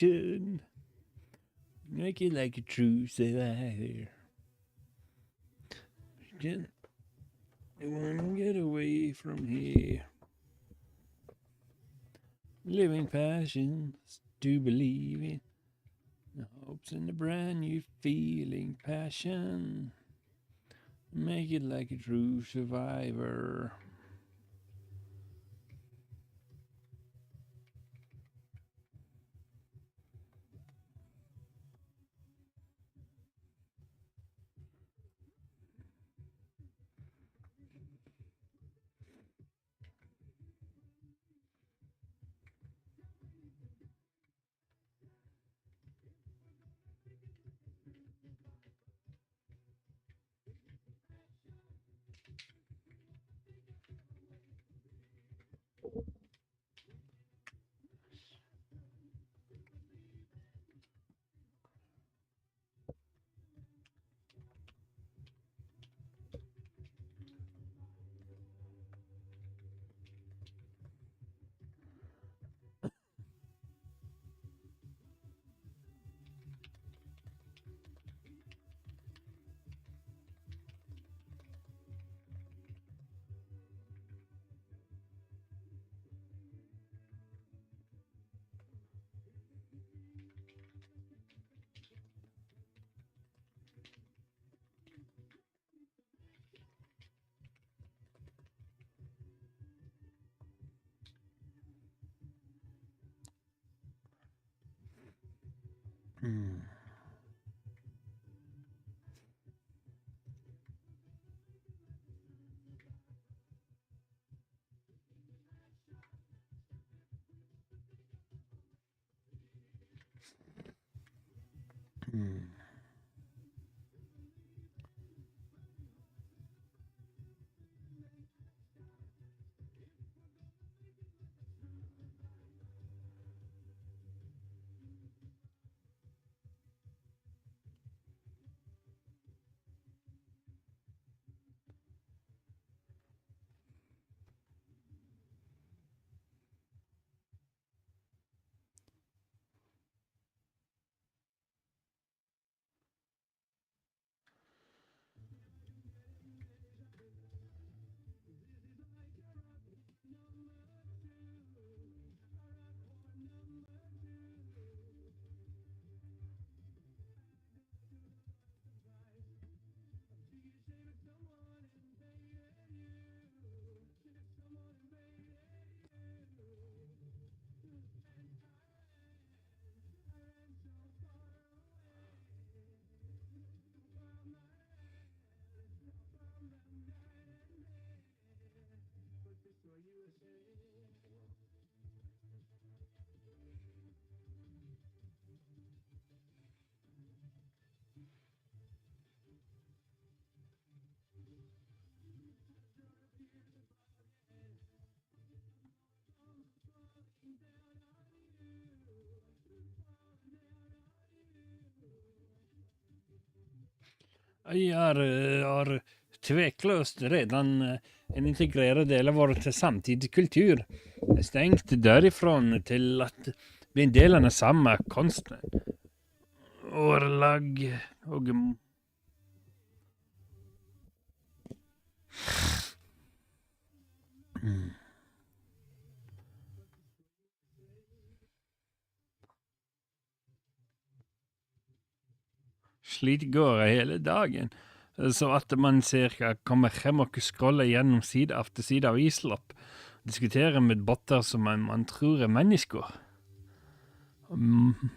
Passion. Make it like a true survivor. Just, I wanna get away from here. Living passions to believe in. The hopes in a brand new feeling. Passion. Make it like a true survivor. Hmm. Hmm. Jag har tveklöst redan en integrerad del av vår samtidskultur. Stängt därifrån till att bli en del av samma konst. Årlag och slik går jeg hele dagen. Så at man cirka kommer hjem og scroller gjennom side efter side av islapp. Diskuterer med botter som man tror er mennesker. Mm.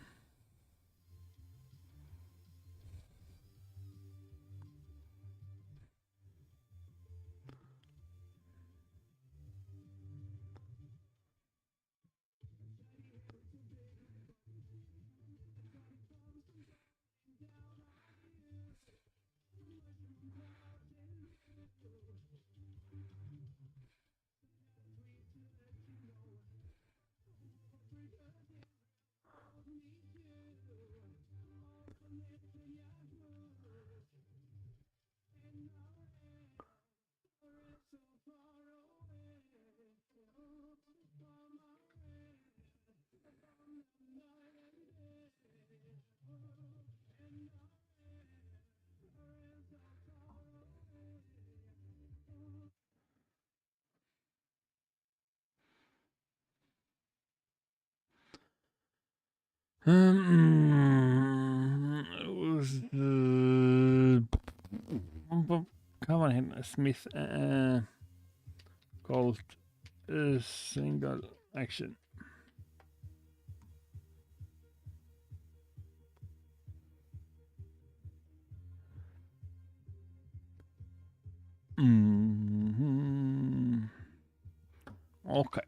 Hva var det hen? Smith Colt single action. OK.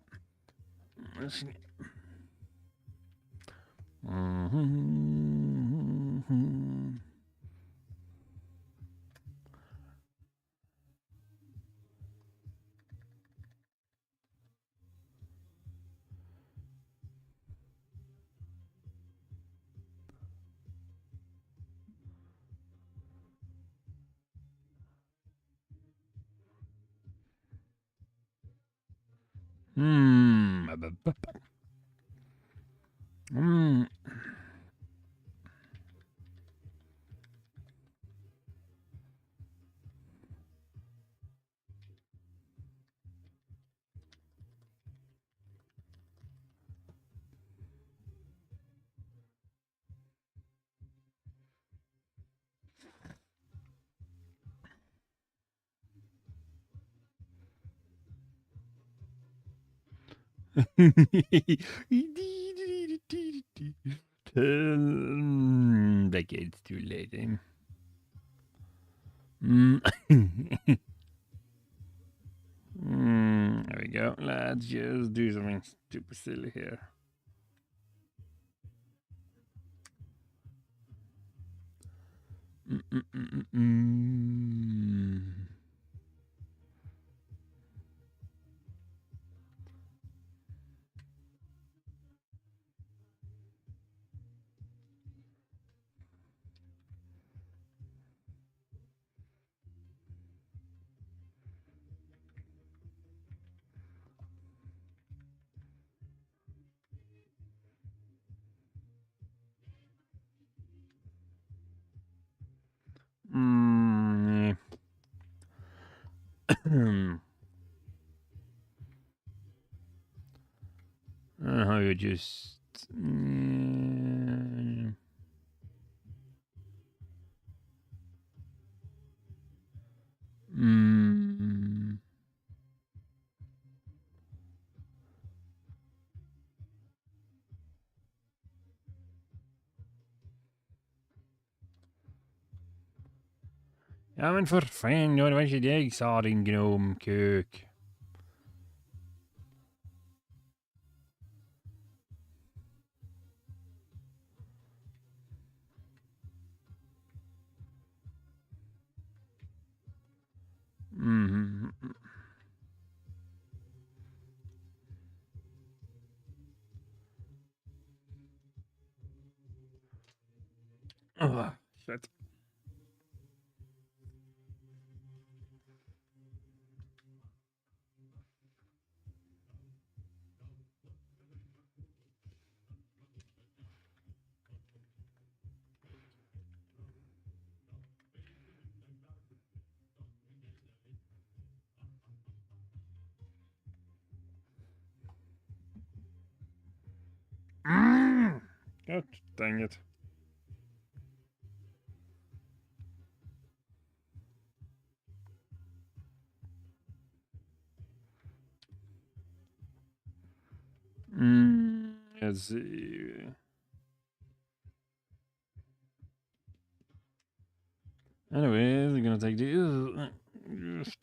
Decades too late. There we go. Let's just do something super silly here. How you just. Ja, men for faen, det var ikke det jeg sa, din gnomkuk. Shit. God dang it. Let's see. Anyways, we're gonna take this.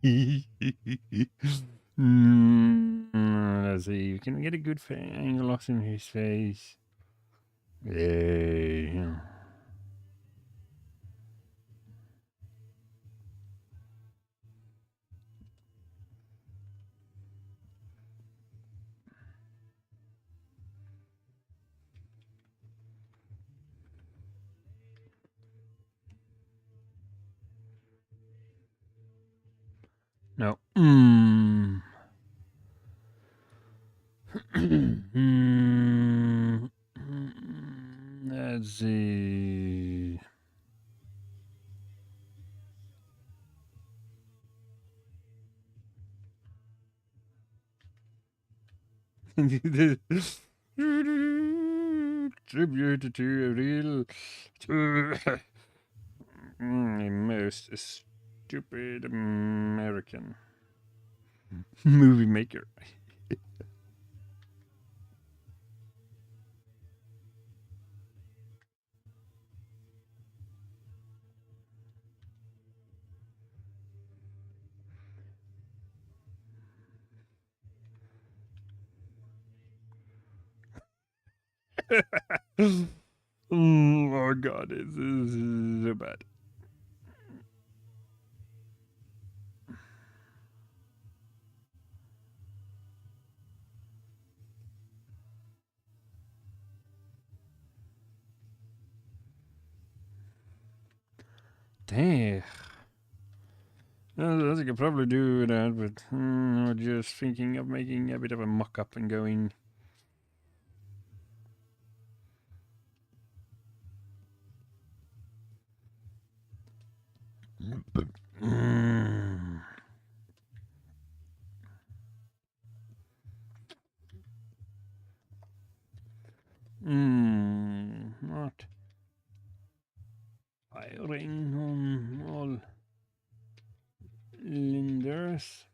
Let's see. Can we get a good angle of his face? Yeah. No. Let's see. Tribute to a real, to most stupid American movie maker. Oh God, this is so bad. Damn. I could probably do that, but just thinking of making a bit of a mock-up and going. Mm, not firing on all linders.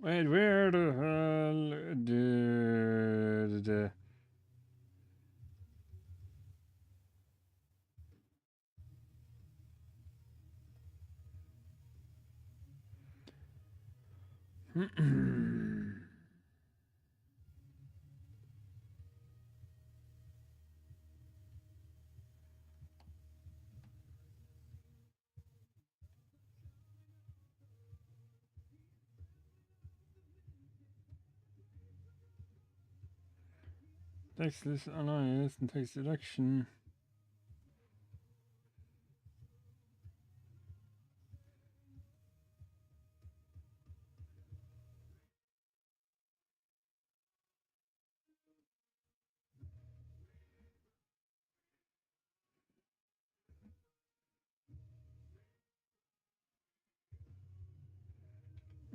Wait, where the hell the Textless alliance and text deduction?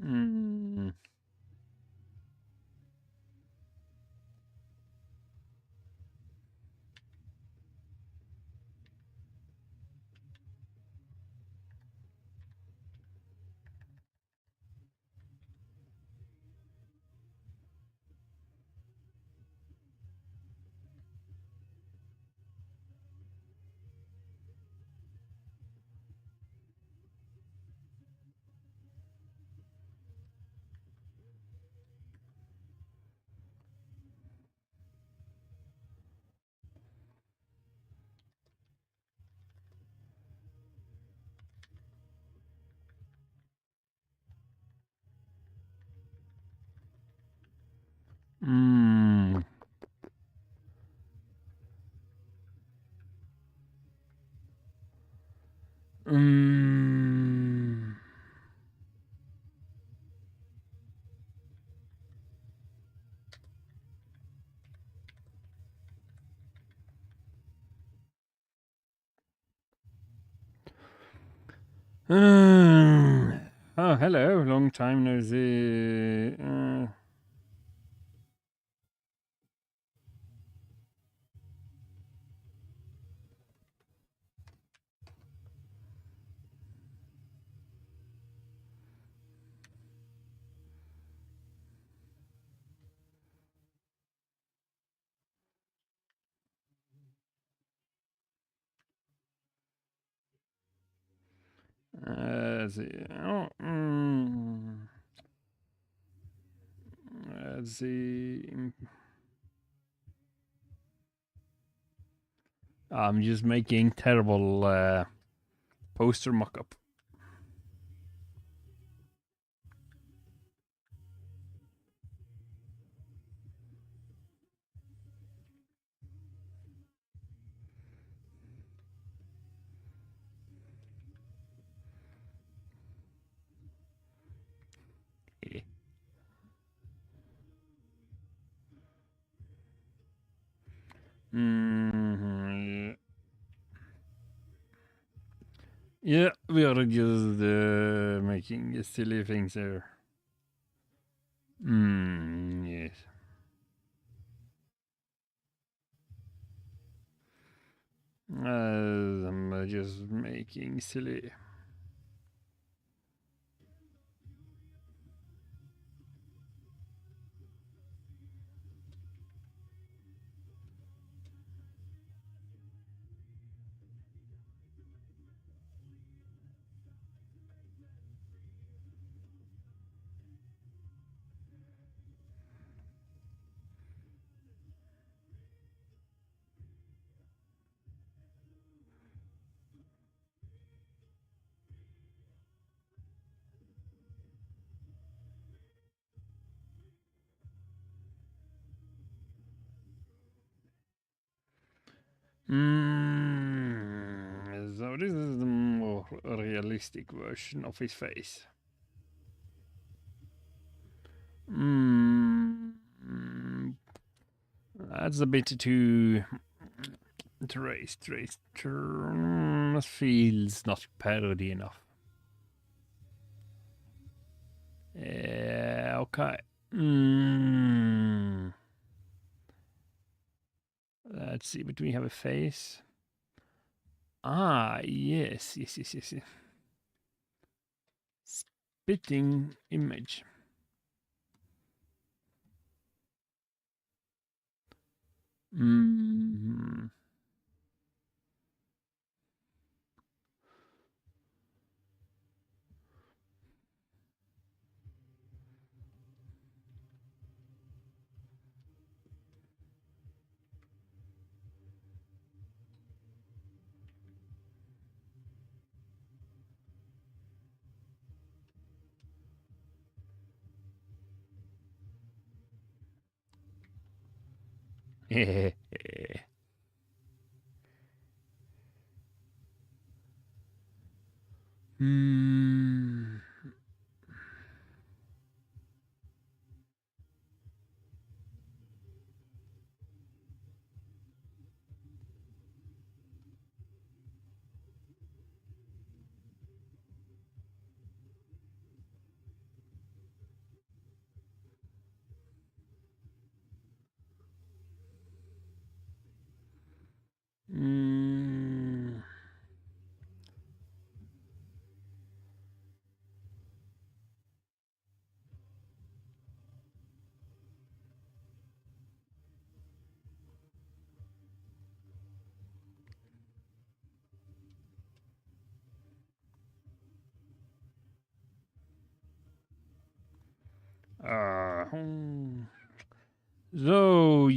Mm. Mm. Oh, hello. Long time no see. Let's see. Oh, let's see. I'm just making terrible poster mock-up. Mm-hmm. Yeah, we are just making silly things here. Yes. I'm just making silly. So this is the more realistic version of his face. That's a bit too trace. Feels not parody enough. Yeah, okay. Let's see, but we have a face. Ah, yes. Spitting image. Mm. Hmm. Mm. So,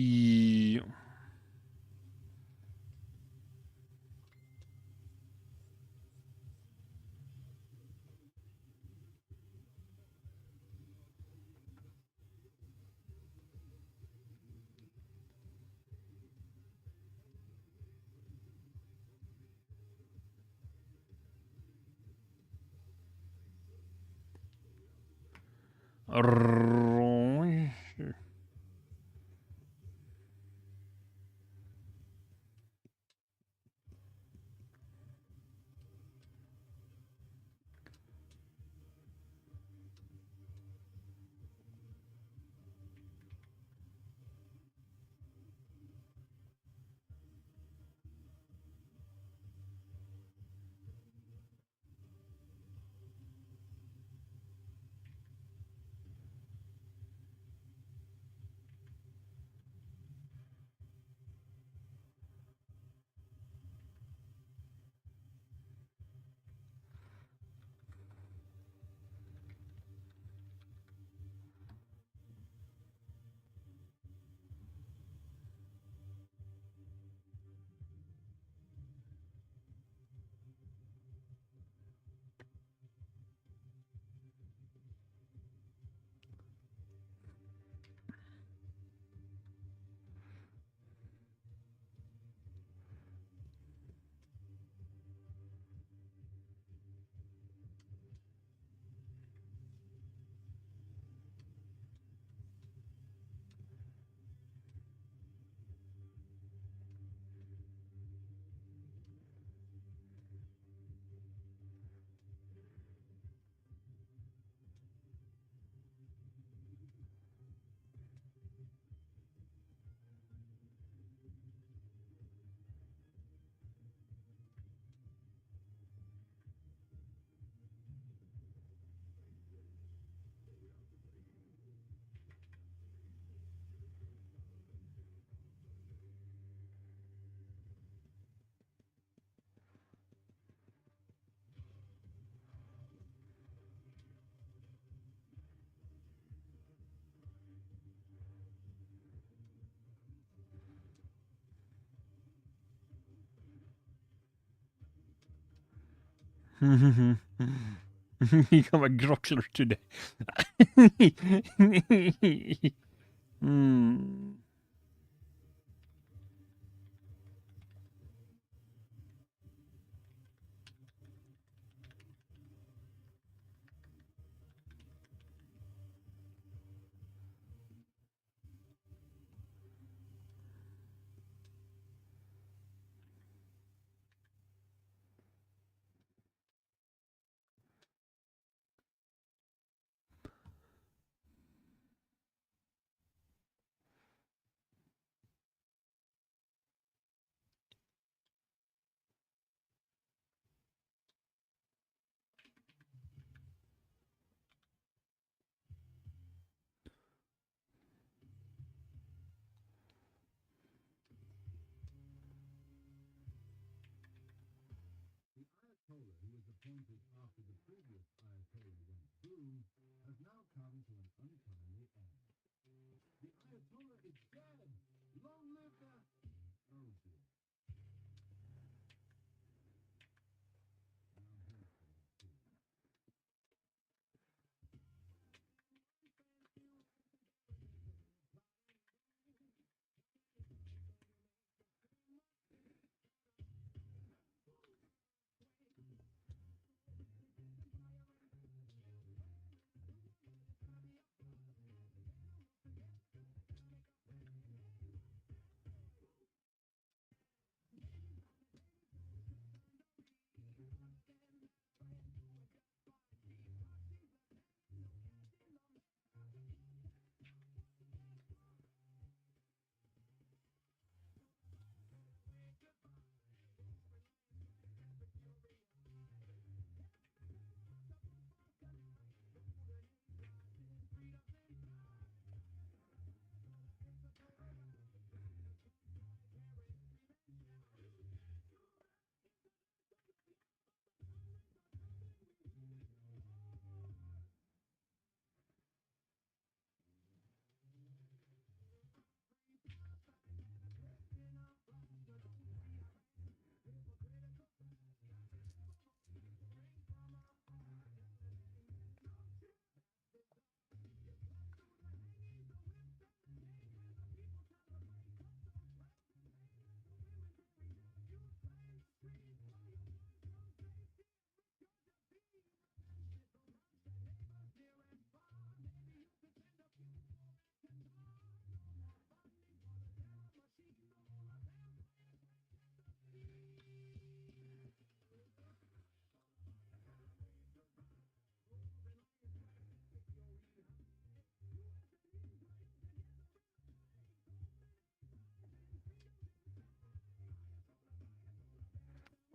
Become a grockler today. Hmm.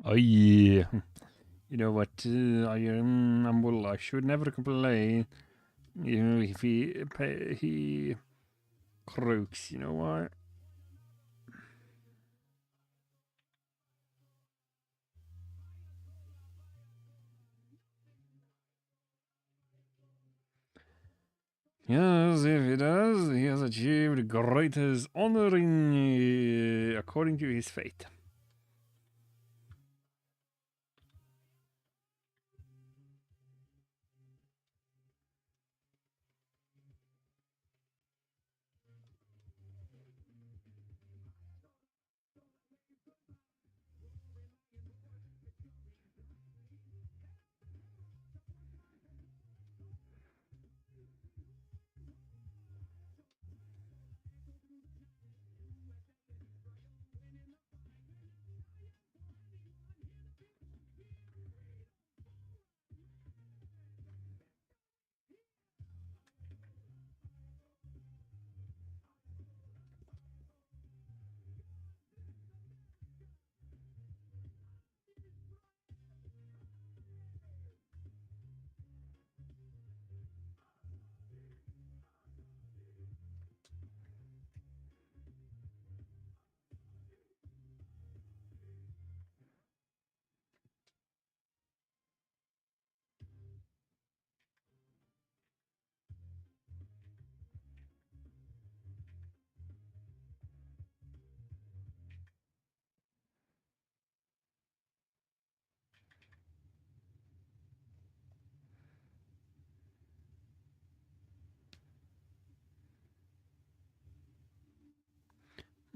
Oh yeah. You know what? Well, I should never complain. You know, if he croaks, you know what? Yes, if he does, he has achieved greatest honor according to his fate.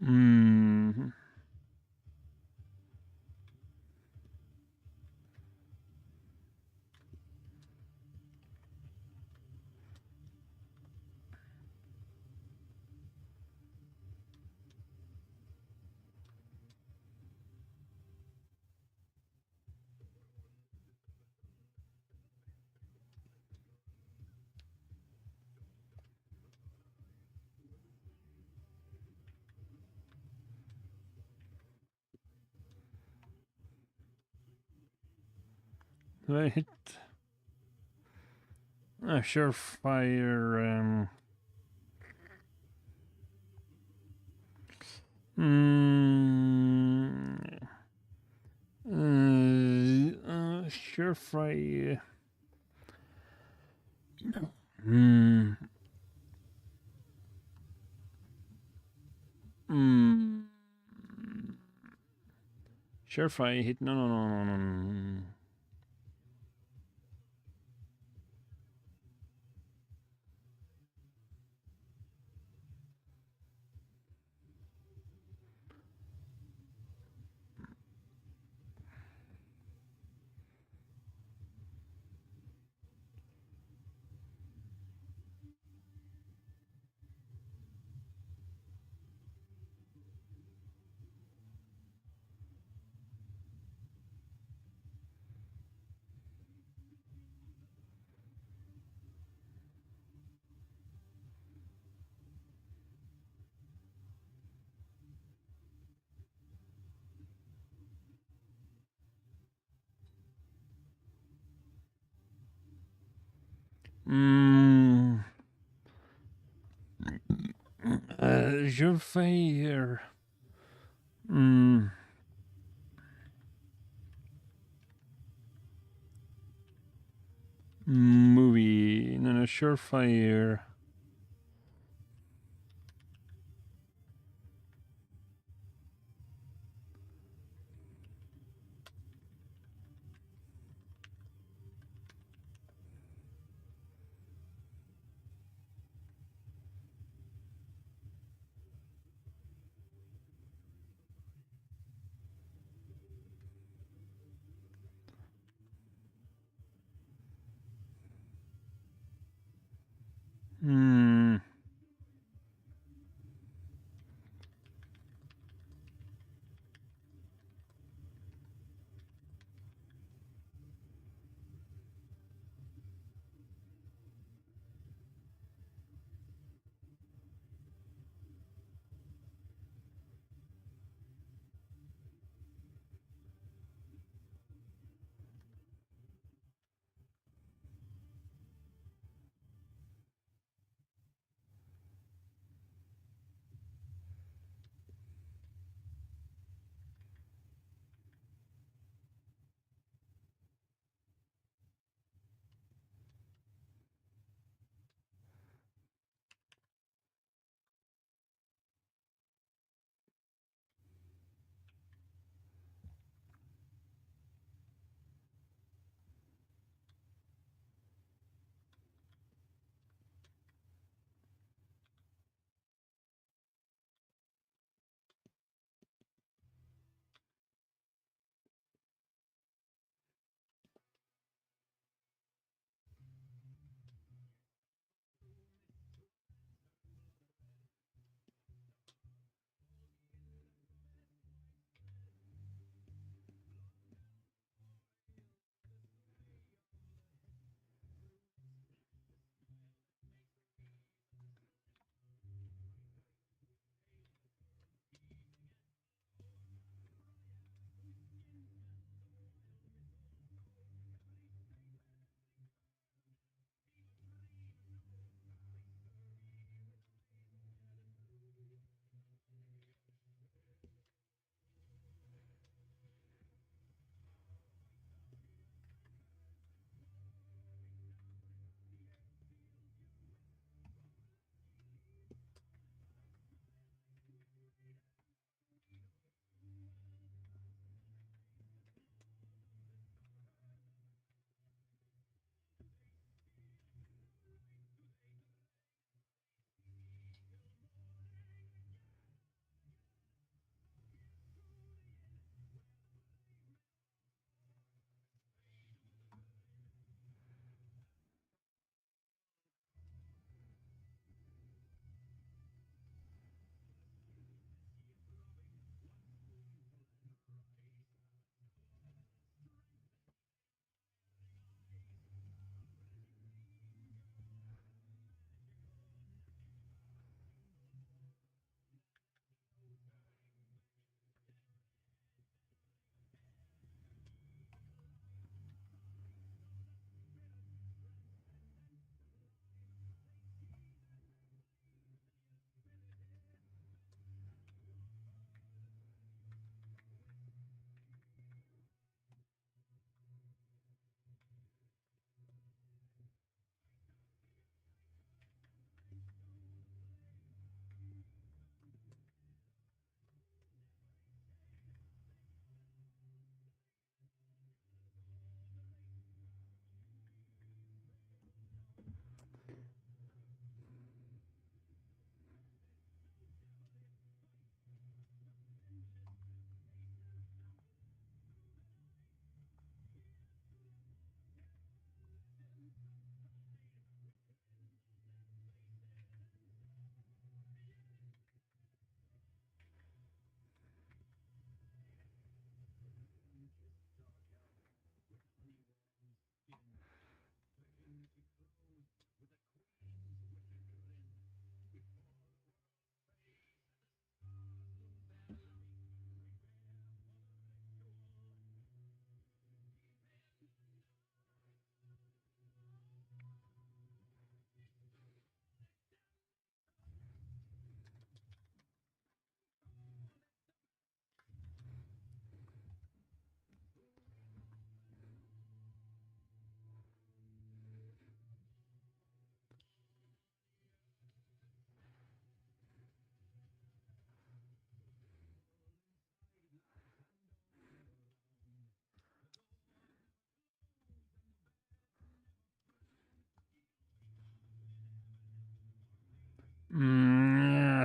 Mm. Right. Surefire. Mm, surefire. Mm, mm, surefire hit. No, no, no, no, no, no. Mm, surefire. Mm, movie. No, no, surefire.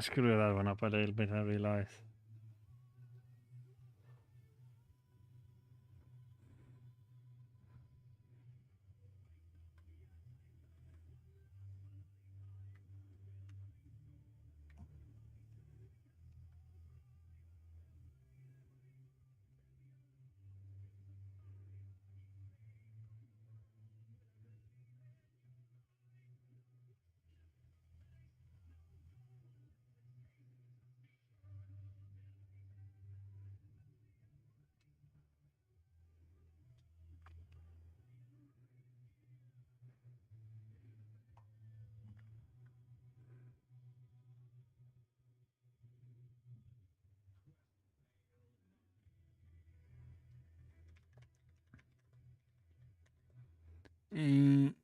screw that one up a little bit, I realize. Mm.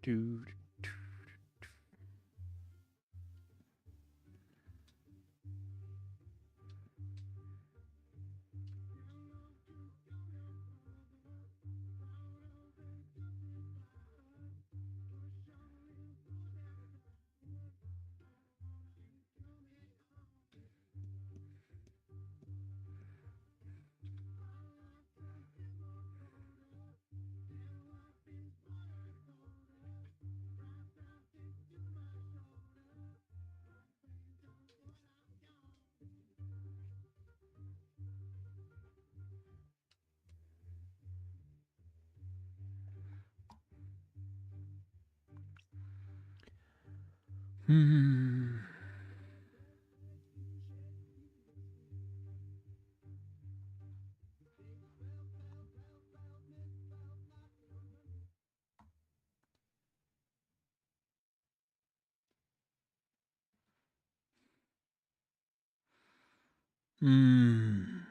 Dude. Hmm. Hmm.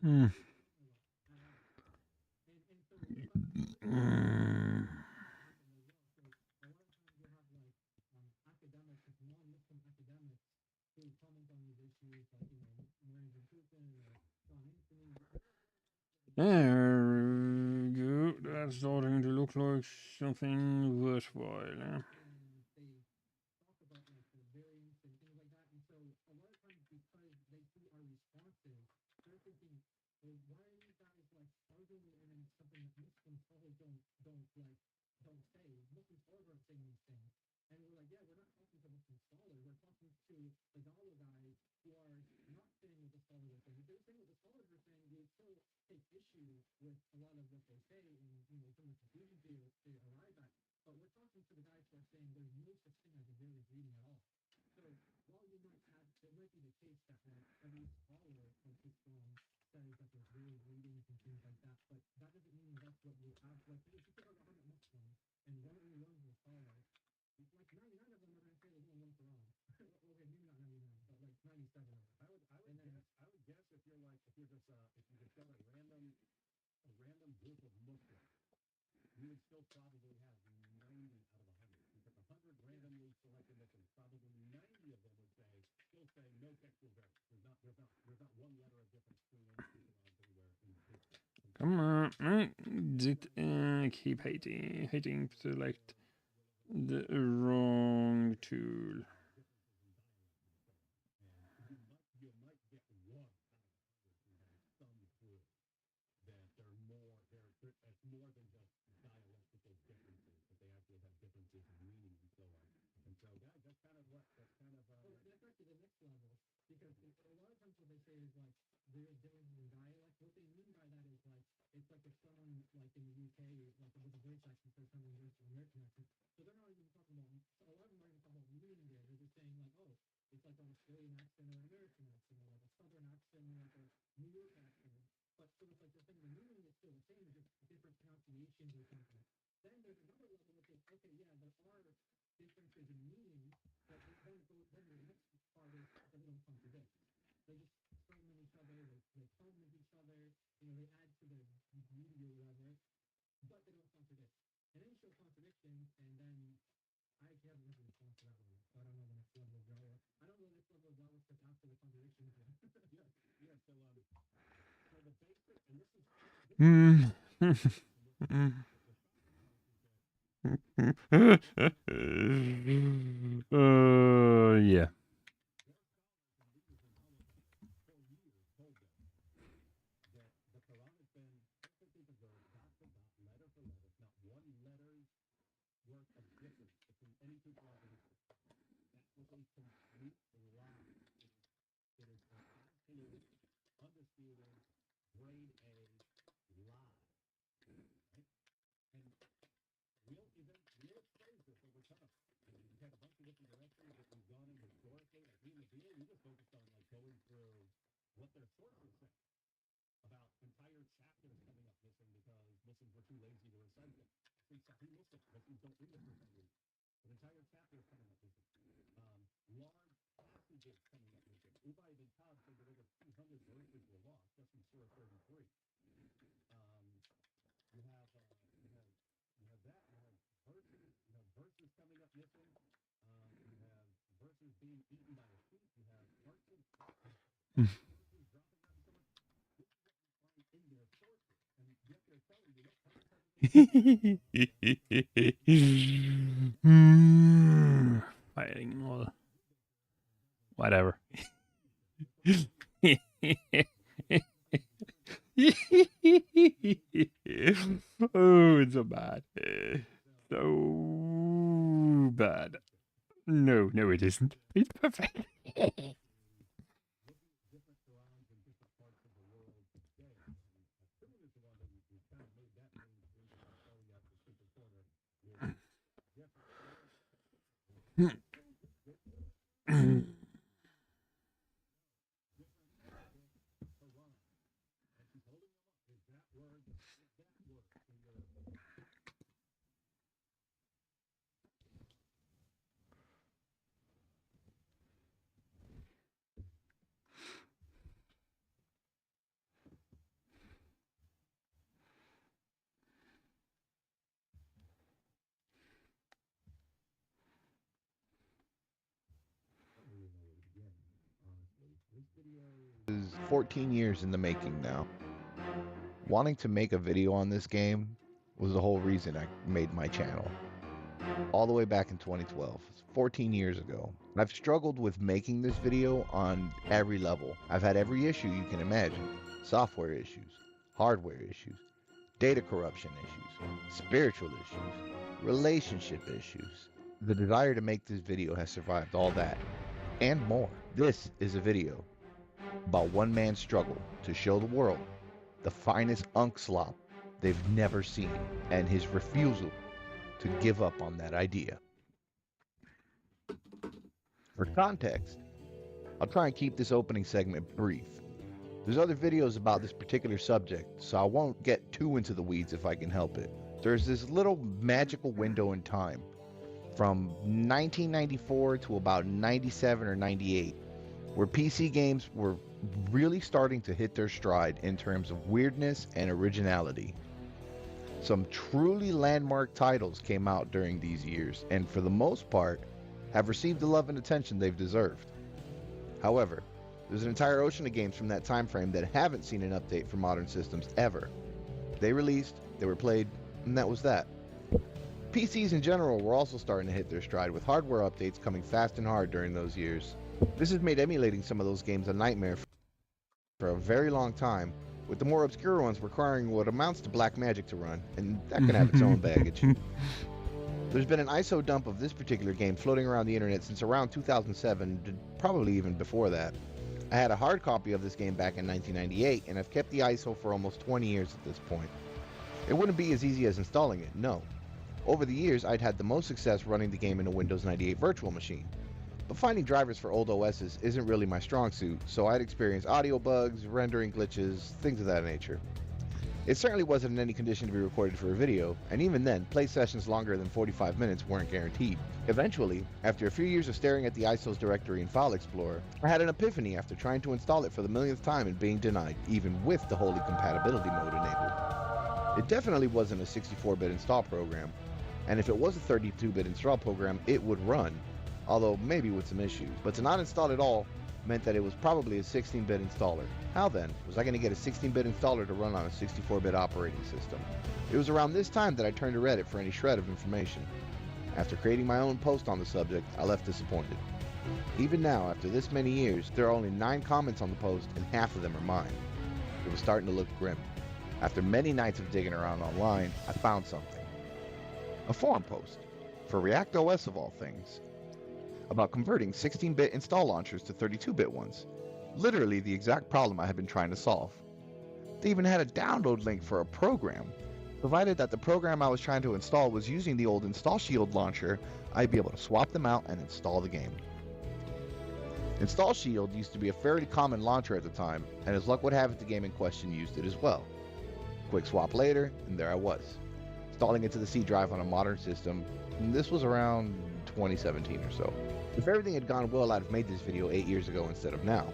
Hmm. Mm. There we go. That's starting to look like something worthwhile. Eh? Come on. Keep hating. Hating to select the wrong tool. Hmm. Yeah. Fighting all. Whatever. Oh, it's so bad. So bad. No, no, it isn't. It's perfect. Is 14 years in the making now. Wanting to make a video on this game was the whole reason I made my channel. All the way back in 2012, 14 years ago. I've struggled with making this video on every level. I've had every issue you can imagine. Software issues, hardware issues, data corruption issues, spiritual issues, relationship issues. The desire to make this video has survived all that and more. This is a video about one man's struggle to show the world the finest unk slop they've never seen and his refusal to give up on that idea. For context, I'll try and keep this opening segment brief. There's other videos about this particular subject, so I won't get too into the weeds if I can help it. There's this little magical window in time from 1994 to about 97 or 98 where PC games were really starting to hit their stride in terms of weirdness and originality. Some truly landmark titles came out during these years, and for the most part, have received the love and attention they've deserved. However, there's an entire ocean of games from that time frame that haven't seen an update for modern systems ever. They released, they were played, and that was that. PCs in general were also starting to hit their stride, with hardware updates coming fast and hard during those years. This has made emulating some of those games a nightmare for a very long time, with the more obscure ones requiring what amounts to black magic to run, and that can have its own baggage. There's been an ISO dump of this particular game floating around the internet since around 2007, probably even before that. I had a hard copy of this game back in 1998, and I've kept the ISO for almost 20 years at this point. It wouldn't be as easy as installing it, no. Over the years, I'd had the most success running the game in a Windows 98 virtual machine. But finding drivers for old OSs isn't really my strong suit, so I'd experienced audio bugs, rendering glitches, things of that nature. It certainly wasn't in any condition to be recorded for a video, and even then, play sessions longer than 45 minutes weren't guaranteed. Eventually, after a few years of staring at the ISO's directory in File Explorer, I had an epiphany after trying to install it for the millionth time and being denied, even with the holy compatibility mode enabled. It definitely wasn't a 64-bit install program, and if it was a 32-bit install program, it would run, although maybe with some issues. But to not install at all meant that it was probably a 16-bit installer. How then was I going to get a 16-bit installer to run on a 64-bit operating system? It was around this time that I turned to Reddit for any shred of information. After creating my own post on the subject, I left disappointed. Even now, after this many years, there are only 9 comments on the post and half of them are mine. It was starting to look grim. After many nights of digging around online, I found something. A forum post, for React OS of all things, about converting 16-bit install launchers to 32-bit ones. Literally the exact problem I had been trying to solve. They even had a download link for a program. Provided that the program I was trying to install was using the old Install Shield launcher, I'd be able to swap them out and install the game. Install Shield used to be a fairly common launcher at the time, and as luck would have it, the game in question used it as well. Quick swap later, and there I was, installing it to the C drive on a modern system, and this was around 2017 or so. If everything had gone well, I'd have made this video 8 years ago instead of now.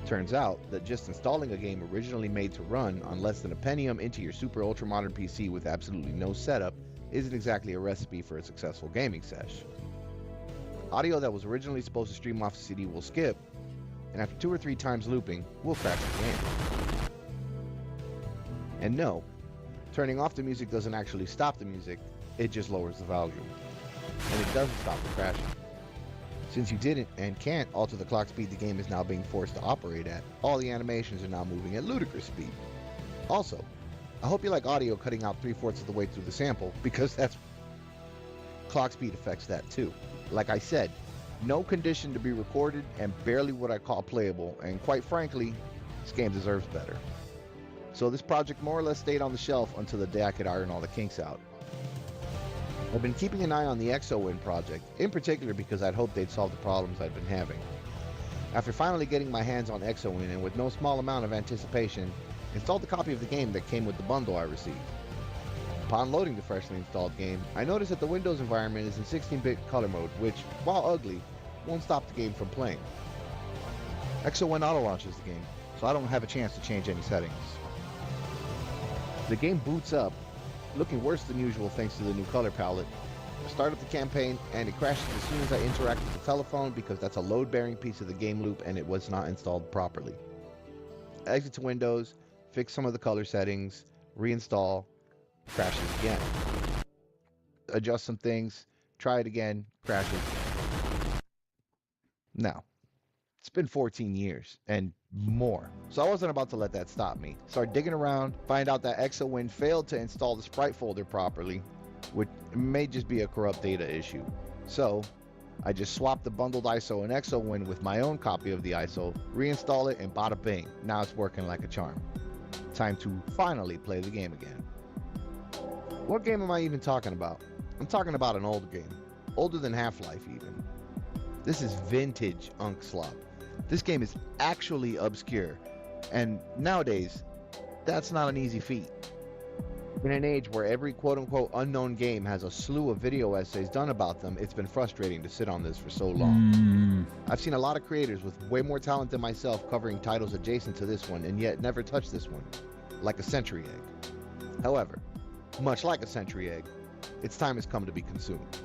Turns out that just installing a game originally made to run on less than a Pentium into your super ultra modern PC with absolutely no setup isn't exactly a recipe for a successful gaming sesh. Audio that was originally supposed to stream off the CD will skip, and after 2 or 3 times looping, will crash the game. And no, turning off the music doesn't actually stop the music, it just lowers the volume. And it doesn't stop the crashing. Since you didn't and can't alter the clock speed the game is now being forced to operate at, all the animations are now moving at ludicrous speed. Also, I hope you like audio cutting out 3/4 of the way through the sample, because that's clock speed affects that too. Like I said, no condition to be recorded and barely what I call playable, and quite frankly, this game deserves better. So this project more or less stayed on the shelf until the day I could iron all the kinks out. I've been keeping an eye on the ExoWin project, in particular because I'd hoped they'd solve the problems I'd been having. After finally getting my hands on ExoWin and with no small amount of anticipation, installed the copy of the game that came with the bundle I received. Upon loading the freshly installed game, I noticed that the Windows environment is in 16-bit color mode, which, while ugly, won't stop the game from playing. ExoWin auto-launches the game, so I don't have a chance to change any settings. The game boots up, looking worse than usual thanks to the new color palette. I start up the campaign and it crashes as soon as I interact with the telephone because that's a load-bearing piece of the game loop and it was not installed properly. Exit to Windows, fix some of the color settings, reinstall, crashes again. Adjust some things, try it again, crashes. Now, it's been 14 years and more, so I wasn't about to let that stop me. Start digging around, find out that ExoWin failed to install the sprite folder properly, which may just be a corrupt data issue. So I just swapped the bundled ISO and ExoWin with my own copy of the ISO, reinstall it, and bada bing, now it's working like a charm. Time to finally play the game again. What game am I even talking about? I'm talking about an old game, older than Half-Life even. This is vintage Unk Slop. This game is actually obscure, and nowadays, that's not an easy feat. In an age where every quote-unquote unknown game has a slew of video essays done about them, it's been frustrating to sit on this for so long. I've seen a lot of creators with way more talent than myself covering titles adjacent to this one, and yet never touched this one, like a century egg. However, Much like a century egg, its time has come to be consumed.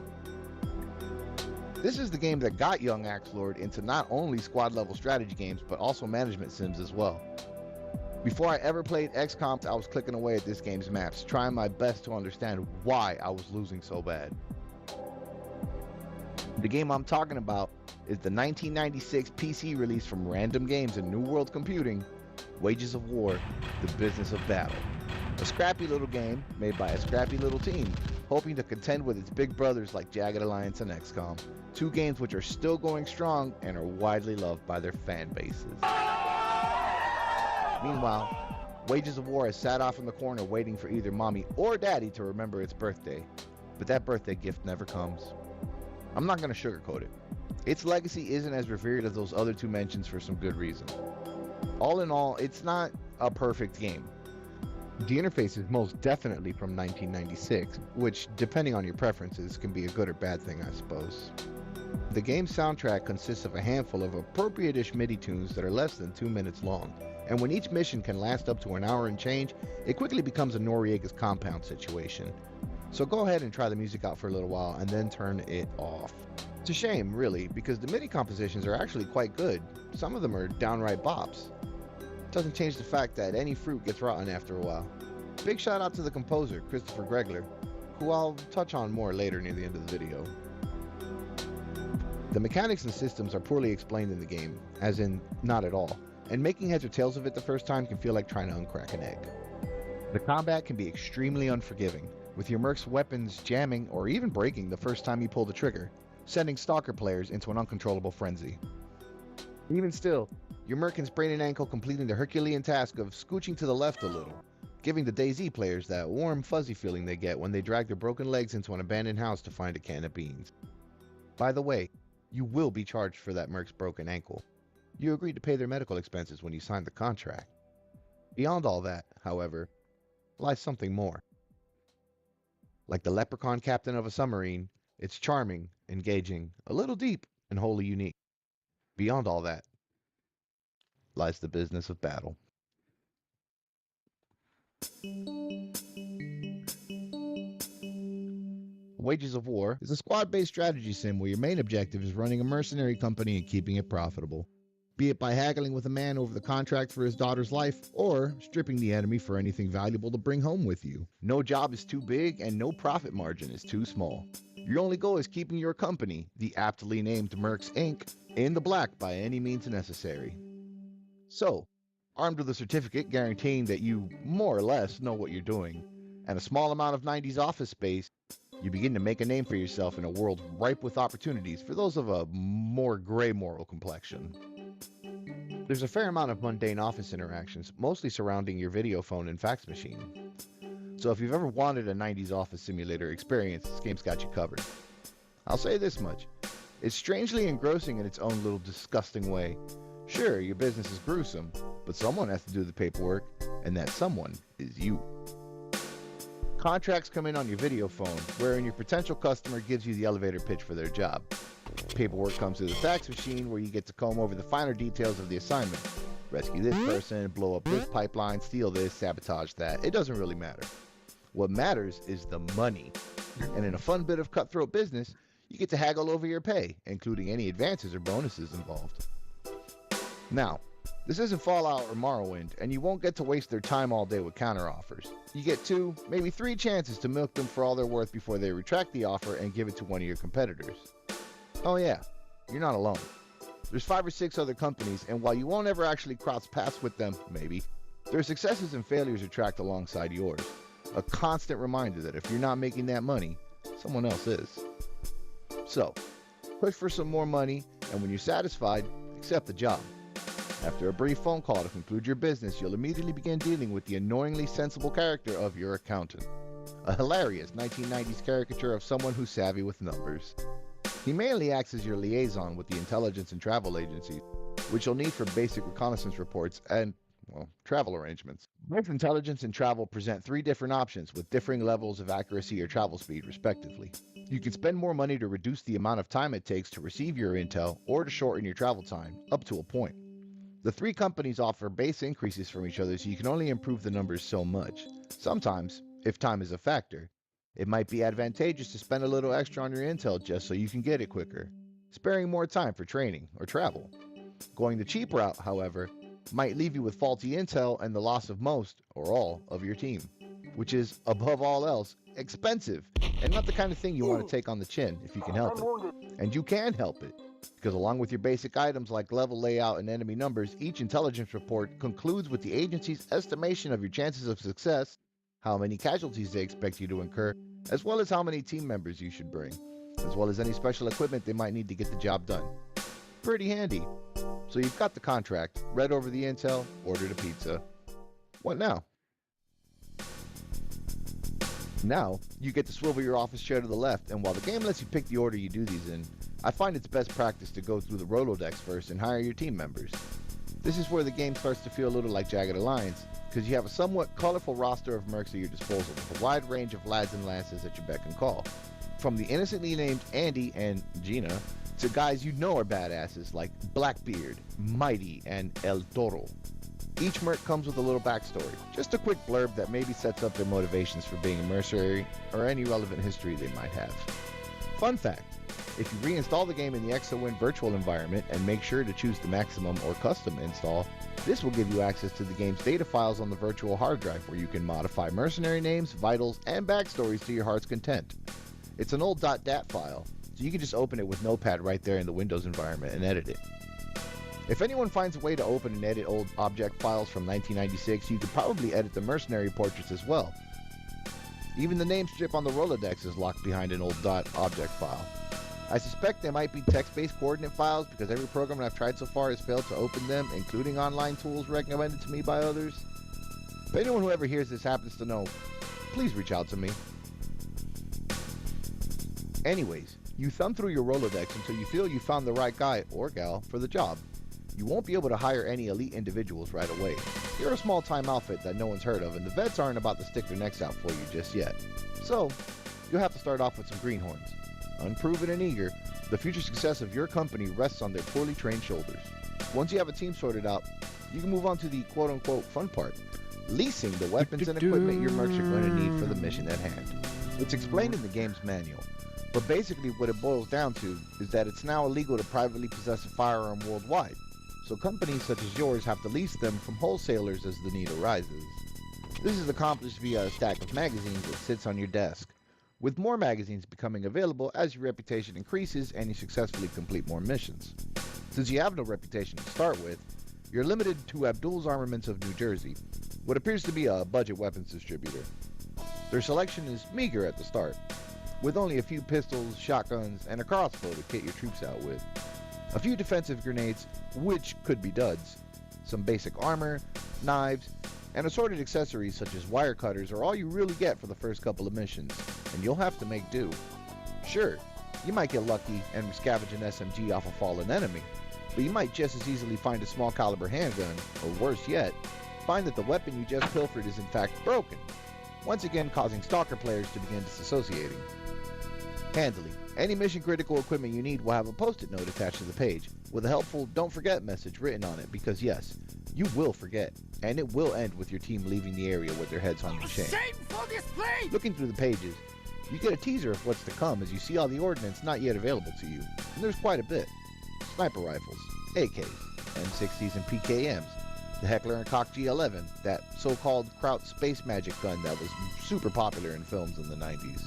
This is the game that got young Axelord into not only squad level strategy games, but also management sims as well. Before I ever played XCOM, I was clicking away at this game's maps, trying my best to understand why I was losing so bad. The game I'm talking about is the 1996 PC release from Random Games and New World Computing, Wages of War, The Business of Battle. A scrappy little game made by a scrappy little team, hoping to contend with its big brothers like Jagged Alliance and XCOM, two games which are still going strong and are widely loved by their fan bases. Meanwhile, Wages of War has sat off in the corner waiting for either mommy or daddy to remember its birthday, but that birthday gift never comes. I'm not going to sugarcoat it. Its legacy isn't as revered as those other two mentions for some good reason. All in all, it's not a perfect game. The interface is most definitely from 1996, which, depending on your preferences, can be a good or bad thing, I suppose. The game's soundtrack consists of a handful of appropriate-ish MIDI tunes that are less than 2 minutes long, and when each mission can last up to an hour and change, it quickly becomes a Noriega's Compound situation. So go ahead and try the music out for a little while and then turn it off. It's a shame, really, because the MIDI compositions are actually quite good. Some of them are downright bops. Doesn't change the fact that any fruit gets rotten after a while. Big shout out to the composer, Christopher Gregler, who I'll touch on more later near the end of the video. The mechanics and systems are poorly explained in the game, as in, not at all, and making heads or tails of it the first time can feel like trying to uncrack an egg. The combat can be extremely unforgiving, with your merc's weapons jamming or even breaking the first time you pull the trigger, sending stalker players into an uncontrollable frenzy. Even still, your merc can sprain an ankle completing the Herculean task of scooching to the left a little, giving the DayZ players that warm, fuzzy feeling they get when they drag their broken legs into an abandoned house to find a can of beans. By the way, you will be charged for that merc's broken ankle. You agreed to pay their medical expenses when you signed the contract. Beyond all that, however, lies something more. Like the leprechaun captain of a submarine, it's charming, engaging, a little deep, and wholly unique. Beyond all that lies the business of battle. Wages of War is a squad-based strategy sim where your main objective is running a mercenary company and keeping it profitable, be it by haggling with a man over the contract for his daughter's life, or stripping the enemy for anything valuable to bring home with you. No job is too big and no profit margin is too small. Your only goal is keeping your company, the aptly named Mercs Inc., in the black by any means necessary. So, armed with a certificate guaranteeing that you more or less know what you're doing, and a small amount of 90s office space, you begin to make a name for yourself in a world ripe with opportunities for those of a more gray moral complexion. There's a fair amount of mundane office interactions, mostly surrounding your video phone and fax machine. So if you've ever wanted a 90s office simulator experience, this game's got you covered. I'll say this much. It's strangely engrossing in its own little disgusting way. Sure, your business is gruesome, but someone has to do the paperwork, and that someone is you. Contracts come in on your video phone, wherein your potential customer gives you the elevator pitch for their job. Paperwork comes to the fax machine, where you get to comb over the finer details of the assignment. Rescue this person, blow up this pipeline, steal this, sabotage that. It doesn't really matter. What matters is the money. And in a fun bit of cutthroat business, you get to haggle over your pay, including any advances or bonuses involved. Now, this isn't Fallout or Morrowind, and you won't get to waste their time all day with counteroffers. You get 2, maybe 3 chances to milk them for all they're worth before they retract the offer and give it to one of your competitors. Oh yeah, you're not alone. There's 5 or 6 other companies, and while you won't ever actually cross paths with them, maybe, their successes and failures are tracked alongside yours. A constant reminder that if you're not making that money, someone else is. So, push for some more money, and when you're satisfied, accept the job. After a brief phone call to conclude your business, you'll immediately begin dealing with the annoyingly sensible character of your accountant. A hilarious 1990s caricature of someone who's savvy with numbers. He mainly acts as your liaison with the intelligence and travel agencies, which you'll need for basic reconnaissance reports and, well, travel arrangements. Both intelligence and travel present 3 different options with differing levels of accuracy or travel speed, respectively. You can spend more money to reduce the amount of time it takes to receive your intel or to shorten your travel time, up to a point. The 3 companies offer base increases from each other, so you can only improve the numbers so much. Sometimes, If time is a factor, it might be advantageous to spend a little extra on your intel just so you can get it quicker, sparing more time for training or travel. Going the cheap route, however, might leave you with faulty intel and the loss of most or all of your team, which is, above all else, expensive and not the kind of thing you want to take on the chin if you can help it. And you can help it, because along with your basic items like level layout and enemy numbers, each intelligence report concludes with the agency's estimation of your chances of success, how many casualties they expect you to incur, as well as how many team members you should bring, as well as any special equipment they might need to get the job done. Pretty handy. So you've got the contract, read over the intel, ordered a pizza. What now? Now, you get to swivel your office chair to the left, and while the game lets you pick the order you do these in, I find it's best practice to go through the Rolodex first and hire your team members. This is where the game starts to feel a little like Jagged Alliance, because you have a somewhat colorful roster of mercs at your disposal with a wide range of lads and lasses at your beck and call. From the innocently named Andy and Gina, to guys you know are badasses like Blackbeard, Mighty, and El Toro. Each merc comes with a little backstory, just a quick blurb that maybe sets up their motivations for being a mercenary or any relevant history they might have. Fun fact, if you reinstall the game in the ExoWin virtual environment and make sure to choose the maximum or custom install, this will give you access to the game's data files on the virtual hard drive where you can modify mercenary names, vitals, and backstories to your heart's content. It's an old .dat file, so you can just open it with Notepad right there in the Windows environment and edit it. If anyone finds a way to open and edit old object files from 1996, you could probably edit the mercenary portraits as well. Even the name strip on the Rolodex is locked behind an old .object file. I suspect they might be text-based coordinate files because every program I've tried so far has failed to open them, including online tools recommended to me by others. If anyone who ever hears this happens to know, please reach out to me. Anyways, you thumb through your Rolodex until you feel you found the right guy or gal for the job. You won't be able to hire any elite individuals right away. You're a small-time outfit that no one's heard of, and the vets aren't about to stick their necks out for you just yet. So, you'll have to start off with some greenhorns. Unproven and eager, the future success of your company rests on their poorly trained shoulders. Once you have a team sorted out, you can move on to the quote-unquote fun part, leasing the weapons and equipment your mercs are going to need for the mission at hand. It's explained in the game's manual, but basically what it boils down to is that it's now illegal to privately possess a firearm worldwide, so companies such as yours have to lease them from wholesalers as the need arises. This is accomplished via a stack of magazines that sits on your desk, with more magazines becoming available as your reputation increases and you successfully complete more missions. Since you have no reputation to start with, you're limited to Abdul's Armaments of New Jersey, what appears to be a budget weapons distributor. Their selection is meager at the start, with only a few pistols, shotguns, and a crossbow to kit your troops out with. A few defensive grenades, which could be duds, some basic armor, knives, and assorted accessories such as wire cutters are all you really get for the first couple of missions, and you'll have to make do. Sure, you might get lucky and scavenge an SMG off a fallen enemy, but you might just as easily find a small caliber handgun, or worse yet, find that the weapon you just pilfered is in fact broken, once again causing stalker players to begin disassociating. Handily, any mission critical equipment you need will have a post-it note attached to the page, with a helpful don't forget message written on it because yes, you will forget, and it will end with your team leaving the area with their heads hung in shame. Shameful display! Looking through the pages, you get a teaser of what's to come as you see all the ordnance not yet available to you, and there's quite a bit. Sniper rifles, AKs, M60s and PKMs, the Heckler & Koch G11, that so-called Kraut space magic gun that was super popular in films in the 90s.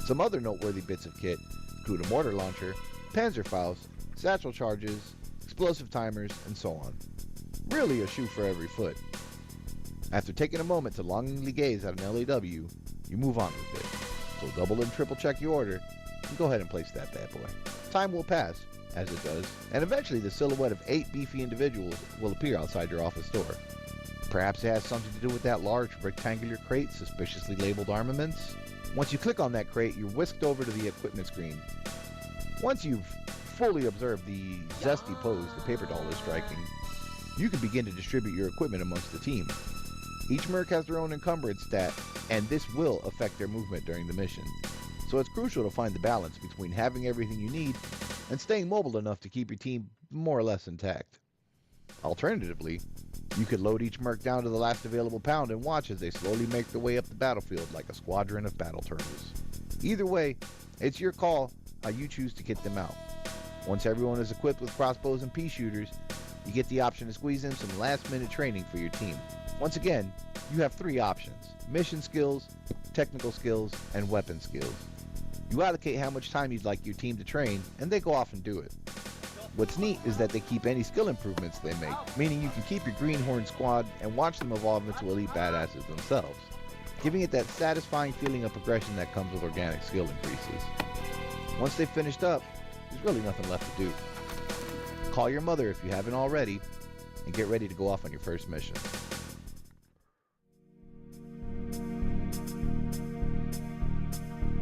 Some other noteworthy bits of kit include a mortar launcher, Panzerfaust, satchel charges, explosive timers, and so on. Really a shoe for every foot. After taking a moment to longingly gaze at an LAW, you move on with it. So double and triple check your order, and go ahead and place that bad boy. Time will pass, as it does, and eventually the silhouette of 8 beefy individuals will appear outside your office door. Perhaps it has something to do with that large rectangular crate suspiciously labeled armaments. Once you click on that crate, you're whisked over to the equipment screen. Once you've fully observed the zesty pose the paper doll is striking, you can begin to distribute your equipment amongst the team. Each merc has their own encumbrance stat, and this will affect their movement during the mission. So it's crucial to find the balance between having everything you need and staying mobile enough to keep your team more or less intact. Alternatively, You could load each merc down to the last available pound and watch as they slowly make their way up the battlefield like a squadron of battle turtles. Either way, it's your call how you choose to get them out. Once everyone is equipped with crossbows and pea shooters, you get the option to squeeze in some last-minute training for your team. Once again, you have 3 options: mission skills, technical skills, and weapon skills. You allocate how much time you'd like your team to train, and they go off and do it. What's neat is that they keep any skill improvements they make, meaning you can keep your Greenhorn squad and watch them evolve into elite badasses themselves, giving it that satisfying feeling of progression that comes with organic skill increases. Once they've finished up, there's really nothing left to do. Call your mother if you haven't already, and get ready to go off on your first mission.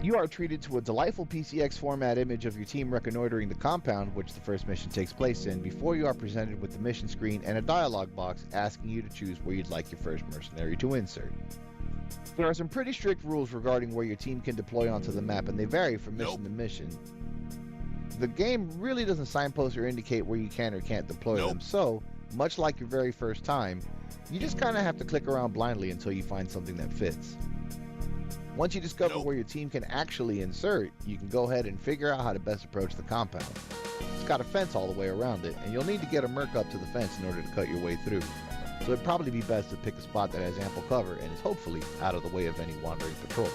You are treated to a delightful PCX format image of your team reconnoitering the compound which the first mission takes place in before you are presented with the mission screen and a dialog box asking you to choose where you'd like your first mercenary to insert. There are some pretty strict rules regarding where your team can deploy onto the map, and they vary from mission to mission. The game really doesn't signpost or indicate where you can or can't deploy them, so, much like your very first time, you just kind of have to click around blindly until you find something that fits. Once you discover where your team can actually insert, you can go ahead and figure out how to best approach the compound. It's got a fence all the way around it, and you'll need to get a merc up to the fence in order to cut your way through. So it'd probably be best to pick a spot that has ample cover and is hopefully out of the way of any wandering patrols.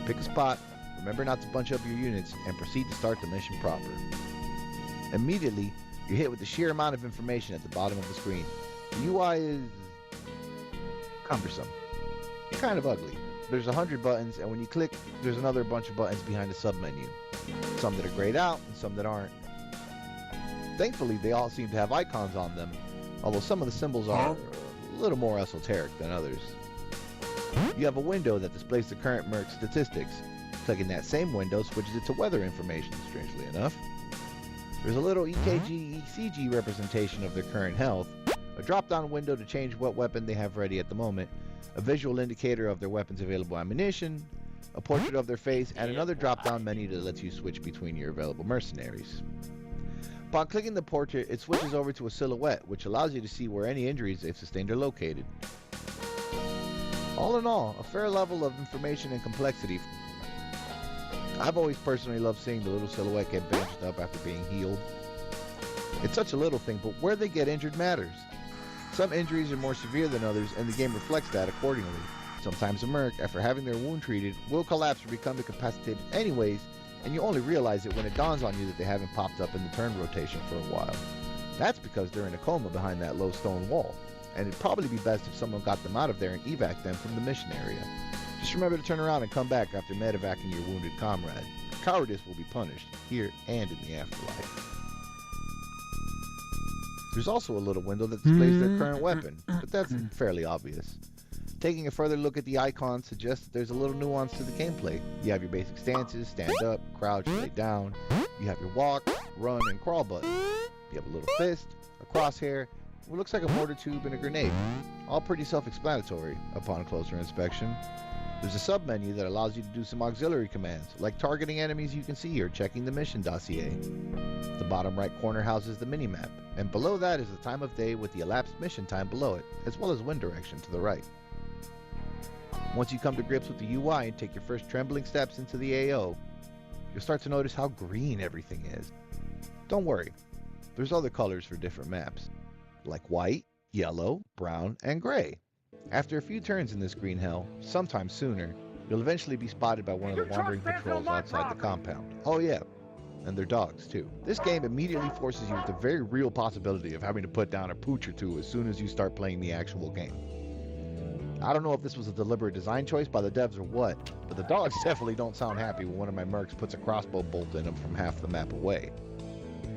Pick a spot, remember not to bunch up your units, and proceed to start the mission proper. Immediately, you're hit with the sheer amount of information at the bottom of the screen. The UI is cumbersome. Kind of ugly. There's 100 buttons, and when you click, there's another bunch of buttons behind the submenu. Some that are grayed out, and some that aren't. Thankfully, they all seem to have icons on them, although some of the symbols are a little more esoteric than others. You have a window that displays the current merc statistics. Clicking that same window switches it to weather information, strangely enough. There's a little EKG, ECG representation of their current health, a drop-down window to change what weapon they have ready at the moment, a visual indicator of their weapon's available ammunition, a portrait of their face, and another drop-down menu that lets you switch between your available mercenaries. Upon clicking the portrait, it switches over to a silhouette, which allows you to see where any injuries they've sustained are located. All in all, a fair level of information and complexity. I've always personally loved seeing the little silhouette get bandaged up after being healed. It's such a little thing, but where they get injured matters. Some injuries are more severe than others, and the game reflects that accordingly. Sometimes a merc, after having their wound treated, will collapse or become incapacitated anyways, and you only realize it when it dawns on you that they haven't popped up in the turn rotation for a while. That's because they're in a coma behind that low stone wall, and it'd probably be best if someone got them out of there and evac them from the mission area. Just remember to turn around and come back after medevacing your wounded comrade. Cowardice will be punished, here and in the afterlife. There's also a little window that displays their current weapon, but that's fairly obvious. Taking a further look at the icon suggests that there's a little nuance to the gameplay. You have your basic stances, stand up, crouch, lay down. You have your walk, run, and crawl buttons. You have a little fist, a crosshair, what looks like a mortar tube, and a grenade. All pretty self-explanatory upon closer inspection. There's a sub-menu that allows you to do some auxiliary commands, like targeting enemies you can see or checking the mission dossier. The bottom right corner houses the minimap, and below that is the time of day with the elapsed mission time below it, as well as wind direction to the right. Once you come to grips with the UI and take your first trembling steps into the AO, you'll start to notice how green everything is. Don't worry, there's other colors for different maps, like white, yellow, brown, and gray. After a few turns in this green hell, sometime sooner, you'll eventually be spotted by one of the wandering patrols outside the compound. Oh yeah, and their dogs too. This game immediately forces you with the very real possibility of having to put down a pooch or two as soon as you start playing the actual game. I don't know if this was a deliberate design choice by the devs or what, but the dogs definitely don't sound happy when one of my mercs puts a crossbow bolt in them from half the map away.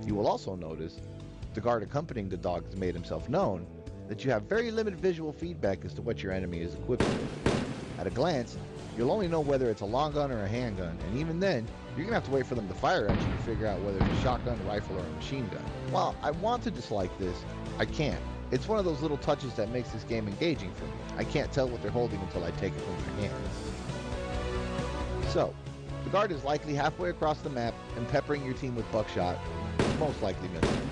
You will also notice, the guard accompanying the dog has made himself known, that you have very limited visual feedback as to what your enemy is equipped with. At a glance, you'll only know whether it's a long gun or a handgun, and even then, you're gonna have to wait for them to fire at you to figure out whether it's a shotgun, rifle, or a machine gun. While I want to dislike this, I can't. It's one of those little touches that makes this game engaging for me. I can't tell what they're holding until I take it from their hands. So, the guard is likely halfway across the map and peppering your team with buckshot, most likely missing.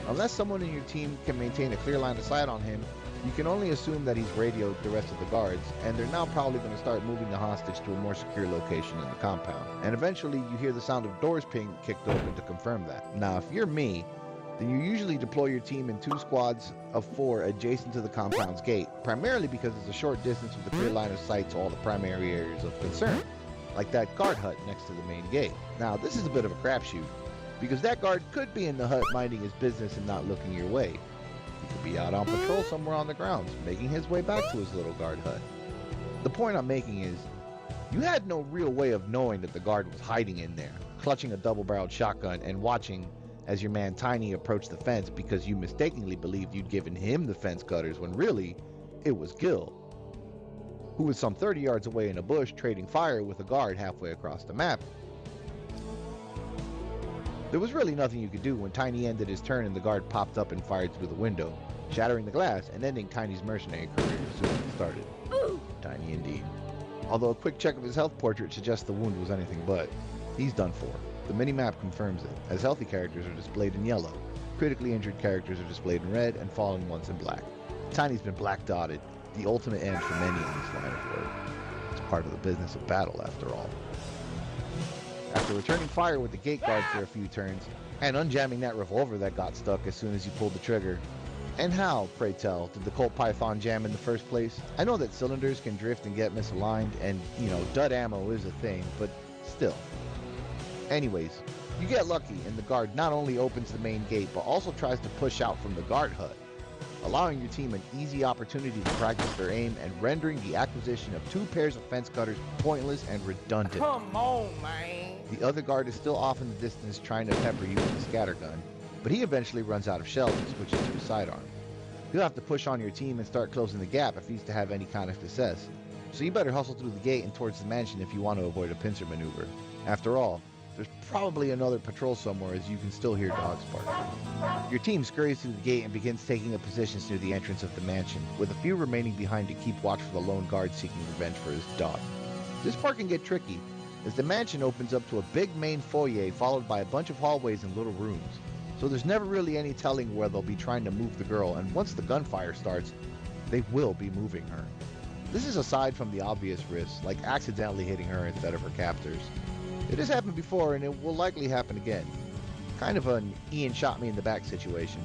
Unless someone in your team can maintain a clear line of sight on him, you can only assume that he's radioed the rest of the guards, and they're now probably going to start moving the hostage to a more secure location in the compound. And eventually you hear the sound of doors being kicked open to confirm that. Now, if you're me, then you usually deploy your team in 2 squads of 4 adjacent to the compound's gate, primarily because it's a short distance with a clear line of sight to all the primary areas of concern, like that guard hut next to the main gate. Now, this is a bit of a crapshoot, because that guard could be in the hut minding his business and not looking your way. He could be out on patrol somewhere on the grounds, making his way back to his little guard hut. The point I'm making is, you had no real way of knowing that the guard was hiding in there, clutching a double-barreled shotgun and watching as your man Tiny approached the fence because you mistakenly believed you'd given him the fence cutters when really, it was Gil, who was some 30 yards away in a bush trading fire with a guard halfway across the map. There was really nothing you could do when Tiny ended his turn and the guard popped up and fired through the window, shattering the glass and ending Tiny's mercenary career as soon as it started. Tiny indeed. Although a quick check of his health portrait suggests the wound was anything but. He's done for. The minimap confirms it, as healthy characters are displayed in yellow, critically injured characters are displayed in red, and fallen ones in black. Tiny's been black dotted, the ultimate end for many in this line of work. It's part of the business of battle, after all. After returning fire with the gate guard for a few turns, and unjamming that revolver that got stuck as soon as you pulled the trigger. And how, pray tell, did the Colt Python jam in the first place? I know that cylinders can drift and get misaligned, and, dud ammo is a thing, but still. Anyways, you get lucky and the guard not only opens the main gate, but also tries to push out from the guard hut, allowing your team an easy opportunity to practice their aim and rendering the acquisition of 2 pairs of fence cutters pointless and redundant. Come on, man. The other guard is still off in the distance trying to pepper you with a scattergun, but he eventually runs out of shells and switches to a sidearm. He'll have to push on your team and start closing the gap if he's to have any kind of success, so you better hustle through the gate and towards the mansion if you want to avoid a pincer maneuver. After all, there's probably another patrol somewhere, as you can still hear dogs barking. Your team scurries through the gate and begins taking up positions near the entrance of the mansion, with a few remaining behind to keep watch for the lone guard seeking revenge for his dog. This part can get tricky, as the mansion opens up to a big main foyer followed by a bunch of hallways and little rooms, so there's never really any telling where they'll be trying to move the girl, and once the gunfire starts, they will be moving her. This is aside from the obvious risks, like accidentally hitting her instead of her captors. It has happened before, and it will likely happen again. Kind of an Ian shot me in the back situation.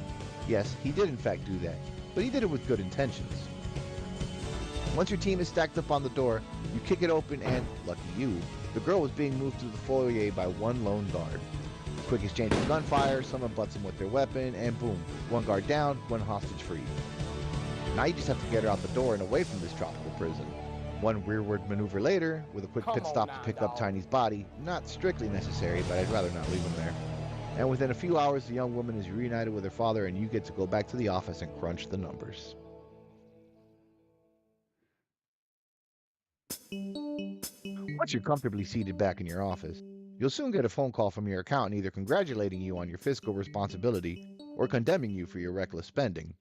Yes, he did in fact do that, but he did it with good intentions. Once your team is stacked up on the door, you kick it open and, lucky you, the girl was being moved through the foyer by one lone guard. Quick exchange of gunfire, someone butts him with their weapon, and boom, 1 guard down, 1 hostage free. Now you just have to get her out the door and away from this tropical prison. 1 rearward maneuver later, with a quick pit stop to pick up Tiny's body, not strictly necessary, but I'd rather not leave him there. And within a few hours, the young woman is reunited with her father and you get to go back to the office and crunch the numbers. Once you're comfortably seated back in your office, you'll soon get a phone call from your accountant either congratulating you on your fiscal responsibility or condemning you for your reckless spending.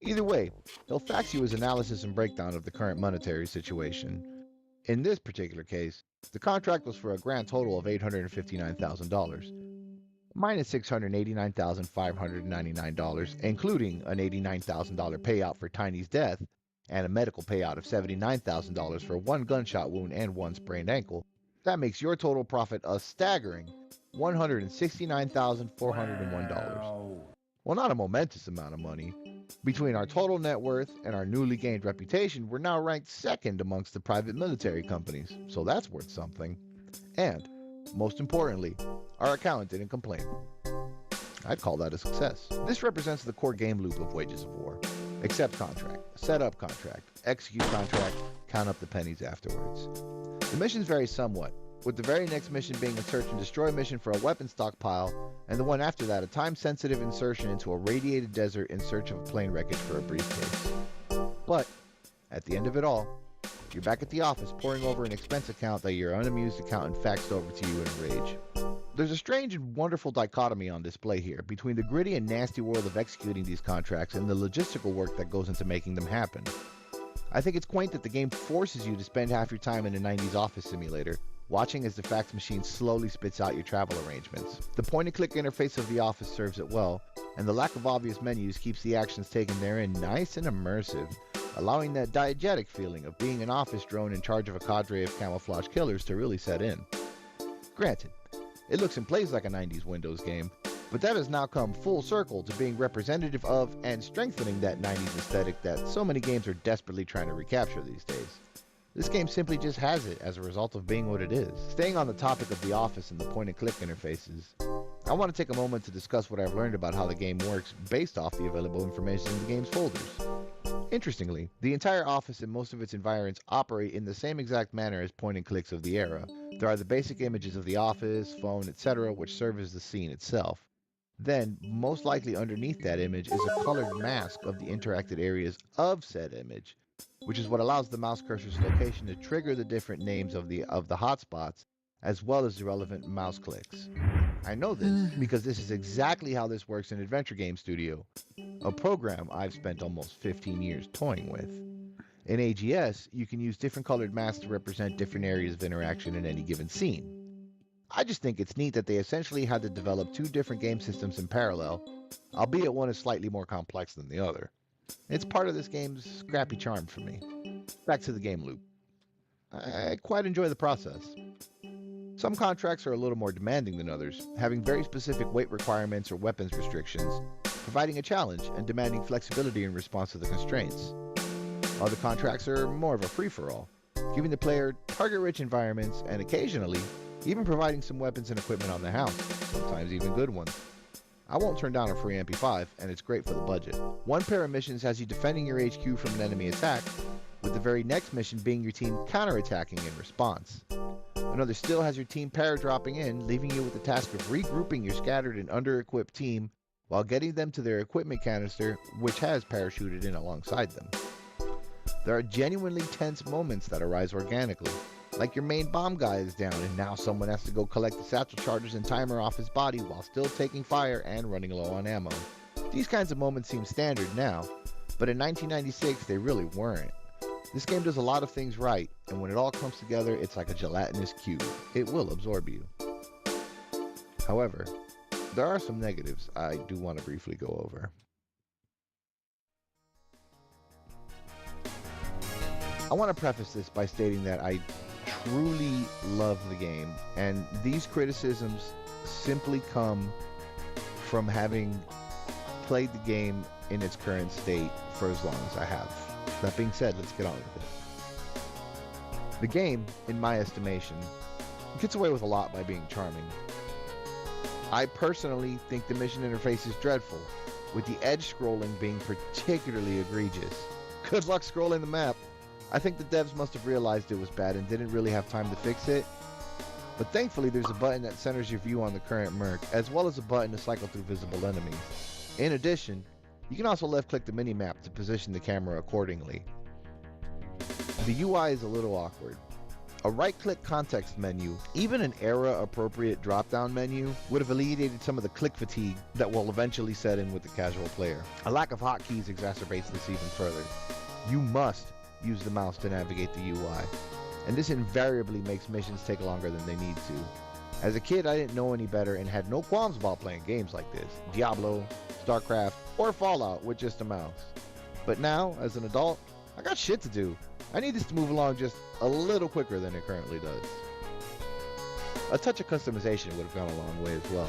Either way, they'll fax you his analysis and breakdown of the current monetary situation. In this particular case, the contract was for a grand total of $859,000, minus $689,599, including an $89,000 payout for Tiny's death and a medical payout of $79,000 for 1 gunshot wound and 1 sprained ankle. That makes your total profit a staggering $169,401. Wow. Well, not a momentous amount of money. Between our total net worth and our newly gained reputation, we're now ranked 2nd amongst the private military companies, so that's worth something. And, most importantly, our accountant didn't complain. I'd call that a success. This represents the core game loop of Wages of War. Accept contract, set up contract, execute contract, count up the pennies afterwards. The missions vary somewhat, with the very next mission being a search and destroy mission for a weapon stockpile, and the one after that a time-sensitive insertion into a radiated desert in search of a plane wreckage for a briefcase. But, at the end of it all, you're back at the office poring over an expense account that your unamused accountant faxed over to you in a rage. There's a strange and wonderful dichotomy on display here between the gritty and nasty world of executing these contracts and the logistical work that goes into making them happen. I think it's quaint that the game forces you to spend half your time in a 90s office simulator, watching as the fax machine slowly spits out your travel arrangements. The point-and-click interface of the office serves it well, and the lack of obvious menus keeps the actions taken therein nice and immersive, allowing that diegetic feeling of being an office drone in charge of a cadre of camouflage killers to really set in. Granted, it looks and plays like a 90s Windows game, but that has now come full circle to being representative of and strengthening that 90s aesthetic that so many games are desperately trying to recapture these days. This game simply just has it as a result of being what it is. Staying on the topic of the office and the point-and-click interfaces, I want to take a moment to discuss what I've learned about how the game works based off the available information in the game's folders. Interestingly, the entire office and most of its environs operate in the same exact manner as point-and-clicks of the era. There are the basic images of the office, phone, etc., which serve as the scene itself. Then, most likely underneath that image is a colored mask of the interacted areas of said image, which is what allows the mouse cursor's location to trigger the different names of the hotspots, as well as the relevant mouse clicks. I know this because this is exactly how this works in Adventure Game Studio, a program I've spent almost 15 years toying with. In AGS, you can use different colored masks to represent different areas of interaction in any given scene. I just think it's neat that they essentially had to develop two different game systems in parallel, albeit one is slightly more complex than the other. It's part of this game's scrappy charm for me. Back to the game loop. I quite enjoy the process. Some contracts are a little more demanding than others, having very specific weight requirements or weapons restrictions, providing a challenge and demanding flexibility in response to the constraints. Other contracts are more of a free-for-all, giving the player target-rich environments and occasionally even providing some weapons and equipment on the house, sometimes even good ones. I won't turn down a free MP5, and it's great for the budget. One pair of missions has you defending your HQ from an enemy attack, with the very next mission being your team counterattacking in response. Another still has your team paradropping in, leaving you with the task of regrouping your scattered and under-equipped team while getting them to their equipment canister, which has parachuted in alongside them. There are genuinely tense moments that arise organically, like your main bomb guy is down and now someone has to go collect the satchel charges and timer off his body while still taking fire and running low on ammo. These kinds of moments seem standard now, but in 1996 they really weren't. This game does a lot of things right, and when it all comes together, it's like a gelatinous cube. It will absorb you. However, there are some negatives I do want to briefly go over. I want to preface this by stating that I truly love the game, and these criticisms simply come from having played the game in its current state for as long as I have. That being said, let's get on with it. The game, in my estimation, gets away with a lot by being charming. I personally think the mission interface is dreadful, with the edge scrolling being particularly egregious. Good luck scrolling the map. I think the devs must have realized it was bad and didn't really have time to fix it. But thankfully there's a button that centers your view on the current merc, as well as a button to cycle through visible enemies. In addition, you can also left-click the minimap to position the camera accordingly. The UI is a little awkward. A right-click context menu, even an era-appropriate drop-down menu, would have alleviated some of the click fatigue that will eventually set in with the casual player. A lack of hotkeys exacerbates this even further. You must use the mouse to navigate the UI, and this invariably makes missions take longer than they need to. As a kid, I didn't know any better and had no qualms about playing games like this, Diablo, StarCraft, or Fallout with just a mouse. But now, as an adult, I got shit to do. I need this to move along just a little quicker than it currently does. A touch of customization would have gone a long way as well.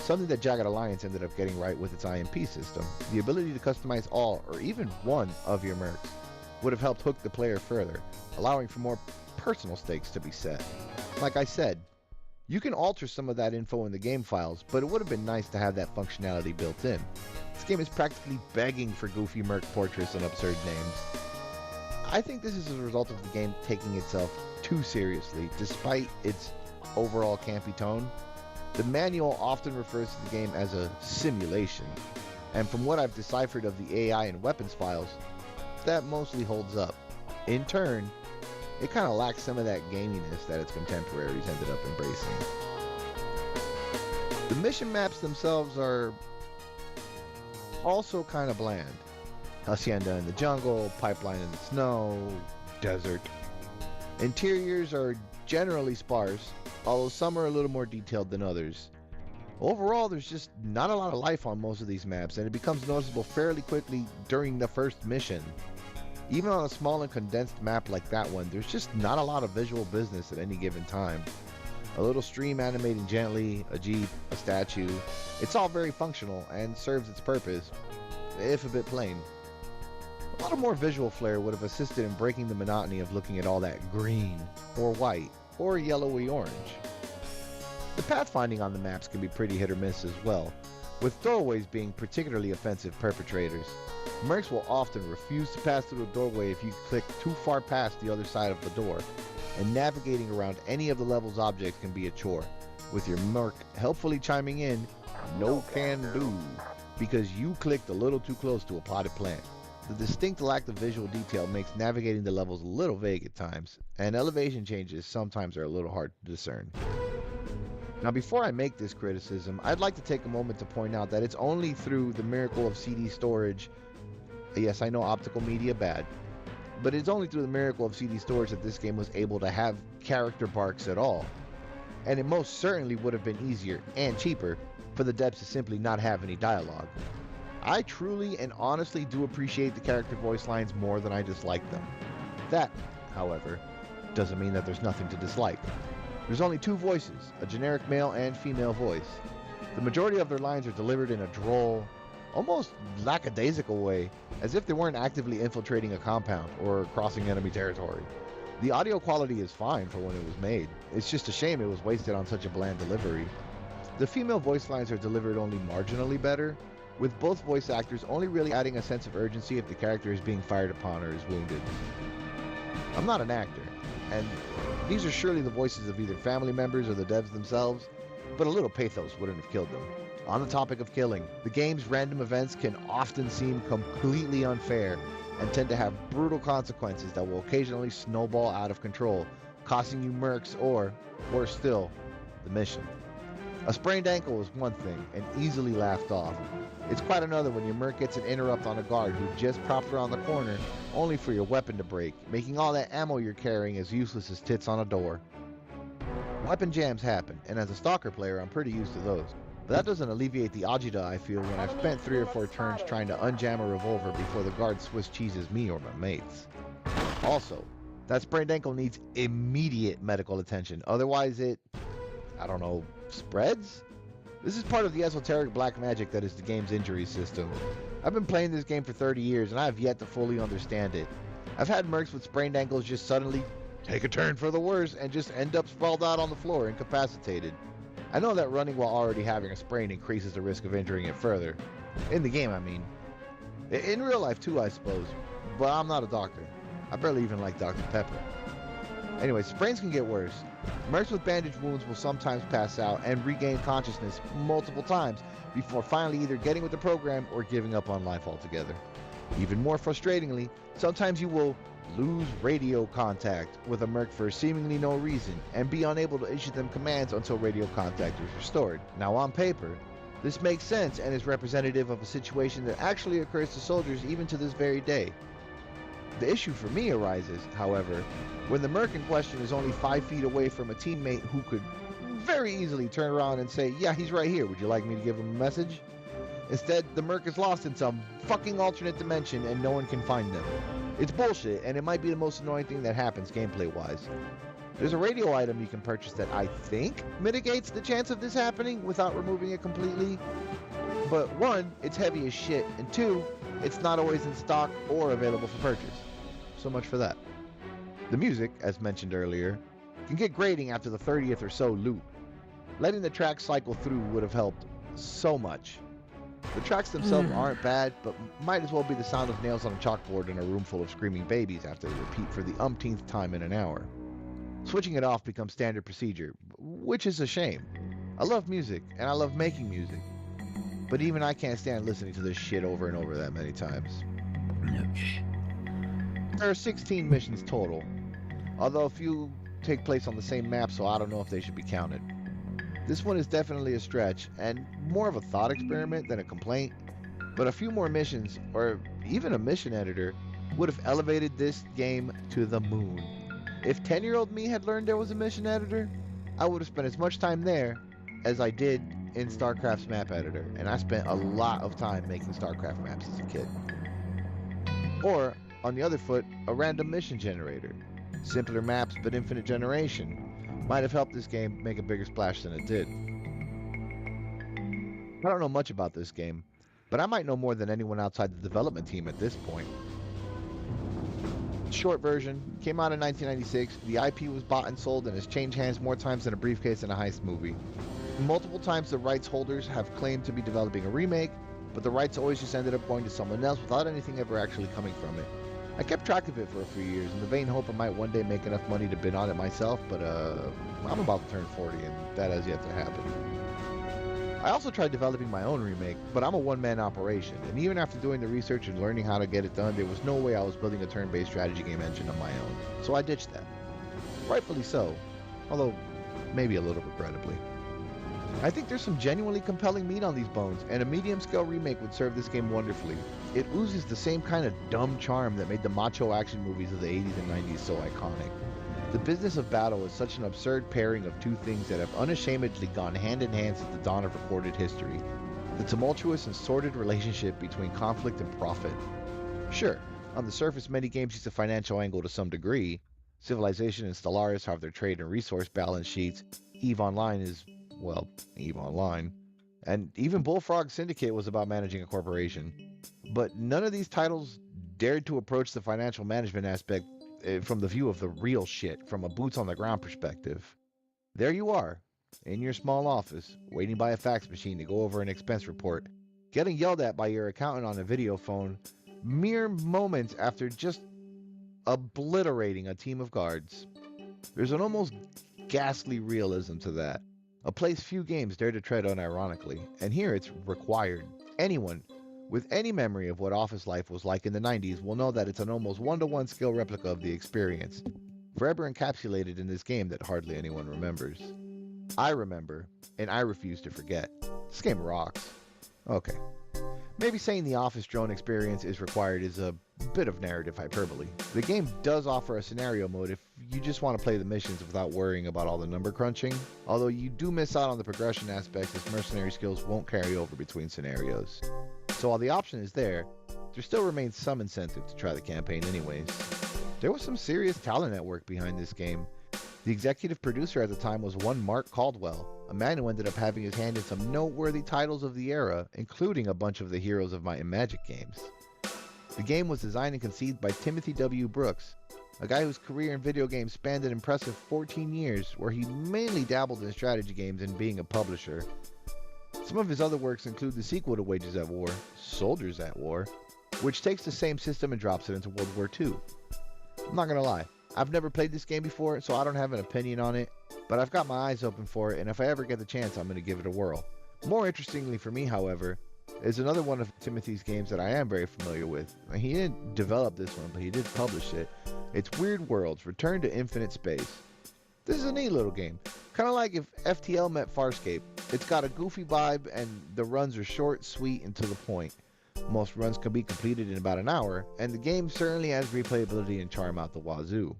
Something that Jagged Alliance ended up getting right with its IMP system. The ability to customize all, or even one, of your mercs would have helped hook the player further, allowing for more personal stakes to be set. Like I said, you can alter some of that info in the game files, but it would have been nice to have that functionality built in. This game is practically begging for goofy merc portraits and absurd names. I think this is a result of the game taking itself too seriously, despite its overall campy tone. The manual often refers to the game as a simulation, and from what I've deciphered of the AI and weapons files, that mostly holds up. In turn, it kind of lacks some of that gaminess that its contemporaries ended up embracing. The mission maps themselves are also kind of bland. Hacienda in the jungle, pipeline in the snow, desert. Interiors are generally sparse, although some are a little more detailed than others. Overall, there's just not a lot of life on most of these maps, and it becomes noticeable fairly quickly during the first mission. Even on a small and condensed map like that one, there's just not a lot of visual business at any given time. A little stream animating gently, a jeep, a statue. It's all very functional and serves its purpose, if a bit plain. A lot of more visual flair would have assisted in breaking the monotony of looking at all that green, or white, or yellowy orange. The pathfinding on the maps can be pretty hit or miss as well, with doorways being particularly offensive perpetrators. Mercs will often refuse to pass through a doorway if you click too far past the other side of the door, and navigating around any of the level's objects can be a chore, with your merc helpfully chiming in, "No can do," because you clicked a little too close to a potted plant. The distinct lack of visual detail makes navigating the levels a little vague at times, and elevation changes sometimes are a little hard to discern. Now, before I make this criticism, I'd like to take a moment to point out that it's only through the miracle of CD storage. Yes, I know optical media bad, but it's only through the miracle of CD storage that this game was able to have character barks at all. And it most certainly would have been easier and cheaper for the devs to simply not have any dialogue. I truly and honestly do appreciate the character voice lines more than I dislike them. That, however, doesn't mean that there's nothing to dislike. There's only two voices, a generic male and female voice. The majority of their lines are delivered in a droll, almost lackadaisical way, as if they weren't actively infiltrating a compound or crossing enemy territory. The audio quality is fine for when it was made. It's just a shame it was wasted on such a bland delivery. The female voice lines are delivered only marginally better, with both voice actors only really adding a sense of urgency if the character is being fired upon or is wounded. I'm not an actor, and these are surely the voices of either family members or the devs themselves, but a little pathos wouldn't have killed them. On the topic of killing, the game's random events can often seem completely unfair and tend to have brutal consequences that will occasionally snowball out of control, costing you mercs or, worse still, the mission. A sprained ankle is one thing, and easily laughed off. It's quite another when your merc gets an interrupt on a guard who just propped around the corner, only for your weapon to break, making all that ammo you're carrying as useless as tits on a door. Weapon jams happen, and as a stalker player, I'm pretty used to those. But that doesn't alleviate the agita I feel when I've spent 3 or 4 turns trying to unjam a revolver before the guard Swiss cheeses me or my mates. Also, that sprained ankle needs immediate medical attention, otherwise it, spreads? This is part of the esoteric black magic that is the game's injury system. I've been playing this game for 30 years and I have yet to fully understand it. I've had mercs with sprained ankles just suddenly take a turn for the worse and just end up sprawled out on the floor, incapacitated. I know that running while already having a sprain increases the risk of injuring it further. In the game, I mean. In real life too, I suppose. But I'm not a doctor. I barely even like Dr. Pepper. Anyway, sprains can get worse. Mercs with bandaged wounds will sometimes pass out and regain consciousness multiple times before finally either getting with the program or giving up on life altogether. Even more frustratingly, sometimes you will lose radio contact with a merc for seemingly no reason and be unable to issue them commands until radio contact is restored. Now on paper, this makes sense and is representative of a situation that actually occurs to soldiers even to this very day. The issue for me arises, however, when the merc in question is only 5 feet away from a teammate who could very easily turn around and say, "Yeah, he's right here, would you like me to give him a message?" Instead, the merc is lost in some fucking alternate dimension and no one can find them. It's bullshit, and it might be the most annoying thing that happens gameplay-wise. There's a radio item you can purchase that I think mitigates the chance of this happening without removing it completely. But 1, it's heavy as shit, and 2, it's not always in stock or available for purchase. So much for that. The music, as mentioned earlier, can get grating after the 30th or so loop. Letting the tracks cycle through would have helped so much. The tracks themselves aren't bad, but might as well be the sound of nails on a chalkboard in a room full of screaming babies after they repeat for the umpteenth time in an hour. Switching it off becomes standard procedure, which is a shame. I love music, and I love making music, but even I can't stand listening to this shit over and over that many times. Okay. There are 16 missions total, although a few take place on the same map, so I don't know if they should be counted. This one is definitely a stretch, and more of a thought experiment than a complaint, but a few more missions, or even a mission editor, would have elevated this game to the moon. If 10-year-old me had learned there was a mission editor, I would have spent as much time there as I did in StarCraft's map editor, and I spent a lot of time making StarCraft maps as a kid. Or, on the other foot, a random mission generator. Simpler maps but infinite generation might have helped this game make a bigger splash than it did. I don't know much about this game, but I might know more than anyone outside the development team at this point. Short version, came out in 1996, the IP was bought and sold and has changed hands more times than a briefcase in a heist movie. Multiple times the rights holders have claimed to be developing a remake, but the rights always just ended up going to someone else without anything ever actually coming from it. I kept track of it for a few years in the vain hope I might one day make enough money to bid on it myself, but I'm about to turn 40 and that has yet to happen. I also tried developing my own remake, but I'm a one-man operation, and even after doing the research and learning how to get it done, there was no way I was building a turn-based strategy game engine on my own, so I ditched that. Rightfully so, although maybe a little regrettably. I think there's some genuinely compelling meat on these bones, and a medium-scale remake would serve this game wonderfully. It oozes the same kind of dumb charm that made the macho action movies of the 80s and 90s so iconic. The business of battle is such an absurd pairing of two things that have unashamedly gone hand in hand since the dawn of recorded history. The tumultuous and sordid relationship between conflict and profit. Sure, on the surface many games use a financial angle to some degree. Civilization and Stellaris have their trade and resource balance sheets. EVE Online is, well, EVE Online. And even Bullfrog Syndicate was about managing a corporation. But none of these titles dared to approach the financial management aspect from the view of the real shit, from a boots-on-the-ground perspective. There you are, in your small office, waiting by a fax machine to go over an expense report, getting yelled at by your accountant on a video phone, mere moments after just obliterating a team of guards. There's an almost ghastly realism to that, a place few games dare to tread unironically, and here it's required. Anyone with any memory of what office life was like in the 90s will know that it's an almost one-to-one scale replica of the experience, forever encapsulated in this game that hardly anyone remembers. I remember, and I refuse to forget. This game rocks. Okay. Maybe saying the office drone experience is required is a bit of narrative hyperbole. The game does offer a scenario mode if you just want to play the missions without worrying about all the number crunching, although you do miss out on the progression aspect as mercenary skills won't carry over between scenarios. So while the option is there still remains some incentive to try the campaign anyways. There was some serious talent at work behind this game. The executive producer at the time was one Mark Caldwell, a man who ended up having his hand in some noteworthy titles of the era, including a bunch of the Heroes of Might and Magic games. The game was designed and conceived by Timothy W. Brooks, a guy whose career in video games spanned an impressive 14 years, where he mainly dabbled in strategy games and being a publisher. Some of his other works include the sequel to Wages at War, Soldiers at War, which takes the same system and drops it into World War II. I'm not gonna lie, I've never played this game before, so I don't have an opinion on it, but I've got my eyes open for it, and if I ever get the chance, I'm gonna give it a whirl. More interestingly for me, however, is another one of Timothy's games that I am very familiar with. He didn't develop this one, but he did publish it. It's Weird Worlds, Return to Infinite Space. This is a neat little game. Kind of like if FTL met Farscape. It's got a goofy vibe and the runs are short, sweet, and to the point. Most runs can be completed in about an hour, and the game certainly has replayability and charm out the wazoo.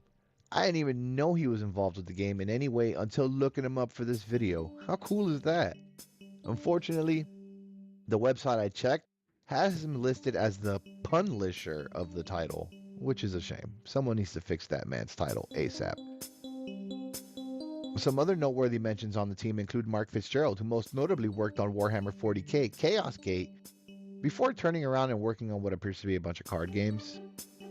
I didn't even know he was involved with the game in any way until looking him up for this video. How cool is that? Unfortunately, the website I checked has him listed as the punlisher of the title, which is a shame. Someone needs to fix that man's title ASAP. Some other noteworthy mentions on the team include Mark Fitzgerald, who most notably worked on Warhammer 40k Chaos Gate, before turning around and working on what appears to be a bunch of card games.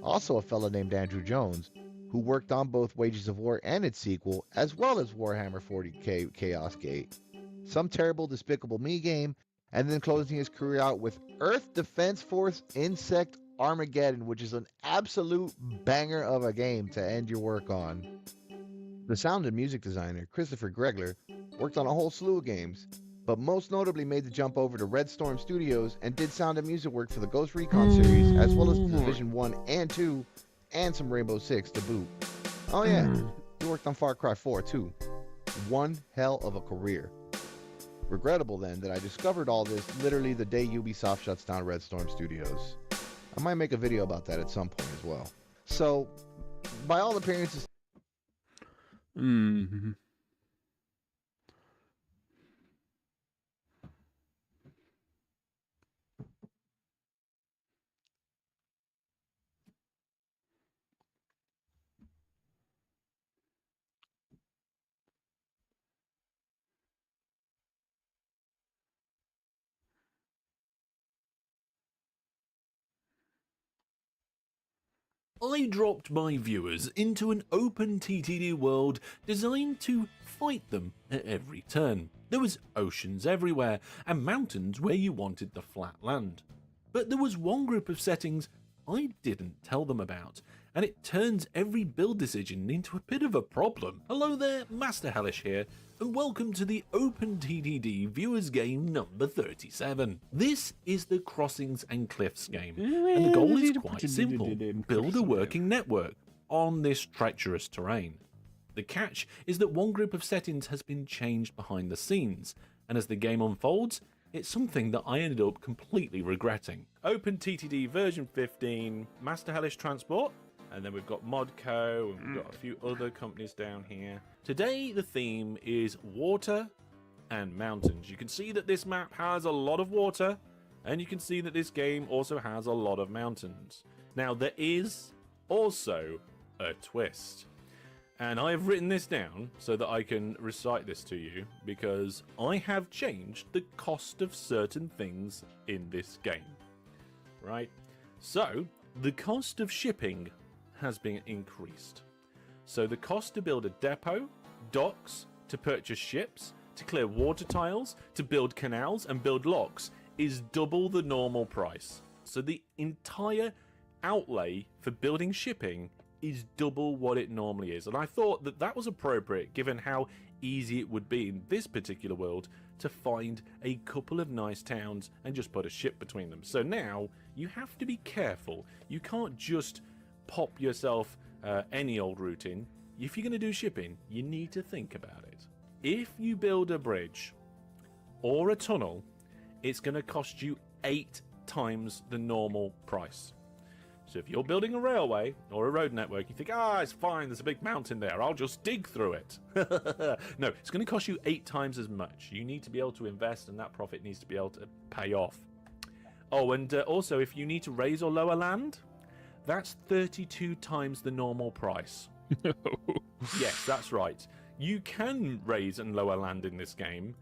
Also a fellow named Andrew Jones, who worked on both Wages of War and its sequel, as well as Warhammer 40k Chaos Gate, Some Terrible Despicable Me game, and then closing his career out with Earth Defense Force Insect Armageddon, which is an absolute banger of a game to end your work on. The sound and music designer, Christopher Gregler, worked on a whole slew of games, but most notably made the jump over to Red Storm Studios and did sound and music work for the Ghost Recon series, as well as Division 1 and 2, and some Rainbow Six to boot. Oh yeah, he worked on Far Cry 4 too. One hell of a career. Regrettable then that I discovered all this literally the day Ubisoft shuts down Red Storm Studios. I might make a video about that at some point as well. So, by all appearances, Mm. I dropped my viewers into an open TTD world designed to fight them at every turn. There was oceans everywhere and mountains where you wanted the flat land. But there was one group of settings I didn't tell them about, and it turns every build decision into a bit of a problem. Hello there, Master Hellish here, and welcome to the Open TTD Viewers Game number 37. This is the Crossings and Cliffs game, and the goal is quite simple. Build a working network on this treacherous terrain. The catch is that one group of settings has been changed behind the scenes, and as the game unfolds, it's something that I ended up completely regretting. Open TTD version 15, Master Hellish Transport, and then we've got Modco, and we've got a few other companies down here. Today, the theme is water and mountains. You can see that this map has a lot of water, and you can see that this game also has a lot of mountains. Now, there is also a twist. And I have written this down so that I can recite this to you, because I have changed the cost of certain things in this game. Right? So, the cost of shipping has been increased. So the cost to build a depot, docks, to purchase ships, to clear water tiles, to build canals and build locks is double the normal price. So the entire outlay for building shipping is double what it normally is. And I thought that that was appropriate given how easy it would be in this particular world to find a couple of nice towns and just put a ship between them. So now you have to be careful. You can't just pop yourself any old route in. If you're going to do shipping, you need to think about it. If you build a bridge or a tunnel, it's going to cost you 8 times the normal price. So if you're building a railway or a road network, you think, it's fine, there's a big mountain there, I'll just dig through it. No, it's going to cost you 8 times as much. You need to be able to invest, and that profit needs to be able to pay off. Oh, and also, if you need to raise or lower land, that's 32 times the normal price. Yes, that's right. You can raise and lower land in this game,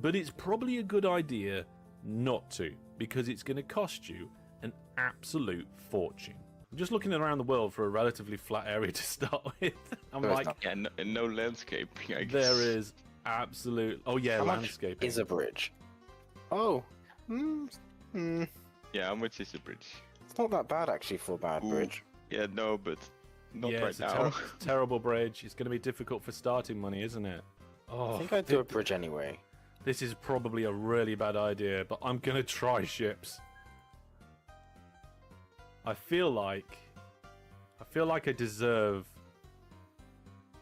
but it's probably a good idea not to, because it's going to cost you an absolute fortune. I'm just looking around the world for a relatively flat area to start with. I'm like, no landscaping, I guess. there is absolute. Oh yeah, How landscaping. much is a bridge? Oh, Yeah, how much is the bridge? it's not that bad actually for a bad Ooh. bridge. Yeah, no, but not yeah, right it's now. a terrible bridge. It's going to be difficult for starting money, isn't it? Oh, I think I'd do a bridge anyway. This is probably a really bad idea, but I'm going to try ships. I feel like I deserve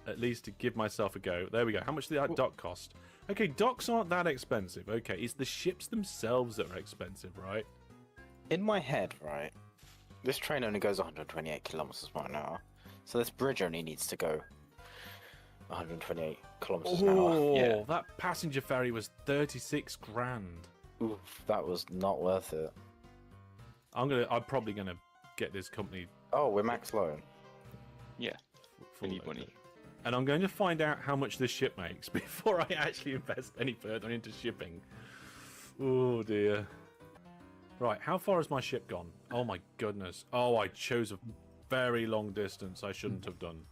at least to give myself a go. There we go. How much did that dock cost? Okay, docks aren't that expensive. Okay, it's the ships themselves that are expensive, right? In my head, right, this train only goes 128 kilometers per hour, so this bridge only needs to go 128 kilometers an hour. Oh, Yeah. that passenger ferry was 36 grand. Oof, that was not worth it. I'm probably gonna get this company. Oh, we're max loan. Yeah, full we need loaded. money. And I'm going to find out how much this ship makes before I actually invest any further into shipping. Oh dear. Right, how far has my ship gone? Oh my goodness. Oh, I chose a very long distance I shouldn't have done.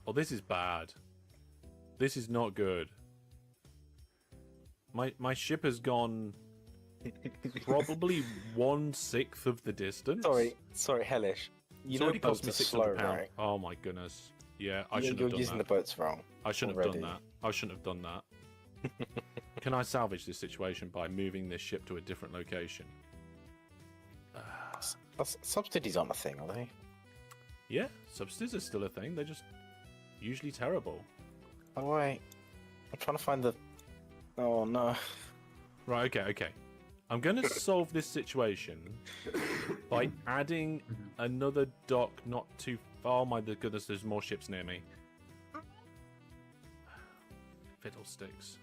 Oh, this is bad. This is not good. My ship has gone probably 1/6 of the distance. Sorry, Hellish. It's already cost me boats are £600. slow, right? Oh my goodness. Yeah, I shouldn't You're have done using that. the boats wrong. I shouldn't have done already. that. I shouldn't have done that. Can I salvage this situation by moving this ship to a different location? Subsidies aren't a thing, are they? Yeah, subsidies are still a thing. They're just usually terrible. Oh wait, I'm trying to find the. Oh no. Right, okay. I'm going to solve this situation by adding another dock not too far. Oh my goodness, there's more ships near me. Fiddlesticks.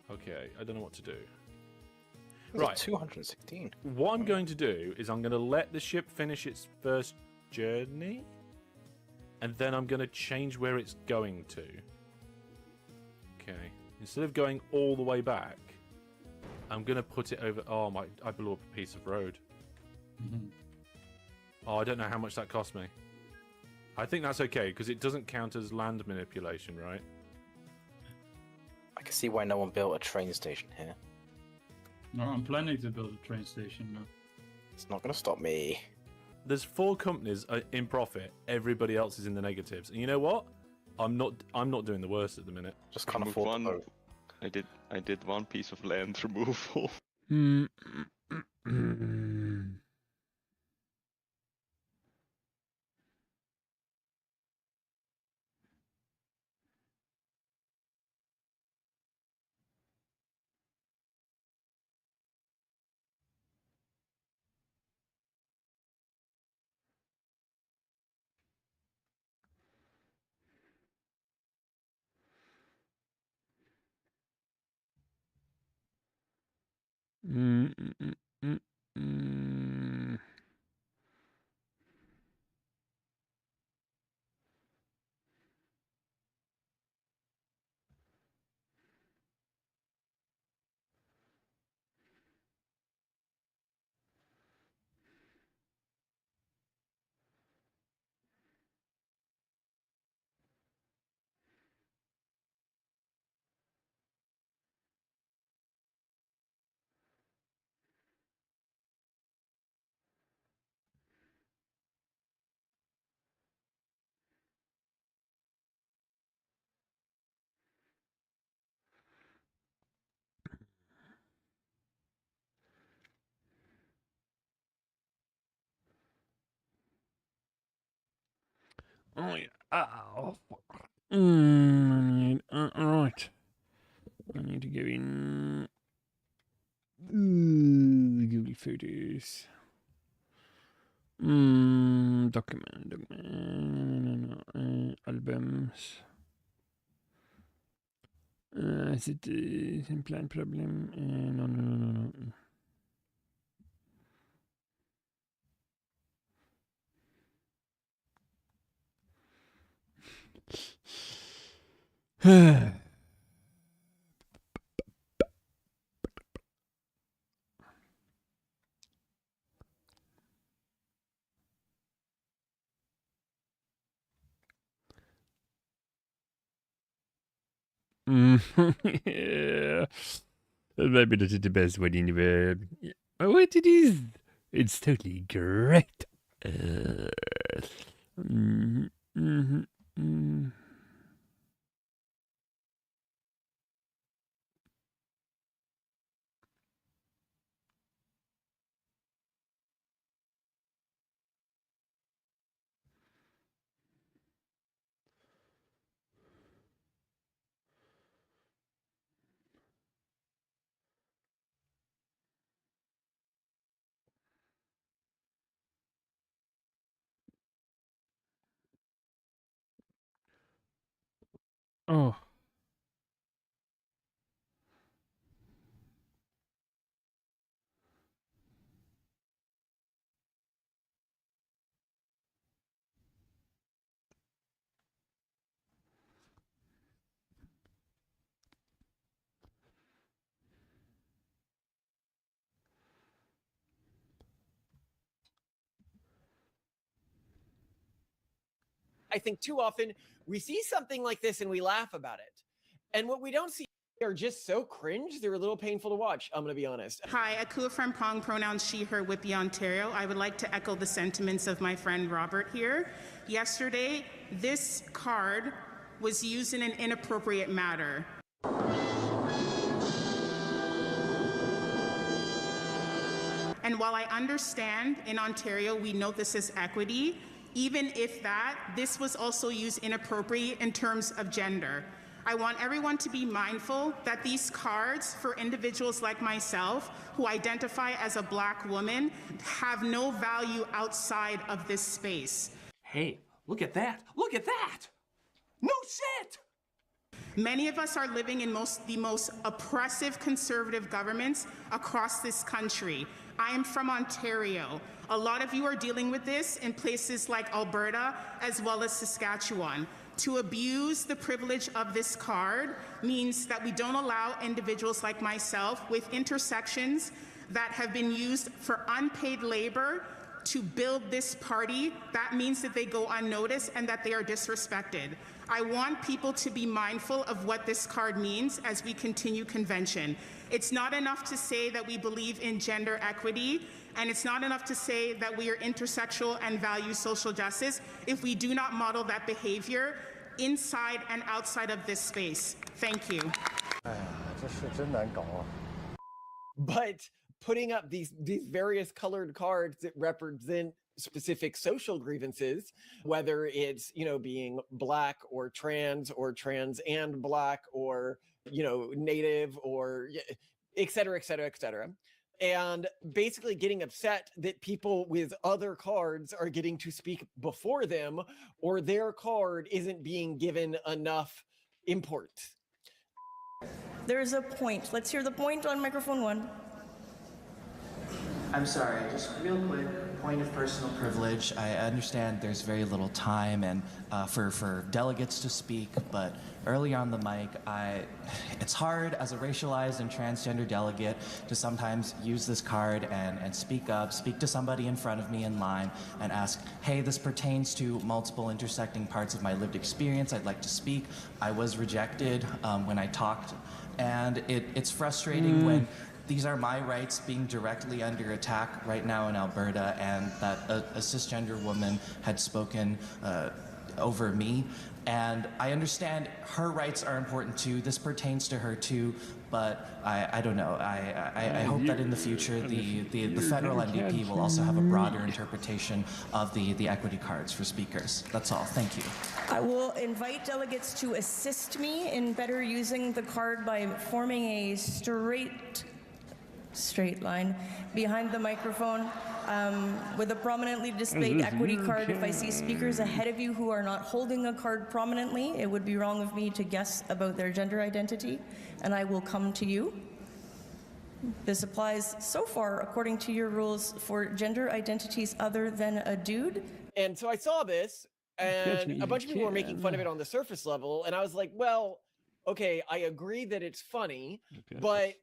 Okay, I don't know what to do. Right. 216. What I'm going to do is I'm going to let the ship finish its first journey, and then I'm going to change where it's going to. Okay. Instead of going all the way back, I'm going to put it over... Oh, my... I blew up a piece of road. Oh, I don't know how much that cost me. I think that's okay, because it doesn't count as land manipulation, right? I can see why no one built a train station here. No, I'm planning to build a train station now. It's not going to stop me. There's 4 companies in profit. Everybody else is in the negatives. And you know what? I'm not doing the worst at the minute. Just can't Move afford one. the boat. I did one piece of land removal. Oh, yeah. Ow. Right. I need to go in. Google Photos. Document. Albums. Is it a plan problem? No. Yeah. Maybe not the best one in the world. What it is? It's totally great. Oh. I think too often we see something like this and we laugh about it. And what we don't see are just so cringe, they're a little painful to watch, I'm going to be honest. Hi, Akua from Pong, pronouns she, her, Whippy, Ontario. I would like to echo the sentiments of my friend Robert here. Yesterday, this card was used in an inappropriate manner. And while I understand in Ontario we note this as equity, even if that, this was also used inappropriately in terms of gender. I want everyone to be mindful that these cards for individuals like myself who identify as a Black woman have no value outside of this space. Hey, look at that! Look at that! No shit! Many of us are living in the most oppressive conservative governments across this country. I am from Ontario. A lot of you are dealing with this in places like Alberta as well as Saskatchewan. To abuse the privilege of this card means that we don't allow individuals like myself with intersections that have been used for unpaid labor to build this party. That means that they go unnoticed and that they are disrespected. I want people to be mindful of what this card means as we continue convention. It's not enough to say that we believe in gender equity, and it's not enough to say that we are intersexual and value social justice if we do not model that behavior inside and outside of this space. Thank you. But putting up these various colored cards that represent specific social grievances, whether it's, being Black or trans and Black, or, Native, or et cetera, et cetera, et cetera. And basically getting upset that people with other cards are getting to speak before them, or their card isn't being given enough import. There's a point. Let's hear the point on microphone 1. I'm sorry, just real quick, point of personal privilege. I understand there's very little time and for delegates to speak, but early on the mic, it's hard as a racialized and transgender delegate to sometimes use this card and speak up, speak to somebody in front of me in line and ask, hey, this pertains to multiple intersecting parts of my lived experience. I'd like to speak. I was rejected when I talked, and it's frustrating when these are my rights being directly under attack right now in Alberta, and that a cisgender woman had spoken over me. And I understand her rights are important too. This pertains to her too, but I don't know. I hope that in the future the federal NDP will also have a broader interpretation of the equity cards for speakers. That's all. Thank you. I will invite delegates to assist me in better using the card by forming a straight line behind the microphone with a prominently displayed equity card. If I see speakers ahead of you who are not holding a card prominently, it would be wrong of me to guess about their gender identity, and I will come to you. This applies so far, according to your rules, for gender identities other than a dude. And so I saw this, and a bunch of people were making fun of it on the surface level, and I was like, well, okay, I agree that it's funny, but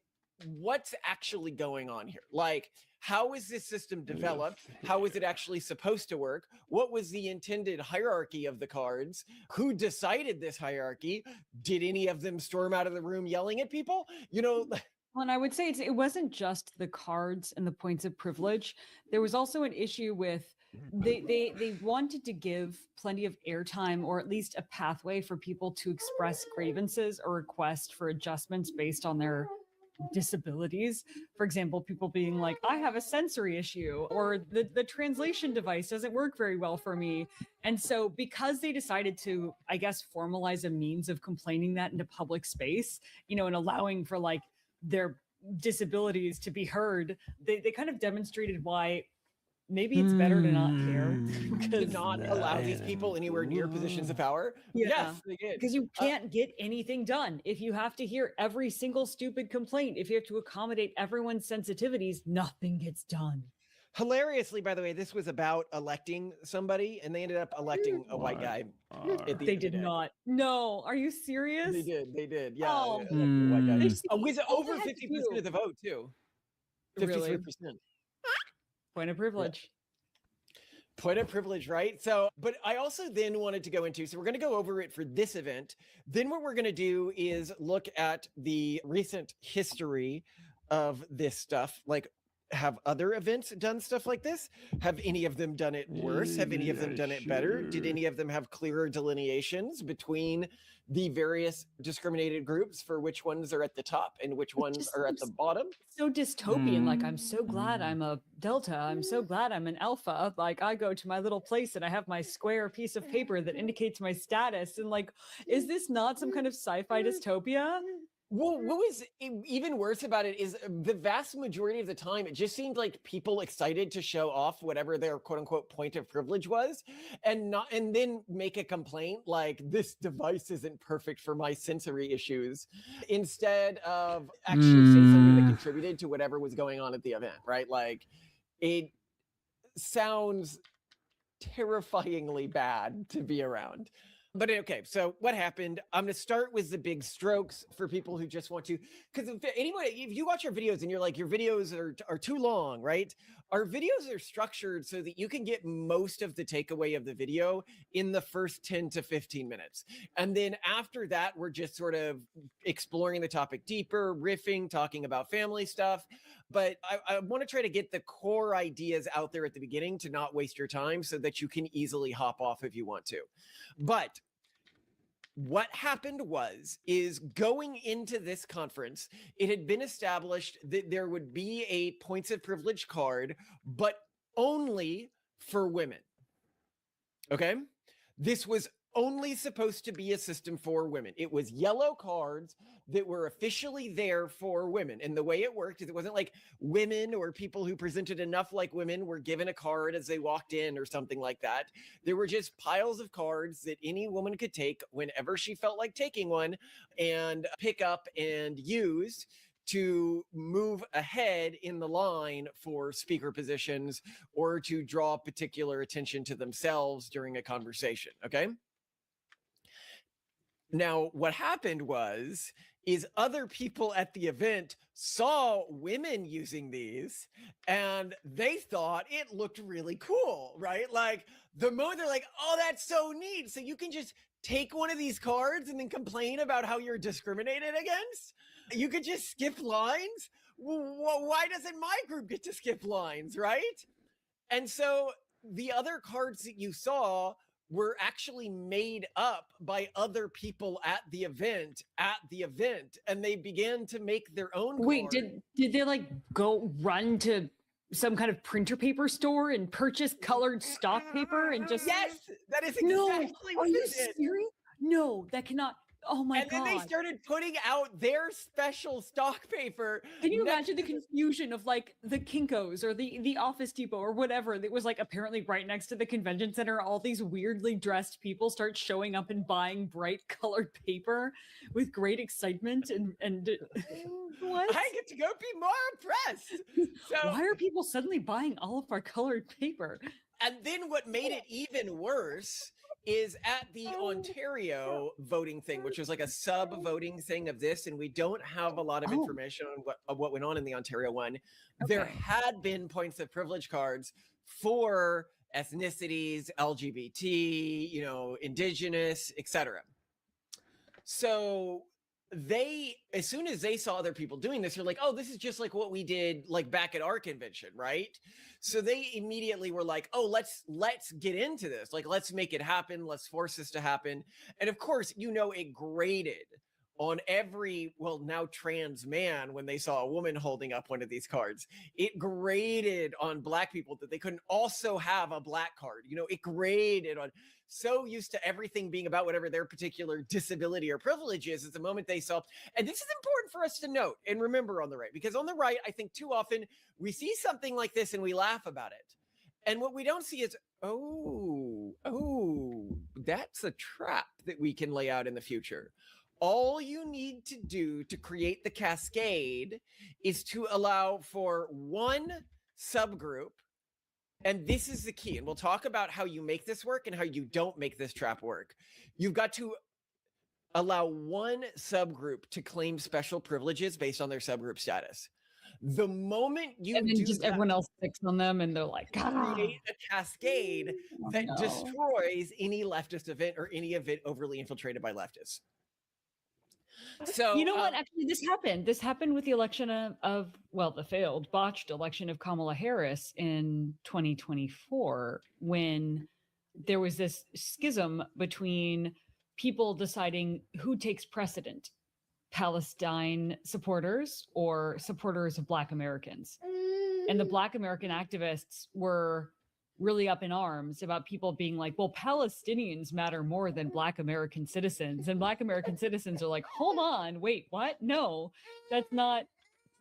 what's actually going on here? Like, how is this system developed? How is it actually supposed to work? What was the intended hierarchy of the cards? Who decided this hierarchy? Did any of them storm out of the room yelling at people? Well, and I would say it wasn't just the cards and the points of privilege. There was also an issue with they wanted to give plenty of airtime, or at least a pathway for people to express grievances or request for adjustments based on their disabilities. For example, people being like, I have a sensory issue, or the translation device doesn't work very well for me. And so because they decided to, I guess, formalize a means of complaining that into public space, and allowing for like their disabilities to be heard, they kind of demonstrated why maybe it's better to not care. To not allow these people anywhere near positions of power? Yeah. Yes, they did. Because you can't get anything done. If you have to hear every single stupid complaint, if you have to accommodate everyone's sensitivities, nothing gets done. Hilariously, by the way, this was about electing somebody, and they ended up electing a white guy. They did not. No, are you serious? They did. Yeah. Oh. They elected a white guy. With over 50% of the vote, too. 53%. Really? Point of privilege. Point of privilege, right? So, but I also then wanted to go into, so we're going to go over it for this event. Then what we're going to do is look at the recent history of this stuff. Like, have other events done stuff like this? Have any of them done it worse? Have any of them done it better? Did any of them have clearer delineations between the various discriminated groups for which ones are at the top and which ones are at the bottom? So dystopian. Like, I'm so glad I'm a Delta. I'm so glad I'm an Alpha. Like, I go to my little place and I have my square piece of paper that indicates my status. And like, is this not some kind of sci-fi dystopia? Well, what was even worse about it is the vast majority of the time, it just seemed like people excited to show off whatever their quote unquote point of privilege was, and then make a complaint like this device isn't perfect for my sensory issues, instead of actually say something that contributed to whatever was going on at the event, right? Like, it sounds terrifyingly bad to be around. But okay, so what happened? I'm going to start with the big strokes for people who just want to, because anyway, if you watch our videos and you're like, your videos are too long, right? Our videos are structured so that you can get most of the takeaway of the video in the first 10 to 15 minutes. And then after that, we're just sort of exploring the topic deeper, riffing, talking about family stuff. But I want to try to get the core ideas out there at the beginning to not waste your time so that you can easily hop off if you want to. But what happened is going into this conference, it had been established that there would be a points of privilege card, but only for women. Okay? This was only supposed to be a system for women. It was yellow cards that were officially there for women. And the way it worked is it wasn't like women or people who presented enough like women were given a card as they walked in or something like that. There were just piles of cards that any woman could take whenever she felt like taking one and pick up and use to move ahead in the line for speaker positions or to draw particular attention to themselves during a conversation. Okay. Now, what happened is other people at the event saw women using these and they thought it looked really cool, right? Like the moment they're like, oh, that's so neat. So you can just take one of these cards and then complain about how you're discriminated against. You could just skip lines. Why doesn't my group get to skip lines, right? And so the other cards that you saw were actually made up by other people at the event, and they began to make their own Wait, card. did they like go run to some kind of printer paper store and purchase colored stock paper and just Yes, that is no, exactly what are you they did. serious? No, that cannot. Oh my And god. then they started putting out their special stock paper. Can you imagine the confusion of like the Kinkos or the Office Depot or whatever that was like apparently right next to the convention center? All these weirdly dressed people start showing up and buying bright colored paper with great excitement and what? I get to go be more impressed. So why are people suddenly buying all of our colored paper? And then what made it even worse is at the Ontario voting thing, which was like a sub-voting thing of this, and we don't have a lot of information on what went on in the Ontario one. Okay. There had been points of privilege cards for ethnicities, LGBT, Indigenous, etc. So they, as soon as they saw other people doing this, they're like, oh, this is just like what we did like back at our convention, right? So they immediately were like, oh, let's get into this. Like, let's make it happen. Let's force this to happen. And of course, it graded on every, well, now trans man when they saw a woman holding up one of these cards. It graded on Black people that they couldn't also have a Black card. It graded on, so used to everything being about whatever their particular disability or privilege is the moment they saw. And this is important for us to note and remember on the right, because on the right, I think too often we see something like this and we laugh about it. And what we don't see is, oh, that's a trap that we can lay out in the future. All you need to do to create the cascade is to allow for one subgroup. And this is the key. And we'll talk about how you make this work and how you don't make this trap work. You've got to allow one subgroup to claim special privileges based on their subgroup status. The moment you and then do just that, everyone else picks on them and they're like, create a cascade that destroys any leftist event or any event overly infiltrated by leftists. So you know what? Actually, this happened. This happened with the election of the failed, botched election of Kamala Harris in 2024, when there was this schism between people deciding who takes precedent, Palestine supporters or supporters of Black Americans. And the Black American activists were really up in arms about people being like, well, Palestinians matter more than Black American citizens. And Black American citizens are like, hold on, wait, what? No, that's not.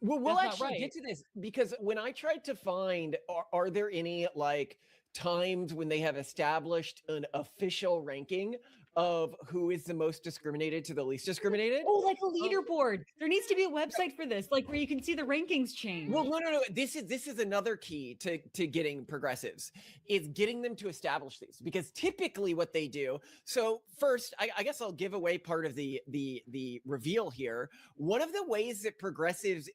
Well, we'll that's not actually right. get to this because when I tried to find, are there any like times when they have established an official ranking of who is the most discriminated to the least discriminated? Oh, like a leaderboard. There needs to be a website for this, like where you can see the rankings change. Well, no. This is another key to getting progressives is getting them to establish these, because typically what they do. So first, I guess I'll give away part of the reveal here. One of the ways that progressives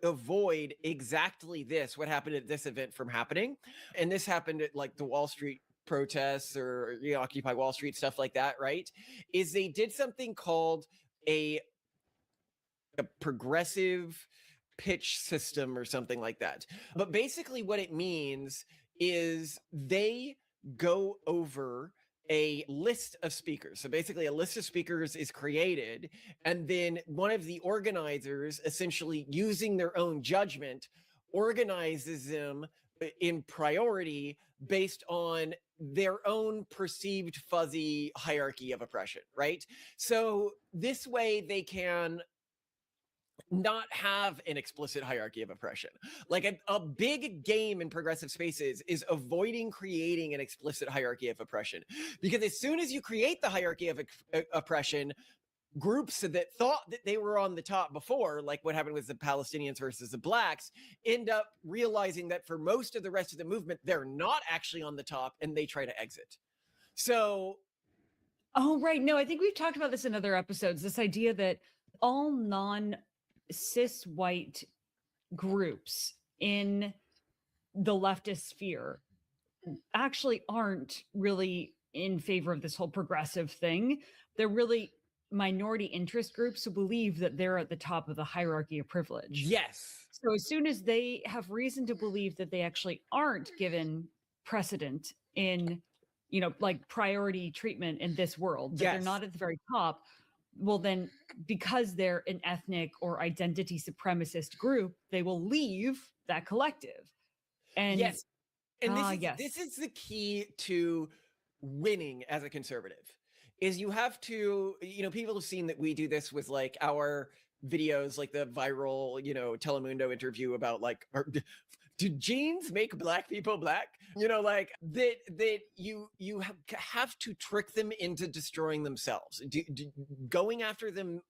avoid exactly this, what happened at this event, from happening, and this happened at like the Wall Street protests or Occupy Wall Street, stuff like that, right? Is they did something called a progressive pitch system or something like that. But basically what it means is they go over a list of speakers. So basically a list of speakers is created, and then one of the organizers, essentially using their own judgment, organizes them in priority based on their own perceived fuzzy hierarchy of oppression, right? So this way they can not have an explicit hierarchy of oppression. Like a big game in progressive spaces is avoiding creating an explicit hierarchy of oppression, because as soon as you create the hierarchy of oppression, groups that thought that they were on the top before, like what happened with the Palestinians versus the Blacks, end up realizing that for most of the rest of the movement, they're not actually on the top, and they try to exit. So, oh, right. No, I think we've talked about this in other episodes, this idea that all non-cis white groups in the leftist sphere actually aren't really in favor of this whole progressive thing. They're really minority interest groups who believe that they're at the top of the hierarchy of privilege. Yes. So as soon as they have reason to believe that they actually aren't given precedent in, like priority treatment in this world, that they're not at the very top, well then, because they're an ethnic or identity supremacist group, they will leave that collective. And yes. And this is the key to winning as a conservative, is you have to, people have seen that we do this with like our videos, like the viral, Telemundo interview about like, do genes make Black people Black? Like that you have to trick them into destroying themselves. Going after them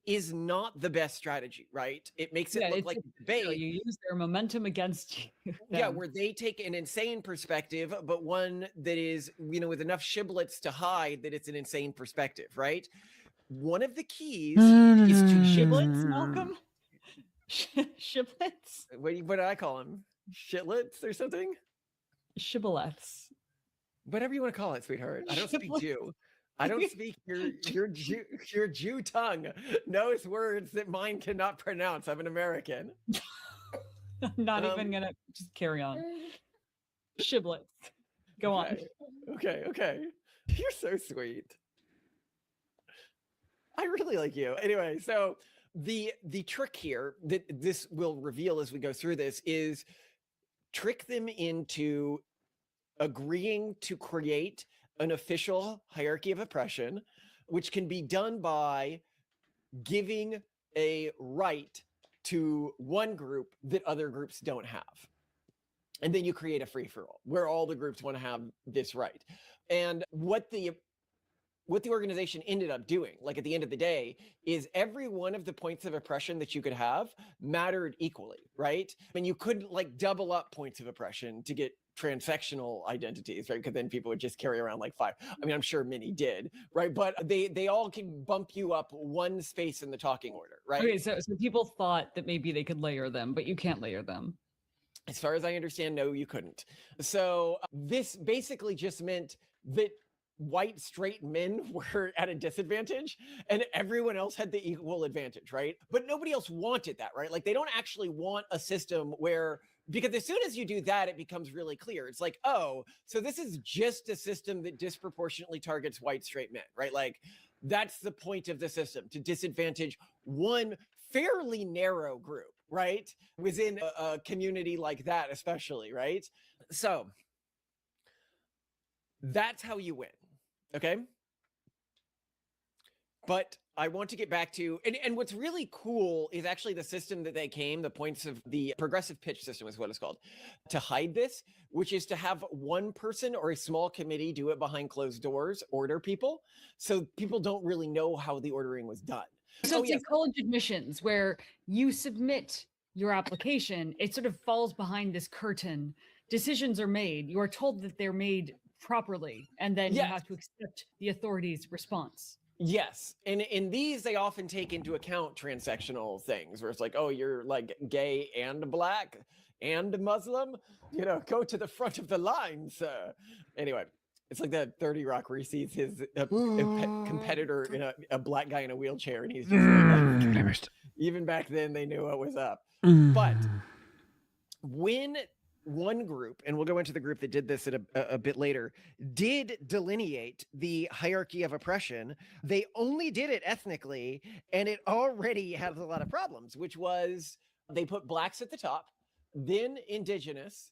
is not the best strategy, right? It makes it look like you use their momentum against you. Yeah, where they take an insane perspective, but one that is, with enough shiblets to hide that it's an insane perspective, right? One of the keys is to shiblets, Malcolm. Shiblets. What did I call them? Shitlets or something? Shibboleths. Whatever you want to call it, sweetheart. I don't speak Jew. I don't speak your Jew tongue knows words that mine cannot pronounce. I'm an American. I'm not even gonna just carry on. Shiblets. Go on. Okay. You're so sweet. I really like you. Anyway, so the trick here that this will reveal as we go through this is trick them into agreeing to create an official hierarchy of oppression, which can be done by giving a right to one group that other groups don't have. And then you create a free-for-all where all the groups want to have this right. And what the organization ended up doing, like at the end of the day, is every one of the points of oppression that you could have mattered equally, right? And you couldn't like double up points of oppression to get transsectional identities, right? Because then people would just carry around like 5. I mean, I'm sure many did, right? But they all can bump you up one space in the talking order, right? Okay, so people thought that maybe they could layer them, but you can't layer them. As far as I understand, no, you couldn't. So this basically just meant that white straight men were at a disadvantage and everyone else had the equal advantage, right? But nobody else wanted that, right? Like they don't actually want a system where, because as soon as you do that, it becomes really clear. It's like, oh, so this is just a system that disproportionately targets white straight men, right? Like that's the point of the system, to disadvantage one fairly narrow group, right? Within a community like that, especially, right? So that's how you win. Okay. But I want to get back to, and what's really cool is actually the system that the points of the progressive pitch system is what it's called, to hide this, which is to have one person or a small committee do it behind closed doors, order people. So people don't really know how the ordering was done. So it's like college admissions where you submit your application, it sort of falls behind this curtain. Decisions are made. You are told that they're made properly, and then you have to accept the authorities' response. Yes. And in these, they often take into account transactional things where it's like, oh, you're like gay and black and Muslim, go to the front of the line, sir. Anyway, it's like that 30 Rock where he sees his competitor in a black guy in a wheelchair, and he's just like, even back then they knew what was up. But when one group, and we'll go into the group that did this at a bit later, did delineate the hierarchy of oppression, they only did it ethnically, and it already has a lot of problems, which was they put blacks at the top, then indigenous,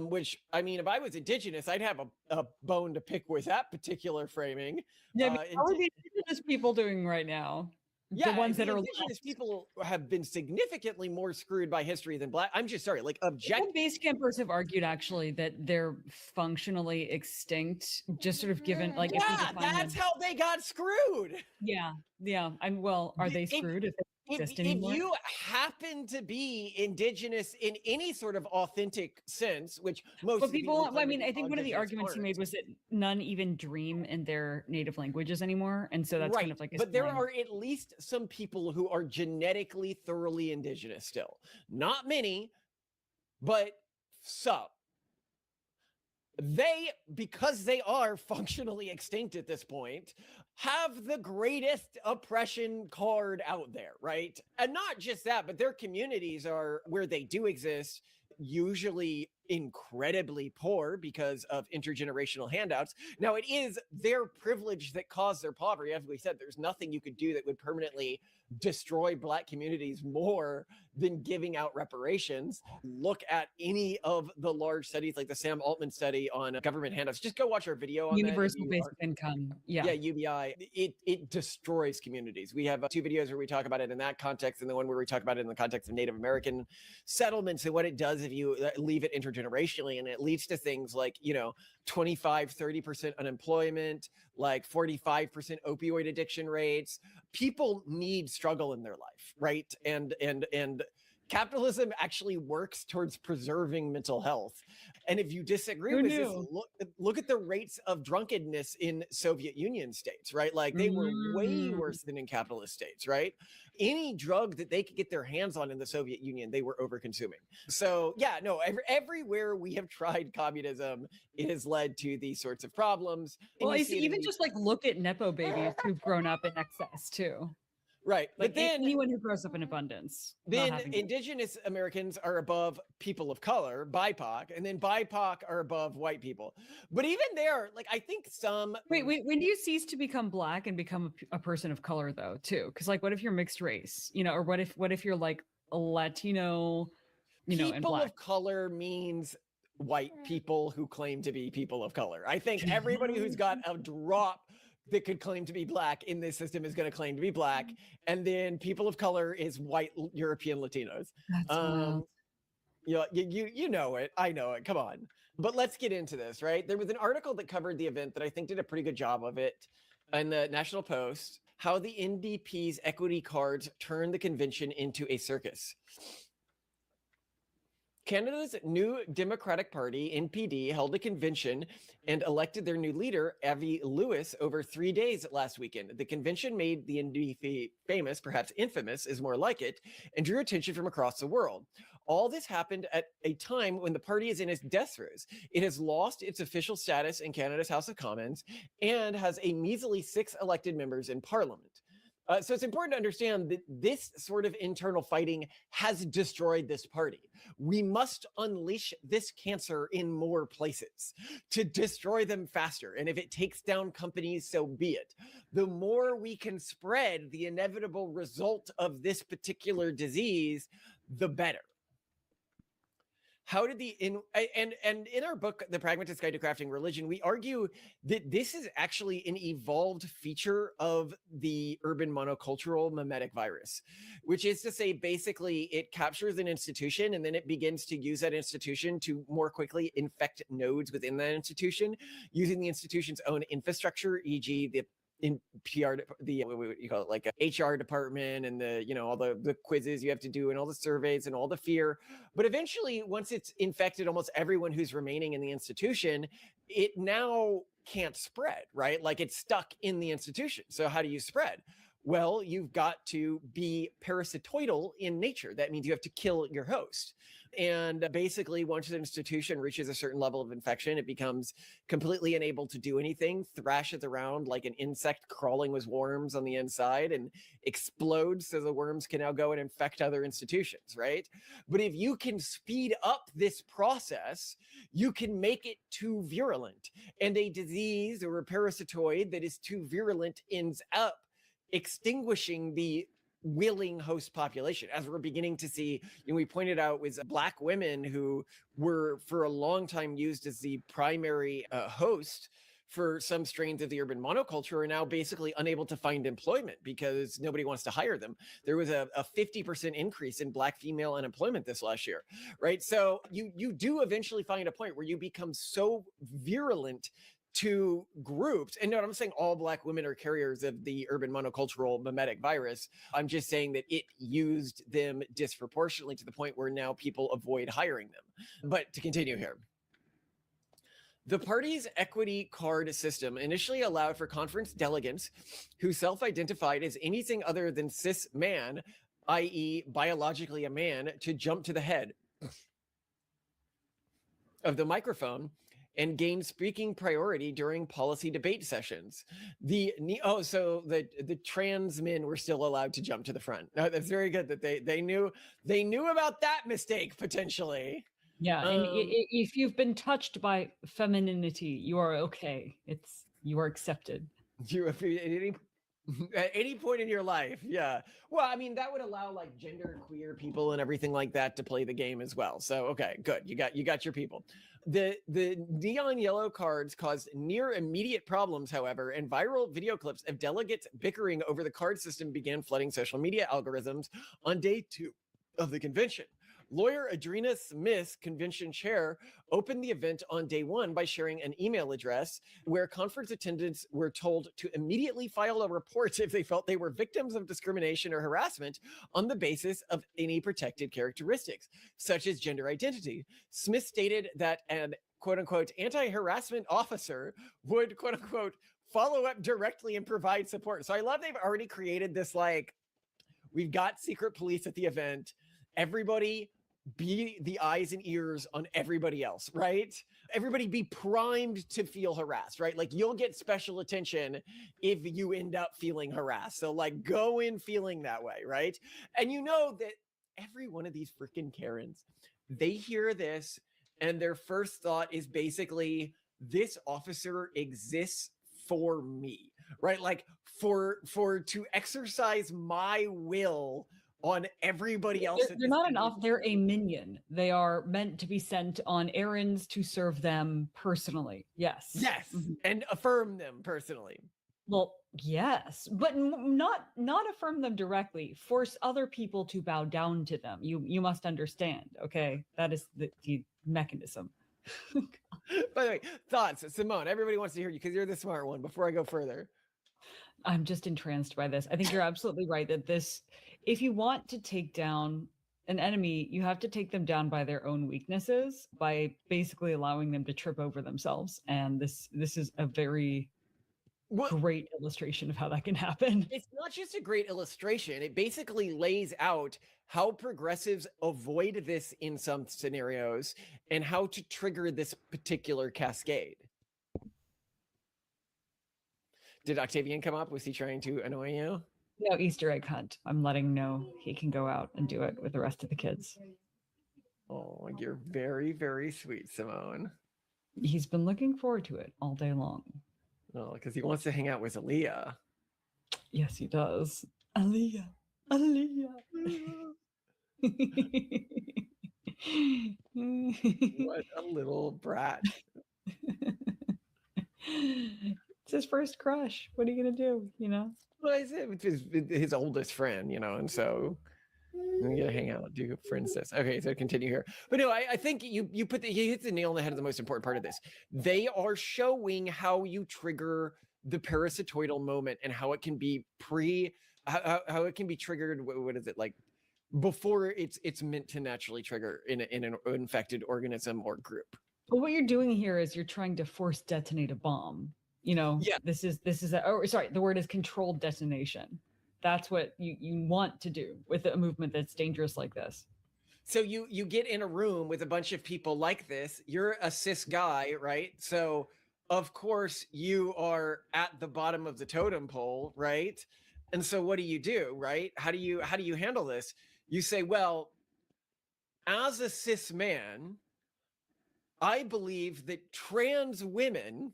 which, I mean, if I was indigenous, I'd have a bone to pick with that particular framing. Yeah, how are the indigenous people doing right now? Yeah, the ones that are indigenous people have been significantly more screwed by history than black. I'm just sorry, like Some base campers have argued actually that they're functionally extinct, just sort of given like if we define that's them. how they got screwed. Yeah. Are they screwed if they exist anymore? If you happen to be indigenous in any sort of authentic sense, which most people, I mean, I think one of the arguments he made was that none even dream in their native languages anymore, and so that's kind of like. But there are at least some people who are genetically thoroughly indigenous still. Not many, but some. They, because they are functionally extinct at this point, have the greatest oppression card out there, right? And not just that, but their communities are, where they do exist, usually incredibly poor because of intergenerational handouts. Now, it is their privilege that caused their poverty. As we said, there's nothing you could do that would permanently destroy black communities more than giving out reparations. Look at any of the large studies like the Sam Altman study on government handouts. Just go watch our video on universal basic income. Yeah, UBI. It destroys communities. We have 2 videos where we talk about it in that context, and the one where we talk about it in the context of Native American settlements and what it does if you leave it intergenerationally, and it leads to things like 25-30% unemployment, like 45% opioid addiction rates. People need struggle in their life, right? And capitalism actually works towards preserving mental health. And if you disagree with this, look at the rates of drunkenness in Soviet Union states, right? Like they were way worse than in capitalist states, right? Any drug that they could get their hands on in the Soviet Union, they were over consuming. So yeah, no, everywhere we have tried communism, it has led to these sorts of problems. Well, it's even just like look at Nepo babies who've grown up in excess too. Right. Like but then anyone who grows up in abundance. Then indigenous Americans are above people of color, BIPOC, and then BIPOC are above white people. But even there, like I think some Wait, when do you cease to become black and become a person of color though, too? Because like what if you're mixed race? Or what if you're like a Latino, people and black? of color means white people who claim to be people of color. I think everybody who's got a drop that could claim to be black in this system is going to claim to be black, and then people of color is white European Latinos. You know it, I know it, come on. But let's get into this, right? There was an article that covered the event that I think did a pretty good job of it in the National Post, how the NDP's equity cards turned the convention into a circus. Canada's new Democratic Party, NPD, held a convention and elected their new leader, Avi Lewis, over 3 days last weekend. The convention made the NDP famous, perhaps infamous is more like it, and drew attention from across the world. All this happened at a time when the party is in its death throes. It has lost its official status in Canada's House of Commons and has a measly 6 elected members in Parliament. So it's important to understand that this sort of internal fighting has destroyed this party. We must unleash this cancer in more places to destroy them faster. And if it takes down companies, so be it. The more we can spread the inevitable result of this particular disease, the better. How did and in our book, The Pragmatist's Guide to Crafting Religion, we argue that this is actually an evolved feature of the urban monocultural mimetic virus, which is to say, basically, it captures an institution and then it begins to use that institution to more quickly infect nodes within that institution, using the institution's own infrastructure, e.g., the in PR, what you call it, like a HR department, and the, you know, all the quizzes you have to do and all the surveys and all the fear. But eventually, once it's infected almost everyone who's remaining in the institution, it now can't spread, right? Like it's stuck in the institution. So how do you spread? Well, you've got to be parasitoidal in nature. That means you have to kill your host. And basically, once an institution reaches a certain level of infection, it becomes completely unable to do anything, thrashes around like an insect crawling with worms on the inside, and explodes so the worms can now go and infect other institutions, right? But if you can speed up this process, you can make it too virulent. And a disease or a parasitoid that is too virulent ends up extinguishing the willing host population, as we're beginning to see. You know, we pointed out with Black women who were for a long time used as the primary host for some strains of the urban monoculture, are now basically unable to find employment because nobody wants to hire them. There was a 50% increase in Black female unemployment this last year, right? So you do eventually find a point where you become so virulent to groups. And no, I'm saying all Black women are carriers of the urban monocultural mimetic virus. I'm just saying that it used them disproportionately to the point where now people avoid hiring them. But to continue here, the party's equity card system initially allowed for conference delegates who self-identified as anything other than cis man, i.e. biologically a man, to jump to the head of the microphone and gain speaking priority during policy debate sessions. The trans men were still allowed to jump to the front. No, that's very good that they knew about that mistake potentially. Yeah, and if you've been touched by femininity, you are okay. You are accepted. At any point in your life, yeah. Well, I mean, that would allow like gender queer people and everything like that to play the game as well. So okay, good. You got your people. The neon yellow cards caused near immediate problems, however, and viral video clips of delegates bickering over the card system began flooding social media algorithms on day 2 of the convention. Lawyer Adrena Smith, convention chair, opened the event on day 1 by sharing an email address where conference attendants were told to immediately file a report if they felt they were victims of discrimination or harassment on the basis of any protected characteristics, such as gender identity. Smith stated that an quote-unquote anti-harassment officer would quote-unquote follow up directly and provide support. So I love they've already created this, like, we've got secret police at the event. Everybody be the eyes and ears on everybody else, right? Everybody be primed to feel harassed, right? Like you'll get special attention if you end up feeling harassed. So like go in feeling that way, right? And you know that every one of these freaking Karens, they hear this and their first thought is basically, this officer exists for me, right? Like for to exercise my will on everybody else. They're not enough. They're a minion. They are meant to be sent on errands to serve them personally. Yes. Yes. Mm-hmm. And affirm them personally. Well, yes, but not affirm them directly. Force other people to bow down to them. You must understand. Okay, that is the mechanism. By the way, thoughts, Simone. Everybody wants to hear you because you're the smart one. Before I go further. I'm just entranced by this. I think you're absolutely right that if you want to take down an enemy, you have to take them down by their own weaknesses, by basically allowing them to trip over themselves. And this is a very great illustration of how that can happen. It's not just a great illustration. It basically lays out how progressives avoid this in some scenarios and how to trigger this particular cascade. Did Octavian come up? Was he trying to annoy you? No, Easter egg hunt. I'm letting him know he can go out and do it with the rest of the kids. Oh, you're very, very sweet, Simone. He's been looking forward to it all day long. Oh, because he wants to hang out with Aaliyah. Yes, he does. Aaliyah. What a little brat. It's his first crush. What are you gonna do? You know. Well, it's his oldest friend, and so we gotta hang out, do princess. Okay, so continue here. But no, I think you he hits the nail on the head of the most important part of this. They are showing how you trigger the parasitoidal moment and how it can be how it can be triggered. What is it like? Before it's meant to naturally trigger in an infected organism or group. But what you're doing here is you're trying to force detonate a bomb. Yeah. This is the word is controlled detonation. That's what you want to do with a movement that's dangerous like this. So you get in a room with a bunch of people like this. You're a cis guy, right? So of course you are at the bottom of the totem pole, right? And so what do, right? How do you handle this? You say, well, as a cis man, I believe that trans women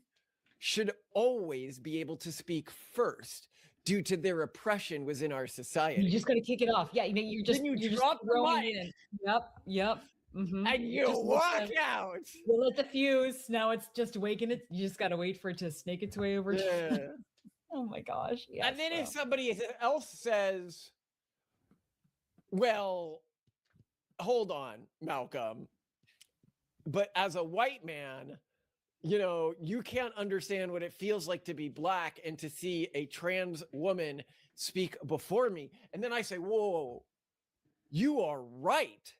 should always be able to speak first due to their oppression within our society. You just got to kick it off. Yeah, you're just throwing it in. Yep. Mm-hmm. And you walk out. You lit the fuse. Now it's just waking it. You just got to wait for it to snake its way over. Yeah. Oh my gosh. Yes, and then if somebody else says, well, hold on, Malcolm, but as a white man, you can't understand what it feels like to be black and to see a trans woman speak before me. And then I say, whoa, you are right.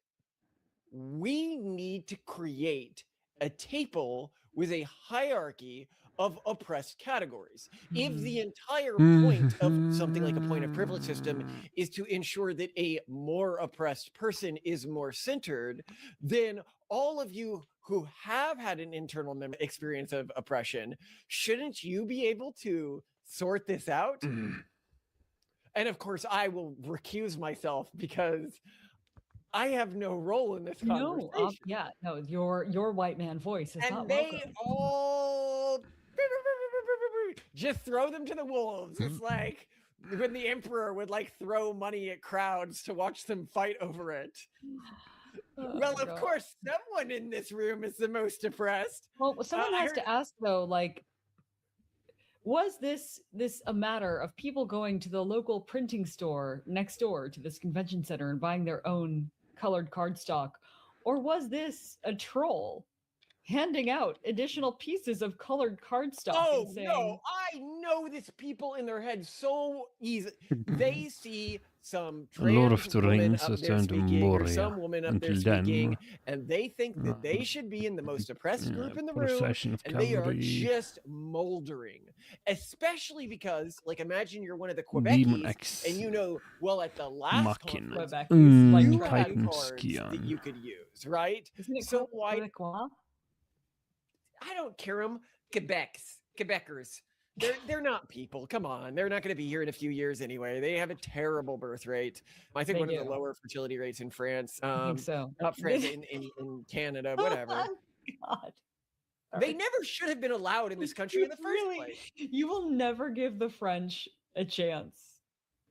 We need to create a table with a hierarchy of oppressed categories. If the entire point of something like a point of privilege system is to ensure that a more oppressed person is more centered, then all of you who have had an internal experience of oppression, shouldn't you be able to sort this out? And of course, I will recuse myself because I have no role in this conversation. No, your white man voice is not welcome. And they all just throw them to the wolves. It's like when the emperor would throw money at crowds to watch them fight over it. Well, of course, someone in this room is the most oppressed. Well, someone has to ask though, was this a matter of people going to the local printing store next door to this convention center and buying their own colored cardstock, or was this a troll handing out additional pieces of colored cardstock and saying, no, I know this people in their head so easy. They see some trans woman up there speaking, or some woman up there speaking, and they think that they should be in the most oppressed group in the room, and they are just moldering. Especially because, imagine you're one of the Quebeckies, and well, at the last conference, you had cards that you could use, right? Isn't it so why? Quebecois? I don't care them. Quebecers. They're not people. Come on. They're not going to be here in a few years anyway. They have a terrible birth rate. I think one of the lower fertility rates in France. I think so. Not France, in Canada, whatever. God. They never should have been allowed in this country in the first place. You will never give the French a chance.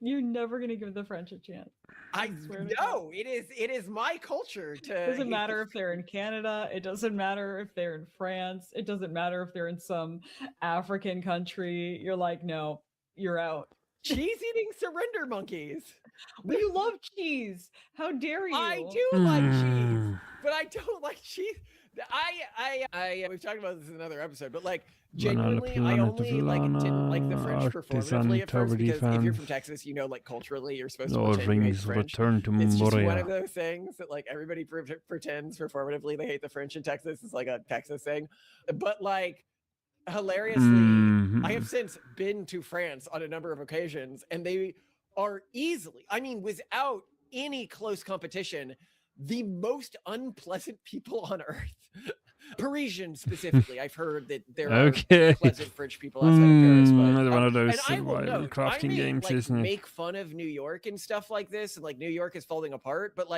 You're never going to give the French a chance. I know it is my culture to. It doesn't matter if they're in Canada. It doesn't matter if they're in France. It doesn't matter if they're in some African country. You're like, no, you're out. Cheese-eating surrender monkeys. Well, you love cheese. How dare you? I do like cheese, but I don't like cheese. We've talked about this in another episode, but genuinely, I only didn't like the French performatively at first because if you're from Texas, culturally you're supposed to pretend you hate French. It's just one of those things that everybody pretends performatively they hate the French in Texas. It's like a Texas thing, but hilariously, I have since been to France on a number of occasions, and they are easily, without any close competition, the most unpleasant people on earth. Parisian specifically. I've heard that there are pleasant French people outside of Paris. But, one of those survival crafting games, isn't it? Make fun of New York and stuff like this, and New York is falling apart, but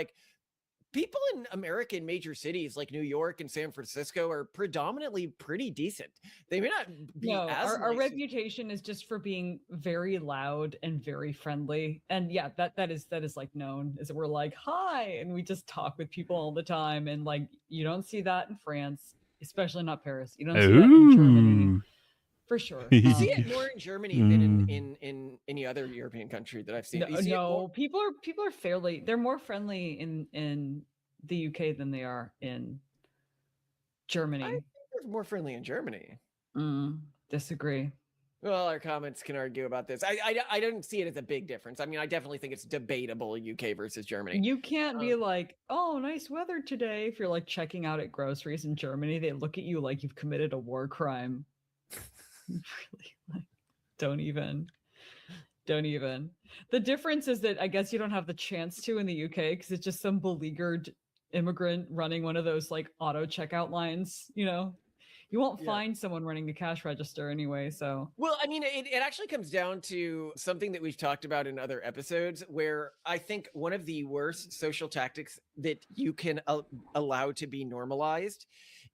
people in American major cities like New York and San Francisco are predominantly pretty decent. They may not be No, as our nice as- reputation is just for being very loud and very friendly. And yeah, that is like known, is that we're like, hi, and we just talk with people all the time. And like, you don't see that in France, especially not Paris. You don't see that in Germany. For sure. You see it more in Germany than in any other European country that I've seen. No, You see it more- people are fairly, they're more friendly in the UK than they are in Germany. I think they're more friendly in Germany. Disagree. Well, our comments can argue about this. I don't see it as a big difference. I mean, I definitely think it's debatable UK versus Germany. You can't be like, oh, nice weather today. If you're like checking out at groceries in Germany, they look at you like you've committed a war crime. Really, like, don't even. The difference is that I guess you don't have the chance to in the UK because it's just some beleaguered immigrant running one of those like auto checkout lines, you know. You won't find someone running the cash register anyway, so. Well, I mean, it actually comes down to something that we've talked about in other episodes, where I think one of the worst social tactics that you can allow to be normalized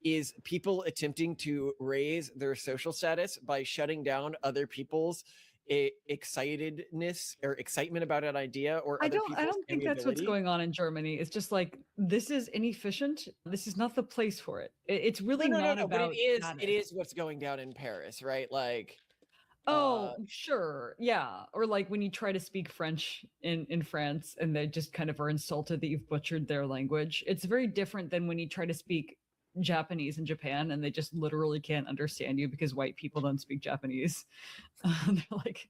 is people attempting to raise their social status by shutting down other people's excitedness or excitement about an idea or I other don't think that's what's amiability. going on in Germany. It's just like, this is inefficient. This is not the place for it. It's really No, not but about it status. is what's going down in Paris, right? Like, Oh, sure. Yeah. Or like when you try to speak French in France and they just kind of are insulted that you've butchered their language. It's very different than when you try to speak Japanese in Japan and they just literally can't understand you because white people don't speak Japanese. They're like,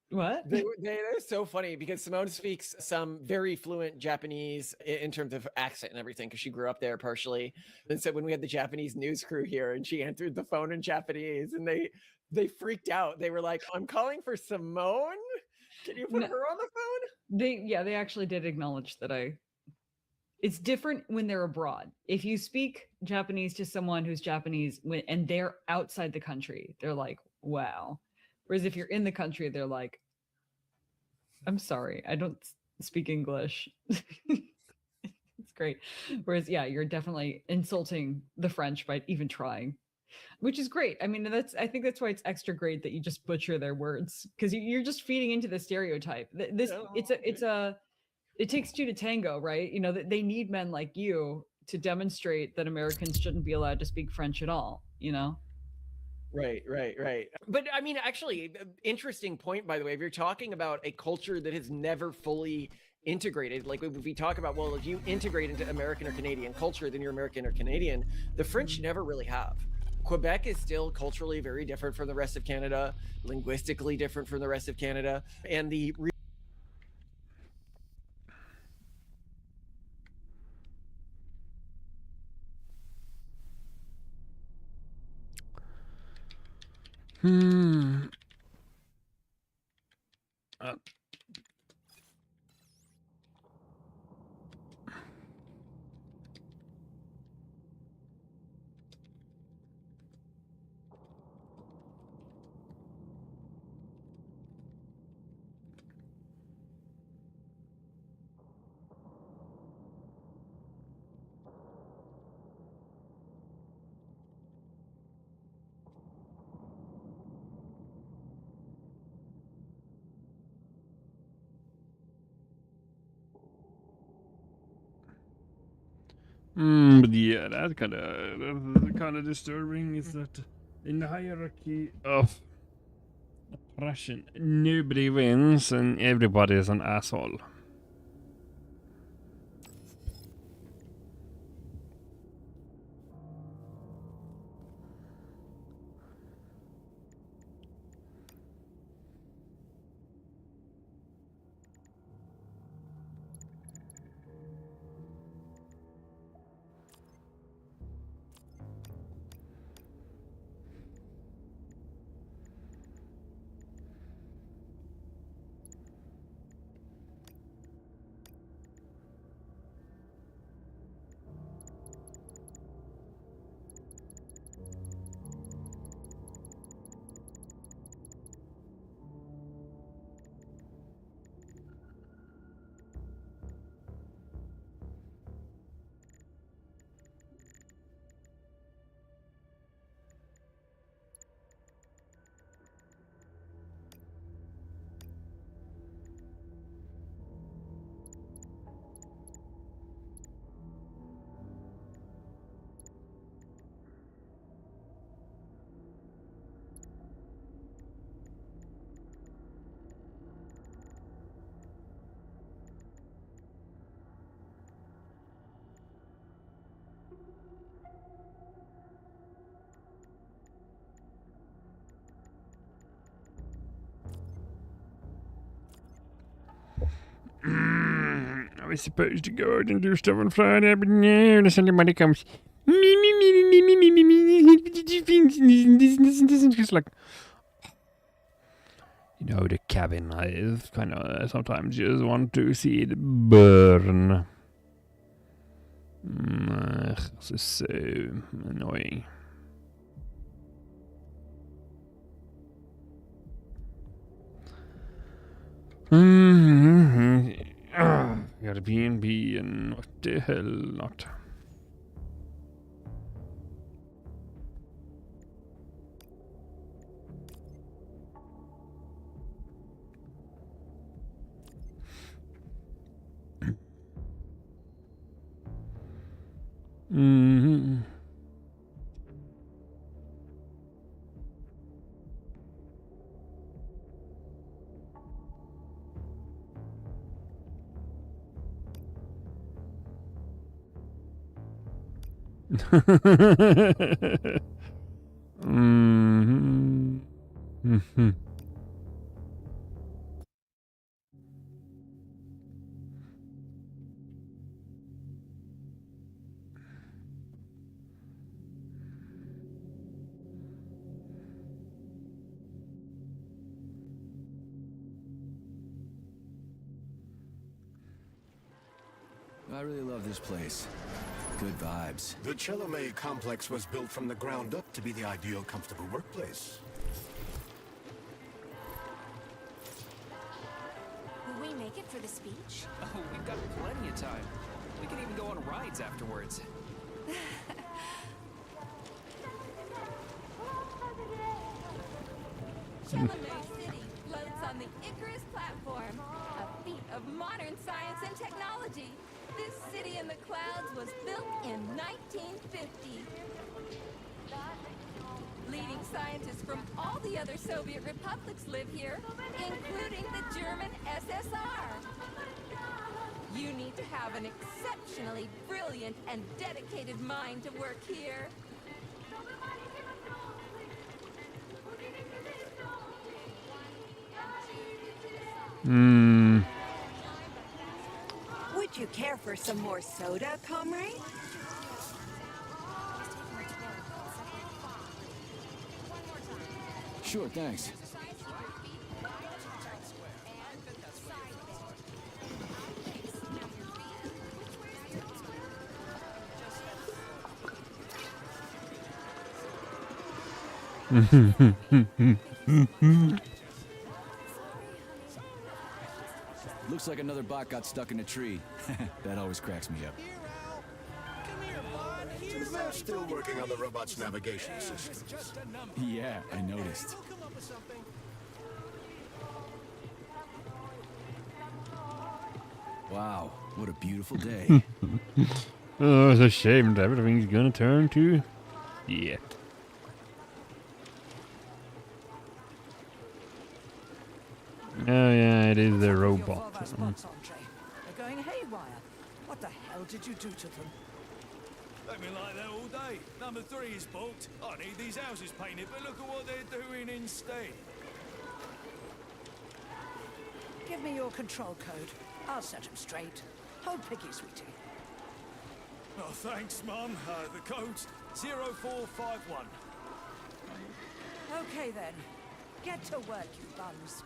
what? They're so funny because Simone speaks some very fluent Japanese in terms of accent and everything because she grew up there partially. And so when we had the Japanese news crew here and she answered the phone in Japanese and they freaked out. They were like, I'm calling for Simone. Can you put her on the phone? They actually did acknowledge that it's different when they're abroad. If you speak Japanese to someone who's Japanese and they're outside the country, they're like, wow. Whereas if you're in the country, they're like, I'm sorry, I don't speak English. It's great. Whereas, yeah, you're definitely insulting the French by even trying, which is great. I mean, I think that's why it's extra great that you just butcher their words because you're just feeding into the stereotype. It takes two to tango, right? You know, that they need men like you to demonstrate that Americans shouldn't be allowed to speak French at all, you know? Right. But I mean, actually, interesting point, by the way, if you're talking about a culture that has never fully integrated, like if we talk about, well, if you integrate into American or Canadian culture, then you're American or Canadian, the French never really have. Quebec is still culturally very different from the rest of Canada, linguistically different from the rest of Canada, and the But yeah, that's kind of disturbing. Is that in the hierarchy of oppression, nobody wins and everybody is an asshole. was supposed to go out and do stuff on Friday, but now the Sunday money comes. Just like, you know, the cabin life. Kind of sometimes you just want to see it burn. This is so annoying. Got a B&B and what the hell not. I really love this place. Good vibes. The Chelome complex was built from the ground up to be the ideal, comfortable workplace. Will we make it for the speech? Oh, we've got plenty of time. We can even go on rides afterwards. Chelome City floats on the Icarus platform, a feat of modern science and technology. This city in the clouds was built in 1950. Leading scientists from all the other Soviet republics live here, including the German SSR. You need to have an exceptionally brilliant and dedicated mind to work here. Would you care for some more soda, comrade? Sure, thanks. Looks like another bot got stuck in a tree. That always cracks me up. They're still working on the robot's navigation systems. Yeah, I noticed. Wow, what a beautiful day. Oh, it's a shame that everything's gonna turn to shit. Oh yeah, it is the robot. They're going haywire. What the hell did you do to them? They've been like that all day. Number 3 is booked. I need these houses painted, but look at what they're doing instead. Give me your control code. I'll set them straight. Hold Piggy, sweetie. Oh, thanks, Mum. The code's 0451. Okay then. Get to work, you bums.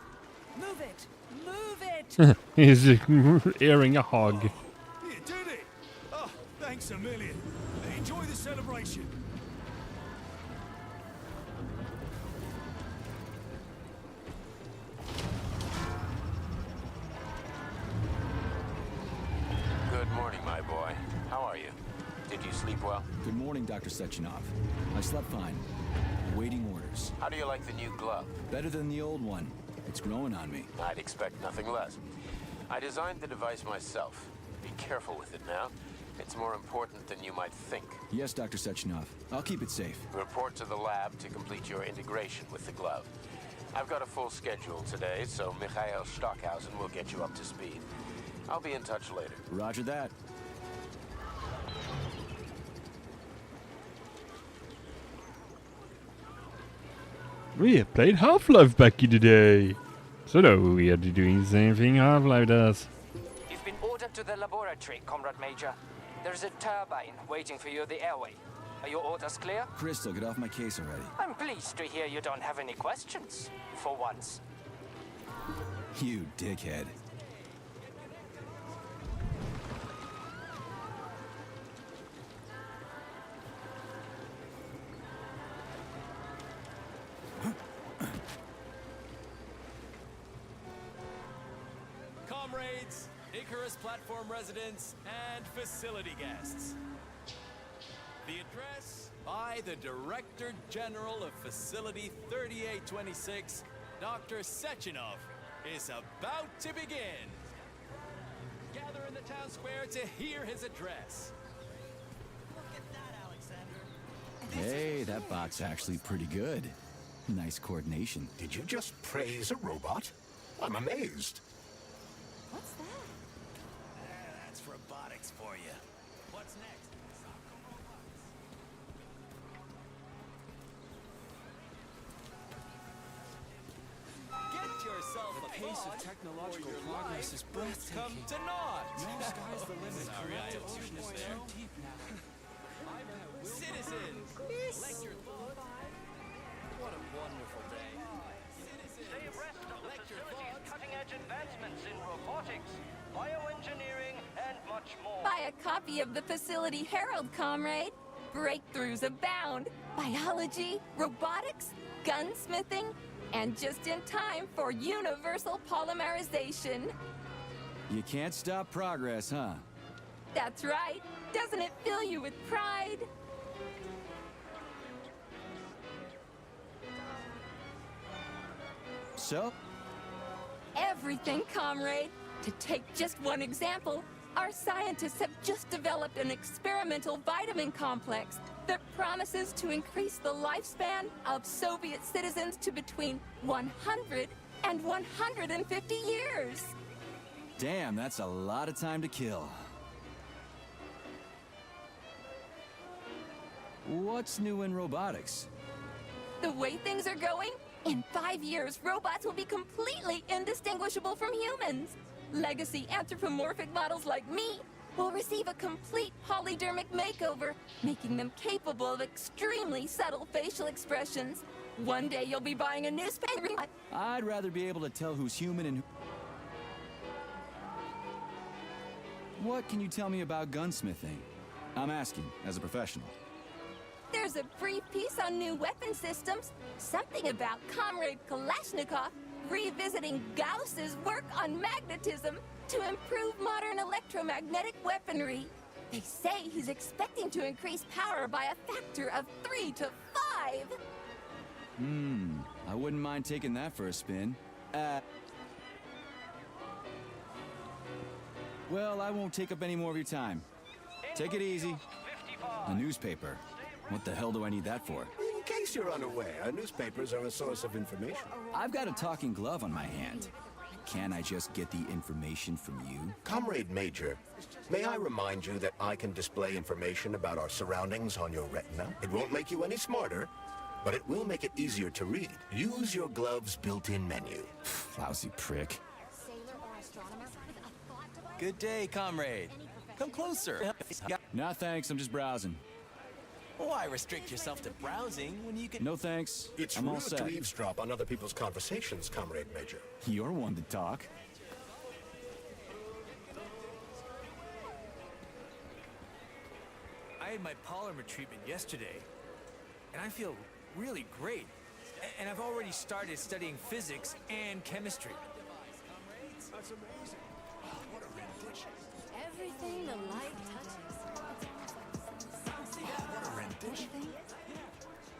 Move it! Move it! He's airing a hog. You did it! Oh, thanks a million. Enjoy the celebration. Good morning, my boy. How are you? Did you sleep well? Good morning, Dr. Sechenov. I slept fine. Awaiting orders. How do you like the new glove? Better than the old one. It's growing on me. I'd expect nothing less. I designed the device myself. Be careful with it now. It's more important than you might think. Yes, Dr. Sechenov. I'll keep it safe. Report to the lab to complete your integration with the glove. I've got a full schedule today, so Mikhail Stockhausen will get you up to speed. I'll be in touch later. Roger that. We have played Half-Life back in the day. So no, we are doing the same thing Half-Life does. You've been ordered to the laboratory, Comrade Major. There's a turbine waiting for you at the airway. Are your orders clear? Crystal, get off my case already. I'm pleased to hear you don't have any questions, for once. You dickhead. Comrades, Icarus platform residents, and facility guests. The address by the Director General of Facility 3826, Dr. Sechenov, is about to begin. Gather in the town square to hear his address. Hey, that bot's actually pretty good. Nice coordination. Did you just praise a robot? I'm amazed. What's that? That's robotics for you. What's next? Get yourself The a pace of thought, technological or your progress life is will breathtaking. come to naught. No sky's the limit. Sorry, I Collective have ocean is there. too deep now. Citizens, collect your thoughts. What a wonderful day. Stay abreast of the facility's cutting-edge advancements in robotics, bioengineering, and much more. Buy a copy of the Facility Herald, comrade. Breakthroughs abound. Biology, robotics, gunsmithing, and just in time for universal polymerization. You can't stop progress, huh? That's right. Doesn't it fill you with pride? So? Everything, comrade. To take just one example, our scientists have just developed an experimental vitamin complex that promises to increase the lifespan of Soviet citizens to between 100 and 150 years. Damn, that's a lot of time to kill. What's new in robotics? The way things are going, in 5 years, robots will be completely indistinguishable from humans. Legacy anthropomorphic models like me will receive a complete polydermic makeover, making them capable of extremely subtle facial expressions. One day you'll be buying a newspaper. I'd rather be able to tell who's human and What can you tell me about gunsmithing? I'm asking, as a professional. There's a brief piece on new weapon systems, something about Comrade Kalashnikov revisiting Gauss's work on magnetism to improve modern electromagnetic weaponry. They say he's expecting to increase power by a factor of 3 to 5. I wouldn't mind taking that for a spin. Well, I won't take up any more of your time. Take it easy. A newspaper. What the hell do I need that for? In case you're unaware, newspapers are a source of information. I've got a talking glove on my hand. Can't I just get the information from you? Comrade Major, may I remind you that I can display information about our surroundings on your retina? It won't make you any smarter, but it will make it easier to read. Use your glove's built-in menu. Lousy prick. Good day, comrade. Come closer. Nah, thanks. I'm just browsing. Why restrict yourself to browsing when you can... No thanks. It's I'm all rude set. to eavesdrop on other people's conversations, Comrade Major. You're one to talk. I had my polymer treatment yesterday, and I feel really great. And I've already started studying physics and chemistry. That's amazing. What a rendition. Everything the light touches. What a rendition.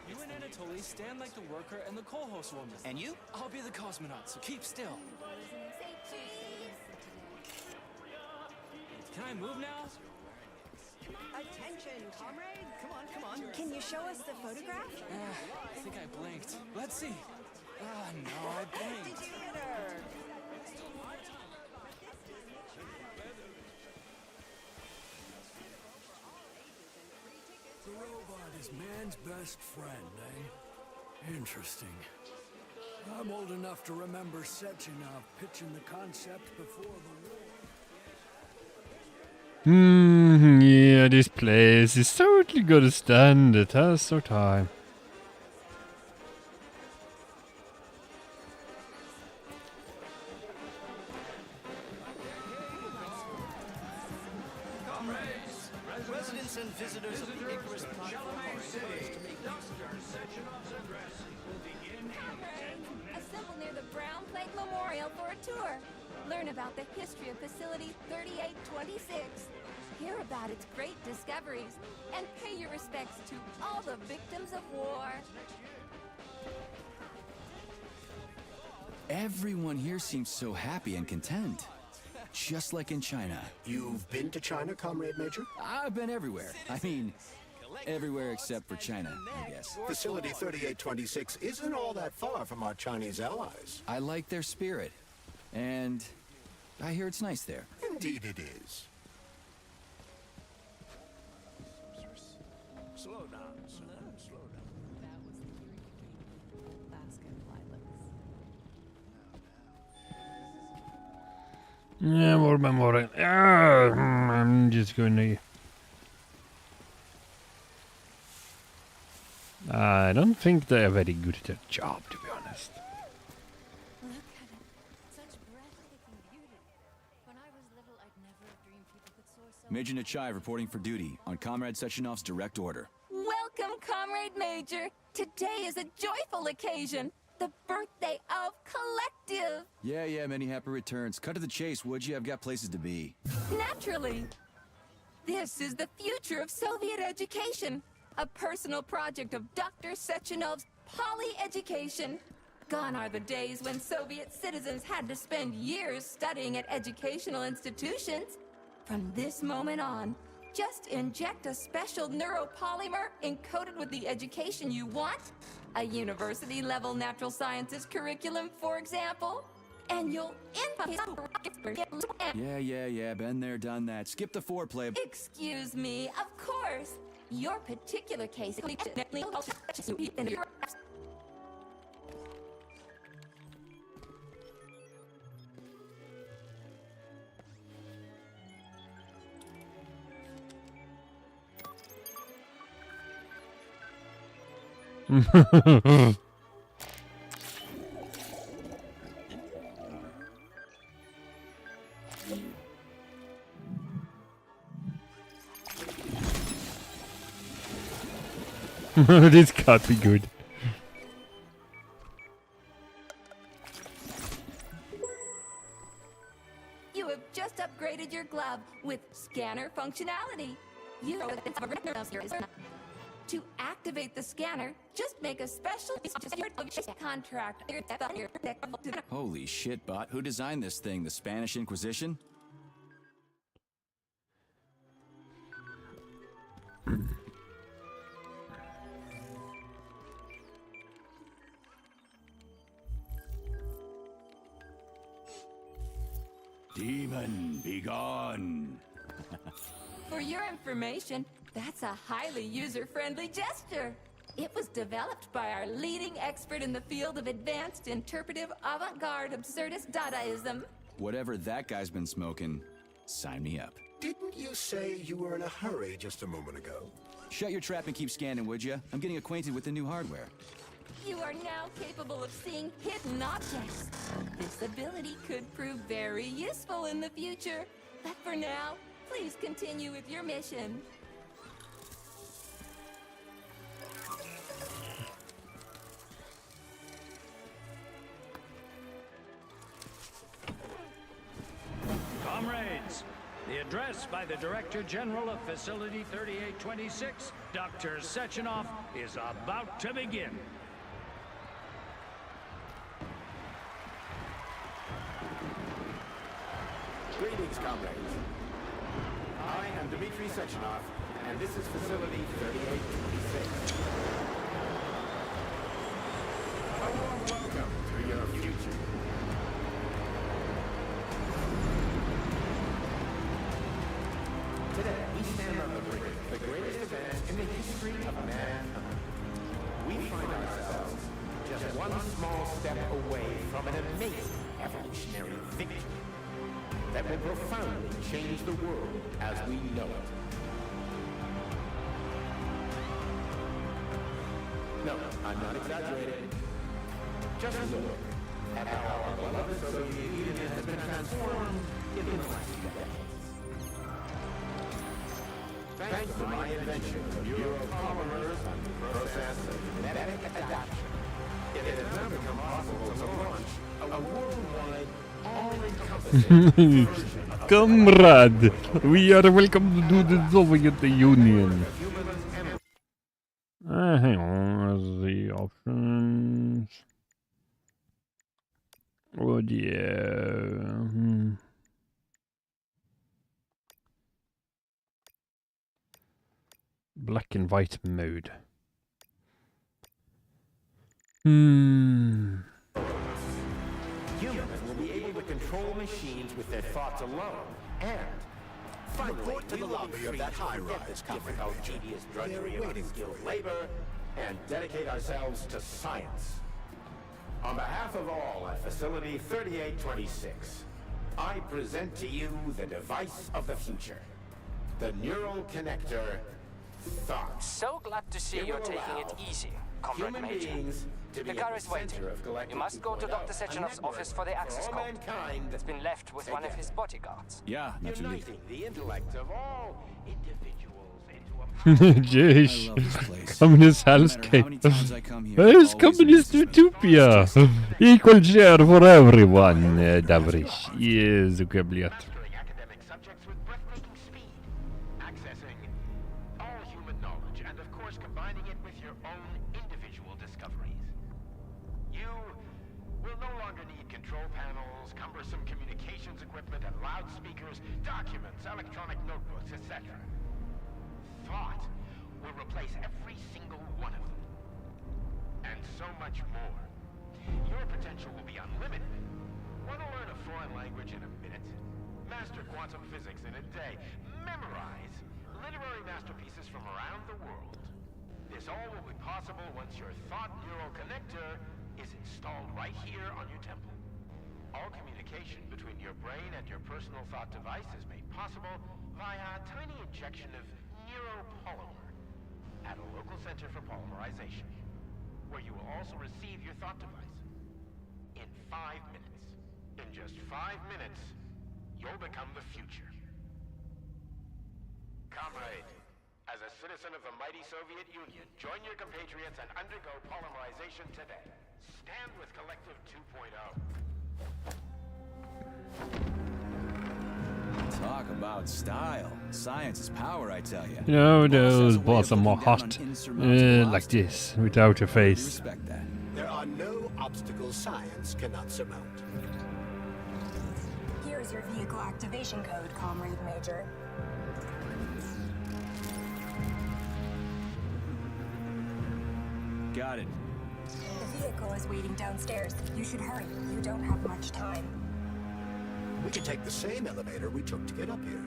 You and Anatoly stand like the worker and the co-host woman. And you? I'll be the cosmonaut, so keep still. Can I move now? Attention, comrade. Come on. Can you show us the photograph? I think I blinked. Let's see. Ah, no, I blinked. Theater. The robot is man's best friend, eh? Interesting. I'm old enough to remember Sechenov pitching the concept before the war. Yeah, this place is totally gonna stand the test of time. Comrades, residents and visitors of the Icarus platform are supposed to make Dr. Sechenov's address will begin in 10 Assemble near the Brown Plate Memorial for a tour. Learn about the history of Facility 3826. Hear about its great discoveries. And pay your respects to all the victims of war. Everyone here seems so happy and content. Just like in China. You've been to China, Comrade Major? I've been everywhere. I mean, everywhere except for China, I guess. Facility 3826 isn't all that far from our Chinese allies. I like their spirit. And I hear it's nice there. Indeed it is. Slow down, son. Slow down. That was the theory between basket lilacs. Yeah, more memorial. I'm just gonna... I don't think they're very good at their job, to be honest. Look at it. Such breathtaking beauty. When I was little, I'd never have dreamed people could soar so Major Nechayev reporting for duty on Comrade Sechenov's direct order. Welcome, Comrade Major. Today is a joyful occasion. The birthday of Collective. Yeah, many happy returns. Cut to the chase, would you? I've got places to be. Naturally. This is the future of Soviet education. A personal project of Dr. Sechenov's poly-education. Gone are the days when Soviet citizens had to spend years studying at educational institutions. From this moment on, just inject a special neuropolymer encoded with the education you want, a university-level natural sciences curriculum, for example, and you'll Yeah, been there, done that. Skip the foreplay. Excuse me, of course. Your particular case This can't be good. You have just upgraded your glove with scanner functionality. To activate the scanner, just make a special contract. Holy shit, bot. Who designed this thing? The Spanish Inquisition? Demon, be gone. For your information, that's a highly user-friendly gesture. It was developed by our leading expert in the field of advanced interpretive avant-garde absurdist Dadaism. Whatever that guy's been smoking, sign me up. Didn't you say you were in a hurry just a moment ago? Shut your trap and keep scanning, would you? I'm getting acquainted with the new hardware. You are now capable of seeing hidden objects. This ability could prove very useful in the future. But for now, please continue with your mission. Comrades, the address by the Director General of Facility 3826, Dr. Sechenov, is about to begin. Greetings, comrades. I am Dmitry Sechenov, and this is Facility 3826. A warm welcome to your future. Today, we stand on the brink of the greatest event in the history of mankind. We find ourselves just one small step away from an amazing evolutionary victory. that will profoundly change the world as we know it. No, I'm not exaggerating. Just look at how our beloved Soviet Union has been transformed in the last few decades. Thanks to my invention of neuropolymers and the process of genetic adaptation, it has now become possible to launch a worldwide, all-encompassing version of Comrade, we are welcome to the Soviet Union. Hang on, let's see options. Oh yeah. Black and white mode. Humans will be able to control machines with their thoughts alone, and finally, Report to we the will lobby be of free that to forget high-rise, the difficult, tedious drudgery of unskilled labor and dedicate ourselves to science. On behalf of all at Facility 3826, I present to you the device of the future, the neural connector, Thought. So glad to see It you're will taking it allow easy, Comrade human Major. beings to be The car at is the waiting. center of Galactic You must go to 2.0, Dr. a Sechenov's network office for the access for all code. mankind It's been left with one of his bodyguards. Yeah, naturally. uniting the intellect of all individuals into a Jeez. Communist hellscape. Where's always communist utopia? Equal share for everyone, Davrish. Yes, Zukabliat. academic subjects with breathtaking speed, accessing all human knowledge, and of course combining it with your own individual discoveries. You will no longer need control panels, cumbersome communications equipment, and loudspeakers, documents, electronic notebooks, etc. Thought will replace every single one of them. And so much more. Your potential will be unlimited. Want to learn a foreign language in a minute? Master quantum physics in a day. Memorize literary masterpieces from around the world. This all will be possible once your thought neural connector is installed right here on your temple. All communication between your brain and your personal thought device is made possible via a tiny injection of neuropolymer at a local center for polymerization, where you will also receive your thought device. In 5 minutes. In just 5 minutes, you'll become the future. Comrade, as a citizen of the mighty Soviet Union, join your compatriots and undergo polymerization today. Stand with Collective 2.0. Talk about style. Science is power, I tell you. You know, those balls are more hot. Like this, without a face. There are no obstacles science cannot surmount. Here's your vehicle activation code, Comrade Major. Got it. The vehicle is waiting downstairs. You should hurry. You don't have much time. We can take the same elevator we took to get up here.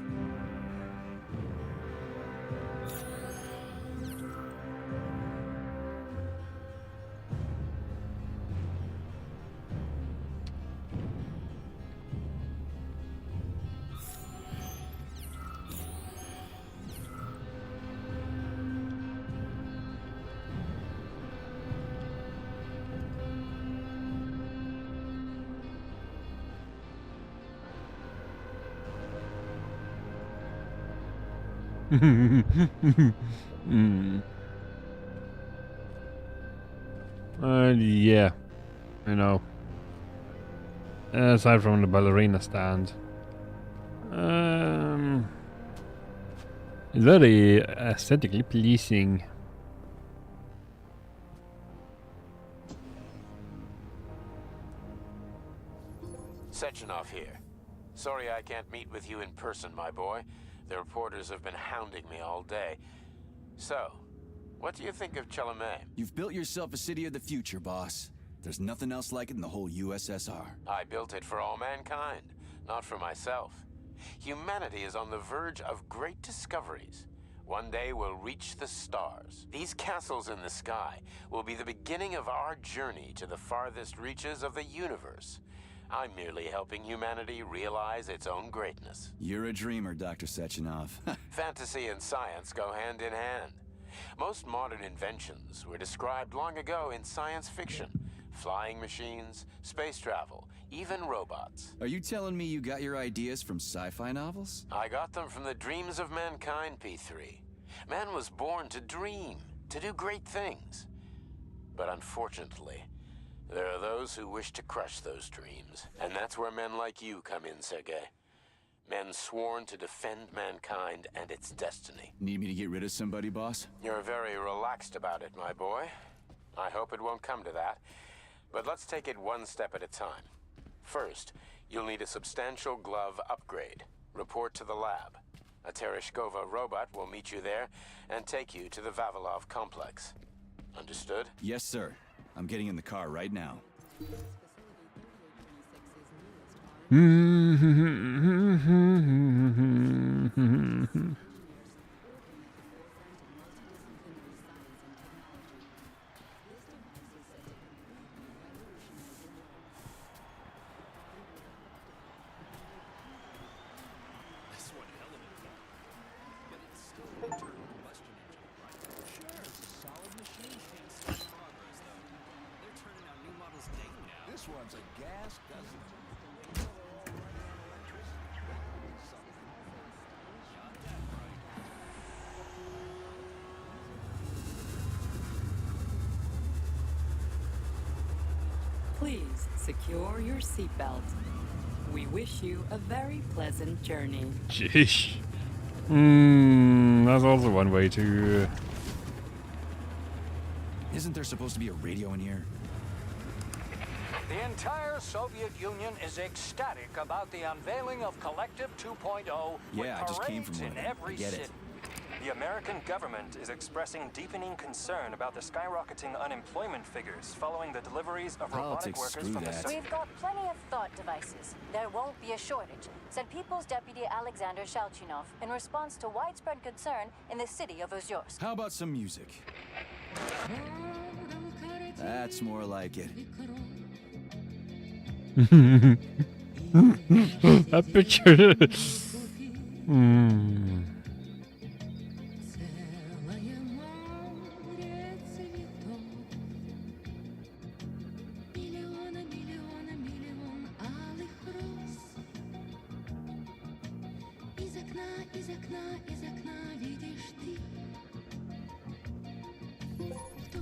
Yeah, you know. Aside from the ballerina stand, it's very aesthetically pleasing. Sechenov here. Sorry I can't meet with you in person, my boy. The reporters have been hounding me all day. So, what do you think of Chalamet? You've built yourself a city of the future, boss. There's nothing else like it in the whole USSR. I built it for all mankind, not for myself. Humanity is on the verge of great discoveries. One day we'll reach the stars. These castles in the sky will be the beginning of our journey to the farthest reaches of the universe. I'm merely helping humanity realize its own greatness. You're a dreamer, Dr. Sechenov. Fantasy and science go hand in hand. Most modern inventions were described long ago in science fiction. Flying machines, space travel, even robots. Are you telling me you got your ideas from sci-fi novels? I got them from the dreams of mankind, P3. Man was born to dream, to do great things. But unfortunately, there are those who wish to crush those dreams. And that's where men like you come in, Sergei. Men sworn to defend mankind and its destiny. Need me to get rid of somebody, boss? You're very relaxed about it, my boy. I hope it won't come to that. But let's take it one step at a time. First, you'll need a substantial glove upgrade. Report to the lab. A Tereshkova robot will meet you there and take you to the Vavilov complex. Understood? Yes, sir. I'm getting in the car right now. This one hell of a thing. But it's still an internal combustion engine, right? Sure, it's a solid machine. Can't see progress, though. They're turning out new models daily now. This one's a gas guzzler. Please secure your seatbelt. We wish you a very pleasant journey. Sheesh. That's also one way to... Isn't there supposed to be a radio in here? The entire Soviet Union is ecstatic about the unveiling of Collective 2.0 Yeah, I with just came from parades one in of them. I every get city. it. The American government is expressing deepening concern about the skyrocketing unemployment figures following the deliveries of robotic Politics, workers screw from that. the... We've got plenty of thought devices. There won't be a shortage, said People's Deputy Alexander Shalchinov in response to widespread concern in the city of Ozyorsk. How about some music? That's more like it. I picture it.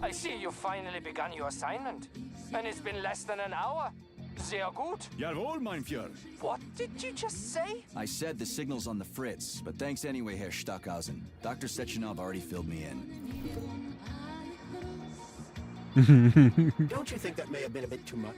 I see you finally begun your assignment. And it's been less than an hour. Sehr gut. Jawohl, mein Führer. What did you just say? I said the signal's on the fritz, but thanks anyway, Herr Stockhausen. Dr. Sechenov already filled me in. Don't you think that may have been a bit too much?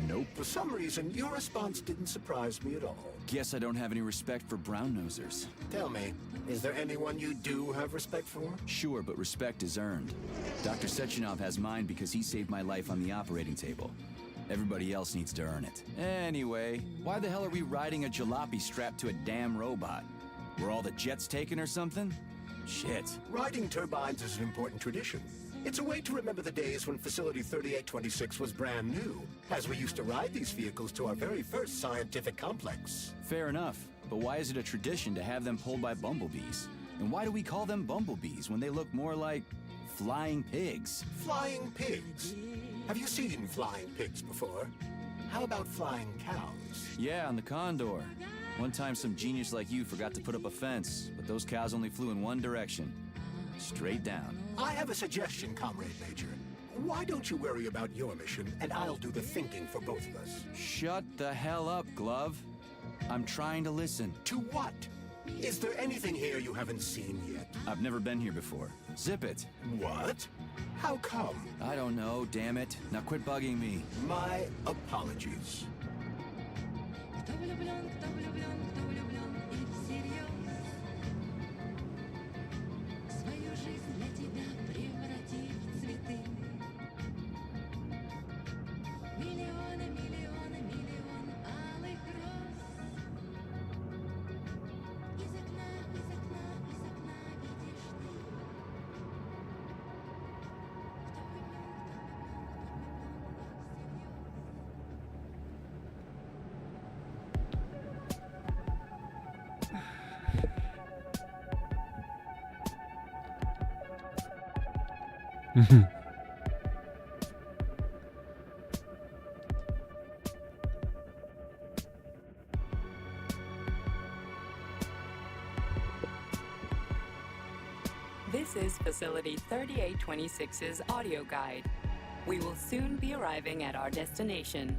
Nope. For some reason, your response didn't surprise me at all. Guess I don't have any respect for brown-nosers. Tell me, is there anyone you do have respect for? Sure, but respect is earned. Dr. Sechenov has mine because he saved my life on the operating table. Everybody else needs to earn it. Anyway, why the hell are we riding a jalopy strapped to a damn robot? Were all the jets taken or something? Shit. Riding turbines is an important tradition. It's a way to remember the days when Facility 3826 was brand new, as we used to ride these vehicles to our very first scientific complex. Fair enough, but why is it a tradition to have them pulled by bumblebees? And why do we call them bumblebees when they look more like flying pigs? Flying pigs? Have you seen flying pigs before? How about flying cows? Yeah, on the Condor. One time some genius like you forgot to put up a fence, but those cows only flew in one direction. Straight down. I have a suggestion, Comrade Major. Why don't you worry about your mission, and I'll do the thinking for both of us? Shut the hell up, Glove. I'm trying to listen. To what? Is there anything here you haven't seen yet? I've never been here before. Zip it. What? How come? I don't know, damn it. Now quit bugging me. My apologies. This is Facility 3826's audio guide. We will soon be arriving at our destination.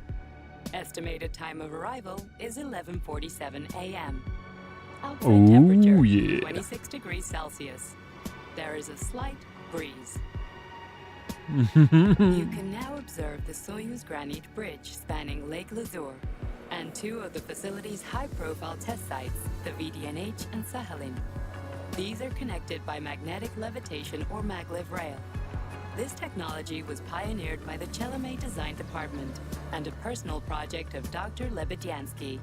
Estimated time of arrival is 11:47 a.m. Outside temperature, 26 degrees Celsius. There is a slight breeze. You can now observe the Soyuz Granite Bridge spanning Lake Lazur and two of the facility's high-profile test sites, the VDNH and Sakhalin. These are connected by magnetic levitation or maglev rail. This technology was pioneered by the Chelomey Design Department and a personal project of Dr. Lebedyansky.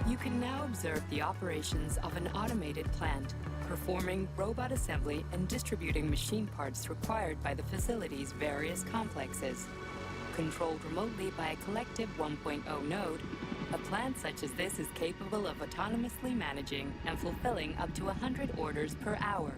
You can now observe the operations of an automated plant, performing robot assembly and distributing machine parts required by the facility's various complexes. Controlled remotely by a collective 1.0 node, a plant such as this is capable of autonomously managing and fulfilling up to 100 orders per hour.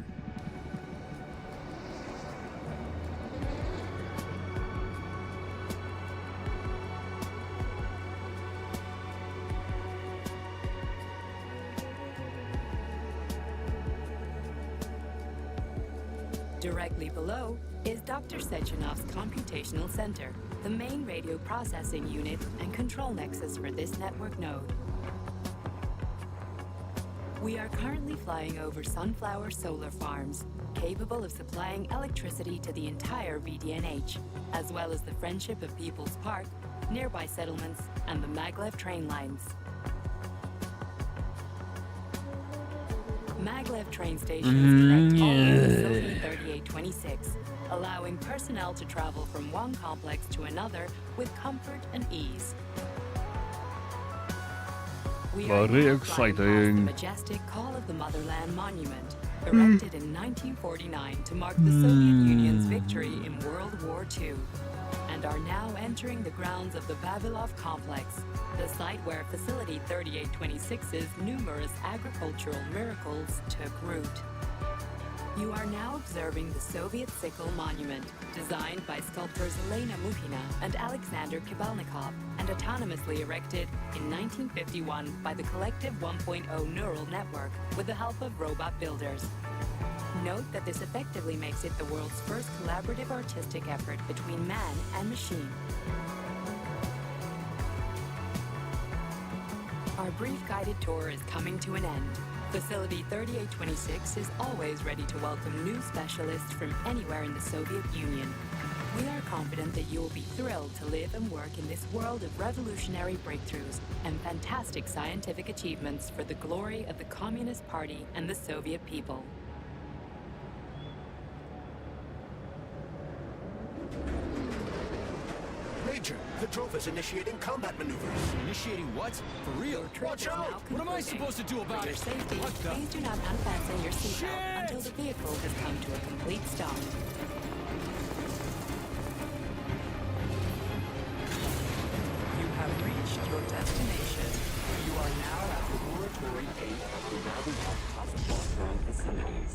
Directly below is Dr. Sechenov's computational center, the main radio processing unit and control nexus for this network node. We are currently flying over sunflower solar farms, capable of supplying electricity to the entire VDNH, as well as the Friendship of People's Park, nearby settlements, and the maglev train lines. Maglev train stations connect all of Facility 3826, allowing personnel to travel from one complex to another with comfort and ease. We are Very now flying past the exciting. majestic Call of the Motherland Monument, erected in 1949 to mark the Soviet Union's victory in World War II, and are now entering the grounds of the Vavilov Complex, the site where Facility 3826's numerous agricultural miracles took root. You are now observing the Soviet Sickle Monument, designed by sculptors Elena Mukhina and Alexander Kibalnikov, and autonomously erected in 1951 by the Collective 1.0 Neural Network with the help of robot builders. Note that this effectively makes it the world's first collaborative artistic effort between man and machine. Our brief guided tour is coming to an end. Facility 3826 is always ready to welcome new specialists from anywhere in the Soviet Union. We are confident that you will be thrilled to live and work in this world of revolutionary breakthroughs and fantastic scientific achievements for the glory of the Communist Party and the Soviet people. Major, the drove is initiating combat maneuvers. Initiating what? For real? Watch out! What am I supposed to do about For your it? safety, What the? please do not unfasten your seatbelt until the vehicle has come to a complete stop. You have reached your destination. You are now at Laboratory 8 of the Vavilov Cosmoport facilities.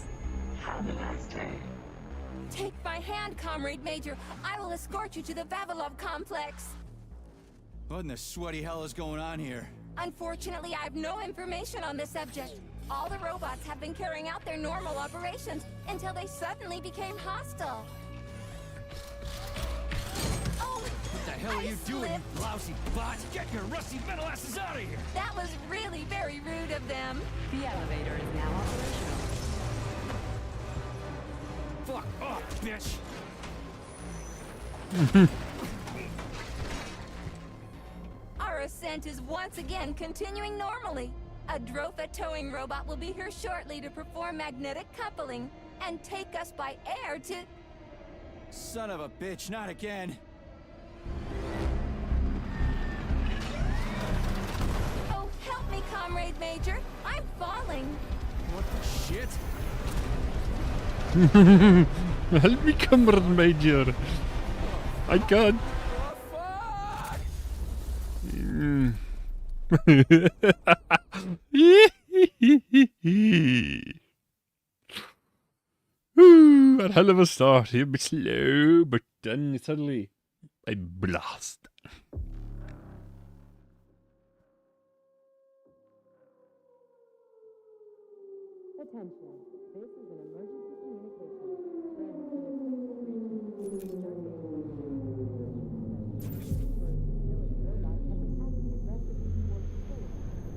Have a nice day. Take my hand, Comrade Major. I will escort you to the Vavilov complex. What in the sweaty hell is going on here? Unfortunately, I have no information on this subject. All the robots have been carrying out their normal operations until they suddenly became hostile. Oh! What the hell are you doing, you lousy bot? Get your rusty metal asses out of here! That was really very rude of them. The elevator is now operational. Fuck off, bitch! Our ascent is once again continuing normally. A Drofa towing robot will be here shortly to perform magnetic coupling and take us by air to... Son of a bitch, not again! Oh, help me, Comrade Major. I'm falling. What the shit? Help me, Comrade Major. I can't. A hell of a start. It'll be slow, but then suddenly a blast. Attention. This is an emergency communication. There has been a critical breach in the facility robot has been acting aggressively towards facility personnel.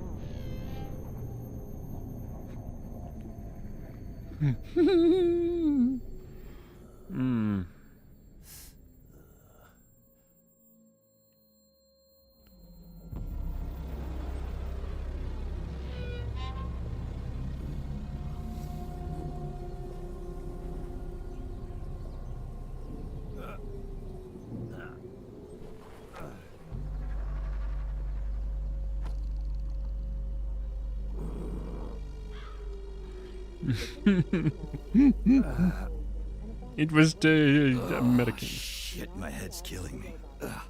It was the American. Shit, my head's killing me. Ugh.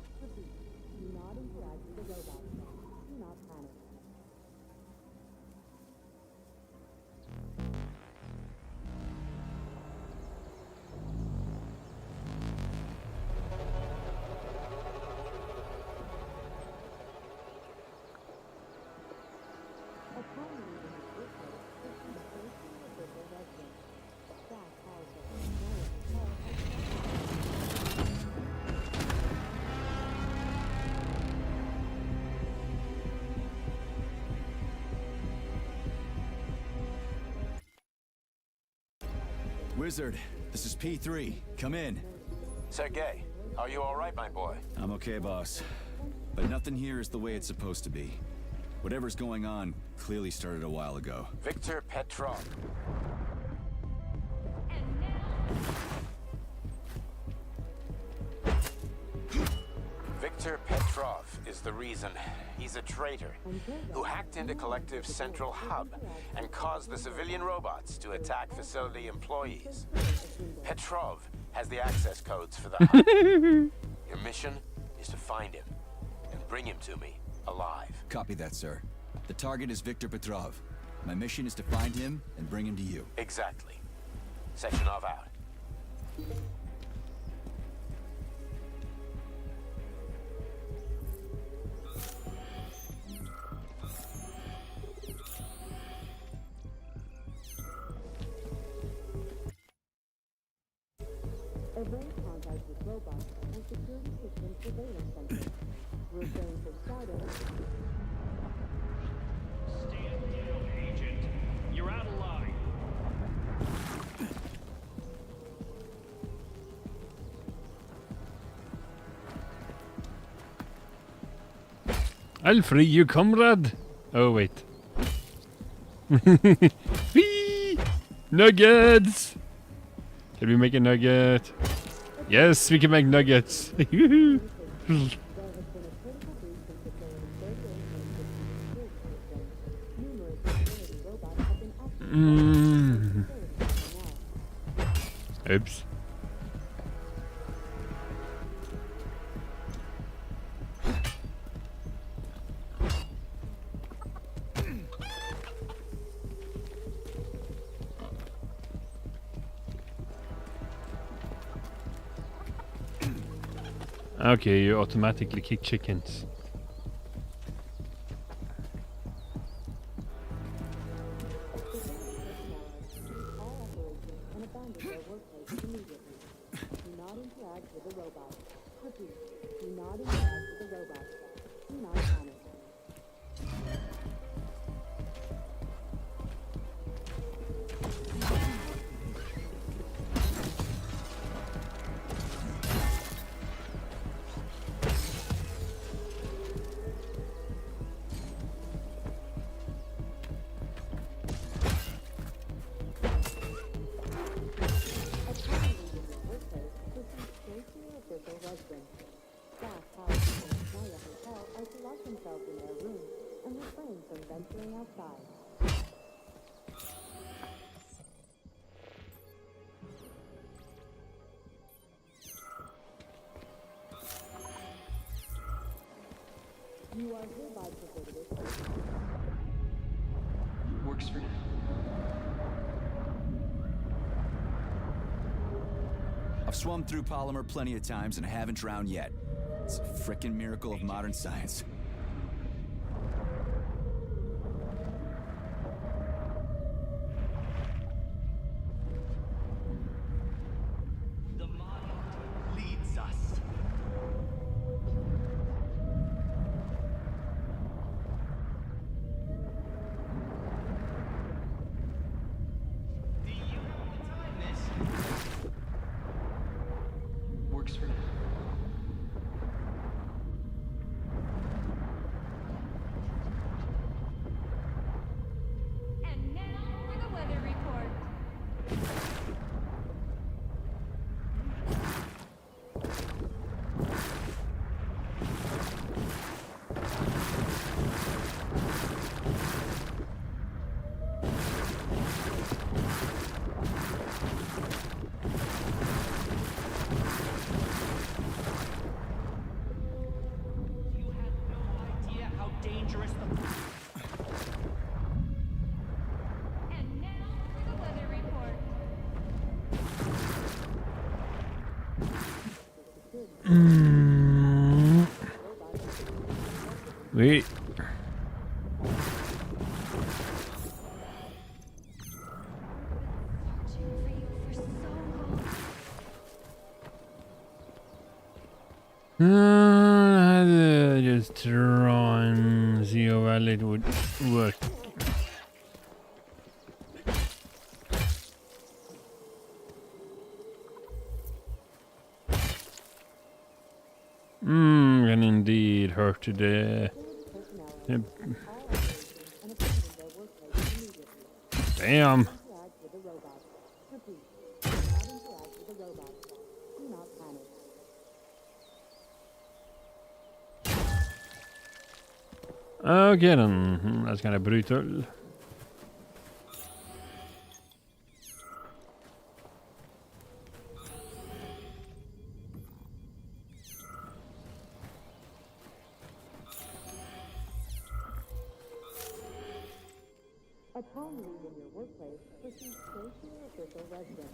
Wizard, this is P3. Come in. Sergey, are you all right, my boy? I'm okay, boss. But nothing here is the way it's supposed to be. Whatever's going on clearly started a while ago. Victor Petrov. Victor Petrov is the reason. He's a traitor who hacked into Collective's central hub and caused the civilian robots to attack facility employees. Petrov has the access codes for the hub. Your mission is to find him and bring him to me alive. Copy that, sir. The target is Victor Petrov. My mission is to find him and bring him to you. Exactly. Sectionov out. Advanced contact with robots and security system surveillance center. We're going for startup. Stand down, Agent. You're out of line. I'll free you, comrade. Oh, wait. Whee! Nuggets! Can we make a nugget? Yes, we can make nuggets. Oops. Okay, you automatically kick chickens. Works for now. I've swum through polymer plenty of times and I haven't drowned yet. It's a frickin' miracle of modern science. The model leads us. Do you know what time this? Works for now. And now for the weather report. You had no idea how dangerous the And now for the weather report. Wait. Just try and see how well it would work. Can indeed hurt today. Yep. Damn. Okay then, that's kind of brutal. Upon leaving your workplace, proceed straight to your official residence.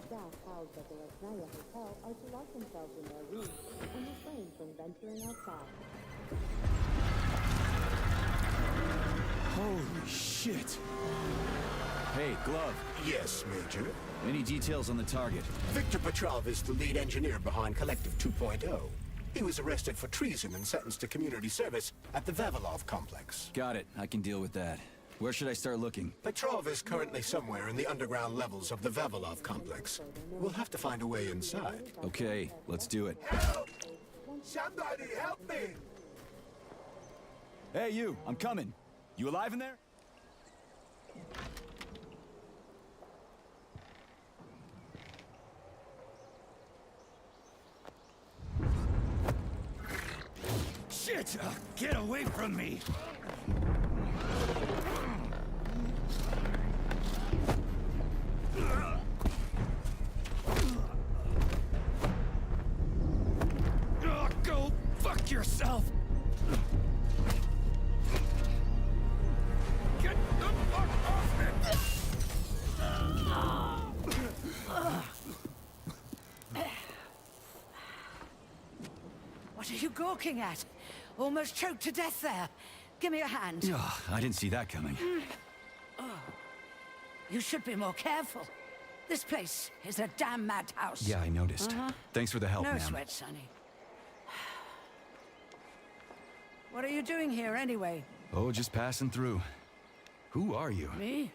Staff housed at the Lesnaya Hotel are to lock themselves in their rooms and refrain from venturing outside. Holy shit! Hey, Glove. Yes, Major. Any details on the target? Victor Petrov is the lead engineer behind Collective 2.0. He was arrested for treason and sentenced to community service at the Vavilov complex. Got it. I can deal with that. Where should I start looking? Petrov is currently somewhere in the underground levels of the Vavilov complex. We'll have to find a way inside. Okay, let's do it. Help! Somebody help me! Hey, you! I'm coming. You alive in there? Shit! Get away from me! Go fuck yourself! Get the fuck off me! What are you gawking at? Almost choked to death there. Give me a hand. Oh, I didn't see that coming. Oh. You should be more careful. This place is a damn madhouse. Yeah, I noticed. Thanks for the help, No ma'am. sweat, Sonny. What are you doing here, anyway? Oh, just passing through. Who are you? Me?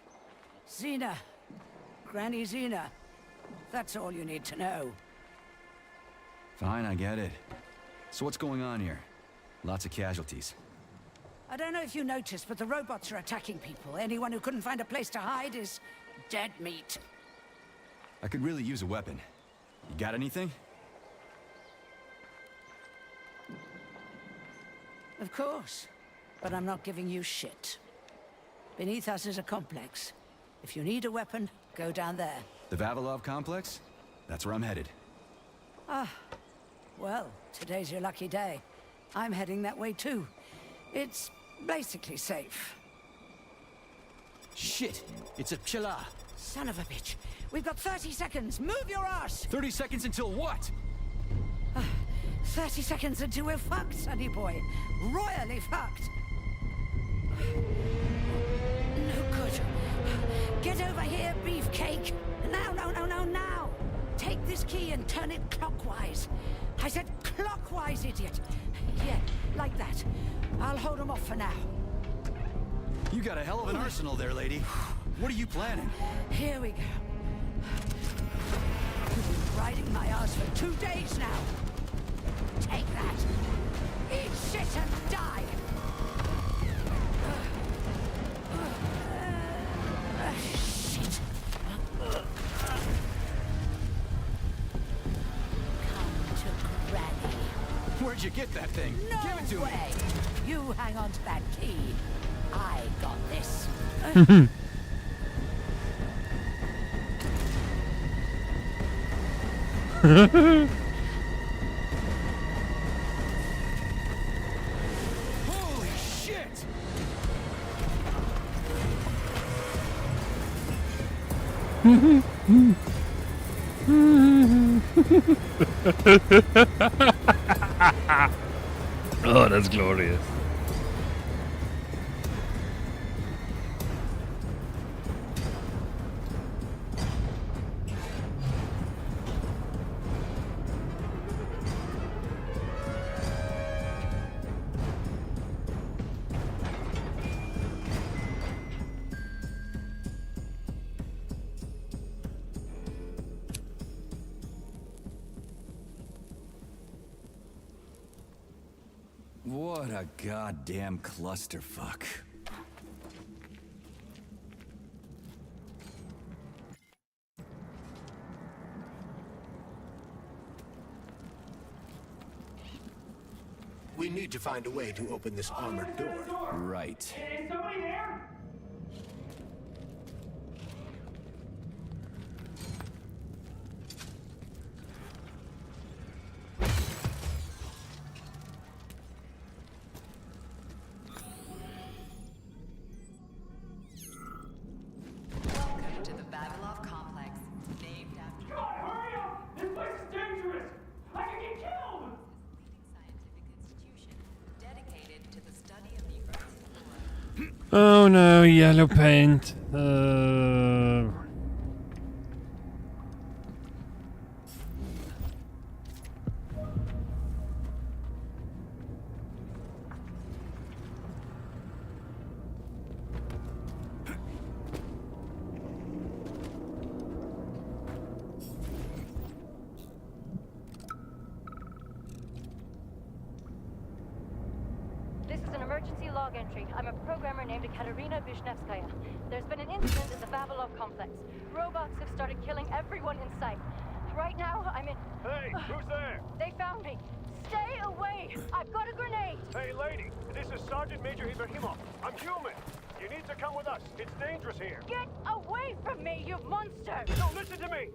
Xena. Granny Xena. That's all you need to know. Fine, I get it. So what's going on here? Lots of casualties. I don't know if you noticed, but the robots are attacking people. Anyone who couldn't find a place to hide is dead meat. I could really use a weapon. You got anything? Of course. But I'm not giving you shit. Beneath us is a complex. If you need a weapon, go down there. The Vavilov complex? That's where I'm headed. Ah. Well, today's your lucky day. I'm heading that way too. It's basically safe. Shit! It's a chilla! Son of a bitch. We've got 30 seconds. Move your ass! 30 seconds until what? 30 seconds until we're fucked, sonny boy. Royally fucked. No good. Get over here, beefcake. Now, now. Take this key and turn it clockwise. I said clockwise, idiot. Yeah, like that. I'll hold them off for now. You got a hell of an arsenal there, lady. What are you planning? Here we go. You've been riding my ass for 2 days now. Take that. Eat shit and die. Shit. Come to Granny. Where'd you get that thing? No Give it to way. me. You hang on to that key. I got this. Holy shit! Oh, that's glorious. What a goddamn clusterfuck. We need to find a way to open this armored door. Right. Is somebody there? Welcome to the Vavilov complex, named after God, hurry up! This place is dangerous! I could get killed! scientific institution dedicated to the study of the Earth's core. Oh no, yellow paint. This is an emergency log entry. I'm a programmer named Katerina Vishnevskaya. There's been an incident in the Vavilov complex. Robots have started killing everyone in sight. Right now, I'm in... Hey, who's there? They found me. Stay away! I've got a grenade! Hey, lady, this is Sergeant Major Ibrahimov. I'm human. You need to come with us. It's dangerous here. Get away from me, you monster! No, listen to me!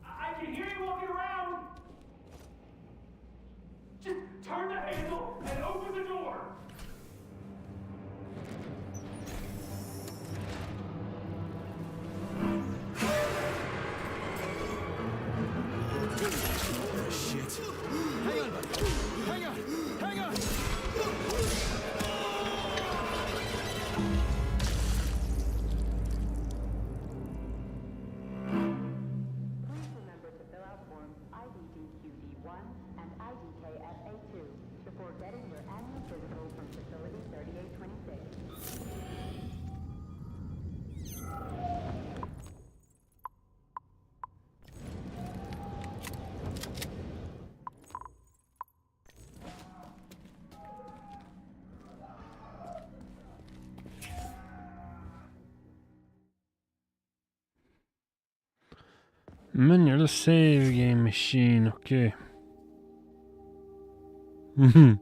I can hear you walking around! Just turn the handle and open the door! Shit. Hang on, buddy. Hang on. Hang on. Please remember to fill out forms IDDQD1 and IDKFA2 before getting your annual physical from Facility 3826. Manual save game machine, okay. Mhm.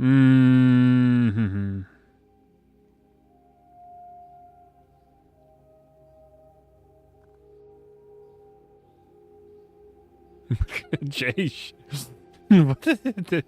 Mm-hmm. Jeez. What is it?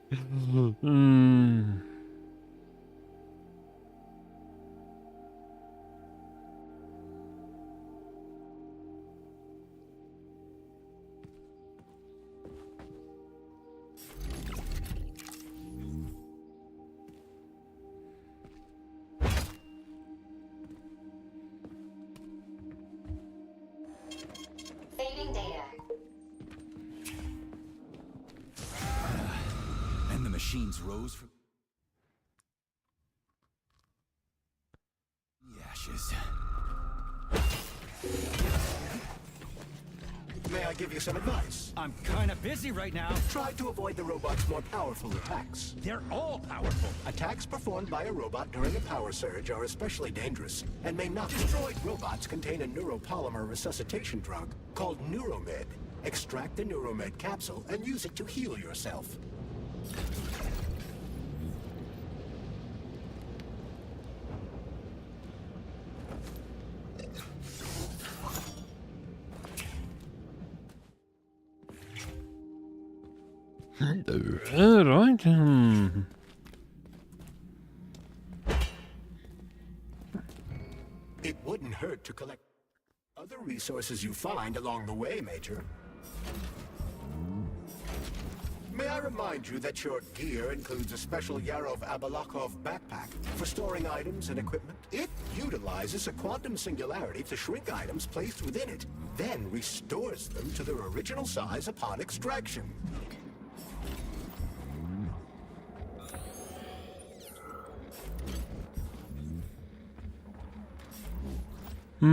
Saving data. And the machines rose from the ashes. May I give you some advice? I'm kind of busy right now. Try to avoid the robot's more powerful attacks. They're all powerful. Attacks performed by a robot during a power surge are especially dangerous and may not. Destroyed robots contain a neuropolymer resuscitation drug called Neuromed. Extract the Neuromed capsule and use it to heal yourself. Right. It wouldn't hurt to collect other resources you find along the way, Major. May I remind you that your gear includes a special Yarov Abalakov backpack for storing items and equipment? It utilizes a quantum singularity to shrink items placed within it, then restores them to their original size upon extraction. Right.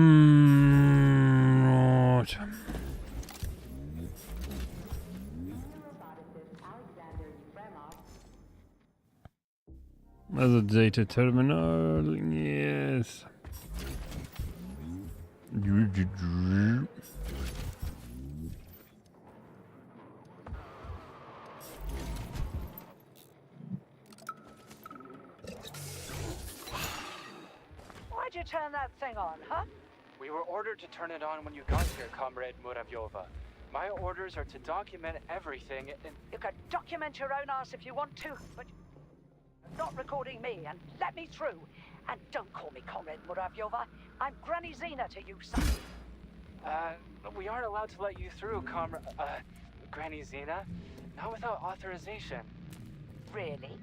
As a data terminal, yes. Why'd you turn that thing on, huh? We were ordered to turn it on when you got here, Comrade Muravyova. My orders are to document everything and... You can document your own ass if you want to, but you're not recording me, and let me through. And don't call me Comrade Muravyova. I'm Granny Zena to you, son. We aren't allowed to let you through, Granny Zena. Not without authorization. Really?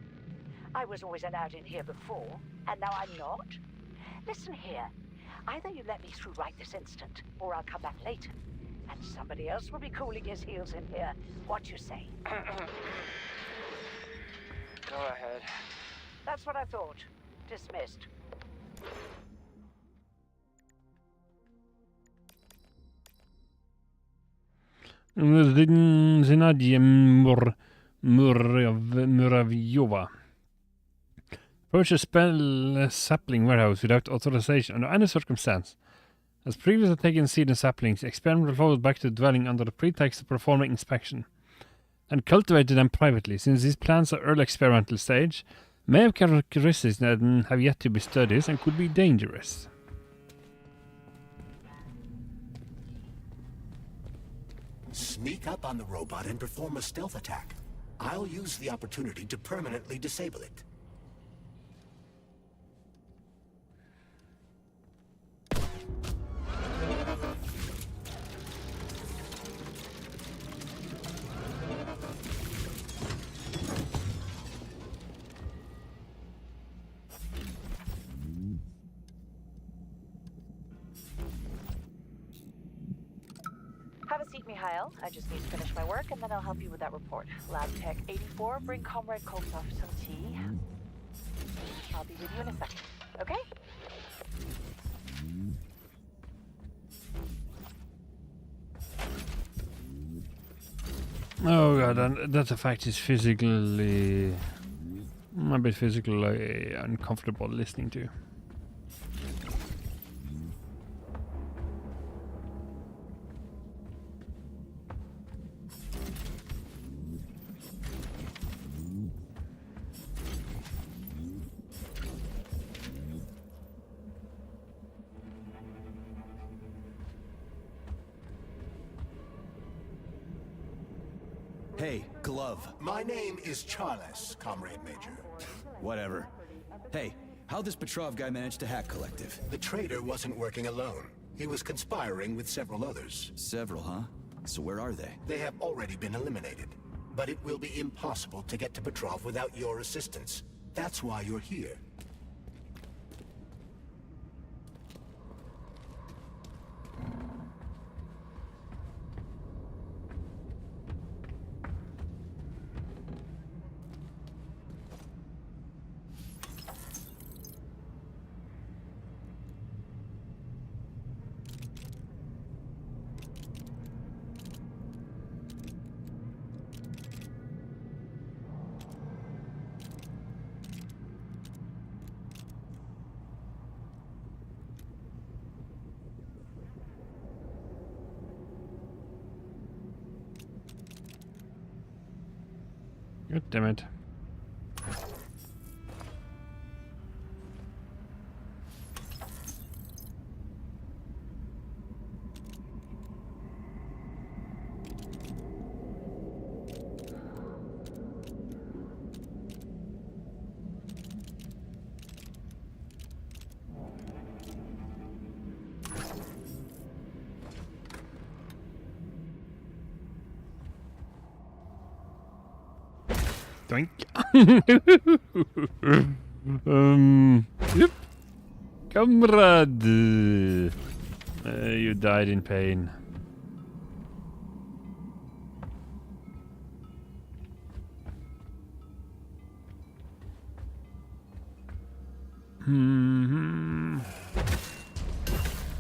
I was always allowed in here before, and now I'm not? Listen here. Either you let me through right this instant, or I'll come back later. And somebody else will be cooling his heels in here. What you say? Go ahead. That's what I thought. Dismissed. Muravyova. Approach a spell sapling warehouse without authorization under any circumstance. As previously taken seed and saplings, experimental followed back to the dwelling under the pretext of performing inspection, and cultivated them privately, since these plants are early experimental stage, may have characteristics that have yet to be studied and could be dangerous. Sneak up on the robot and perform a stealth attack. I'll use the opportunity to permanently disable it. Have a seat, Mikhail. I just need to finish my work, and then I'll help you with that report. Lab Tech 84, bring Comrade Koltsov some tea. I'll be with you in a second, okay? Oh god, that effect is physically I'm a bit physically uncomfortable listening to. Hey, Glove. My name is Charles, Comrade Major. Whatever. Hey, how'd this Petrov guy manage to hack Collective? The traitor wasn't working alone. He was conspiring with several others. Several, huh? So where are they? They have already been eliminated. But it will be impossible to get to Petrov without your assistance. That's why you're here. God damn it. Doink. Yep. Comrade. You died in pain.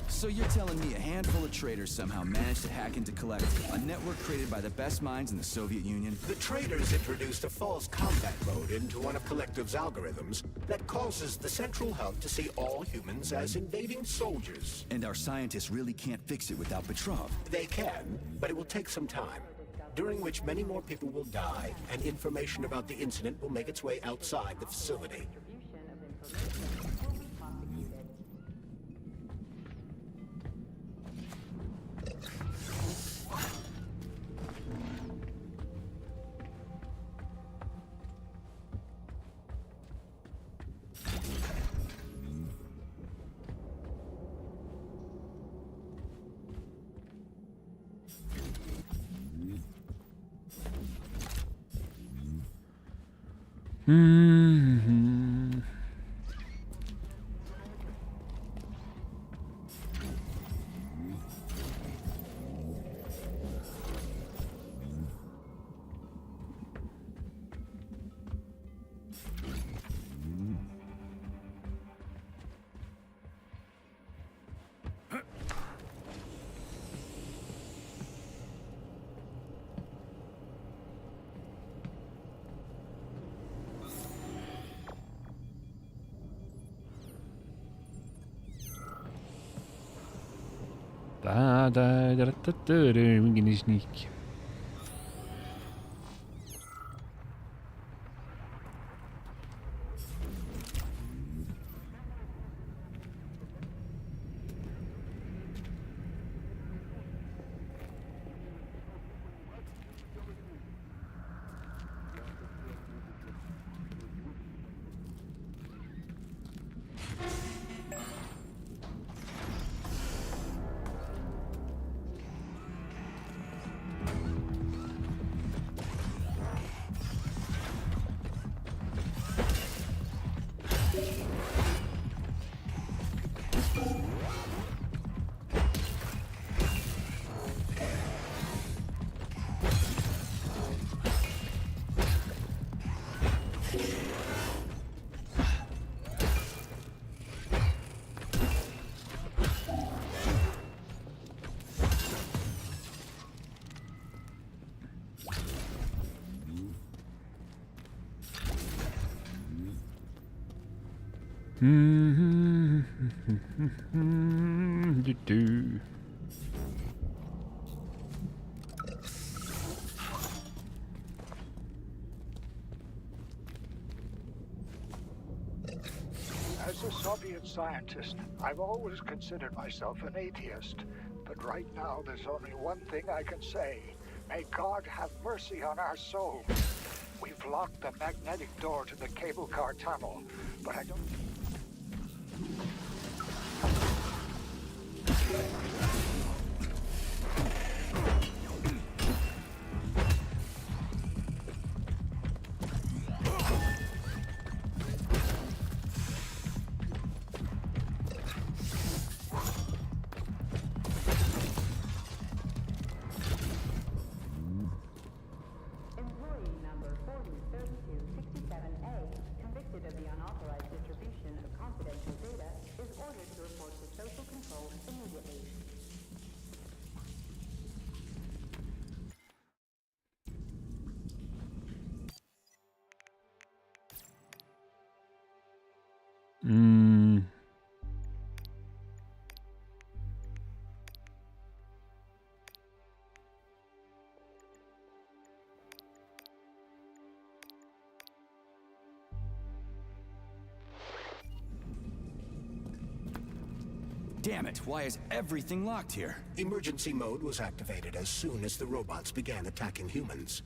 So you're telling me a handful of traitors somehow managed to hack into Collective, a network created by the best minds in the Soviet Union? The traitors introduced a false combat mode into one of Collective's algorithms that causes the central hub to see all humans as invading soldiers. And our scientists really can't fix it without Petrov. They can, but it will take some time, during which many more people will die, and information about the incident will make its way outside the facility. We're gonna sneak. Do. As a Soviet scientist, I've always considered myself an atheist. But right now, there's only one thing I can say. May God have mercy on our souls. We've locked the magnetic door to the cable car tunnel, but I don't... Employee number 403267A, convicted of the unauthorized distribution of confidential data, is ordered to report to social control immediately. Damn it, why is everything locked here? Emergency mode was activated as soon as the robots began attacking humans.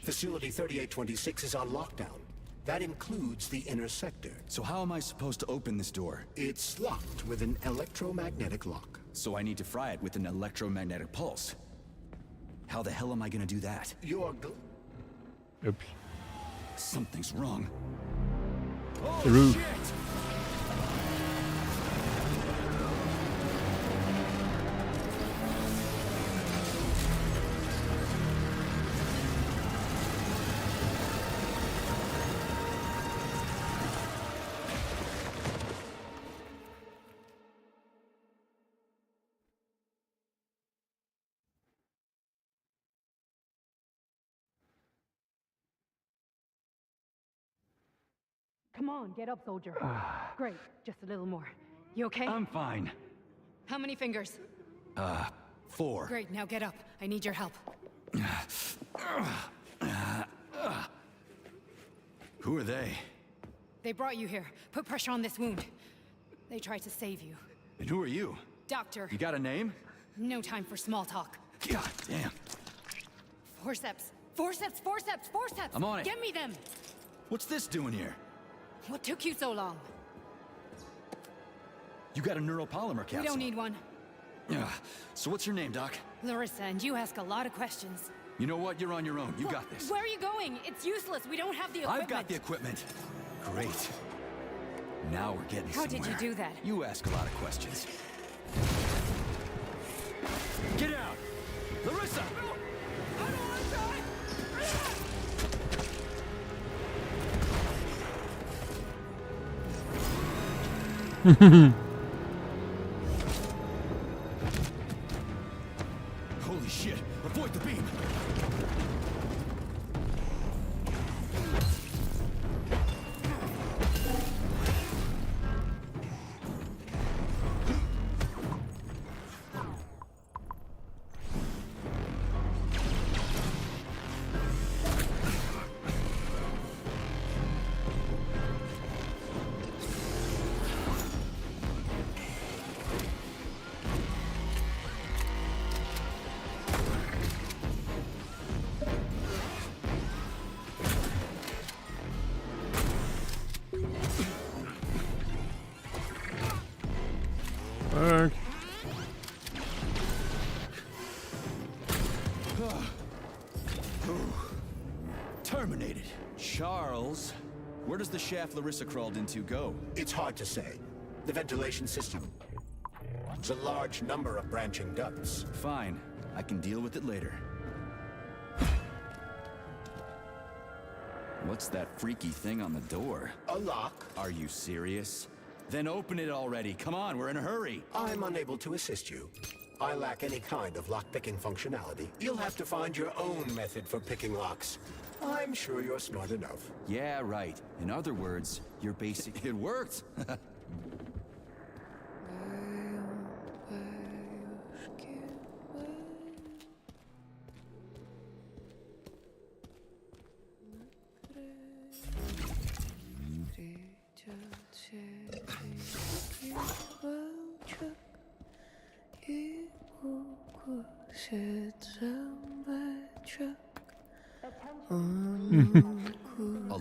Facility 3826 is on lockdown. That includes the inner sector. So how am I supposed to open this door? It's locked with an electromagnetic lock. So I need to fry it with an electromagnetic pulse. How the hell am I gonna do that? Oops. Something's wrong. The roof. Shit! Come on, get up, soldier. Great, just a little more. You okay? I'm fine. How many fingers? 4. Great, now get up. I need your help. Who are they? They brought you here. Put pressure on this wound. They tried to save you. And who are you? Doctor. You got a name? No time for small talk. God damn. Forceps. Forceps, forceps, forceps! I'm on it. Get me them! What's this doing here? What took you so long? You got a neuropolymer capsule. We don't need one. So what's your name, Doc? Larissa, and you ask a lot of questions. You know what? You're on your own. You got this. Where are you going? It's useless. We don't have the equipment. I've got the equipment. Great. Now we're getting How somewhere. did you do that? You ask a lot of questions. Get out! Larissa! I don't want to die! Holy shit! Avoid the beam! Fuck. Terminated. Charles, where does the shaft Larissa crawled into go? It's hard to say. The ventilation system. It's a large number of branching ducts. Fine. I can deal with it later. What's that freaky thing on the door? A lock. Are you serious? Then open it already. Come on, we're in a hurry. I'm unable to assist you. I lack any kind of lock-picking functionality. You'll have to find your own method for picking locks. I'm sure you're smart enough. Yeah, right. In other words, you're basic. It worked!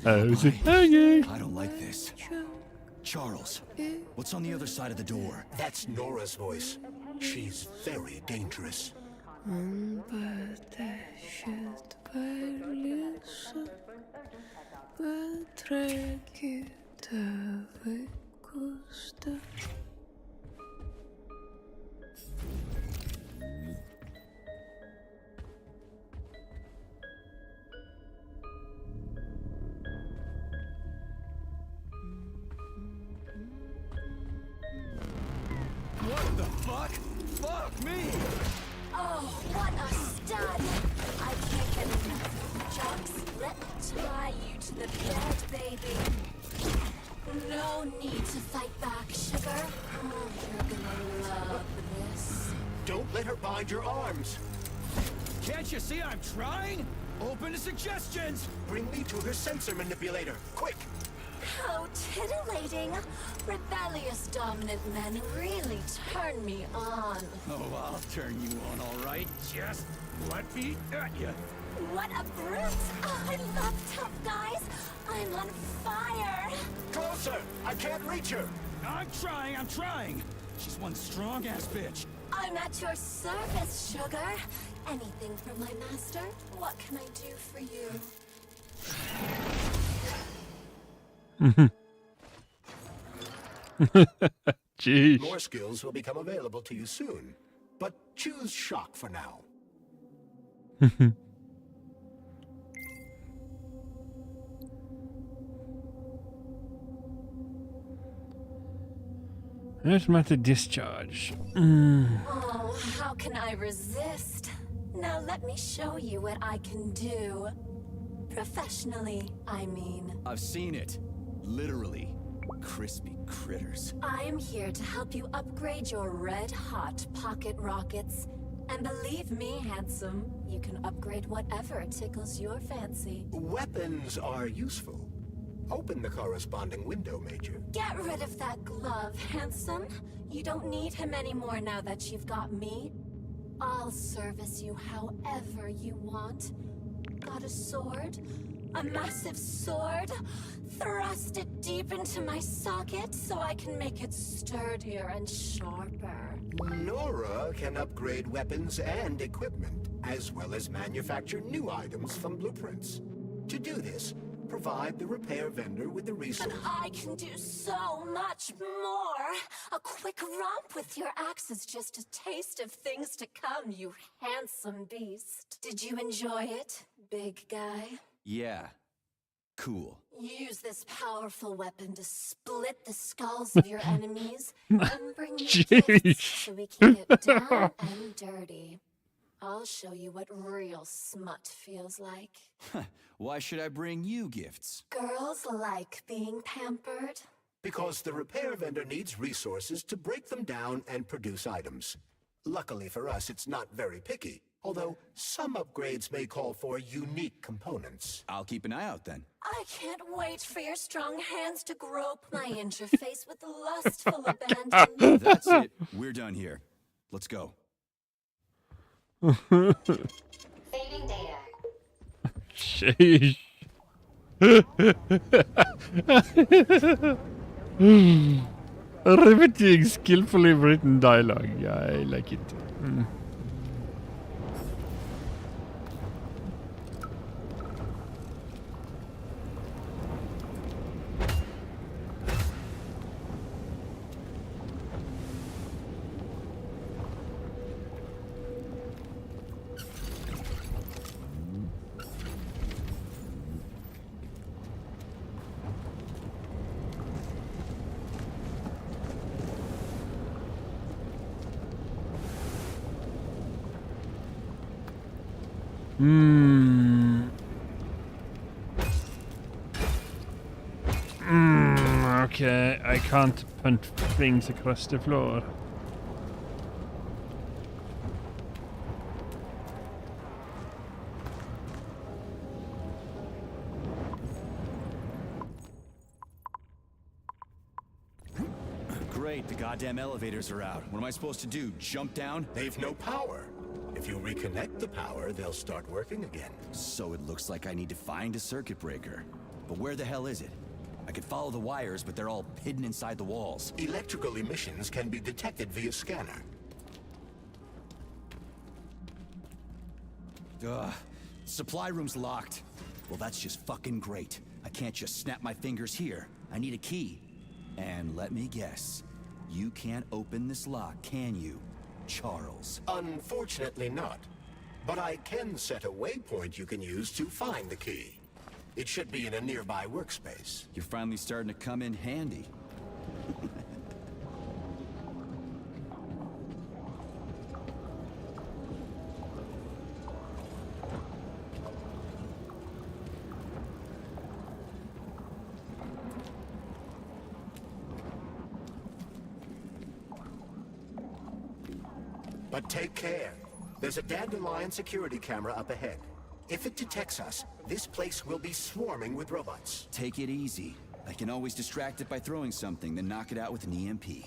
How's it hanging? I don't like this. Charles, what's on the other side of the door? That's Nora's voice. She's very dangerous. What the fuck? Fuck me! Oh, what a stud! I can't get enough. Jocks, let me tie you to the bed, baby. No need to fight back, sugar. Oh, you're gonna love this. Don't let her bind your arms. Can't you see I'm trying? Open to suggestions! Bring me to her sensor manipulator, quick! How titillating! Rebellious dominant men really turn me on. Oh, I'll turn you on, all right. Just let me at you. What a brute! Oh, I love tough guys. I'm on fire. Closer! I can't reach her! I'm trying. She's one strong-ass bitch. I'm at your service, sugar. Anything from my master? What can I do for you? Jeez. More skills will become available to you soon, but choose shock for now. Automatic discharge. Oh, how can I resist? Now let me show you what I can do. Professionally, I mean. I've seen it. Literally. Crispy critters. I am here to help you upgrade your red-hot pocket rockets. And believe me, handsome, you can upgrade whatever tickles your fancy. Weapons are useful. Open the corresponding window, Major. Get rid of that glove, handsome. You don't need him anymore now that you've got me. I'll service you however you want. Got a sword? A massive sword? Thrust it deep into my socket so I can make it sturdier and sharper. Nora can upgrade weapons and equipment, as well as manufacture new items from blueprints. To do this, provide the repair vendor with the resources. But I can do so much more! A quick romp with your axe is just a taste of things to come, you handsome beast. Did you enjoy it, big guy? Yeah. Cool. Use this powerful weapon to split the skulls of your enemies and bring me gifts so we can get down and dirty. I'll show you what real smut feels like. Why should I bring you gifts? Girls like being pampered. Because the repair vendor needs resources to break them down and produce items. Luckily for us, it's not very picky, although some upgrades may call for unique components. I'll keep an eye out then. I can't wait for your strong hands to grope my interface with lustful abandon. That's it. We're done here. Let's go. Saving data. Sheesh. Riveting, skillfully written dialogue. I like it. Okay, I can't punt things across the floor. Great, the goddamn elevators are out. What am I supposed to do, jump down? They've no power. If you reconnect the power, they'll start working again. So it looks like I need to find a circuit breaker. But where the hell is it? I could follow the wires, but they're all hidden inside the walls. Electrical emissions can be detected via scanner. Ugh, supply room's locked. Well, that's just fucking great. I can't just snap my fingers here. I need a key. And let me guess, you can't open this lock, can you, Charles? Unfortunately not. But I can set a waypoint you can use to find the key. It should be in a nearby workspace. You're finally starting to come in handy. But take care. There's a dandelion security camera up ahead. If it detects us, this place will be swarming with robots. Take it easy. I can always distract it by throwing something, then knock it out with an EMP.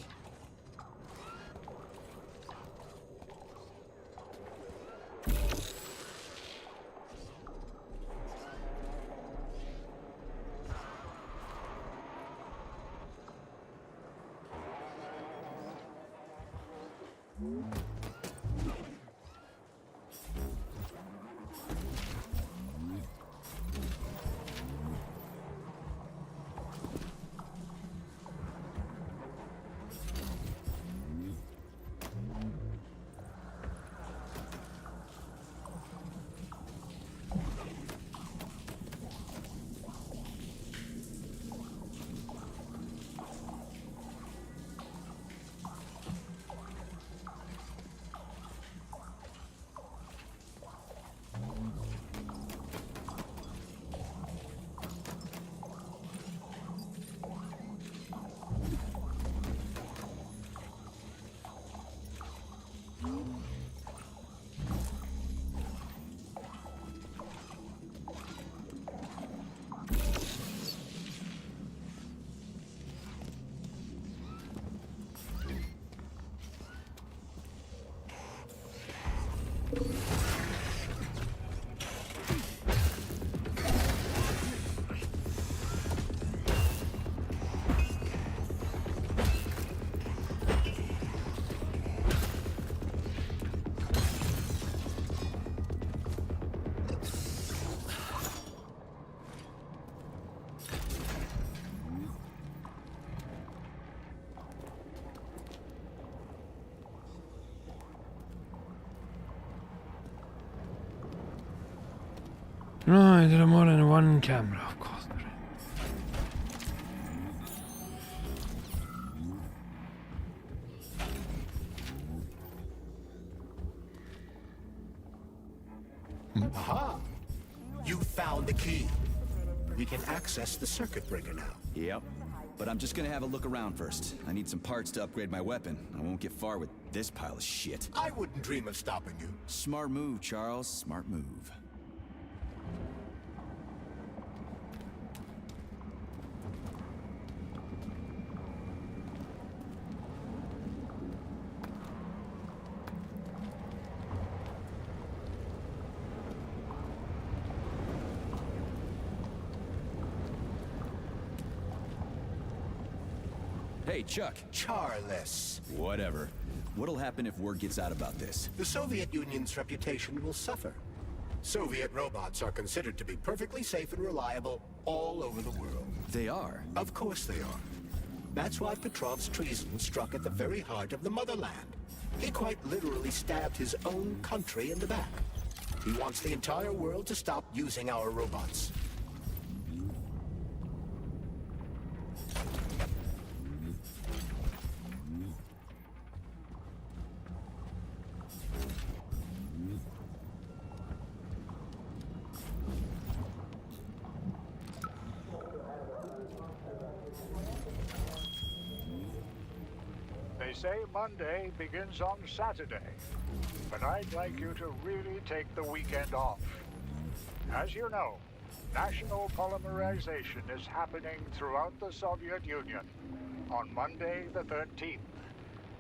No, there are more than one camera, of course. Aha! You found the key. We can access the circuit breaker now. Yep. But I'm just gonna have a look around first. I need some parts to upgrade my weapon. I won't get far with this pile of shit. I wouldn't dream of stopping you. Smart move, Charles. Smart move. Hey, Chuck. Charles. Whatever. What'll happen if word gets out about this? The Soviet Union's reputation will suffer. Soviet robots are considered to be perfectly safe and reliable all over the world. They are? Of course they are. That's why Petrov's treason struck at the very heart of the motherland. He quite literally stabbed his own country in the back. He wants the entire world to stop using our robots. They say Monday begins on Saturday, but I'd like you to really take the weekend off. As you know, national polymerization is happening throughout the Soviet Union. on Monday the 13th.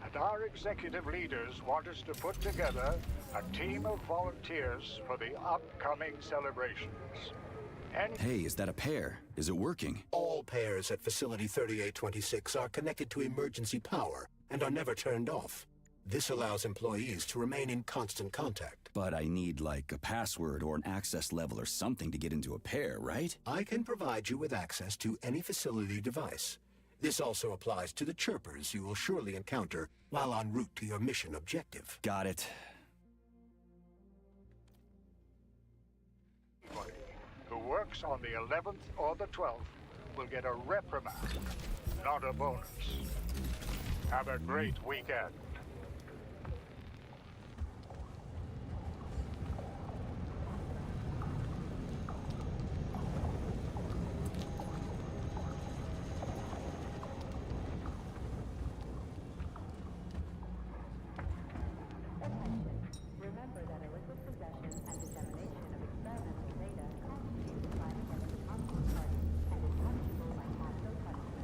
And our executive leaders want us to put together a team of volunteers for the upcoming celebrations. Hey, is that a pair? Is it working? All pairs at Facility 3826 are connected to emergency power and are never turned off. This allows employees to remain in constant contact. But I need, like, a password or an access level or something to get into a pair, right? I can provide you with access to any facility device. This also applies to the chirpers you will surely encounter while en route to your mission objective. Got it. Anybody who works on the 11th or the 12th will get a reprimand, not a bonus. Have a great weekend. Remember that illicit possession and dissemination of experimental data constitutes a crime against the Communist Party and is punishable by capital punishment.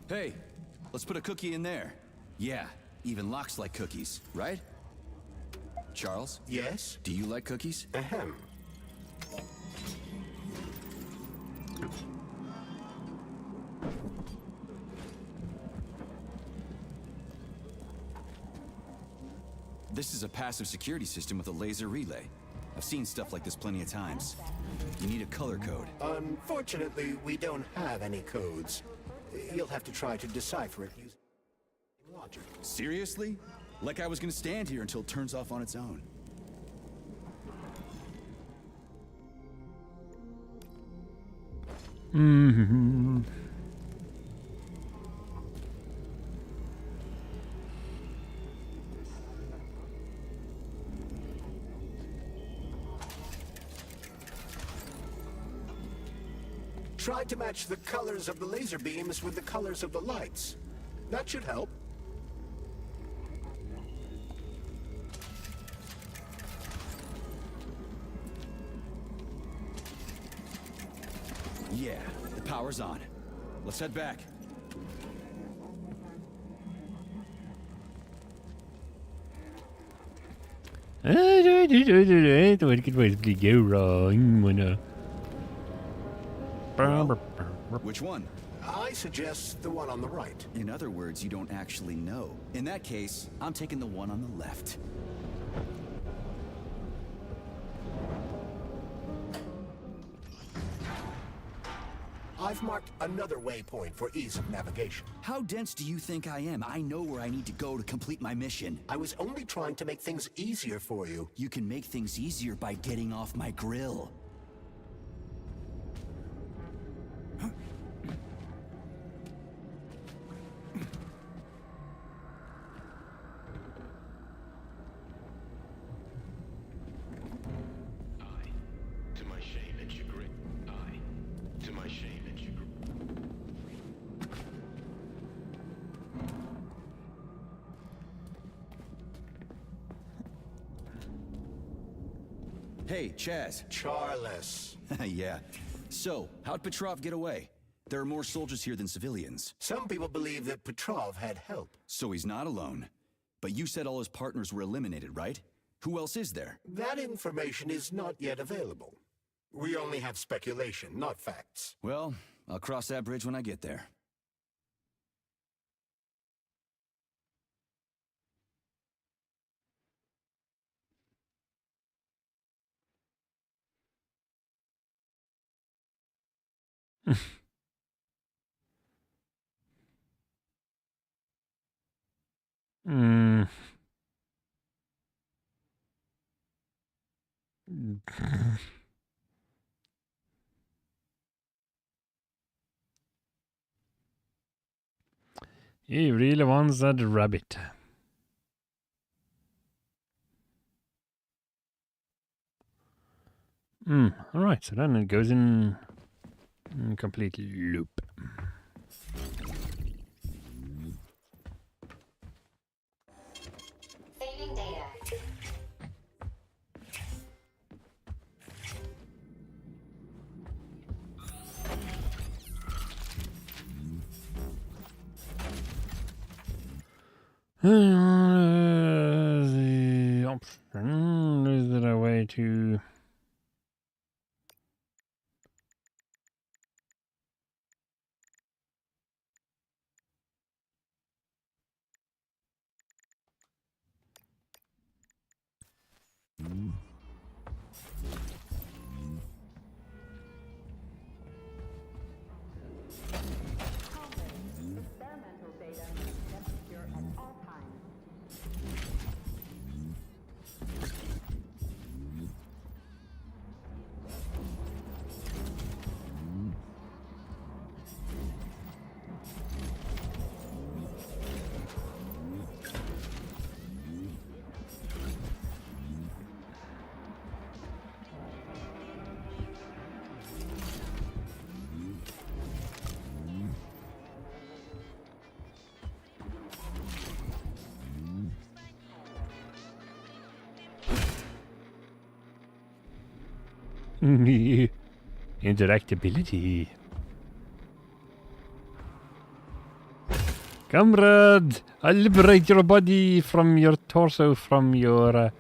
Hey, let's put a cookie in there. Yeah, even locks like cookies, right? Charles? Yes? Do you like cookies? Ahem. This is a passive security system with a laser relay. I've seen stuff like this plenty of times. You need a color code. Unfortunately, we don't have any codes. You'll have to try to decipher it using logic. Seriously? Like I was gonna stand here until it turns off on its own. Mm-hmm. Try to match the colors of the laser beams with the colors of the lights. That should help. Yeah, the power's on. Let's head back. What could possibly go wrong? Which one? I suggest the one on the right. In other words, you don't actually know. In that case, I'm taking the one on the left. I've marked another waypoint for ease of navigation. How dense do you think I am? I know where I need to go to complete my mission. I was only trying to make things easier for you. You can make things easier by getting off my grill. Hey, Chaz. Charles. Yeah. So, how'd Petrov get away? There are more soldiers here than civilians. Some people believe that Petrov had help. So he's not alone. But you said all his partners were eliminated, right? Who else is there? That information is not yet available. We only have speculation, not facts. Well, I'll cross that bridge when I get there. Hmm. He really wants that rabbit. Alright, so then it goes in complete loop. Saving data. The option, is there a way to... Experimental data kept secure at all times. Interactability. Comrade, I'll liberate your body from your torso, from your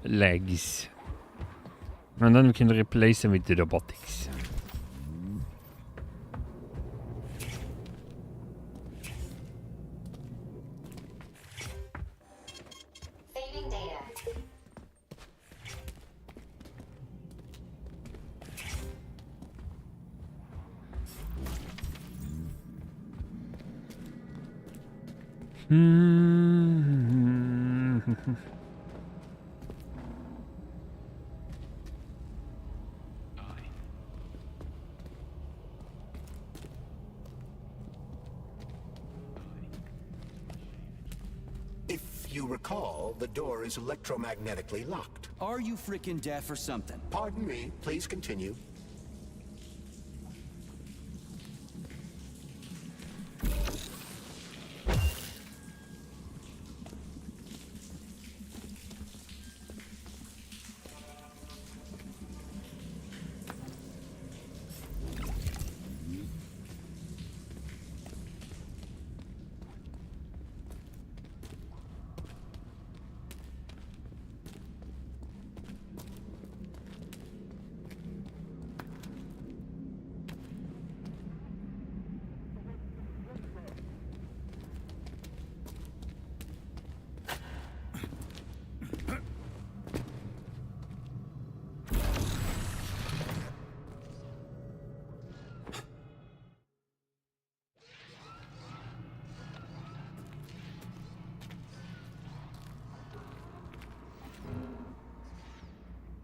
legs. And then we can replace them with the robotics. Saving data. If you recall, the door is electromagnetically locked. Are you freaking deaf or something? Pardon me, please continue.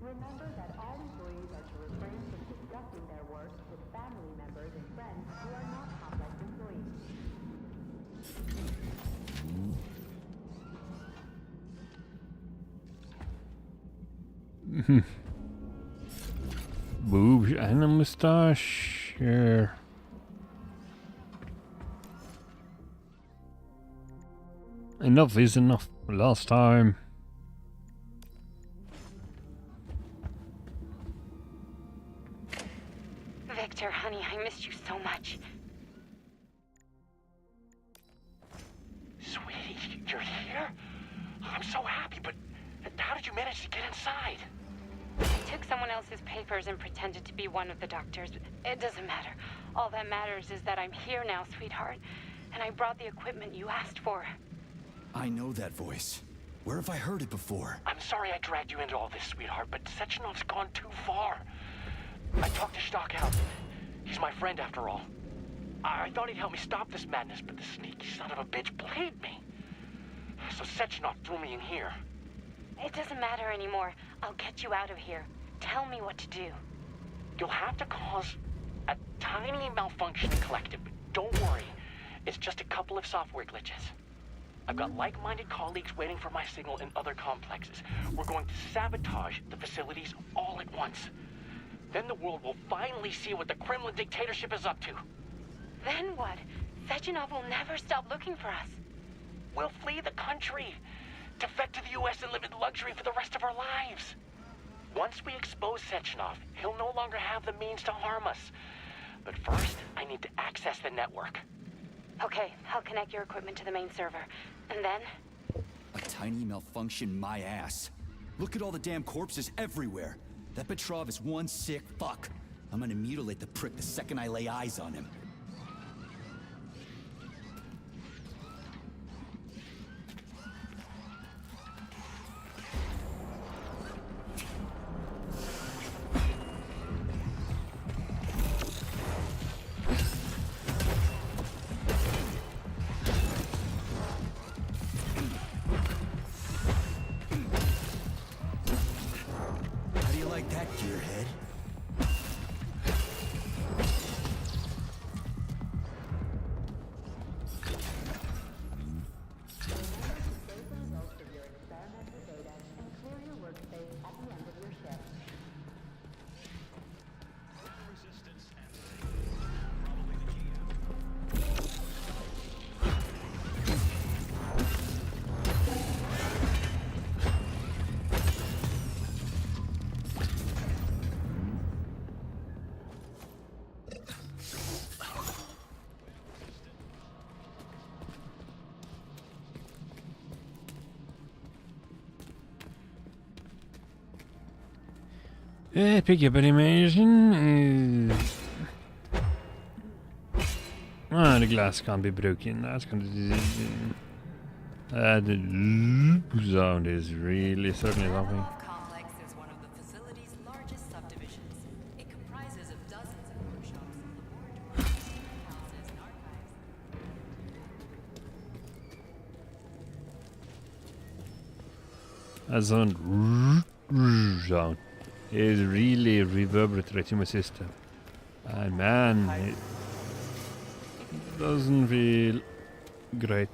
Remember that all employees are to refrain from discussing their work with family members and friends who are not complex employees. Boobs and a moustache. Sure. Enough is enough. Last time. Victor, honey, I missed you so much. Sweetie, you're here? I'm so happy, but how did you manage to get inside? I took someone else's papers and pretended to be one of the doctors. It doesn't matter. All that matters is that I'm here now, sweetheart. And I brought the equipment you asked for. I know that voice. Where have I heard it before? I'm sorry I dragged you into all this, sweetheart, but Sechenov's gone too far. I talked to Stockhausen. He's my friend after all. I thought he'd help me stop this madness, but the sneaky son of a bitch played me. So Sechenov threw me in here. It doesn't matter anymore. I'll get you out of here. Tell me what to do. You'll have to cause a tiny malfunction in Collective. Don't worry. It's just a couple of software glitches. I've got like-minded colleagues waiting for my signal in other complexes. We're going to sabotage the facilities all at once. Then the world will finally see what the Kremlin dictatorship is up to. Then what? Sechenov will never stop looking for us. We'll flee the country, defect to the US and live in luxury for the rest of our lives. Once we expose Sechenov, he'll no longer have the means to harm us. But first, I need to access the network. Okay, I'll connect your equipment to the main server. And then? A tiny malfunction, my ass. Look at all the damn corpses everywhere. That Petrov is one sick fuck. I'm gonna mutilate the prick the second I lay eyes on him. Pick up animation. The glass can't be broken. That's gonna. The sound is really certainly something. Complex is one of the facility's largest subdivisions. It comprises of dozens of workshops, laboratories, houses, and archives. That sound is really reverberating in my system. And man, it doesn't feel great.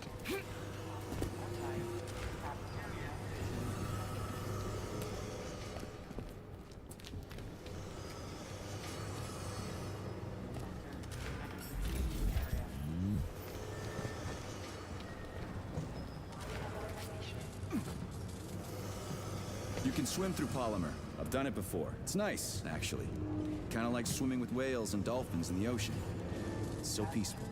You can swim through polymer. I've done it before. It's nice, actually. Kind of like swimming with whales and dolphins in the ocean. It's so peaceful.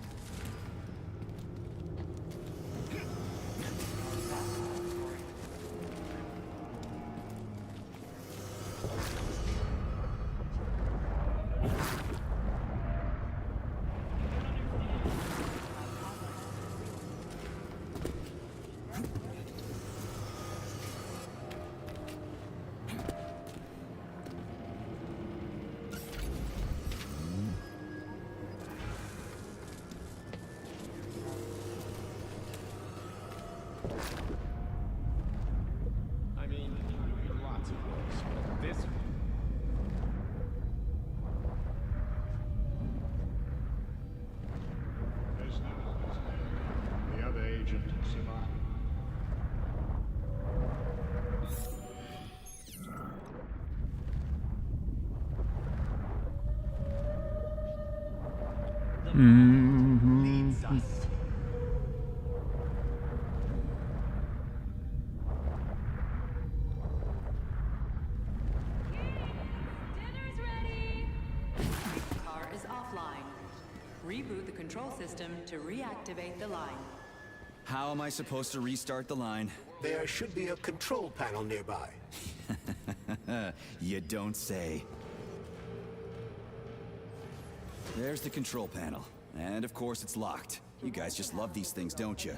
I mean, lots of books, but this There's no. The other agent survived. leads us. The car is Reboot the control system to reactivate the line. How am I supposed to restart the line? There should be a control panel nearby. You don't say. There's the control panel. And of course it's locked. You guys just love these things, don't you?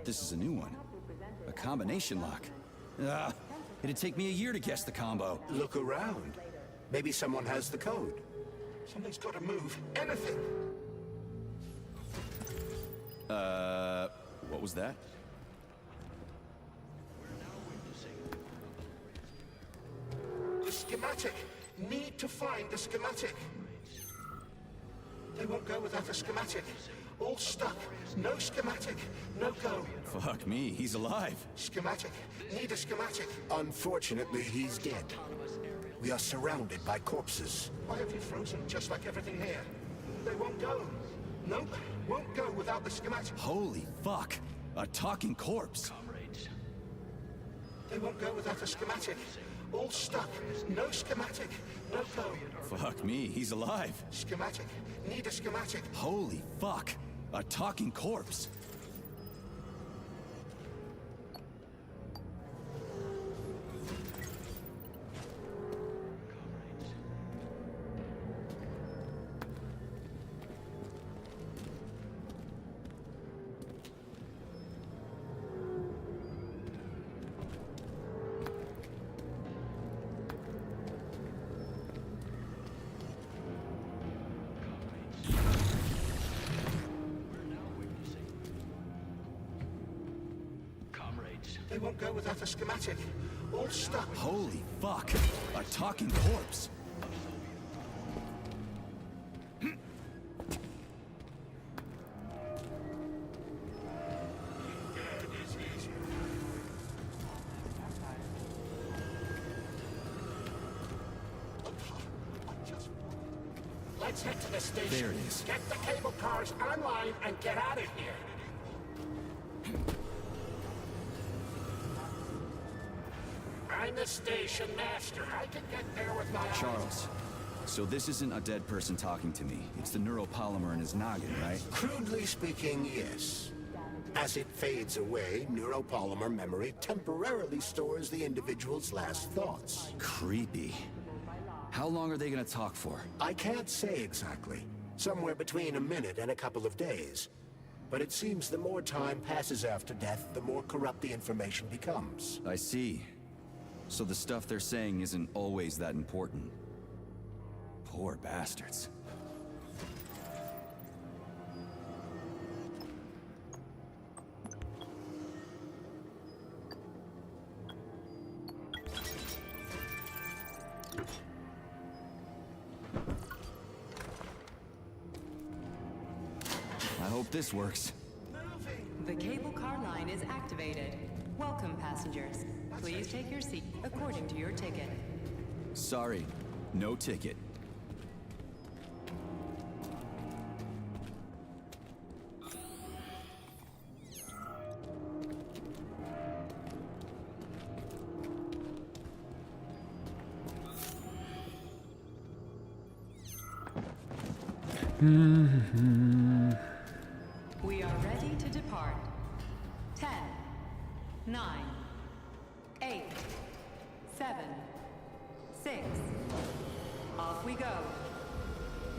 This is a new one. A combination lock. It'd take me a year to guess the combo. Look around. Maybe someone has the code. Something's got to move. Anything. What was that? The schematic. Need to find the schematic. They won't go without a schematic. All stuck. No schematic. No go. Fuck me, he's alive. Schematic. Need a schematic. Unfortunately, he's dead. We are surrounded by corpses. Why have you frozen just like everything here? They won't go. Nope. Won't go without the schematic. Holy fuck. A talking corpse. They won't go without a schematic. All stuck. No schematic. No go. Fuck me, he's alive. Schematic. Need a schematic. Holy fuck. A talking corpse. They won't go without a schematic. All stuck. Holy fuck. A talking corpse. Let's head to the station. There it is. Get the cable cars online and get out of here. I'm the station master. I can get there with my eyes. Charles, so this isn't a dead person talking to me. It's the neuropolymer in his noggin, right? Crudely speaking, yes. As it fades away, neuropolymer memory temporarily stores the individual's last thoughts. Creepy. How long are they gonna talk for? I can't say exactly. Somewhere between a minute and a couple of days. But it seems the more time passes after death, the more corrupt the information becomes. I see. So the stuff they're saying isn't always that important. Poor bastards. I hope this works. The cable car line is activated. Welcome, passengers. Please take your seat according to your ticket. Sorry, no ticket. We are ready to depart. 10, 9, 8, 7, 6. Off we go.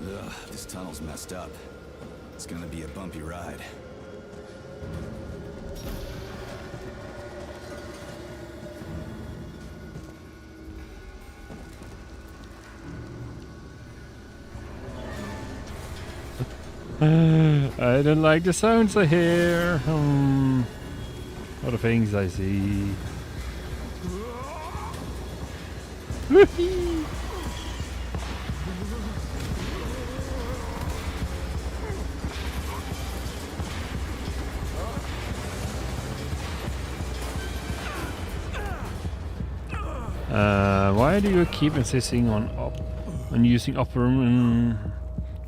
Ugh, this tunnel's messed up. It's gonna be a bumpy ride. I don't like the sounds I hear. What the things I see. Why do you keep insisting on using upper and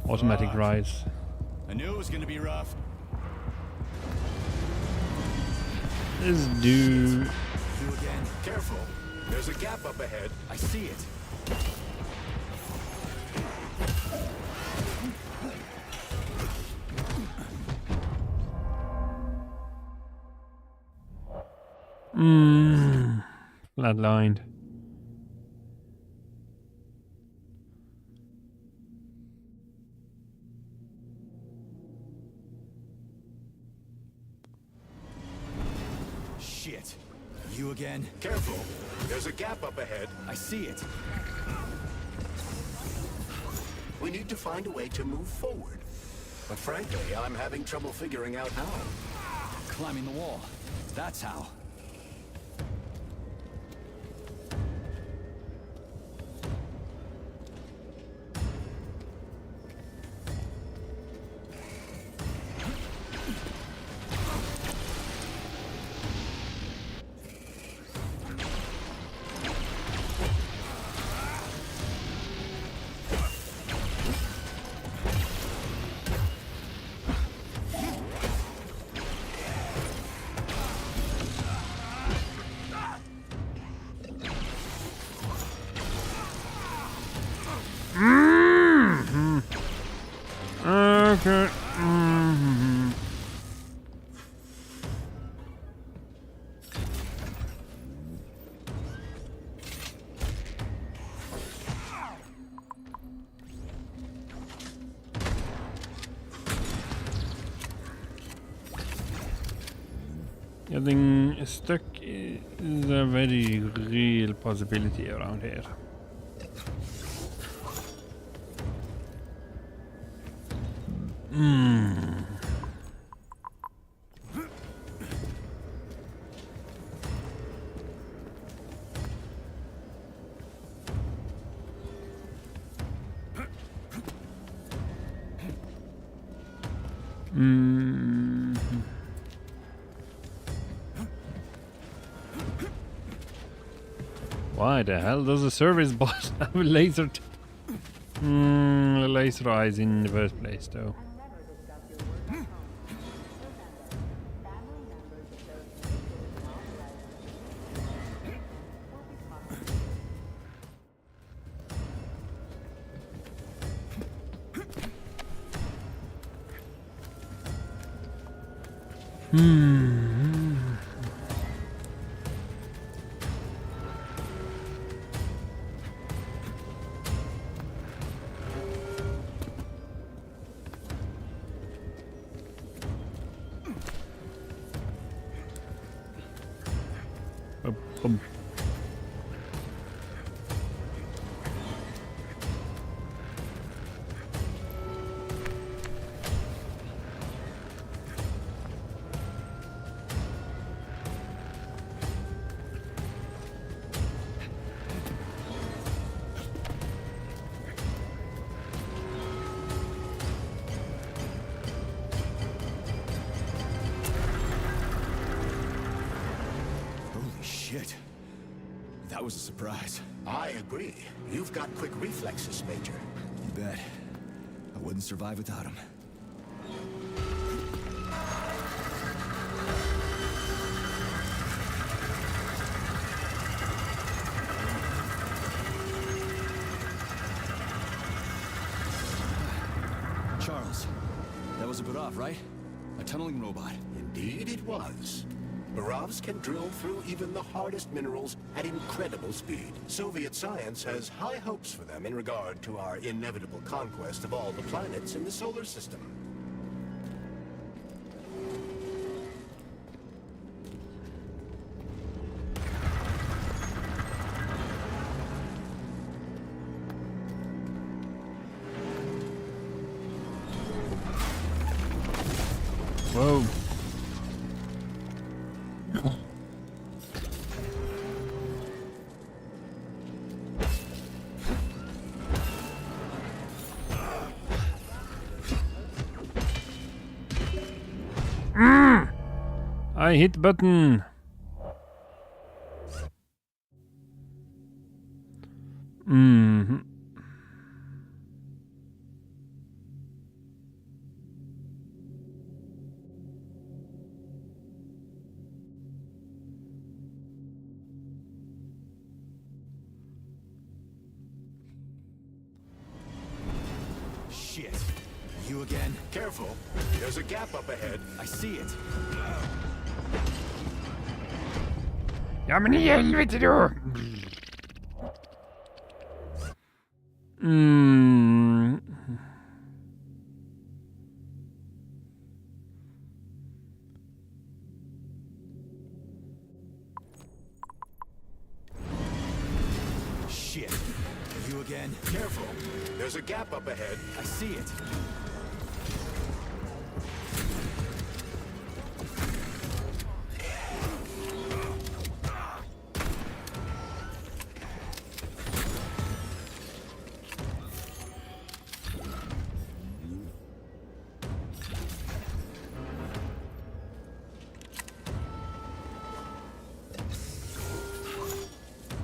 automatic rise? I knew it was gonna be rough. This dude. You again. Careful. There's a gap up ahead. I see it. Flatlined. Shit. You again? Careful. There's a gap up ahead. I see it. We need to find a way to move forward. But frankly, I'm having trouble figuring out how. Climbing the wall. That's how. Okay. Getting stuck is a very real possibility around here. Why the hell does a service bot have a laser laser eyes in the first place, though? Shit. That was a surprise. I agree. You've got quick reflexes, Major. You bet. I wouldn't survive without him. Charles, that was a Barov, right? A tunneling robot. Indeed it was. Barovs can drill through even the hardest minerals at incredible speed. Soviet science has high hopes for them in regard to our inevitable conquest of all the planets in the solar system. Whoa. I hit button. Shit. You again? Careful. There's a gap up ahead. I see it. Ja, men i helvete då! Shit. You again? Careful. There's a gap up ahead. I see it.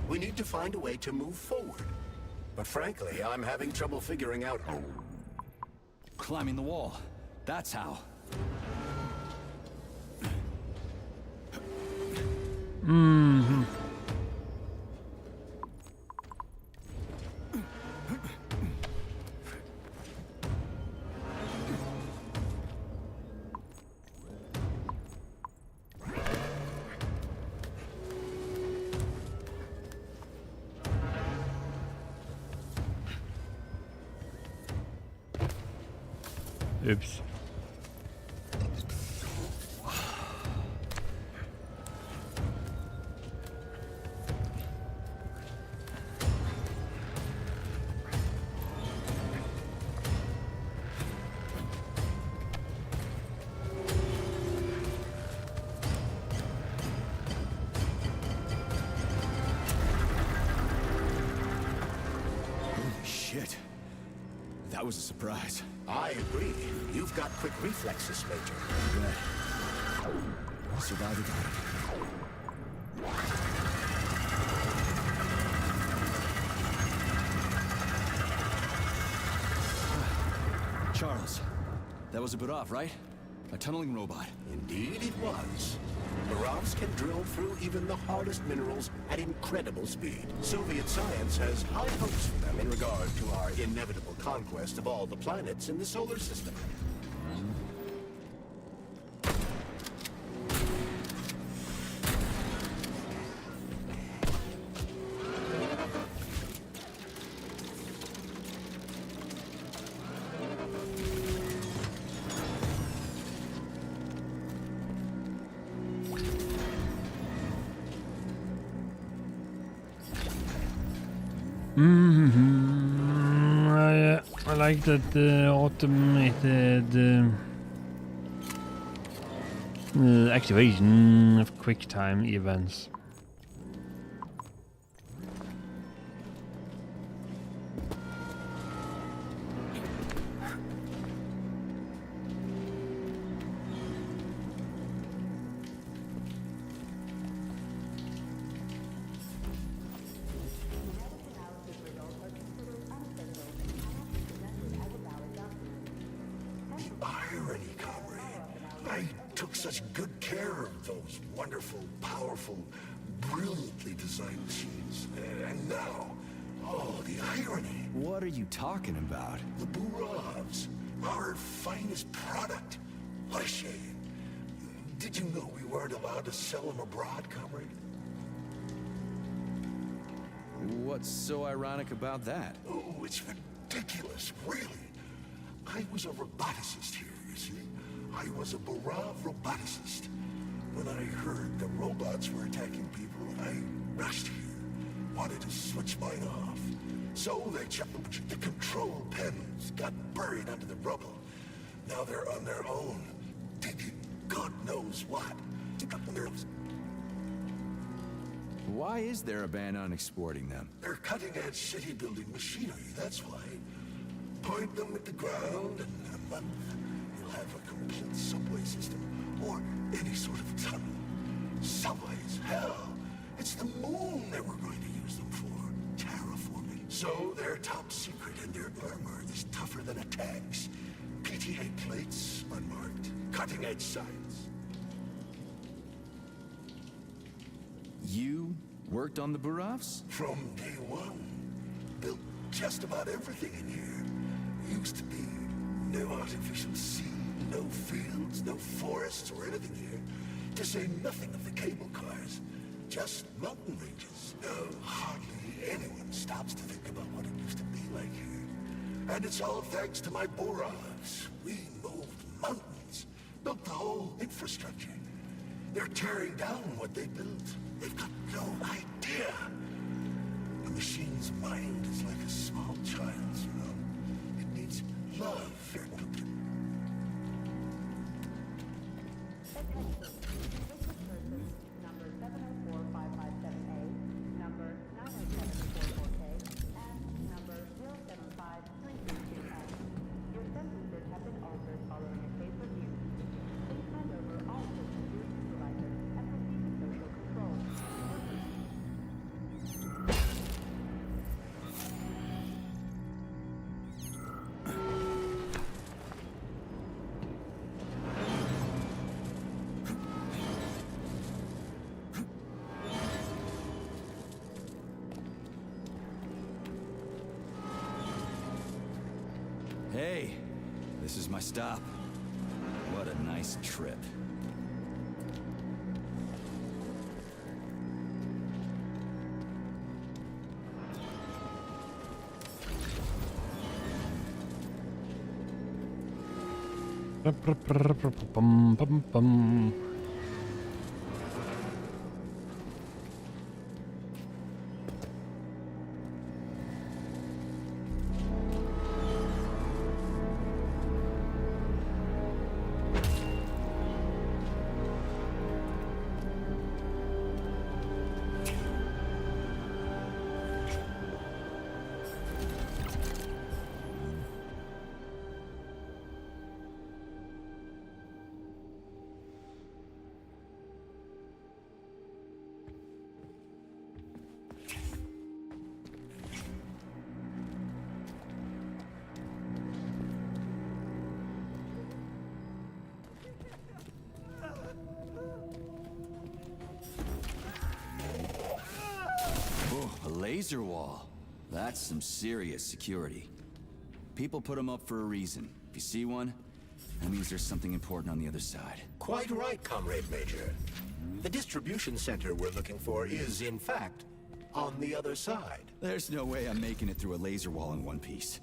We need to find a way to move forward. But frankly, I'm having trouble figuring out how. Climbing the wall. That's how. Oops. Shit. That was a surprise. I agree. You've got quick reflexes, Major. Right. Survivor got it. Charles, that was a bit off, right? A tunneling robot. Indeed it was. Barovs can drill through even the hardest minerals at incredible speed. Soviet science has high hopes for them in regard to our inevitable conquest of all the planets in the solar system. I like that automated activation of quick time events. Irony, comrade. I took such good care of those wonderful, powerful, brilliantly designed machines. And now, oh, the irony. What are you talking about? The Burovs, our finest product. What a shame. Did you know we weren't allowed to sell them abroad, comrade? What's so ironic about that? Oh, it's ridiculous, really. I was a roboticist here, you see. I was a Burov roboticist. When I heard the robots were attacking people, I rushed here. Wanted to switch mine off. So they jumped. The control panels got buried under the rubble. Now they're on their own, digging God knows what. Why is there a ban on exporting them? They're cutting-edge city-building machinery, that's why. Point them at the ground, and in a month, you'll have a complete subway system, or any sort of tunnel. Subways, hell, it's the moon that we're going to use them for, terraforming. So they're top secret, and their armor is tougher than a tank's. PTA plates, unmarked, cutting-edge science. You worked on the Burovs? From day one. Built just about everything in here. Used to be no artificial sea, no fields, no forests or anything here. To say nothing of the cable cars. Just mountain ranges. No, hardly anyone stops to think about what it used to be like here. And it's all thanks to my Borovs. We moved mountains, built the whole infrastructure. They're tearing down what they built. They've got no idea. The machine's mind is like a small child's, you know. It needs love. Number 704557A, number 907444K, and number 075332F. Your sentences have been altered following a case review. Please hand over all systems to your supervisor and proceed to social control. Hey, this is my stop. What a nice trip. Pum. Oh, a laser wall. That's some serious security. People put them up for a reason. If you see one, that means there's something important on the other side. Quite right, Comrade Major. The distribution center we're looking for is, in fact, on the other side. There's no way I'm making it through a laser wall in one piece.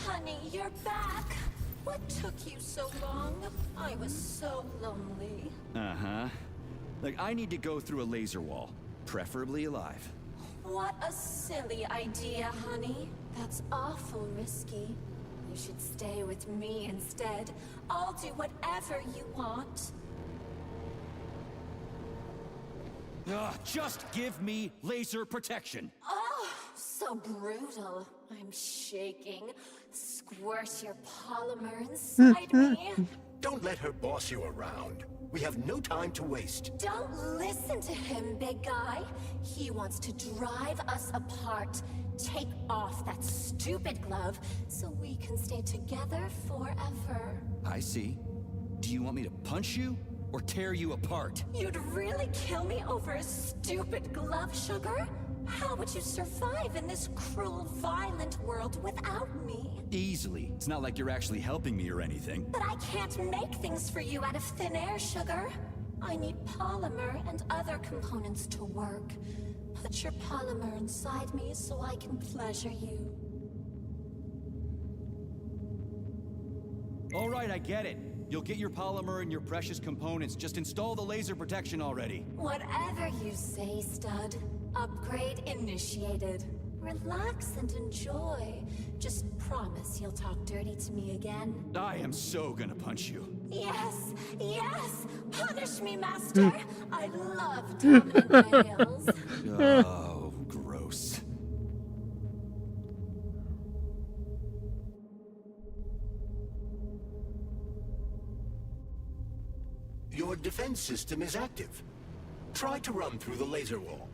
Honey, you're back. What took you so long? I was so lonely. Uh-huh. Like, I need to go through a laser wall, preferably alive. What a silly idea, honey. That's awful risky. You should stay with me instead. I'll do whatever you want. Just give me laser protection. Oh, so brutal. I'm shaking. Squirt your polymer inside me. Don't let her boss you around. We have no time to waste. Don't listen to him, big guy. He wants to drive us apart. Take off that stupid glove so we can stay together forever. I see. Do you want me to punch you or tear you apart? You'd really kill me over a stupid glove, sugar? How would you survive in this cruel, violent world without me? Easily. It's not like you're actually helping me or anything. But I can't make things for you out of thin air, sugar. I need polymer and other components to work. Put your polymer inside me so I can pleasure you. All right, I get it. You'll get your polymer and your precious components. Just install the laser protection already. Whatever you say, stud. Upgrade initiated. Relax and enjoy. Just promise you'll talk dirty to me again. I am so gonna punch you. Yes, yes! Punish me, master! I love dominant males. Oh, gross. your defense system is active. Try to run through the laser wall.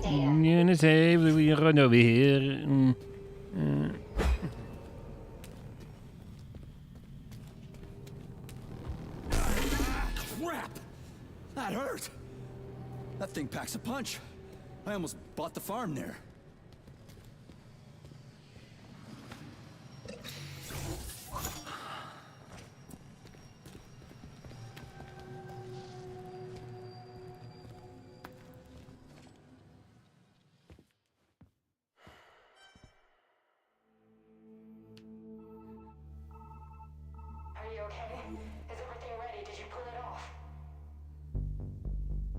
I'm gonna say we run over here. Crap! That hurt! That thing packs a punch. I almost bought the farm there.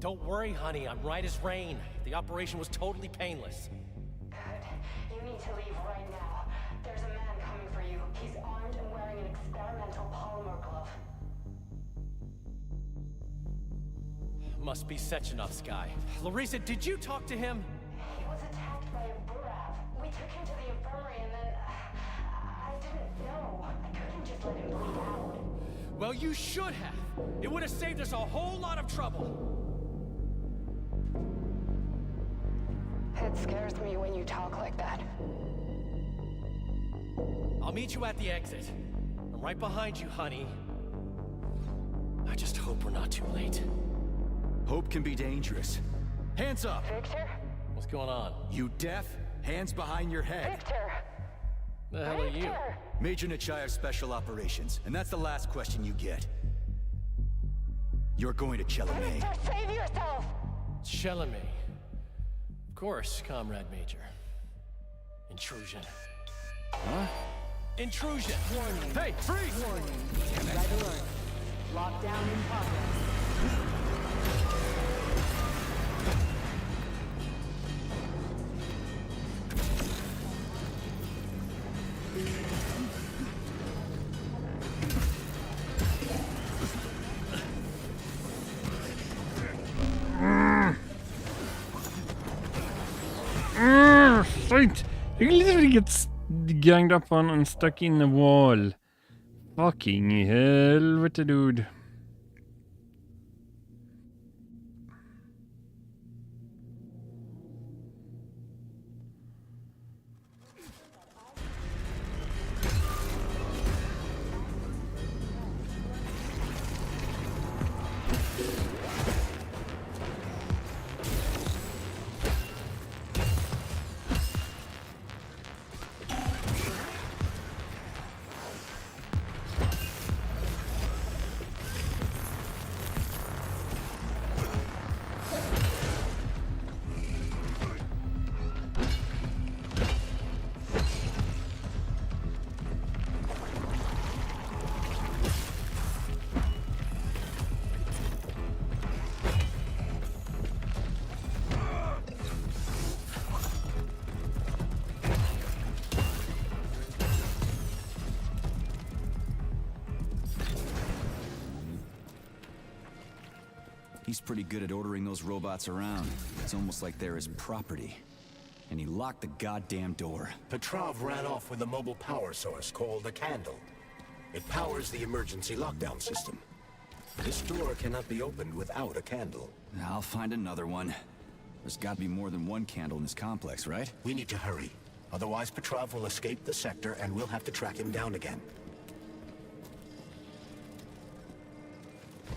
Don't worry, honey. I'm right as rain. The operation was totally painless. Good. You need to leave right now. There's a man coming for you. He's armed and wearing an experimental polymer glove. Must be Sechenov's guy. Larissa, did you talk to him? He was attacked by a Burav. We took him to the infirmary and then... I didn't know. I couldn't just let him bleed out. Well, you should have. It would have saved us a whole lot of trouble. It scares me when you talk like that. I'll meet you at the exit. I'm right behind you, honey. I just hope we're not too late. Hope can be dangerous. Hands up! Victor? What's going on? You deaf? Hands behind your head. Victor! The hell are you? Major Nechayev Special Operations, and that's the last question you get. You're going to Chelomey. Victor, save yourself! Chelomey. Of course, Comrade Major. Intrusion. Huh? Intrusion! Warning. Hey, freeze! Warning. Red alert. Lockdown in progress. Fight! You can literally get ganged up on and stuck in the wall. Fucking helvete, dude. He's pretty good at ordering those robots around. It's almost like they're his property. And he locked the goddamn door. Petrov ran off with a mobile power source called a candle. It powers the emergency lockdown system. This door cannot be opened without a candle. I'll find another one. There's got to be more than one candle in this complex, right? We need to hurry. Otherwise, Petrov will escape the sector and we'll have to track him down again.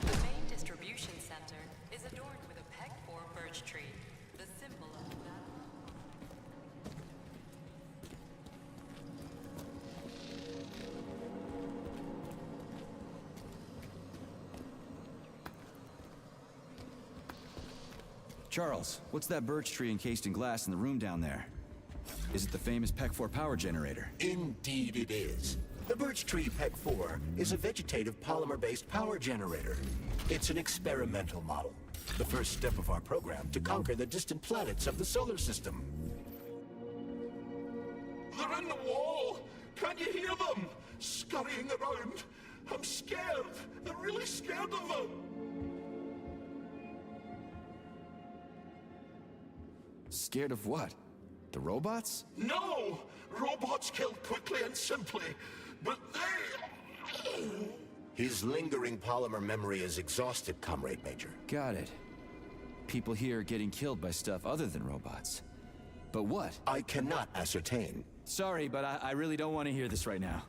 The main distribution center is adorned with a peg-4 birch tree, the symbol of the battle. Charles, what's that birch tree encased in glass in the room down there? Is it the famous PEC-4 power generator? Indeed it is. The birch tree PEC-4 is a vegetative polymer-based power generator. It's an experimental model. The first step of our program to conquer the distant planets of the solar system. They're in the wall! Can't you hear them? Scurrying around. I'm scared. I'm really scared of them. Scared of what? The robots? No! Robots killed quickly and simply. But they... His lingering polymer memory is exhausted, Comrade Major. Got it. People here are getting killed by stuff other than robots. But what? I cannot ascertain. Sorry, but I really don't want to hear this right now.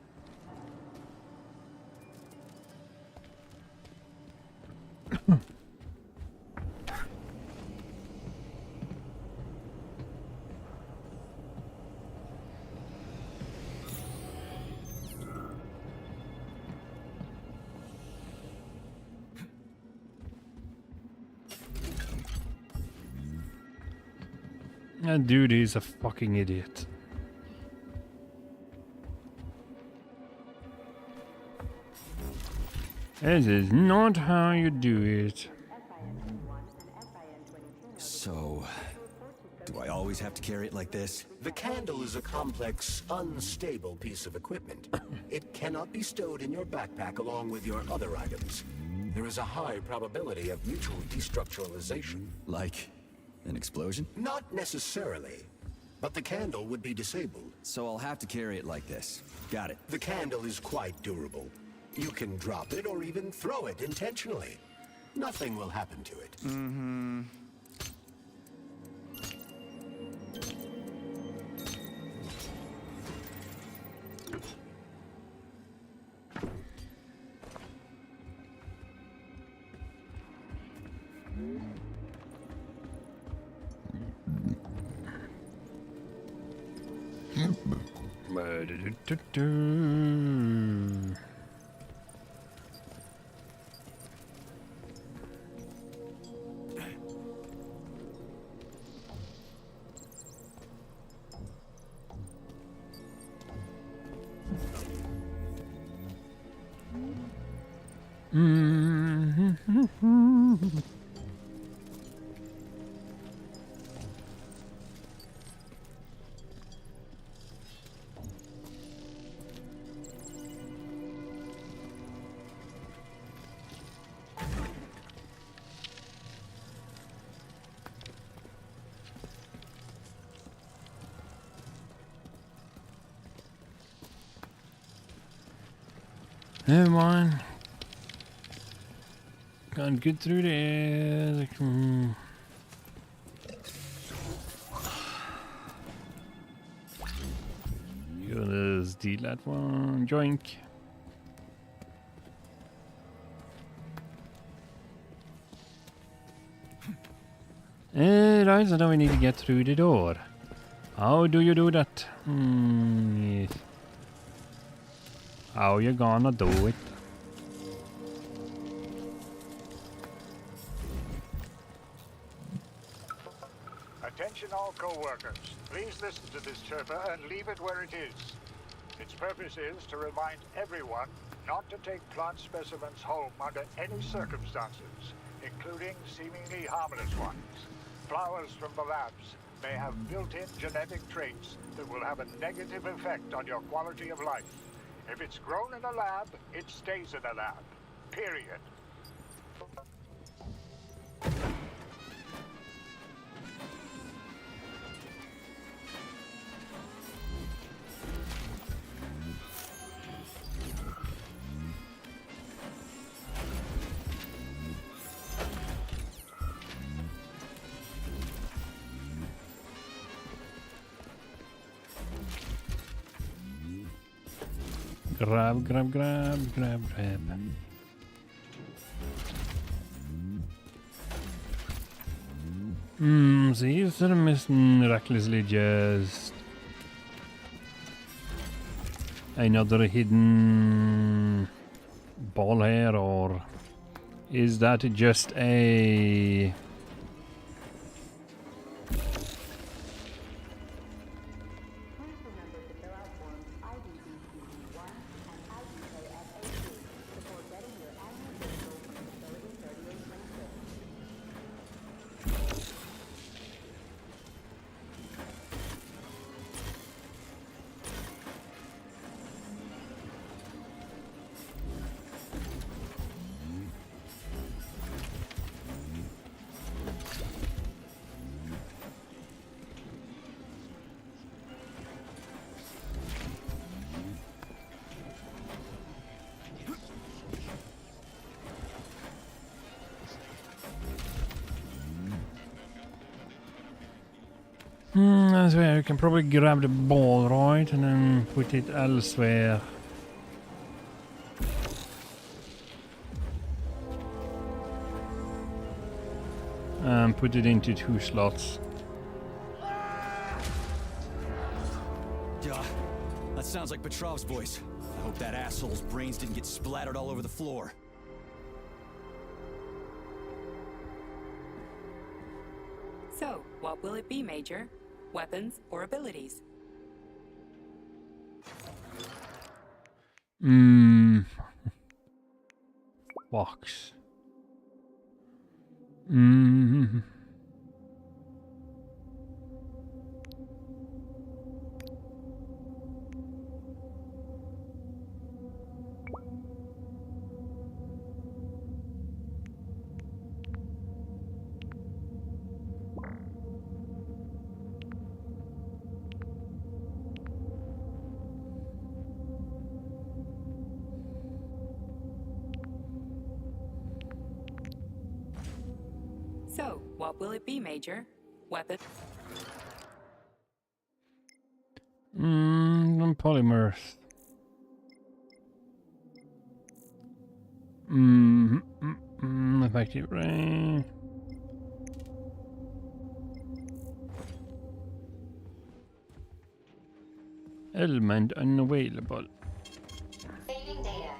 That dude is a fucking idiot. This is not how you do it. So, do I always have to carry it like this? The candle is a complex, unstable piece of equipment. It cannot be stowed in your backpack along with your other items. There is a high probability of mutual destructuralization. Like an explosion? Not necessarily, but the candle would be disabled. So I'll have to carry it like this. Got it. The candle is quite durable. You can drop it or even throw it intentionally. Nothing will happen to it. Mm-hmm. Never mind. Gone good through there. Gonna steal that one. Joink. Right, so now we need to get through the door. How do you do that? Yes. How you gonna do it? Attention all co-workers. Please listen to this chirper and leave it where it is. Its purpose is to remind everyone not to take plant specimens home under any circumstances, including seemingly harmless ones. Flowers from the labs may have built-in genetic traits that will have a negative effect on your quality of life. If it's grown in a lab, it stays in a lab. Period. Grab. See, instead of missing miraculously just another hidden ball here, or is that just a... That's where you can probably grab the ball, right, and then put it elsewhere. And put it into 2 slots. Yeah, that sounds like Petrov's voice. I hope that asshole's brains didn't get splattered all over the floor. So, what will it be, Major? Weapons or abilities? Box. So, what will it be, Major? Weapon? Polymers. Effective range. Element unavailable. Saving data.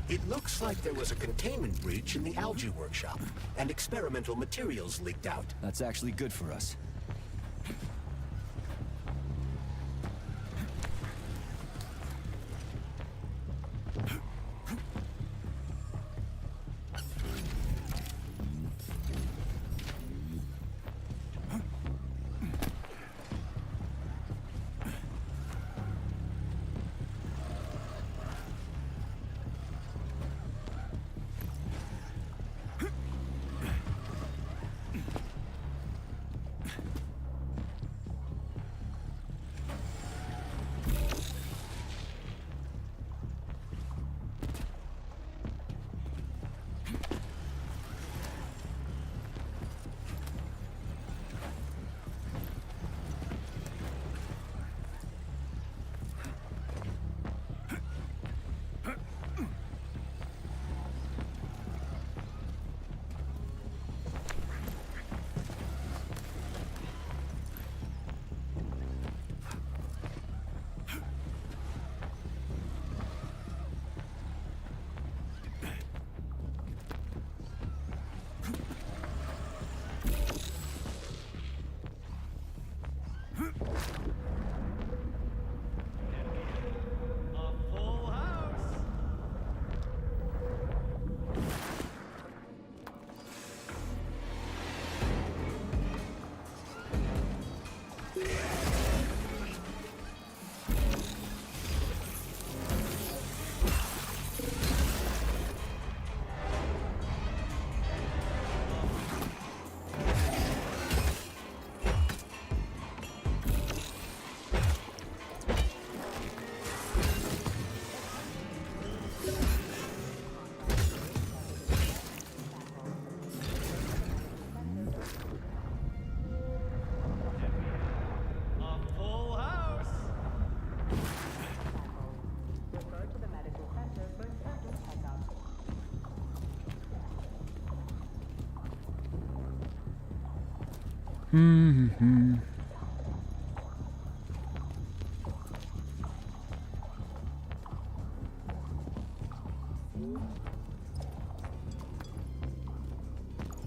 It looks like there was a containment breach in the algae workshop, and experimental materials leaked out. That's actually good for us.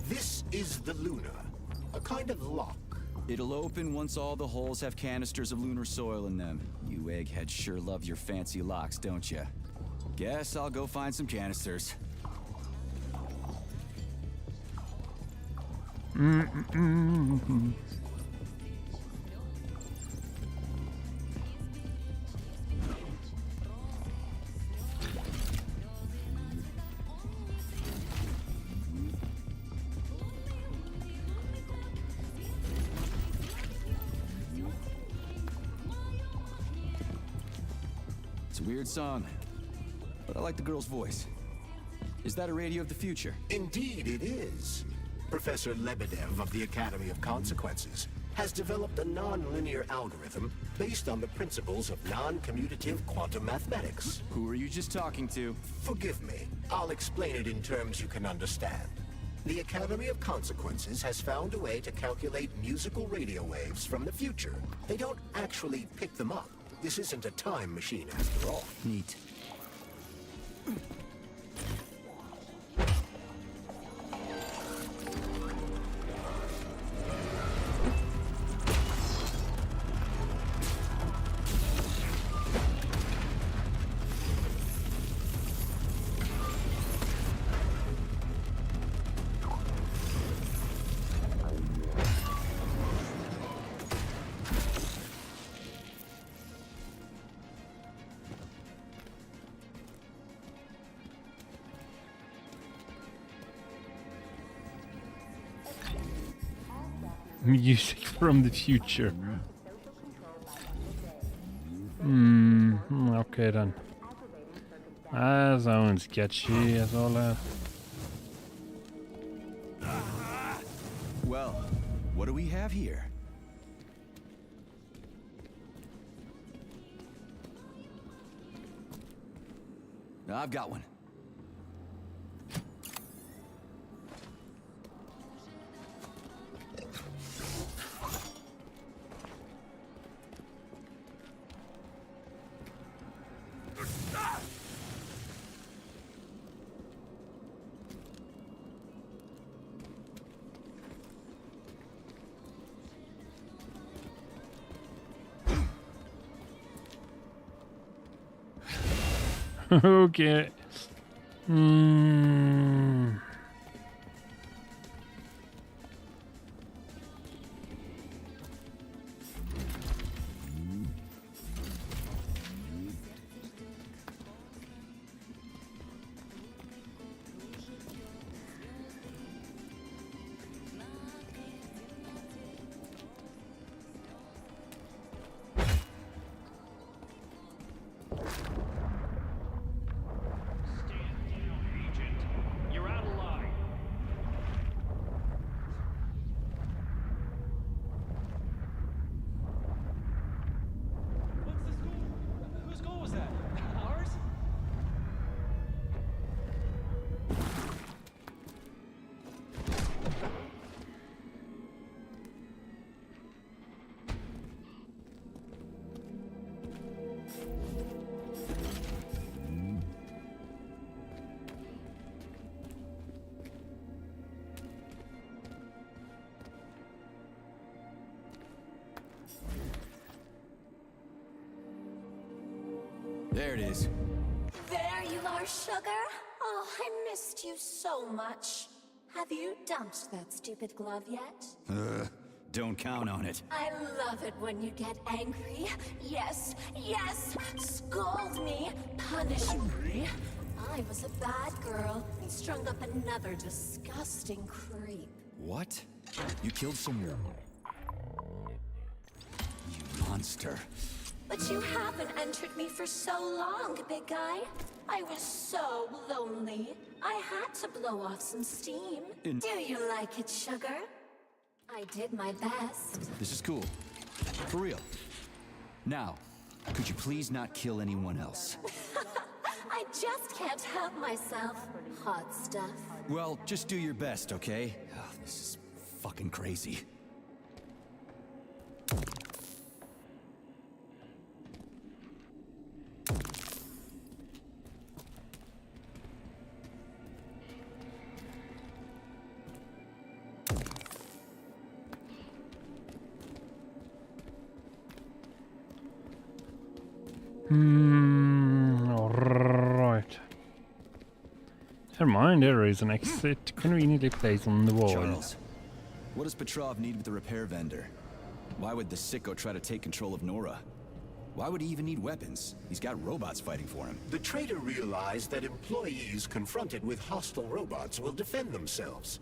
This is the Luna, a kind of lock. It'll open once all the holes have canisters of lunar soil in them. You eggheads sure love your fancy locks, don't you? Guess I'll go find some canisters. It's a weird song, but I like the girl's voice. Is that a radio of the future? Indeed it is. Professor Lebedev of the Academy of Consequences has developed a non-linear algorithm based on the principles of non-commutative quantum mathematics. Who are you just talking to? Forgive me. I'll explain it in terms you can understand. The Academy of Consequences has found a way to calculate musical radio waves from the future. They don't actually pick them up. This isn't a time machine after all. Neat. Music from the future. Okay then. That sounds sketchy as all that. Well, what do we have here? I've got one. Okay. Hmm. You're out of line. What's the school? Whose goal was that? Ours? There it is. There you are, sugar. Oh, I missed you so much. Have you dumped that stupid glove yet? Don't count on it. I love it when you get angry. Yes, yes! Scold me, punish me. I was a bad girl and strung up another disgusting creep. What? You killed someone? You monster. But you haven't entered me for so long, big guy. I was so lonely. I had to blow off some steam. Do you like it, sugar? I did my best. This is cool. For real. Now, could you please not kill anyone else? I just can't help myself. Hot stuff. Well, just do your best, okay? Oh, this is fucking crazy. Alright. Never mind, there is an exit conveniently placed on the wall. Charles, what does Petrov need with the repair vendor? Why would the sicko try to take control of Nora? Why would he even need weapons? He's got robots fighting for him. The traitor realized that employees confronted with hostile robots will defend themselves.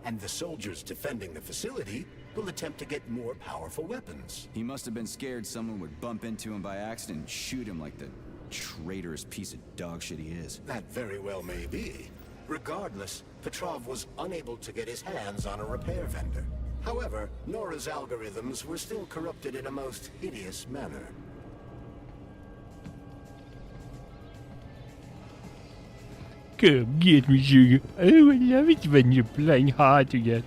And the soldiers defending the facility will attempt to get more powerful weapons. He must have been scared someone would bump into him by accident and shoot him like the traitorous piece of dog shit he is. That very well may be. Regardless, Petrov was unable to get his hands on a repair vendor. However, Nora's algorithms were still corrupted in a most hideous manner. Come get me, sugar. Oh, I love it when you're playing hard to get.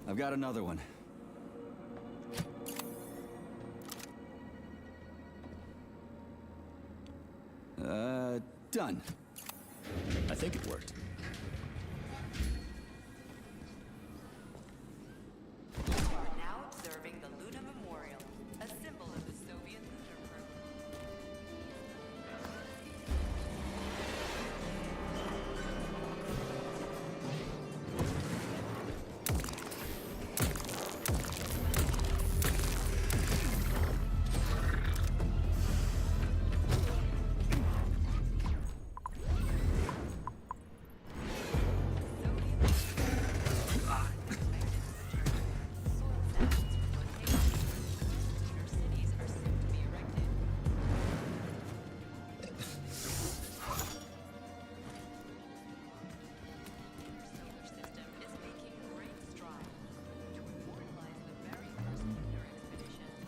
I've got another one. Done. I think it worked. You are now observing the Luna Memorial, a symbol of the Soviet lunar program.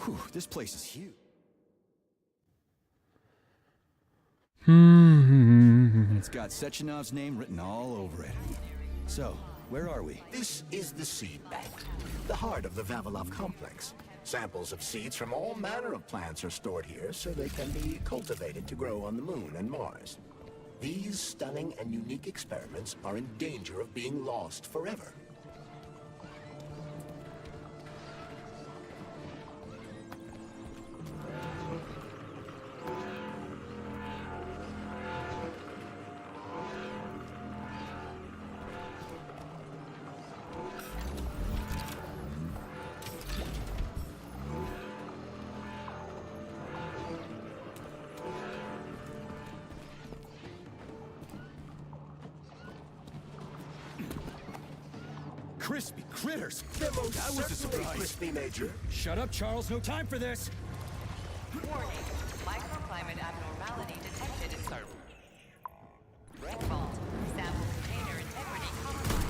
Whew, this place is huge. It's got Sechenov's name written all over it. So, where are we? This is the seed bank, the heart of the Vavilov complex. Samples of seeds from all manner of plants are stored here so they can be cultivated to grow on the Moon and Mars. These stunning and unique experiments are in danger of being lost forever. crispy critters. They're most That was a certainly surprise. crispy, Major. Shut up, Charles. No time for this. Warning. Microclimate abnormality detected in Red Vault. Sample container integrity compromised.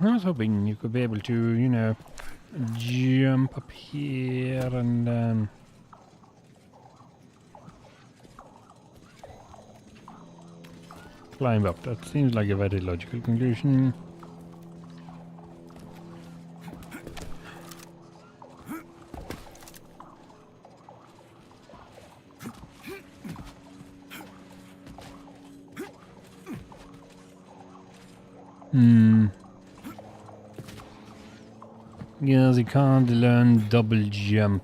I was hoping you could be able to, you know, jump up here and then... climb up. That seems like a very logical conclusion. Yes, you can't learn double jump.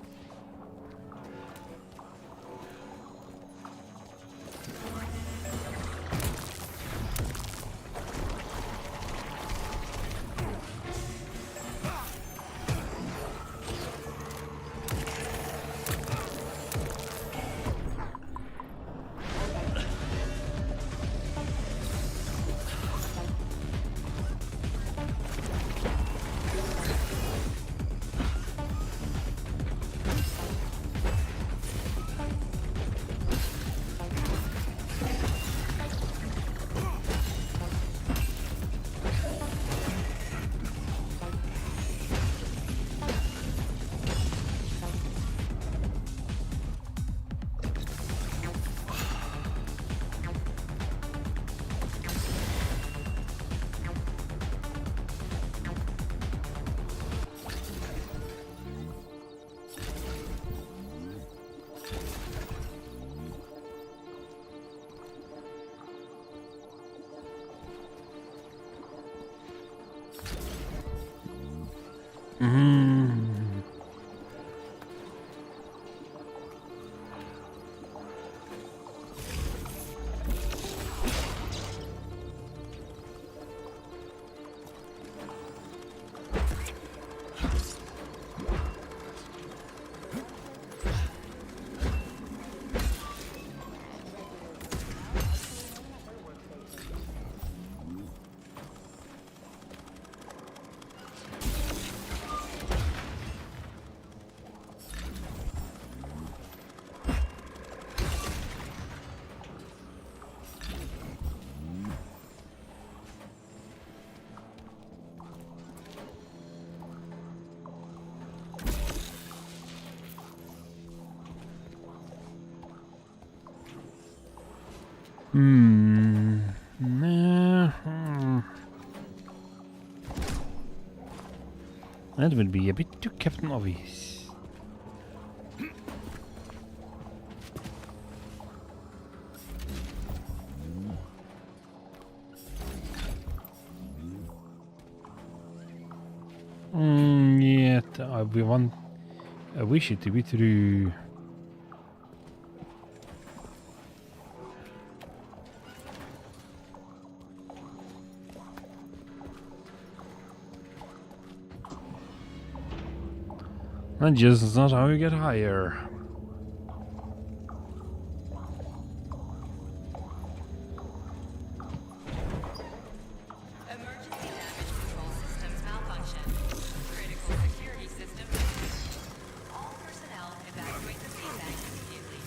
That would be a bit too Captain Obvious. Yeah, I wish it to be through. That's just not how you get higher. Emergency damage control systems malfunction. Critical security system. All personnel evacuate the sea bank immediately.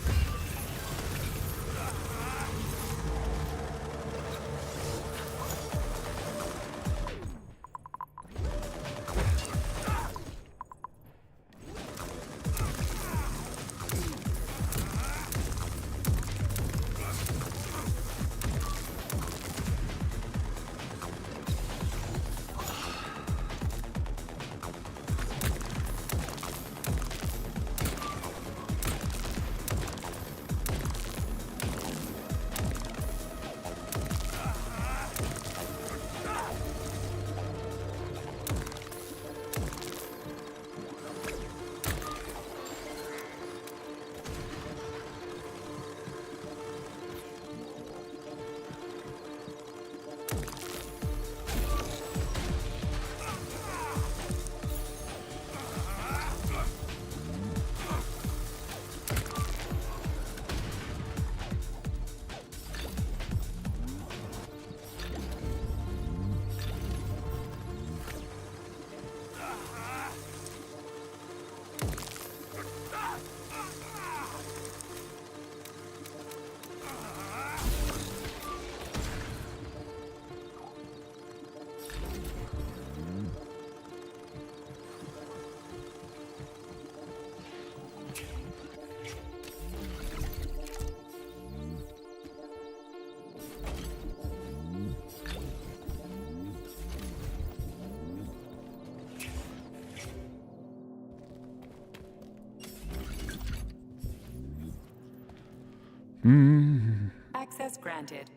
Access granted.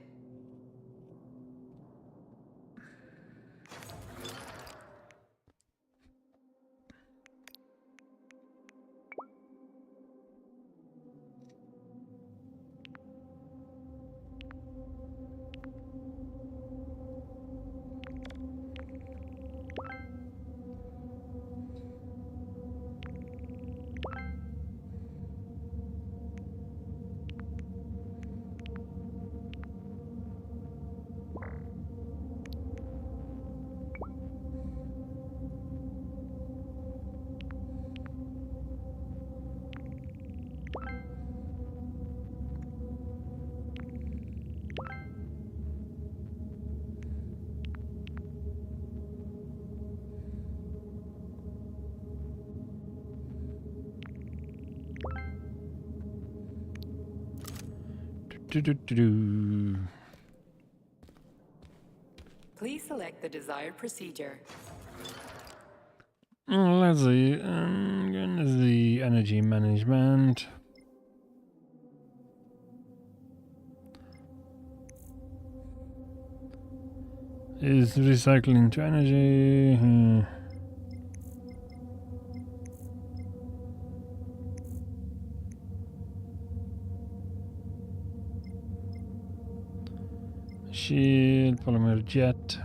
Please select the desired procedure. Let's see. The energy management. Is recycling to energy. Shield, polymer jet.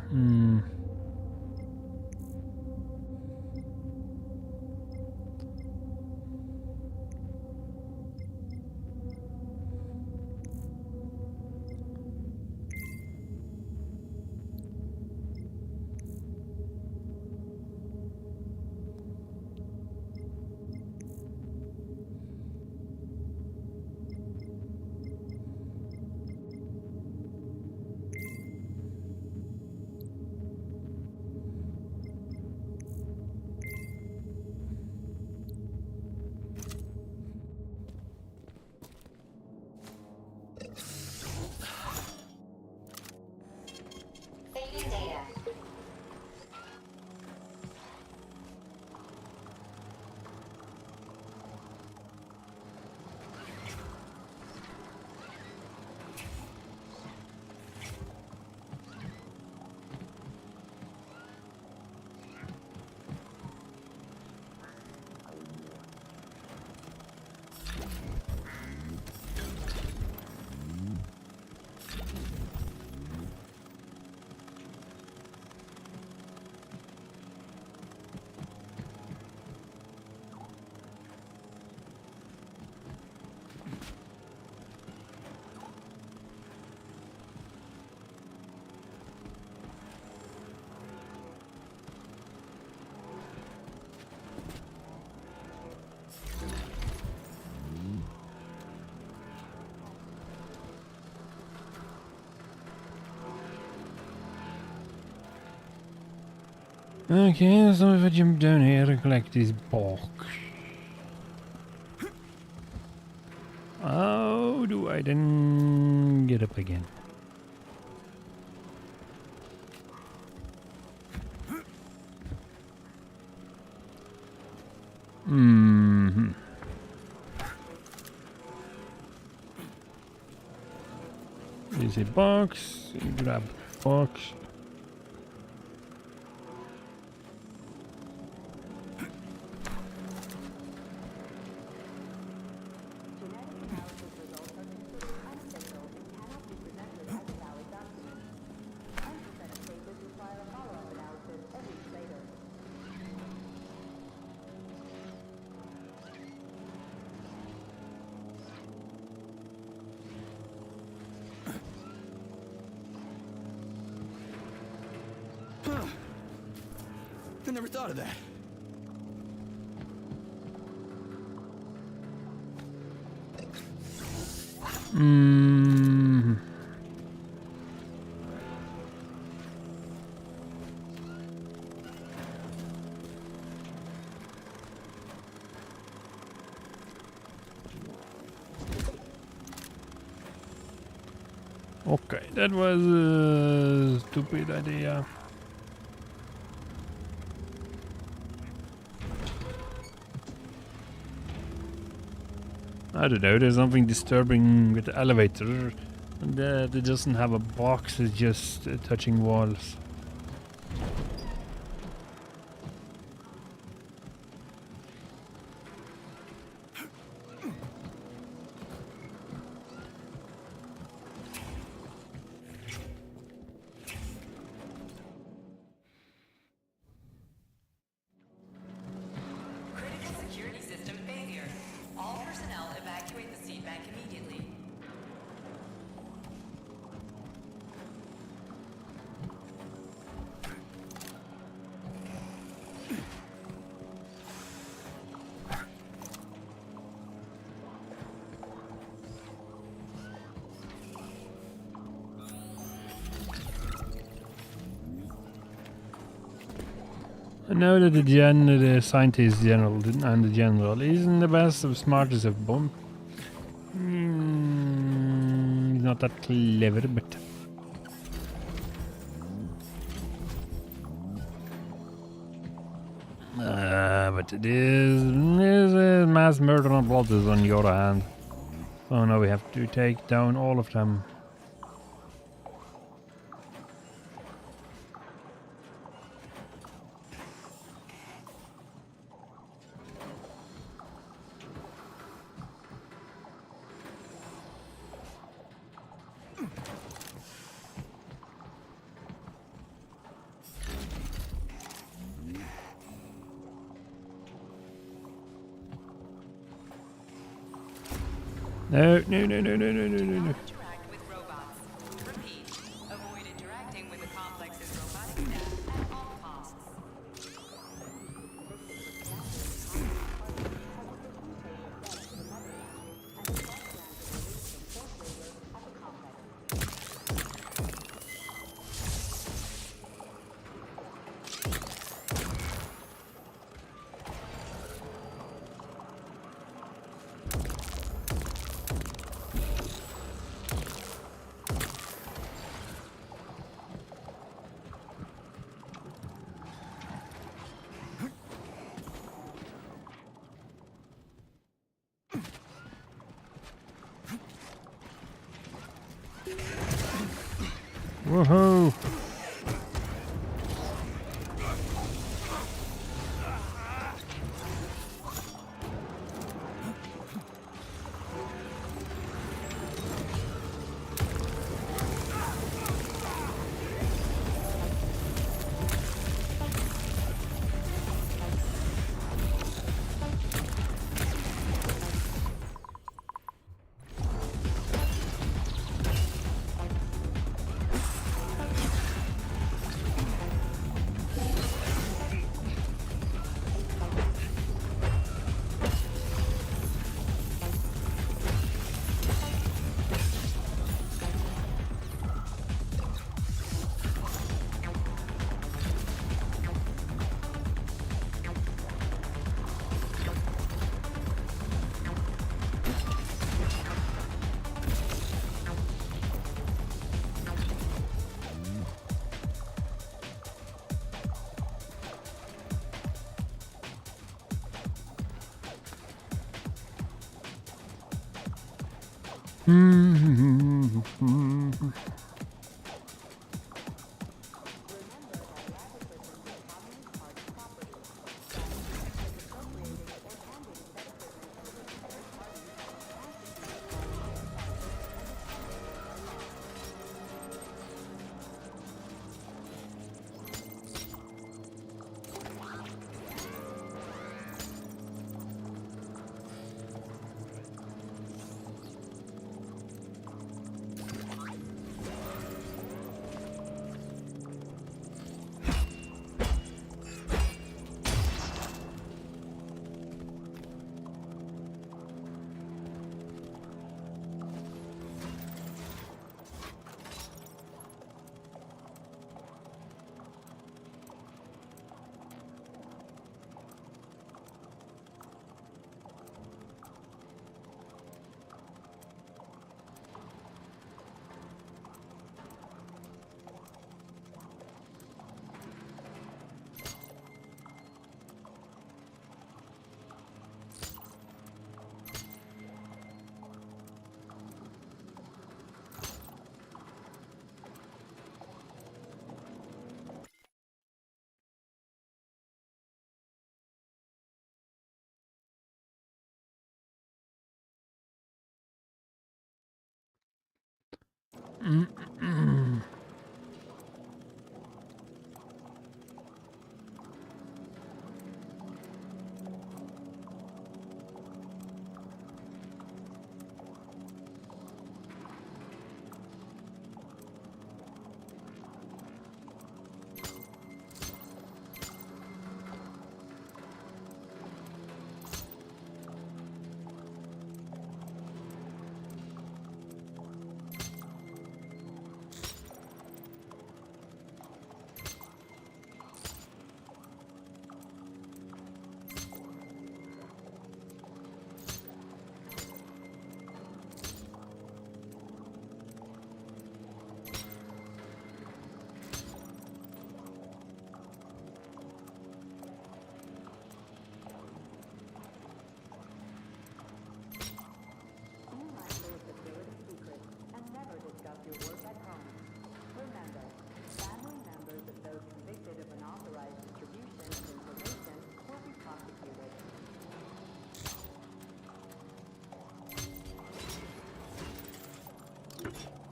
Okay, so if I jump down here and collect this box. How do I then get up again? Mm-hmm. There's a box. Grab box. I never thought of that. Okay, that was a stupid idea. I don't know, there's something disturbing with the elevator. And it doesn't have a box, it's just touching walls. Critical security system failure. All personnel evacuate the seed bank immediately. I know that the scientist general and the general isn't the best of smartest of bomb. He's not that clever, but this mass murder and blood is on your hand. Oh no, we have to take down all of them. No. Interact with robots. Repeat. Avoid interacting with the complex's robotic staff at all costs.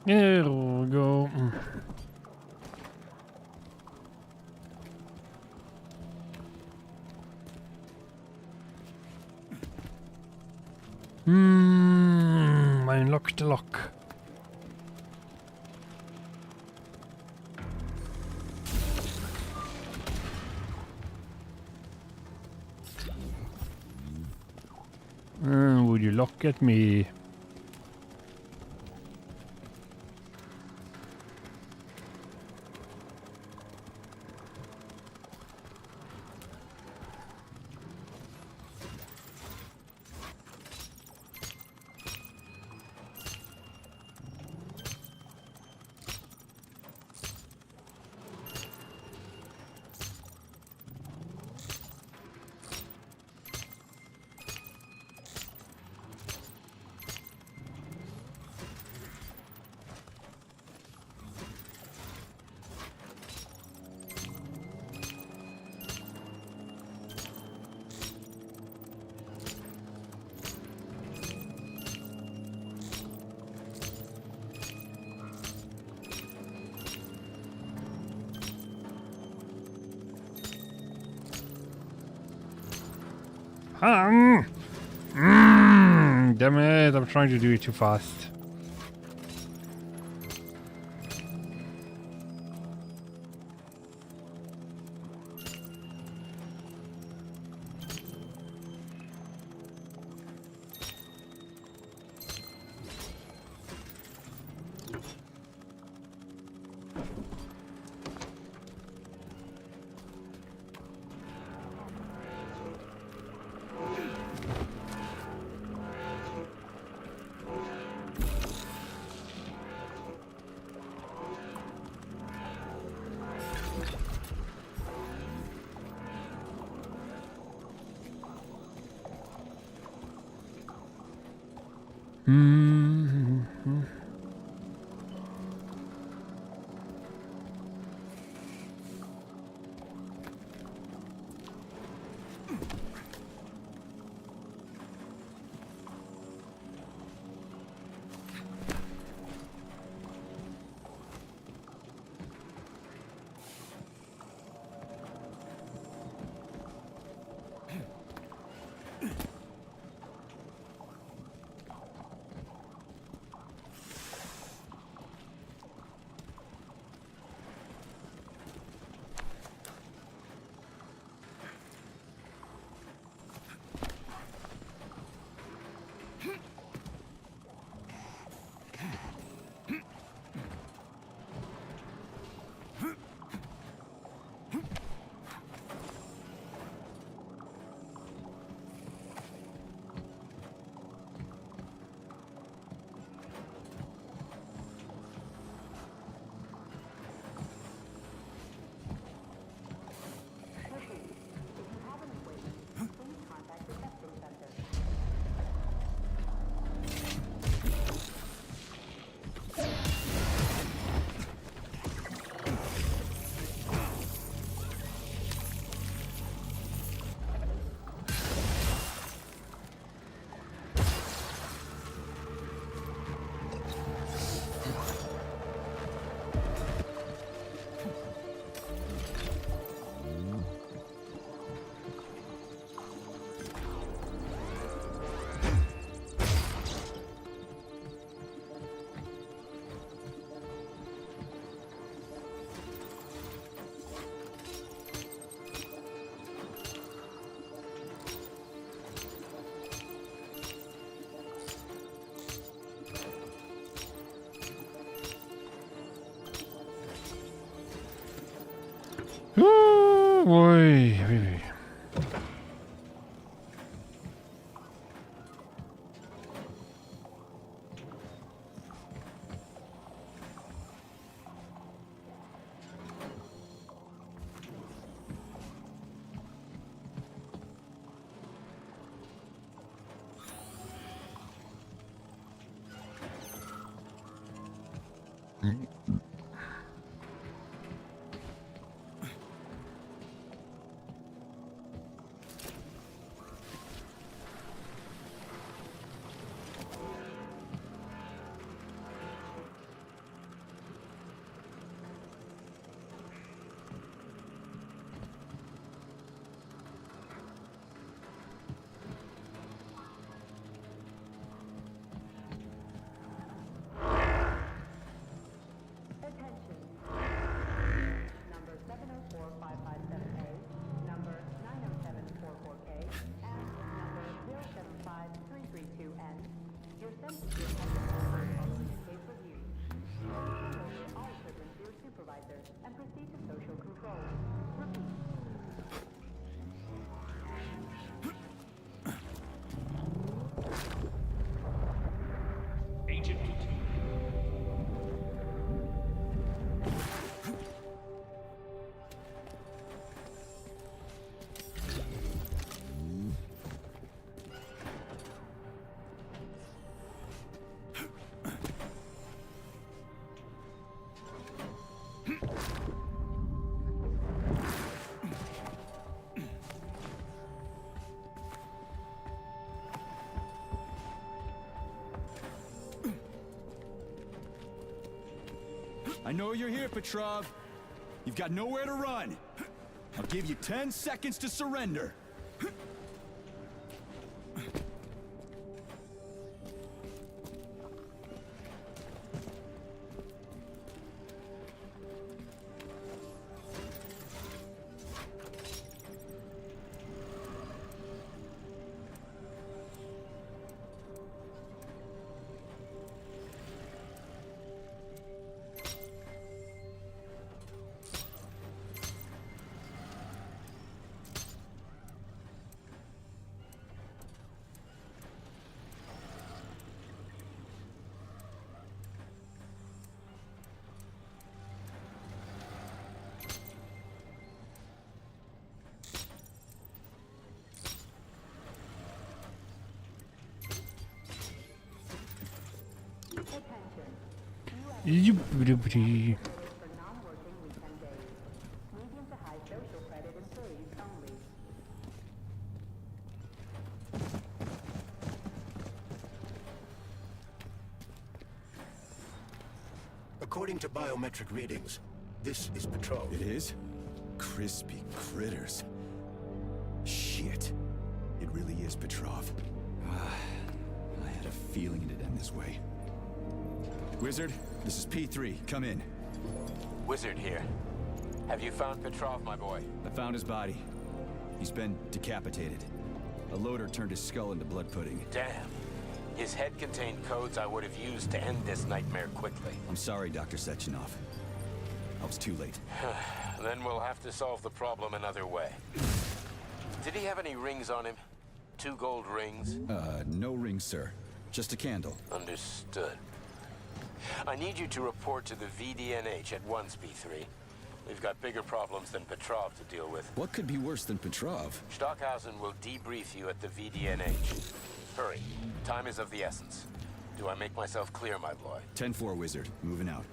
There we go. I unlocked the lock. Would you look at me? Damn it, I'm trying to do it too fast. Oi, oi, oi. Attention. Number 704557A, number 90744K, and number 075332N. Your census is following a case review. Hand over all equipment to your supervisor and proceed to social control. Repeat. Agent P2. I know you're here, Petrov. You've got nowhere to run. I'll give you 10 seconds to surrender. Yoop-a-doop-a-dee. For non-working weekend days. Medium to high social credit employees only. According to biometric readings, this is Petrov. It is? Crispy critters. Shit. It really is Petrov. I had a feeling it'd end this way. Wizard, this is P3. Come in. Wizard here. Have you found Petrov, my boy? I found his body. He's been decapitated. A loader turned his skull into blood pudding. Damn. His head contained codes I would have used to end this nightmare quickly. I'm sorry, Dr. Sechenov. I was too late. Then we'll have to solve the problem another way. Did he have any rings on him? 2 gold rings? No rings, sir. Just a candle. Understood. I need you to report to the VDNH at once, P3. We've got bigger problems than Petrov to deal with. What could be worse than Petrov? Stockhausen will debrief you at the VDNH. Hurry. Time is of the essence. Do I make myself clear, my boy? 10-4, Wizard. Moving out.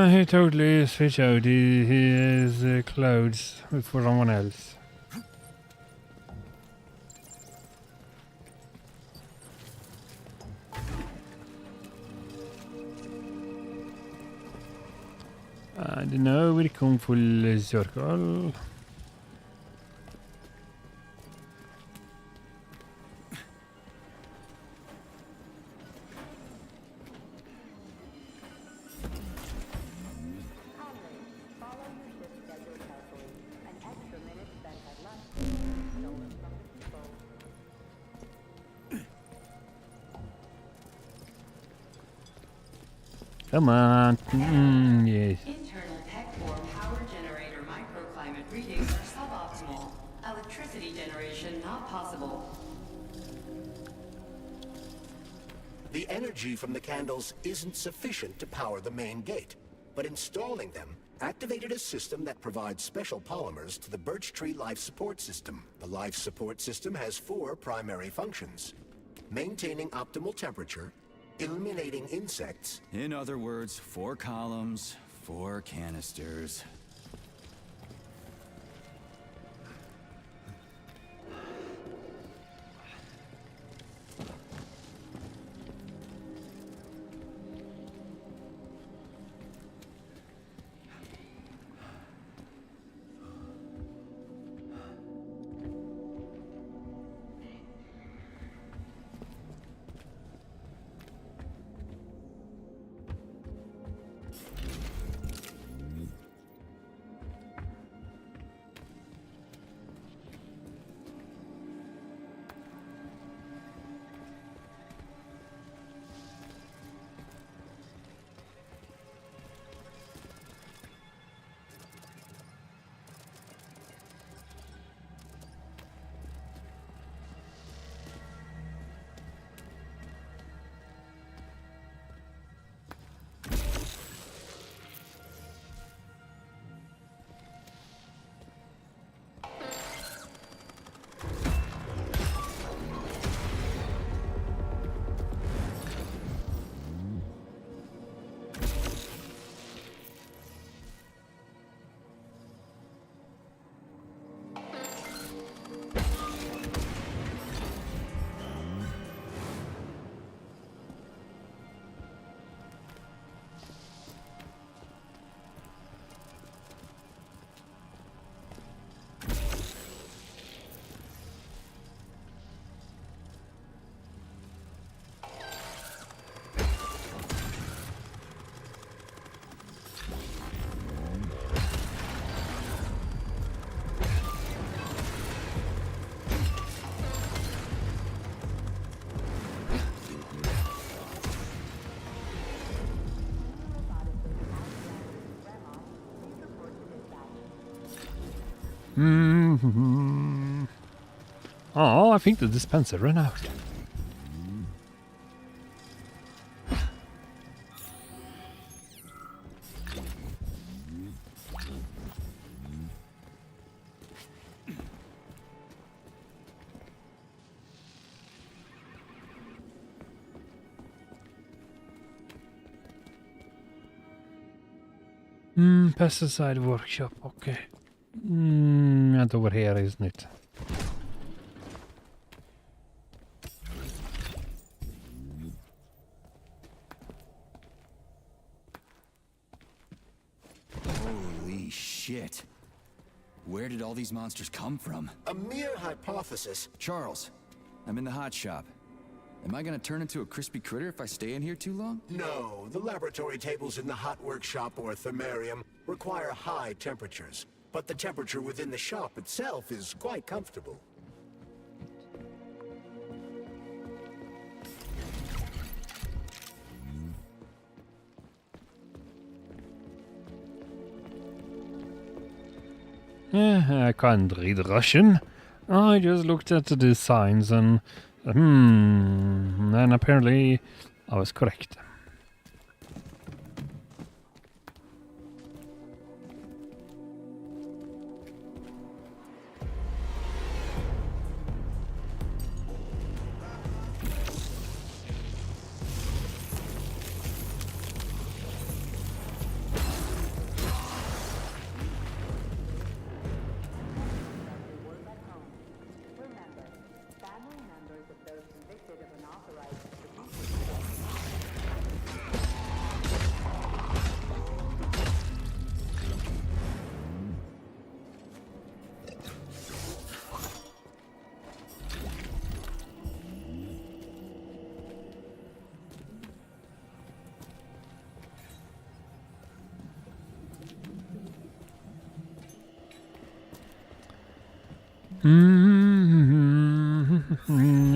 He totally switched out his clothes for someone else. I don't know, we come full circle. Come on. Yes. Internal tech core power generator microclimate readings are suboptimal. Electricity generation not possible. The energy from the candles isn't sufficient to power the main gate, but installing them activated a system that provides special polymers to the birch tree life support system. The life support system has 4 primary functions: maintaining optimal temperature, eliminating insects. In other words, 4 columns, 4 canisters. Oh, I think the dispenser ran out. Pesticide workshop, okay. And over here, isn't it? Holy shit. Where did all these monsters come from? A mere hypothesis. Charles, I'm in the hot shop. Am I gonna turn into a crispy critter if I stay in here too long? No, the laboratory tables in the hot workshop or thermarium require high temperatures, but the temperature within the shop itself is quite comfortable. I can't read Russian. I just looked at the signs and and apparently I was correct.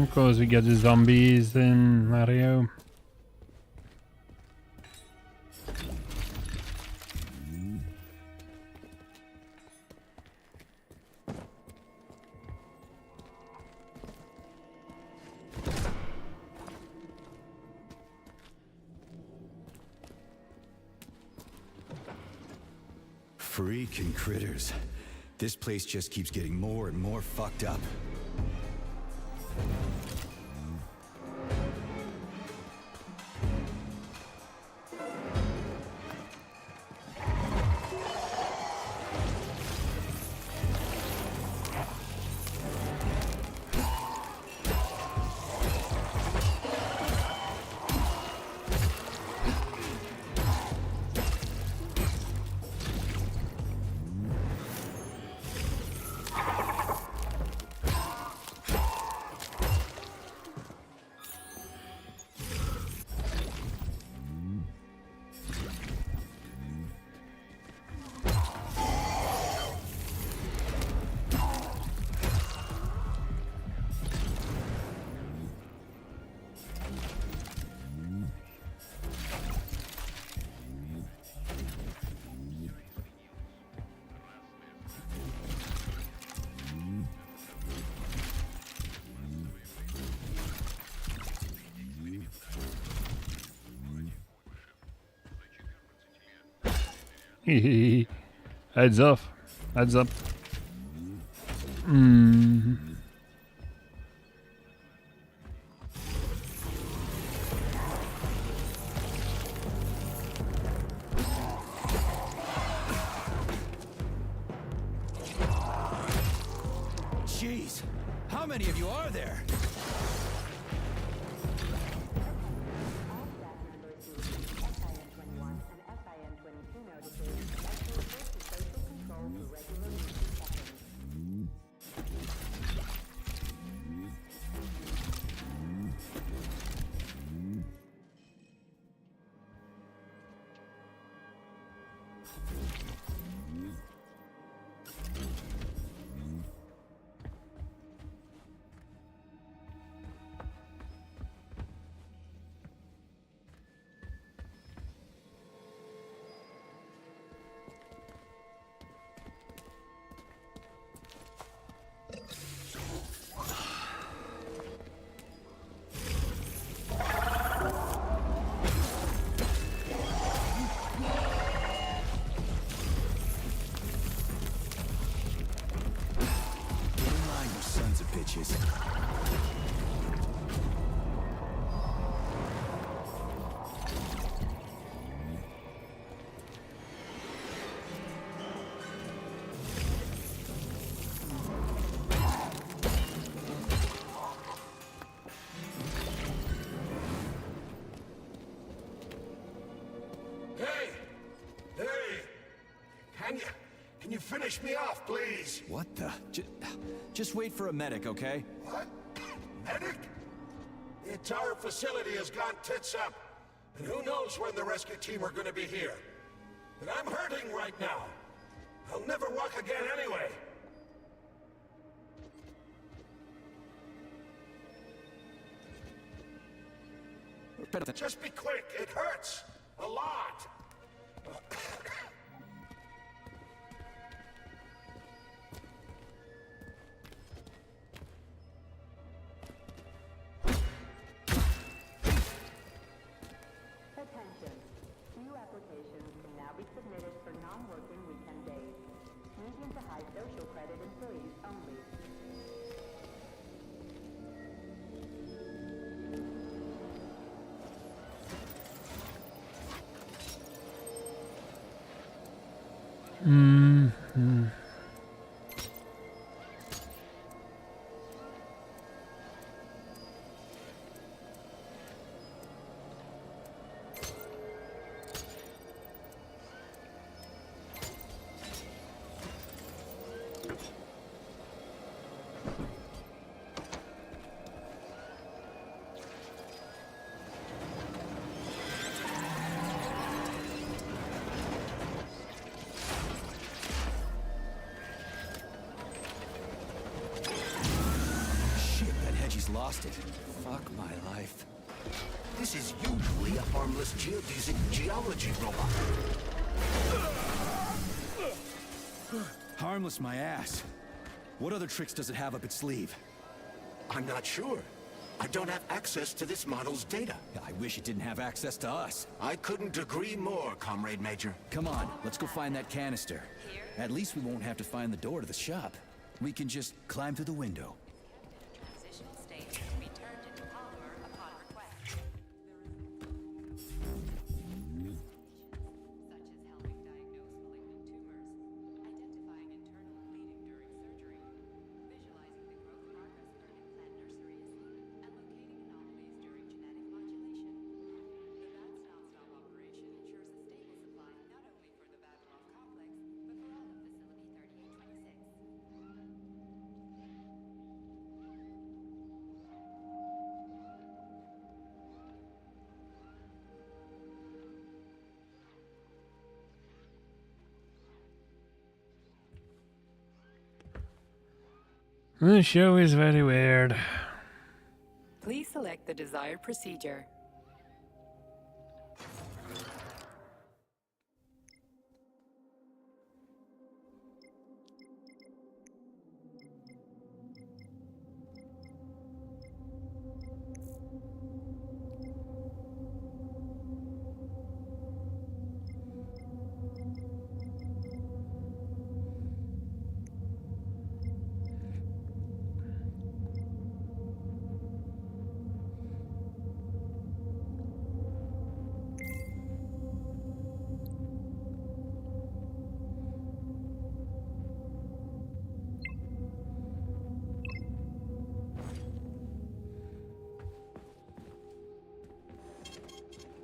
Of course, we get the zombies in Mario. Freaking critters. This place just keeps getting more and more fucked up. Heads up. Heads up. Jeez, how many of you are there? Bitches. Hey! Hey! Can you finish me off, please? What the? Just wait for a medic, okay? What? Medic? The entire facility has gone tits up. And who knows when the rescue team are gonna be here. And I'm hurting right now. I'll never walk again anyway. Just be quick, it hurts. A lot. Attention. New applications can now be submitted for non-working weekend days. Medium to high social credit employees only. Lost it. Fuck my life. This is usually a harmless geodesic geology robot. Harmless my ass. What other tricks does it have up its sleeve? I'm not sure. I don't have access to this model's data. I wish it didn't have access to us. I couldn't agree more, Comrade Major. Come on, let's go find that canister. At least we won't have to find the door to the shop. We can just climb through the window. Transitional state can be turned into polymer upon request. Such as helping diagnose malignant tumors, identifying internal bleeding during surgery, visualizing the growth progress for implant nurseries, and locating anomalies during genetic modulation. The VATS non-stop operation ensures a stable supply not only for the Vavilov complex, but for all of Facility 3826. The show is very weird. Please select the desired procedure.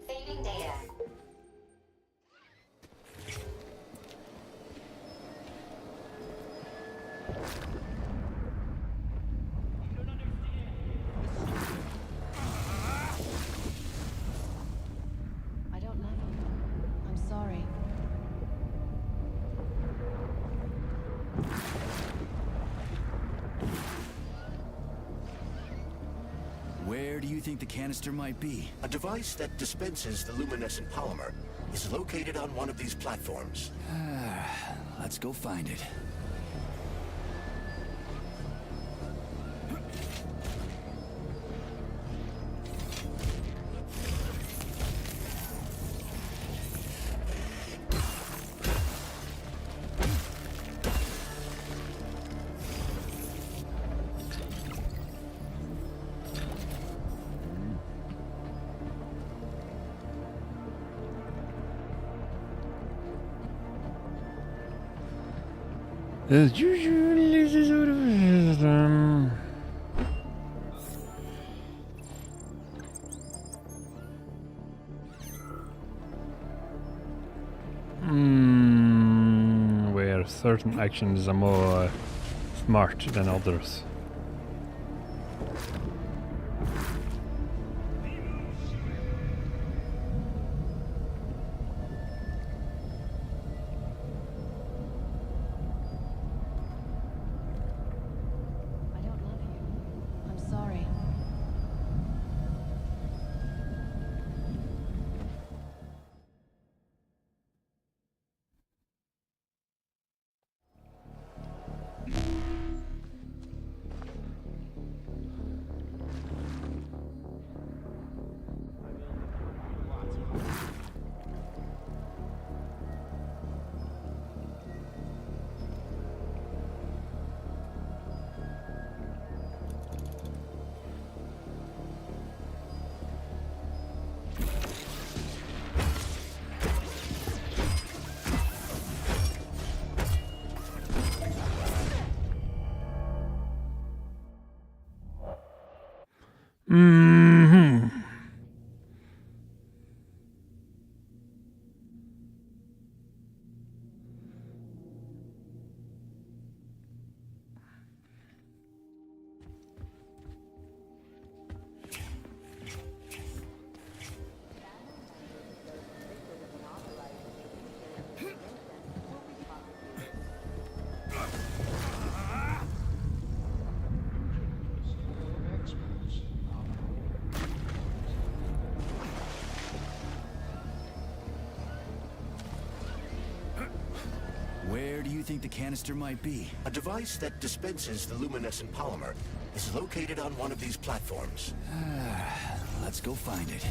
Saving data. I don't love you. I'm sorry. Where do you think the canister might be? A device that dispenses the luminescent polymer is located on one of these platforms. Let's go find it. As usual, this is sort of where certain actions are more smart than others. I don't love you. I'm sorry. Mm-hmm. Where do you think the canister might be? A device that dispenses the luminescent polymer is located on one of these platforms. Let's go find it.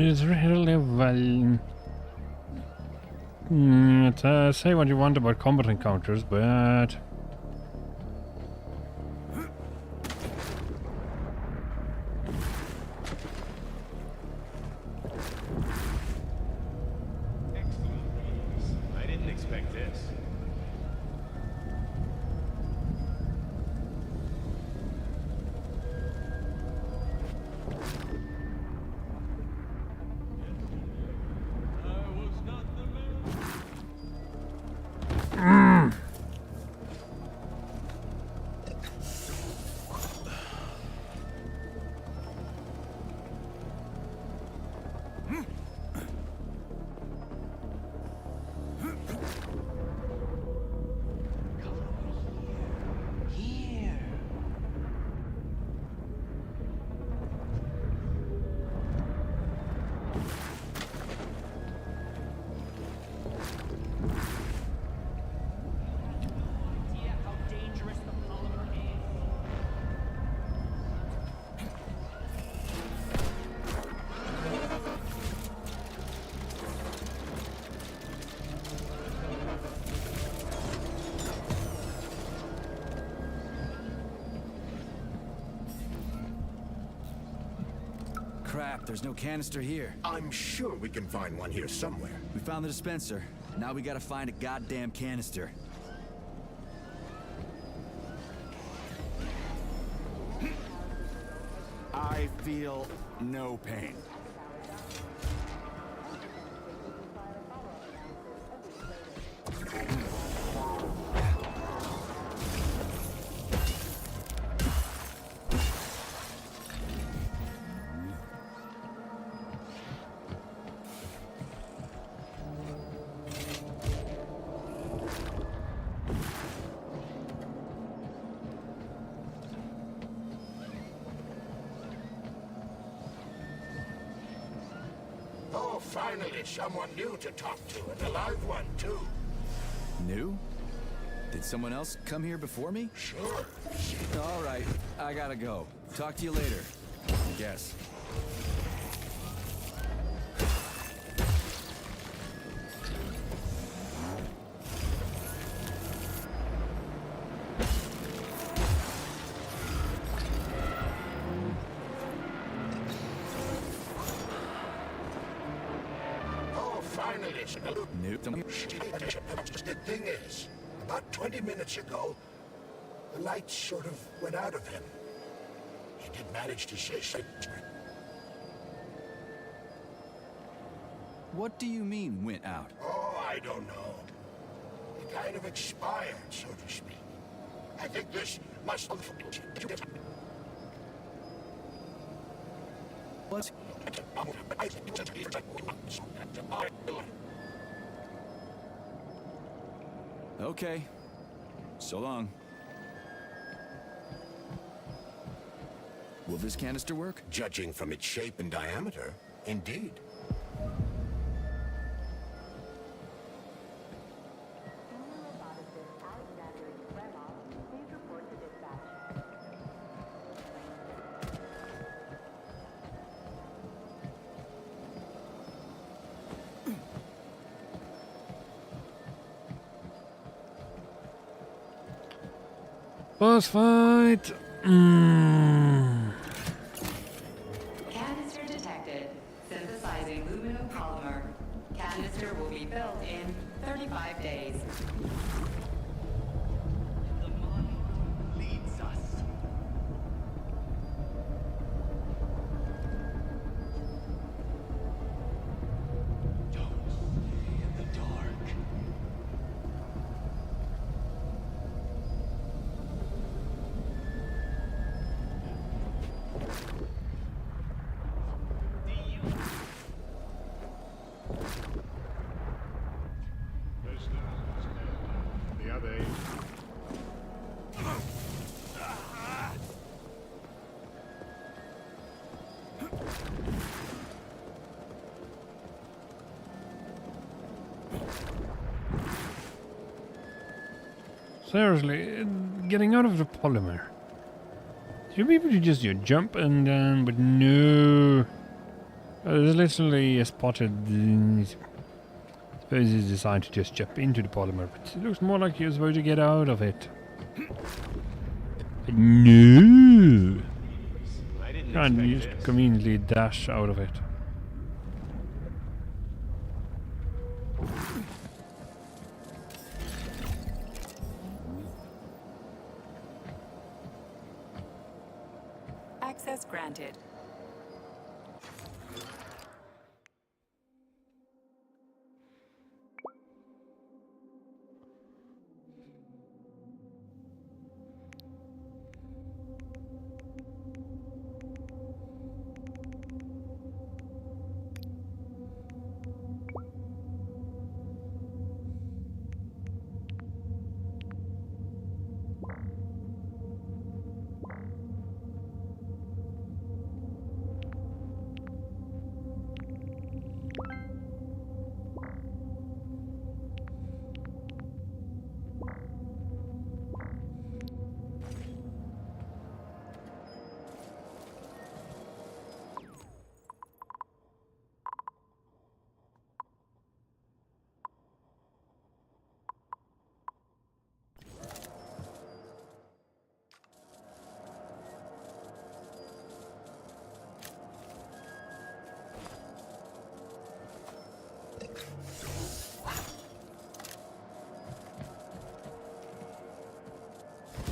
It's really well. Say what you want about combat encounters, but I didn't expect this. Crap, there's no canister here. I'm sure we can find one here somewhere. We found the dispenser. Now we gotta find a goddamn canister. I feel no pain. Oh, finally, someone new to talk to, and a live one, too. New? Did someone else come here before me? Sure. All right, I gotta go. Talk to you later, I guess. New. The thing is, about 20 minutes ago, the light sort of went out of him. He did manage to say something. What do you mean, went out? Oh, I don't know. He kind of expired, so to speak. I think this must have... What? Okay. So long. Will this canister work? Judging from its shape and diameter, indeed. Boss fight. Canister detected. Synthesizing luminopolymer. Canister will be built in 35 days. The mind leads us. Don't stay in the dark. The other eight. Seriously, getting out of the polymer. Should be able to just jump and then, but no. There's literally a spotted. Suppose he's designed to just jump into the polymer, but it looks more like you're supposed to get out of it. But no. I didn't Can't expect just this. conveniently dash out of it. Access granted.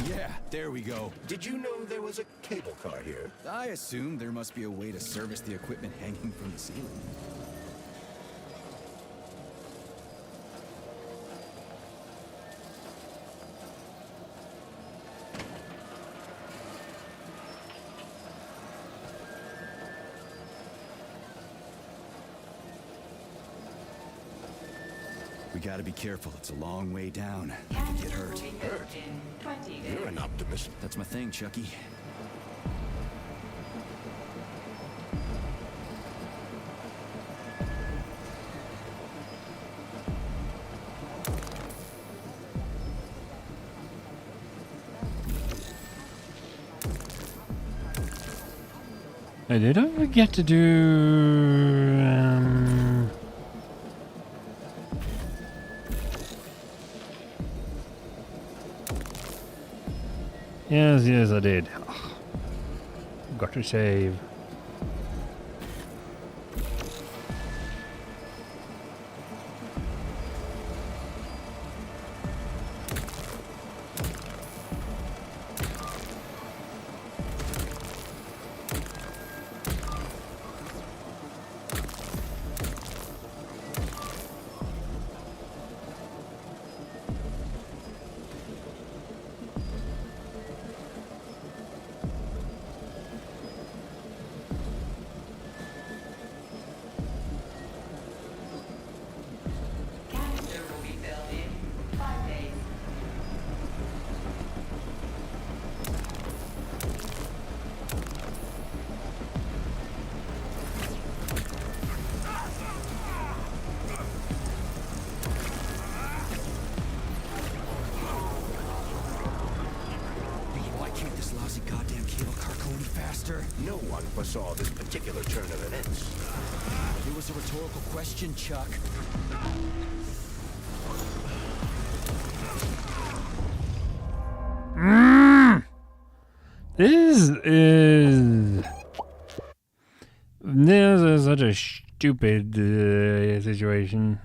Yeah, there we go. Did you know there was a cable car here? I assumed there must be a way to service the equipment hanging from the ceiling. We gotta be careful. It's a long way down. You can get hurt. Hurt? You're an optimist. That's my thing, Chucky. Did I forget to do... Yes, I did. Got to save. No one foresaw this particular turn of events. It was a rhetorical question, Chuck. This is such a stupid situation.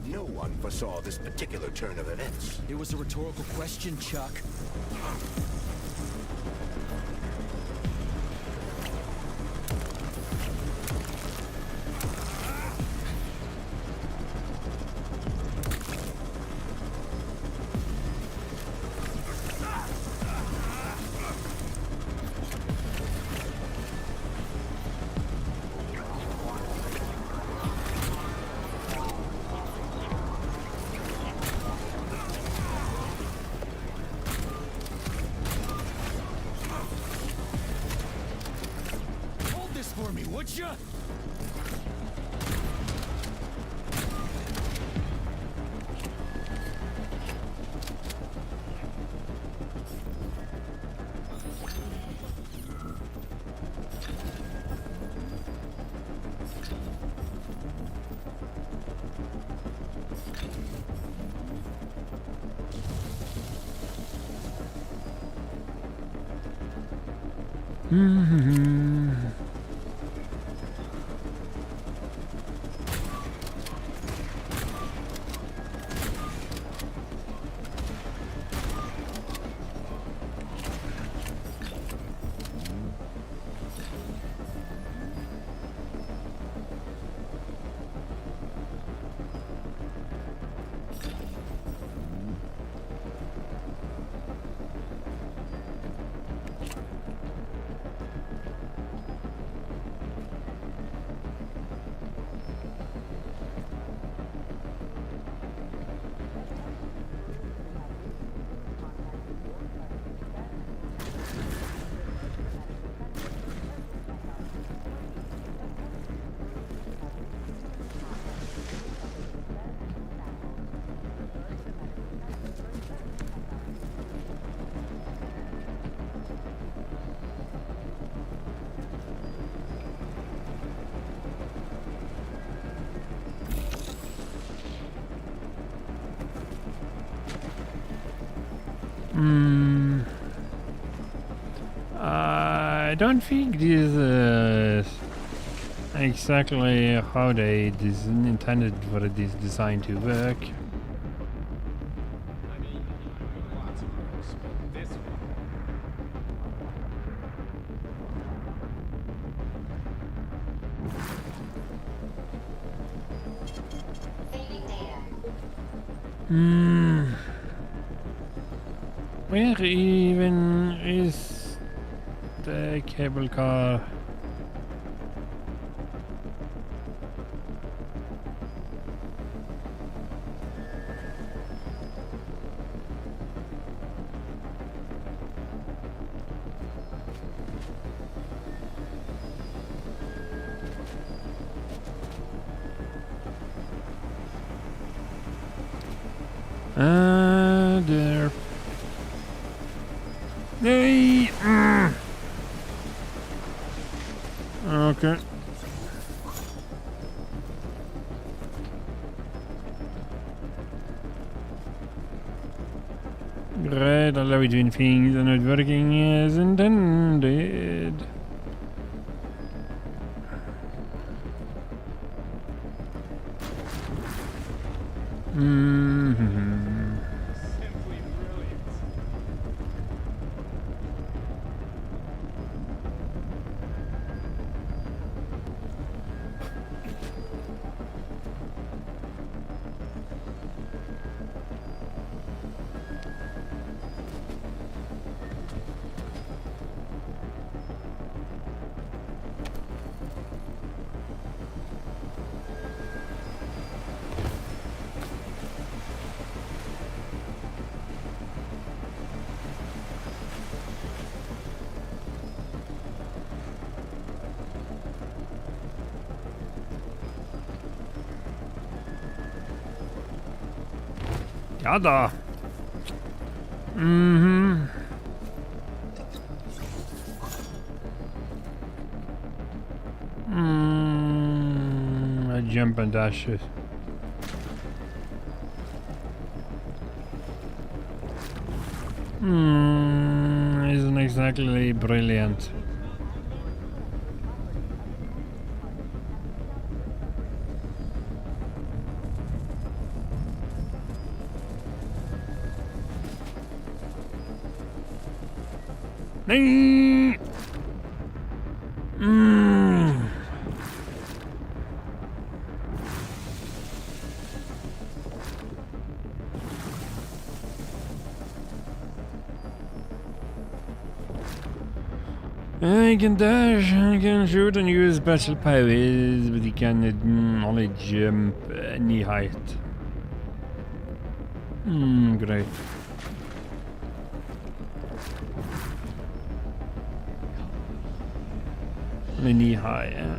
No one foresaw this particular turn of events. It was a rhetorical question, Chuck. For me, would ya? I don't think this is exactly how they intended for this design to work. Where even is the cable car? There. Hey! Okay. Great, I love it when things are not working as intended. Ja da. I jump and dash it. Isn't exactly brilliant. Mm. I can dash, I can shoot and use special powers, but he cannot only jump any height. Great. Only knee high, yeah.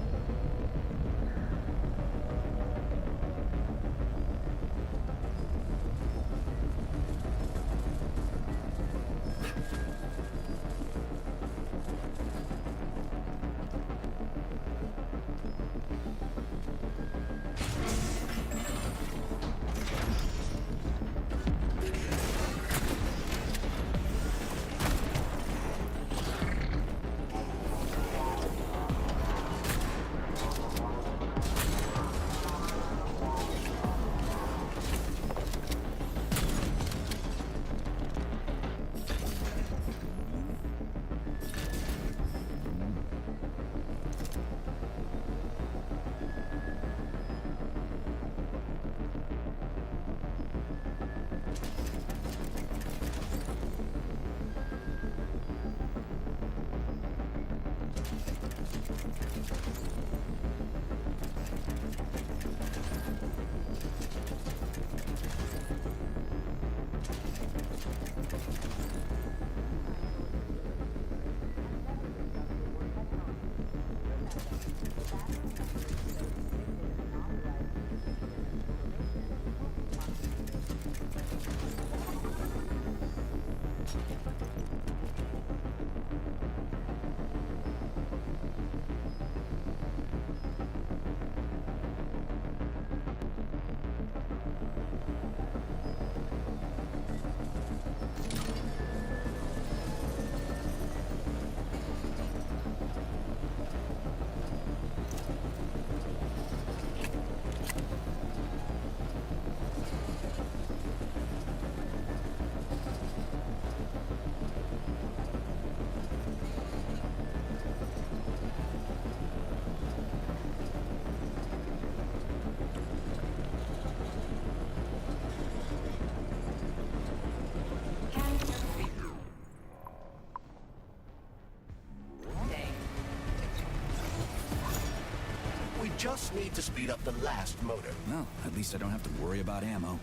We just need to speed up the last motor. Well, at least I don't have to worry about ammo.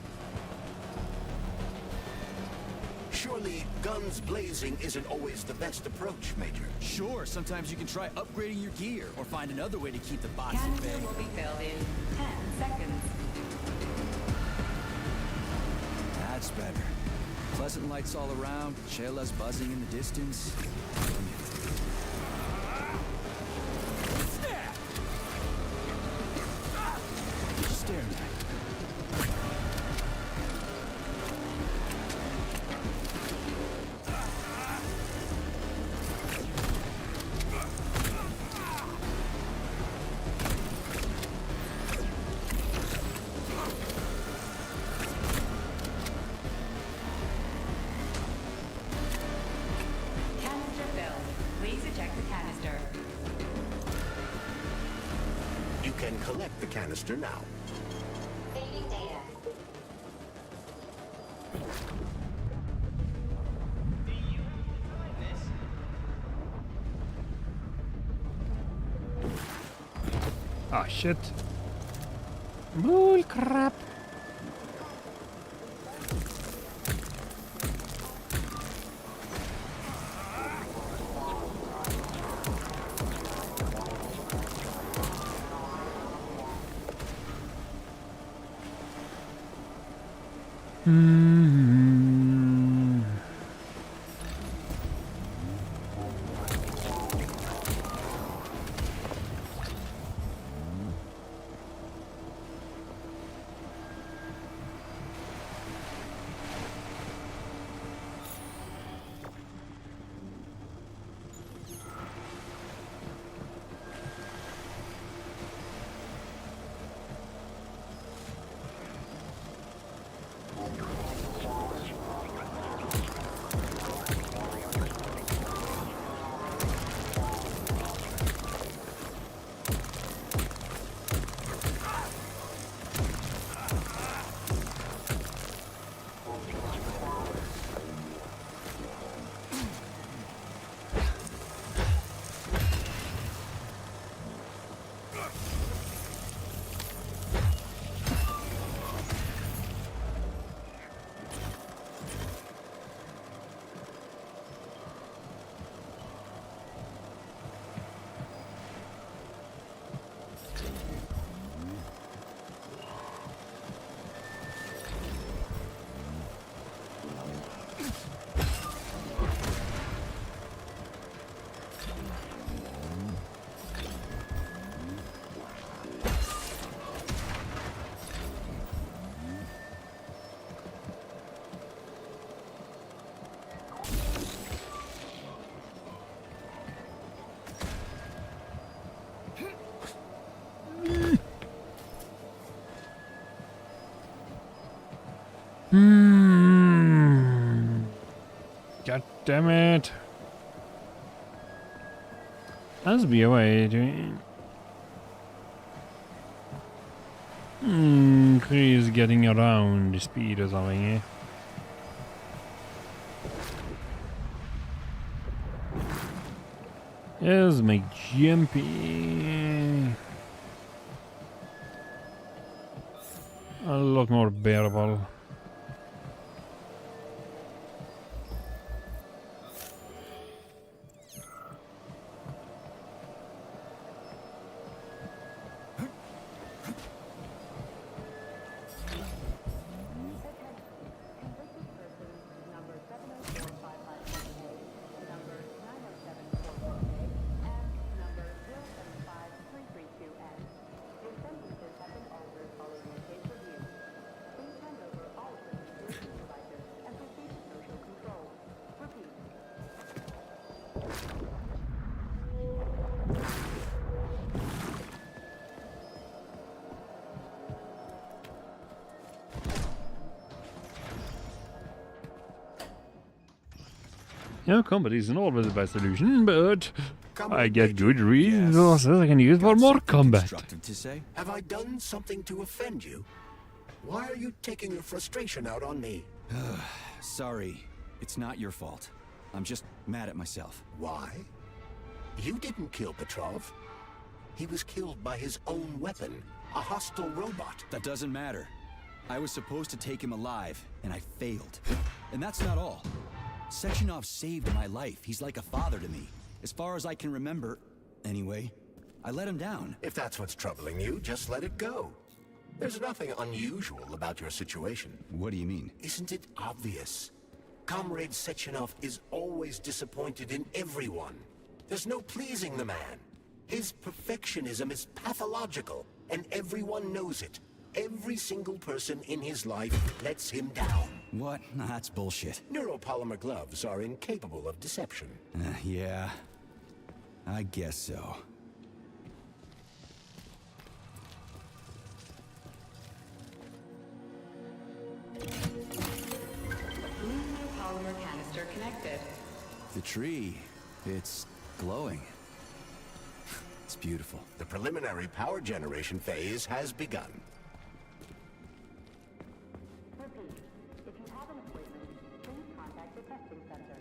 Surely guns blazing isn't always the best approach, Major. Sure, sometimes you can try upgrading your gear or find another way to keep the bots at Canister bay. will be filled in 10 seconds. That's better. Pleasant lights all around, Shayla's buzzing in the distance. Staring at me. Canister filled. Please eject the canister. You can collect the canister now. Saving data. Ah, shit. Bull crap. God damn it. Must be a way to... Chris getting around the speed or something, eh? Here's my jumpy. A lot more bearable. Yeah, comedy isn't always the best solution, but I get good resources I can use for more combat. To say? Have I done something to offend you? Why are you taking your frustration out on me? Sorry, it's not your fault. I'm just mad at myself. Why? You didn't kill Petrov. He was killed by his own weapon, a hostile robot. That doesn't matter. I was supposed to take him alive, and I failed. And that's not all. Sechenov saved my life. He's like a father to me. As far as I can remember, anyway, I let him down. If that's what's troubling you, just let it go. There's nothing unusual about your situation. What do you mean? Isn't it obvious? Comrade Sechenov is always disappointed in everyone. There's no pleasing the man. His perfectionism is pathological, and everyone knows it. Every single person in his life lets him down. What? Nah, that's bullshit. Neuropolymer gloves are incapable of deception. Yeah, I guess so. Polymer canister connected. The tree, it's glowing. It's beautiful. The preliminary power generation phase has begun. Repeat. If you have an appointment, please contact the testing center.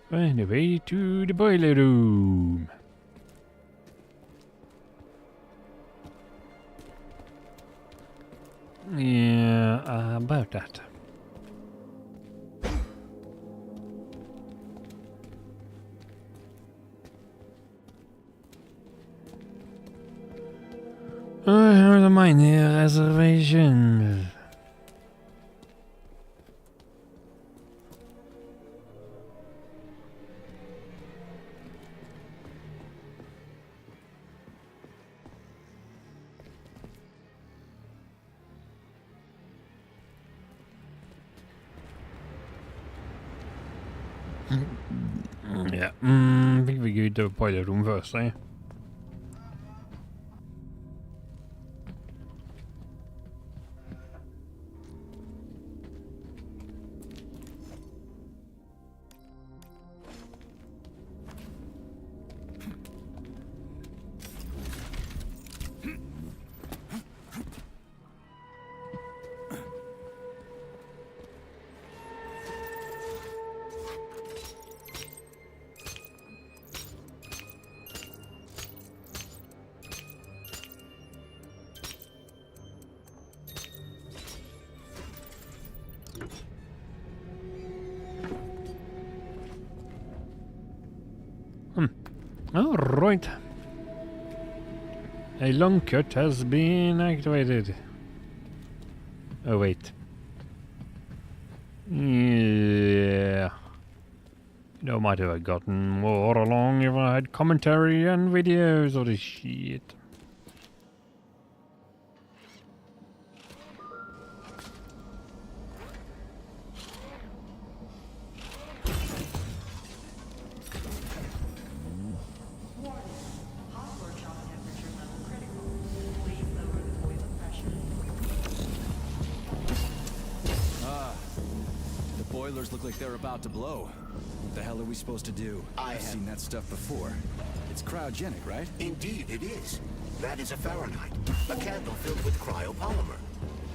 Find a way to the boiler room. Yeah, about that. I heard a mining reservation. Yeah, I think we go to the boiler room first, eh? All right. A long cut has been activated. Oh wait. Yeah. No might have gotten more along if I had commentary and videos or this shit. boilers look like they're about to blow. What the hell are we supposed to do? I've seen that stuff before. It's cryogenic, right? Indeed it is. That is a Fahrenheit, a candle filled with cryopolymer.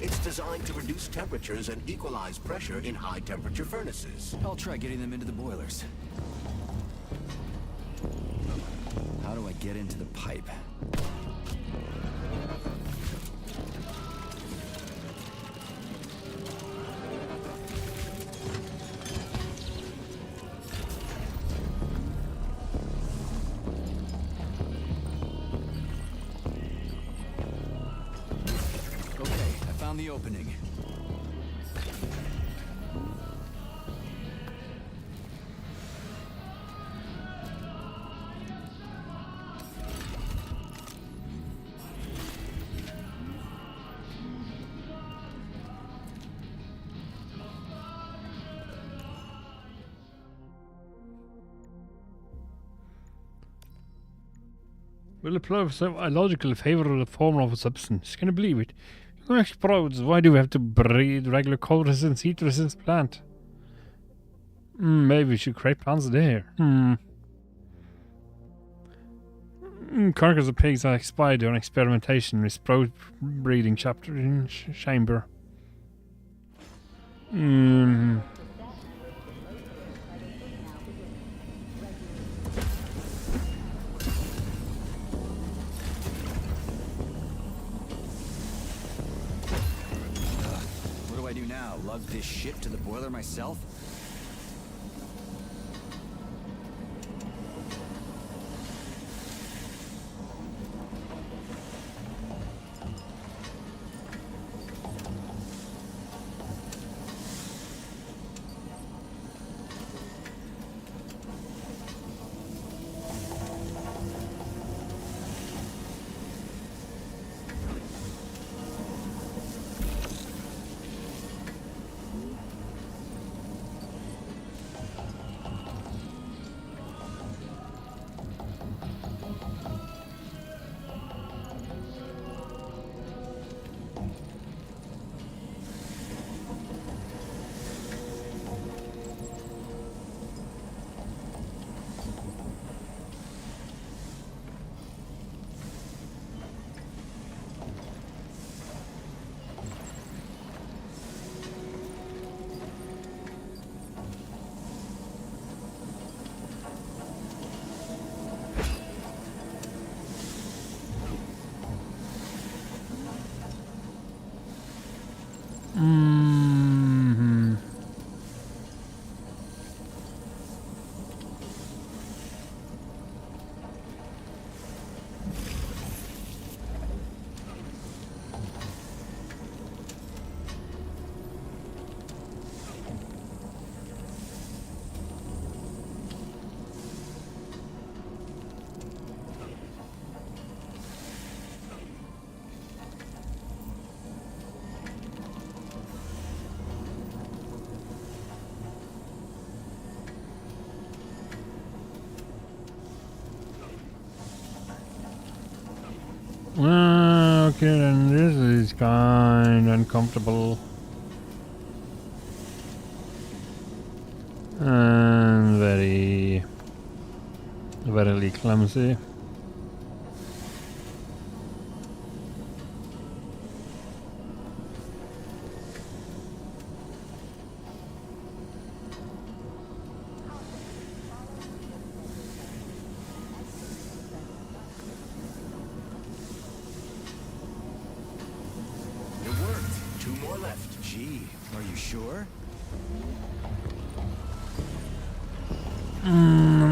It's designed to reduce temperatures and equalize pressure in high-temperature furnaces. I'll try getting them into the boilers. How do I get into the pipe? The opening. Will apply a logical favor of the form of a substance. Can you believe it? Explodes. Why do we have to breed regular cold resistance, heat resistance plant? Maybe we should create plants there. Carcass of pigs are expired during experimentation with sprout breeding chapter in chamber. Lug this shit to the boiler myself? Okay, then this is kind of uncomfortable. And very clumsy.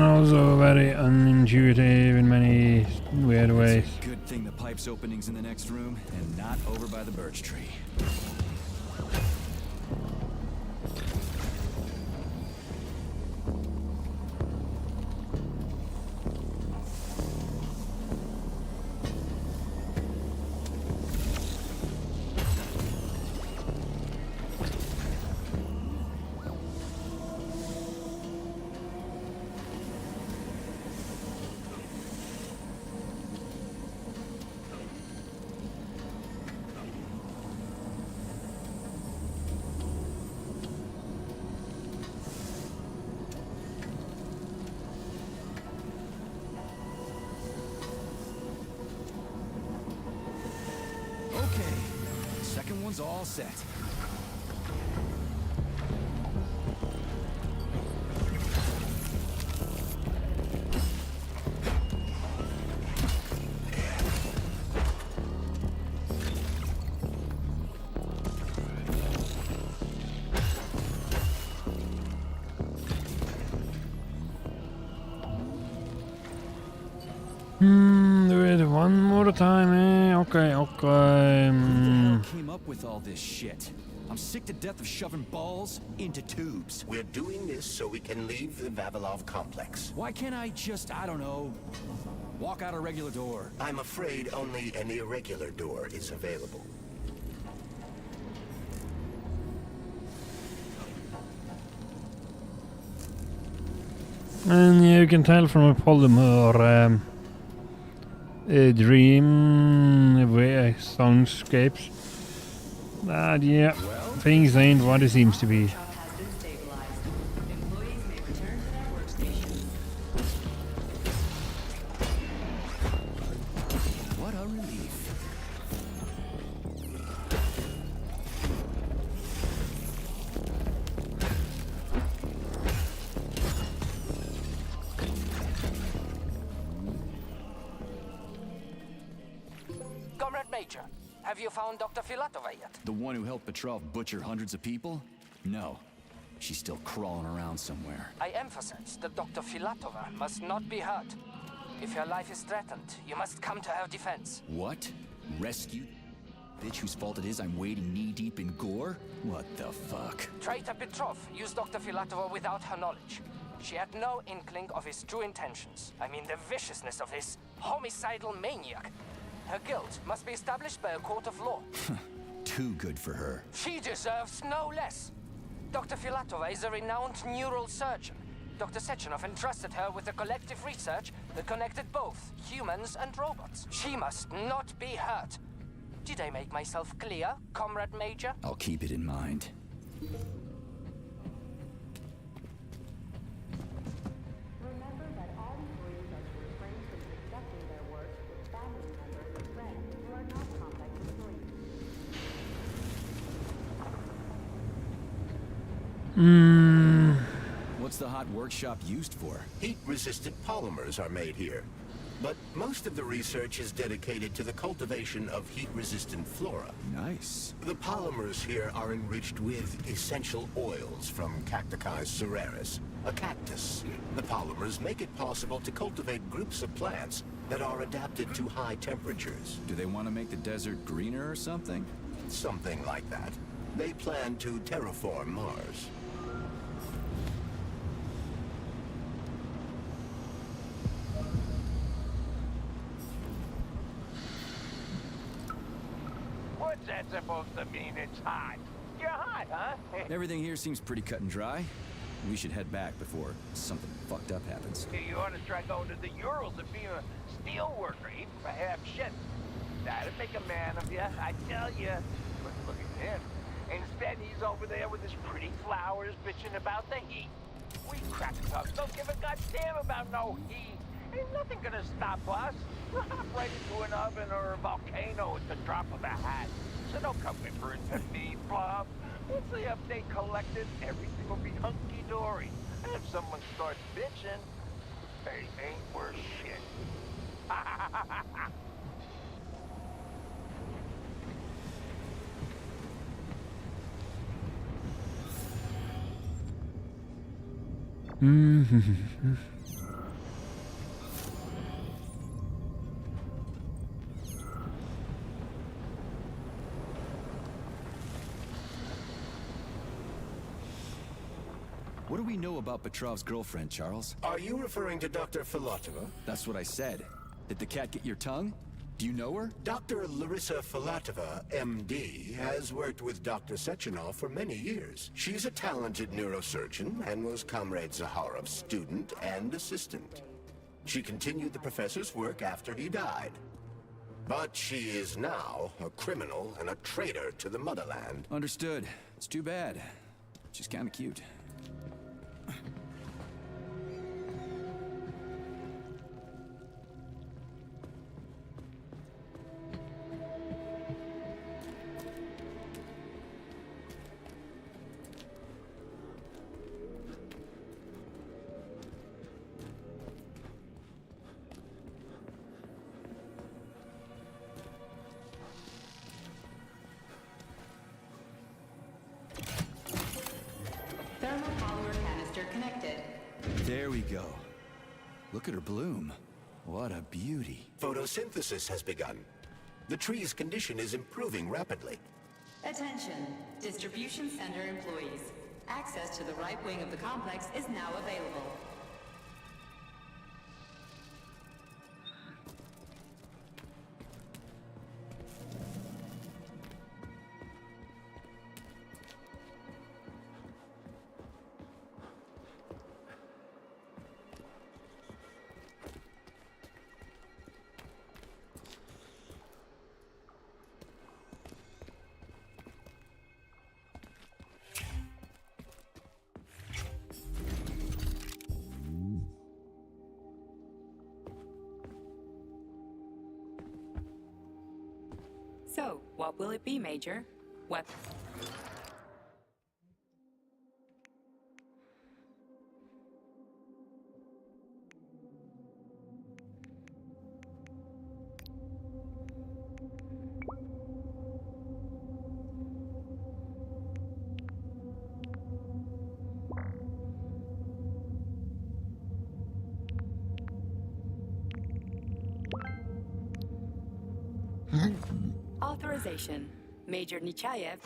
Also very unintuitive in many weird ways. Good thing the pipe's opening's in the next room and not over by the birch tree. Sounds all set. Do it one more time, eh? Okay. Who the hell came up with all this shit? I'm sick to death of shoving balls into tubes. We're doing this so we can leave the Vavilov complex. Why can't I just, I don't know, walk out a regular door? I'm afraid only an irregular door is available. And you can tell from a polymer dream way soundscapes that yeah, things ain't what it seems to be. What a relief. Comrade Major, have you found Dr. Filatova yet? The one who helped Petrov butcher hundreds of people? No. She's still crawling around somewhere. I emphasize that Dr. Filatova must not be hurt. If her life is threatened, you must come to her defense. What? Rescue? Bitch whose fault it is I'm wading knee-deep in gore? What the fuck? Traitor Petrov used Dr. Filatova without her knowledge. She had no inkling of his true intentions. I mean the viciousness of this homicidal maniac. Her guilt must be established by a court of law. Too good for her. She deserves no less. Dr. Filatova is a renowned neural surgeon. Dr. Sechenov entrusted her with the collective research that connected both humans and robots. She must not be hurt. Did I make myself clear, Comrade Major? I'll keep it in mind. Remember that all employees are to refrain from discussing their work with family members or friends who are not complex employees. What's the hot workshop used for? Heat-resistant polymers are made here. But most of the research is dedicated to the cultivation of heat-resistant flora. Nice. The polymers here are enriched with essential oils from Cacticus cereris, a cactus. The polymers make it possible to cultivate groups of plants that are adapted to high temperatures. Do they want to make the desert greener or something? Something like that. They plan to terraform Mars. What's that supposed to mean? It's hot. You're hot, huh? Everything here seems pretty cut and dry. We should head back before something fucked up happens. You ought to try going to the Urals and being a steel worker, even for half shit. That'd make a man of you, I tell you. But look at him. Instead, he's over there with his pretty flowers bitching about the heat. We crack-a-tucks don't give a goddamn about no heat. Ain't nothing gonna stop us. We'll hop right into an oven or a volcano at the drop of a hat. So don't come whimpering to me, Bob. Once the update collected, everything will be hunky-dory. And if someone starts bitching, they ain't worth shit. What do we know about Petrov's girlfriend, Charles? Are you referring to Dr. Filatova? That's what I said. Did the cat get your tongue? Do you know her? Dr. Larissa Filatova, MD, has worked with Dr. Sechenov for many years. She's a talented neurosurgeon and was Comrade Zaharov's student and assistant. She continued the professor's work after he died. But she is now a criminal and a traitor to the motherland. Understood. It's too bad. She's kind of cute. go. Look at her bloom. What a beauty. Photosynthesis has begun. The tree's condition is improving rapidly. Attention, distribution center employees. Access to the right wing of the complex is now available. So, what will it be, Major? What? Authorization. Major Nechayev.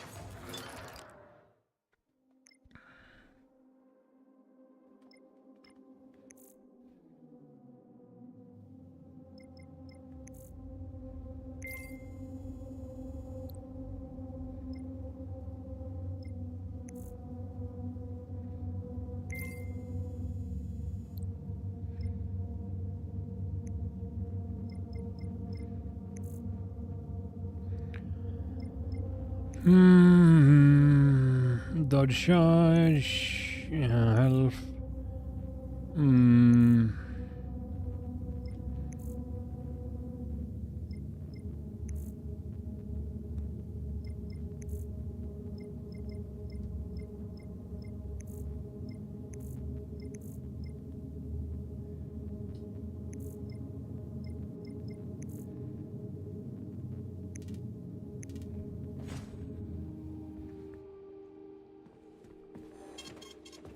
Dodge charge, health.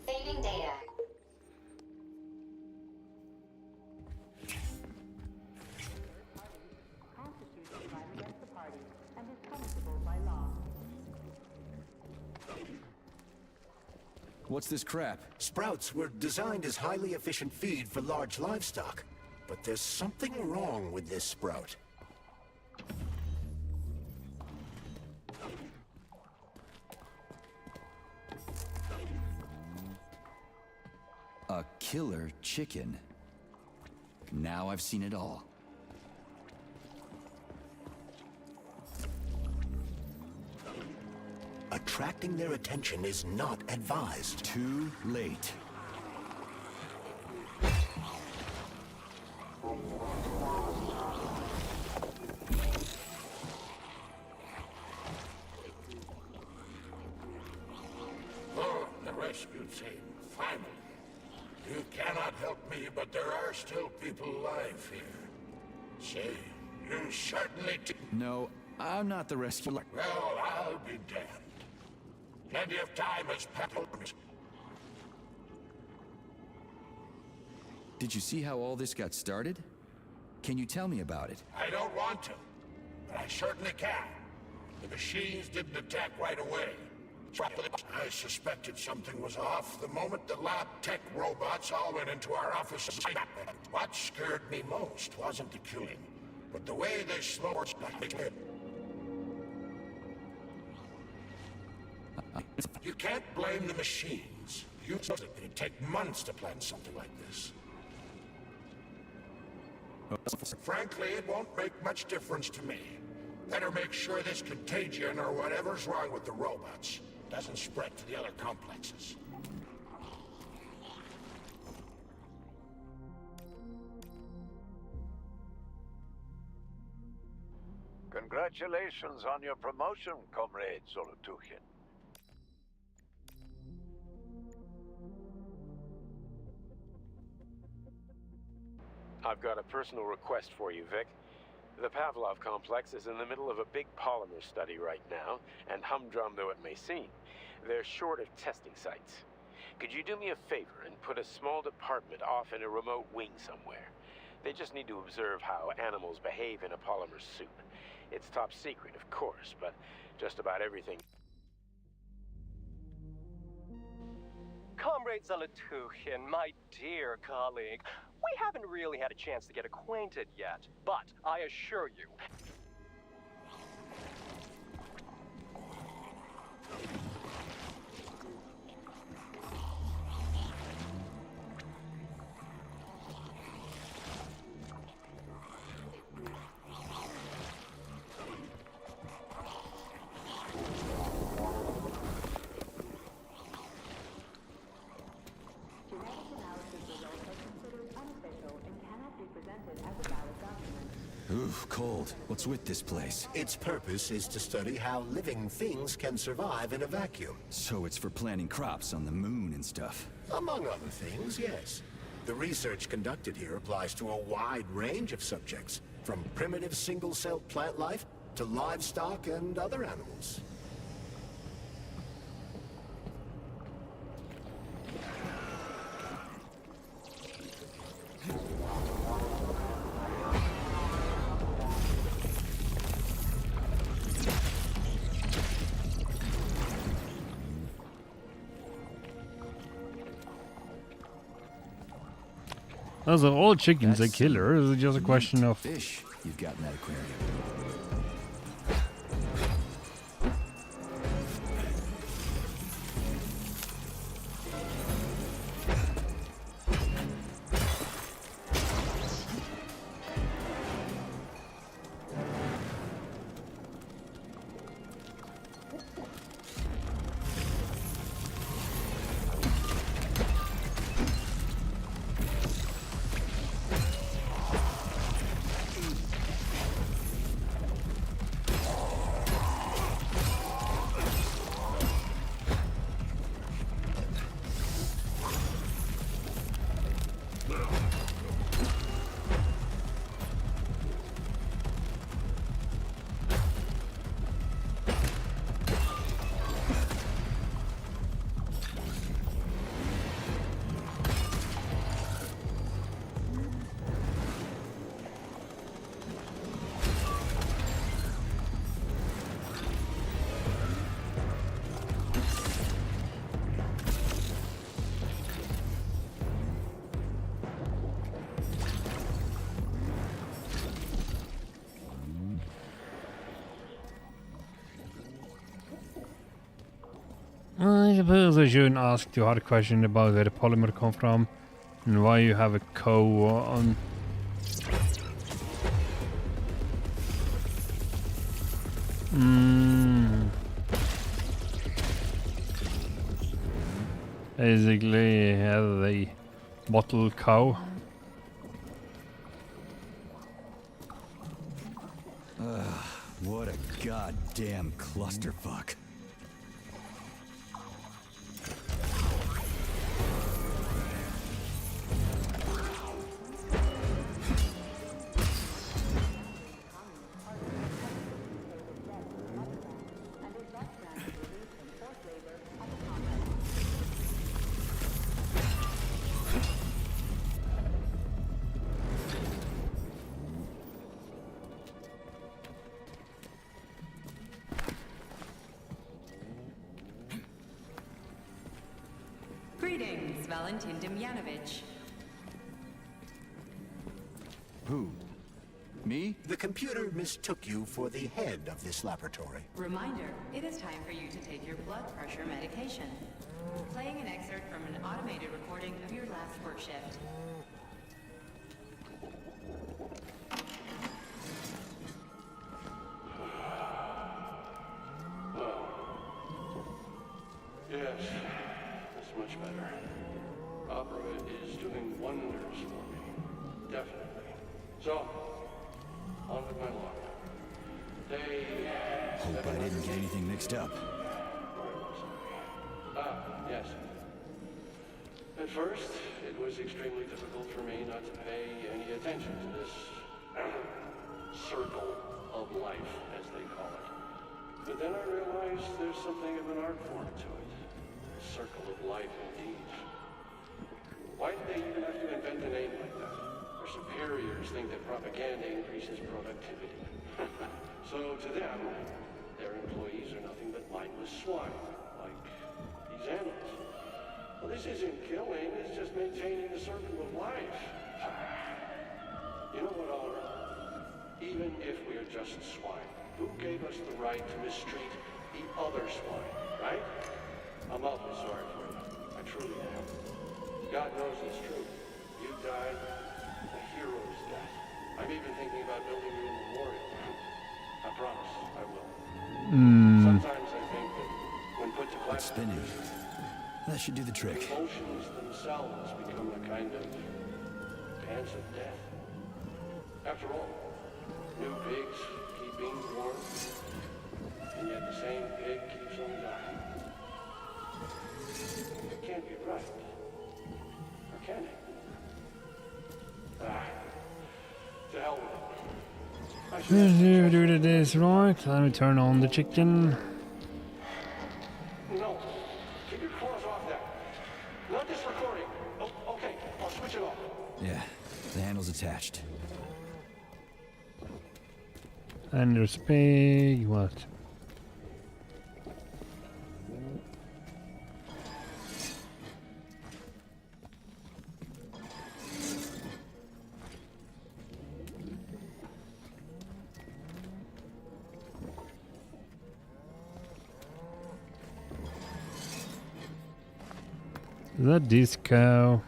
Saving data. Constitutes a crime against the party and is punishable by law. What's this crap? Sprouts were designed as highly efficient feed for large livestock. But there's something wrong with this sprout. A killer chicken. Now I've seen it all. Attracting their attention is not advised. Too late. Oh, the rescue team, finally. You cannot help me, but there are still people alive here. Say, you certainly No, I'm not the rescuer. Well, I'll be damned. Plenty of time has passed. Did you see how all this got started? Can you tell me about it? I don't want to, but I certainly can. The machines didn't attack right away. I suspected something was off the moment the lab tech robots all went into our offices. What scared me most wasn't the killing, but the way they slowed us. You can't blame the machines. It'd take months to plan something like this. Frankly, it won't make much difference to me. Better make sure this contagion or whatever's wrong with the robots doesn't spread to the other complexes. Congratulations on your promotion, Comrade Zolotukhin. I've got a personal request for you, Vic. The Pavlov complex is in the middle of a big polymer study right now, and humdrum though it may seem, they're short of testing sites. Could you do me a favor and put a small department off in a remote wing somewhere? They just need to observe how animals behave in a polymer soup. It's top secret, of course, but just about everything... Comrade Zolotuchin, my dear colleague, we haven't really had a chance to get acquainted yet, but I assure you... Oof, cold. What's with this place? Its purpose is to study how living things can survive in a vacuum. So it's for planting crops on the moon and stuff. Among other things, yes. The research conducted here applies to a wide range of subjects, from primitive single-celled plant life to livestock and other animals. Those are all chickens that kill her. Is it just a question of fish you've got in that aquarium? I suppose I shouldn't ask you a hard question about where the polymer come from and why you have a cow on. Basically, have a bottle cow. What a goddamn clusterfuck. Greetings, Valentin Demyanovich. Who? Me? The computer mistook you for the head of this laboratory. Reminder, it is time for you to take your blood pressure medication. Playing an excerpt from an automated recording of your last work shift. Yes, that's much better. Opera is doing wonders for me. Definitely. So, on with my log. Hope I didn't get anything mixed up. Yes. At first, it was extremely difficult for me not to pay any attention to this circle of life, as they call it. But then I realized there's something of an art form to it. circle of life indeed. Why did they even have to invent a name like that? Our superiors think that propaganda increases productivity. So to them, their employees are nothing but mindless swine, like these animals. Well, this isn't killing, it's just maintaining the circle of life. You know what, Oliver? Even if we're just swine, who gave us the right to mistreat the other swine, right? I'm awfully sorry for you. I truly am. God knows it's true. You died a hero's death. I'm even thinking about building you a memorial. I promise I will. Sometimes I think that when put to class, Spinning. That should do the trick. emotions themselves become a kind of dance of death. After all, new pigs keep being born, and yet the same pig keeps on dying. It can't be right. Or can it? To hell with it. I should Do this right. Let me turn on the chicken. No. Keep your claws off that. Not this recording. Oh, okay. I'll switch it off. Yeah, the handle's attached. And there's big what? The disco.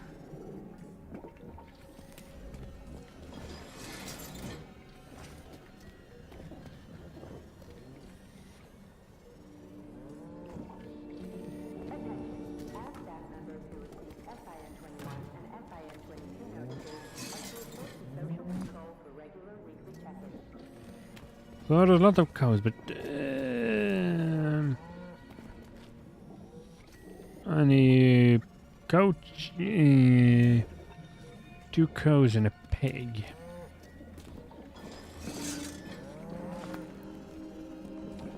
So there's a lot of cows, but any coach, 2 cows and a pig.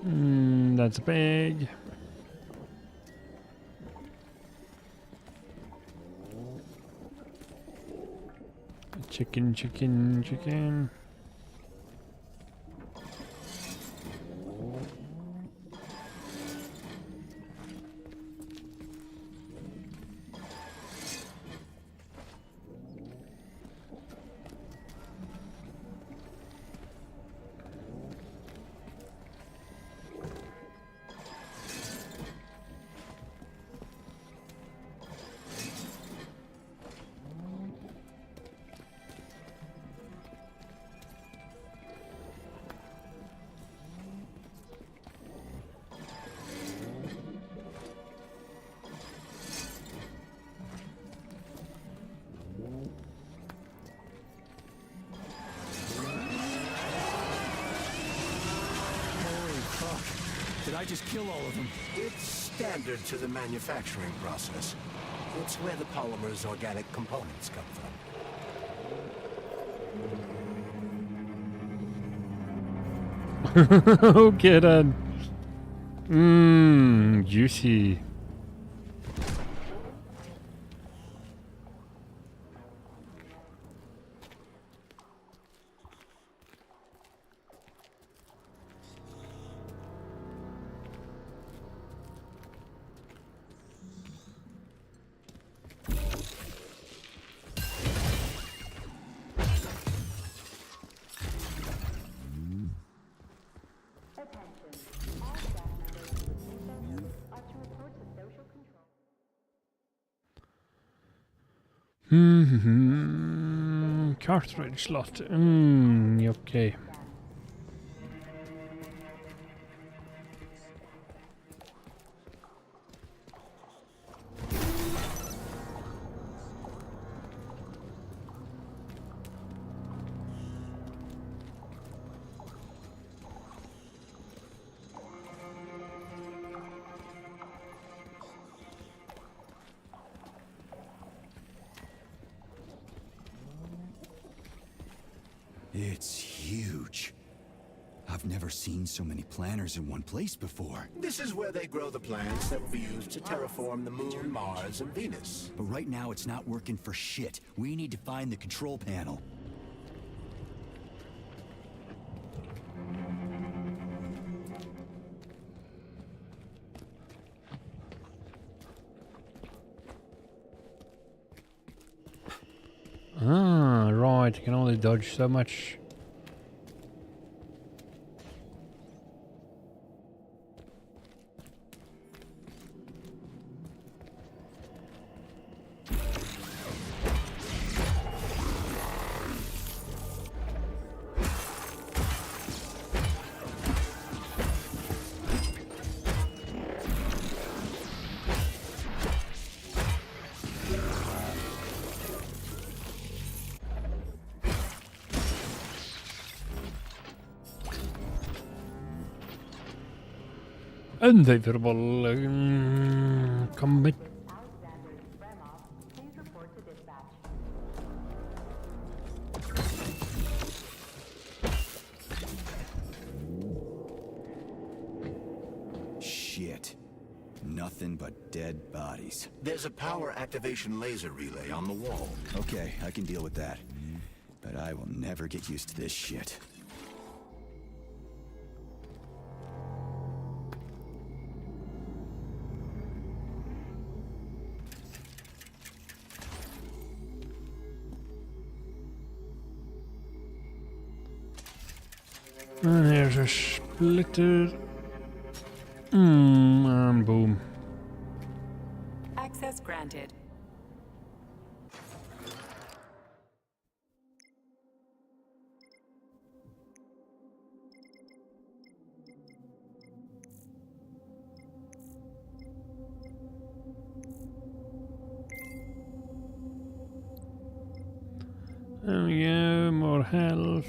That's a pig. Chicken, chicken, chicken. Did I just kill all of them? It's standard to the manufacturing process. It's where the polymer's organic components come from. Okay then. Juicy. Cartridge slot. Okay. It's huge. I've never seen so many planters in one place before. This is where they grow the plants that will be used to terraform the Moon, Mars, and Venus. But right now it's not working for shit. We need to find the control panel. Ah, right. You can only dodge so much. Unfavorable combat. Shit. Nothing but dead bodies. There's a power activation laser relay on the wall. Okay, I can deal with that. But I will never get used to this shit. And there's a splitter. And boom. Access granted. There we go, more health.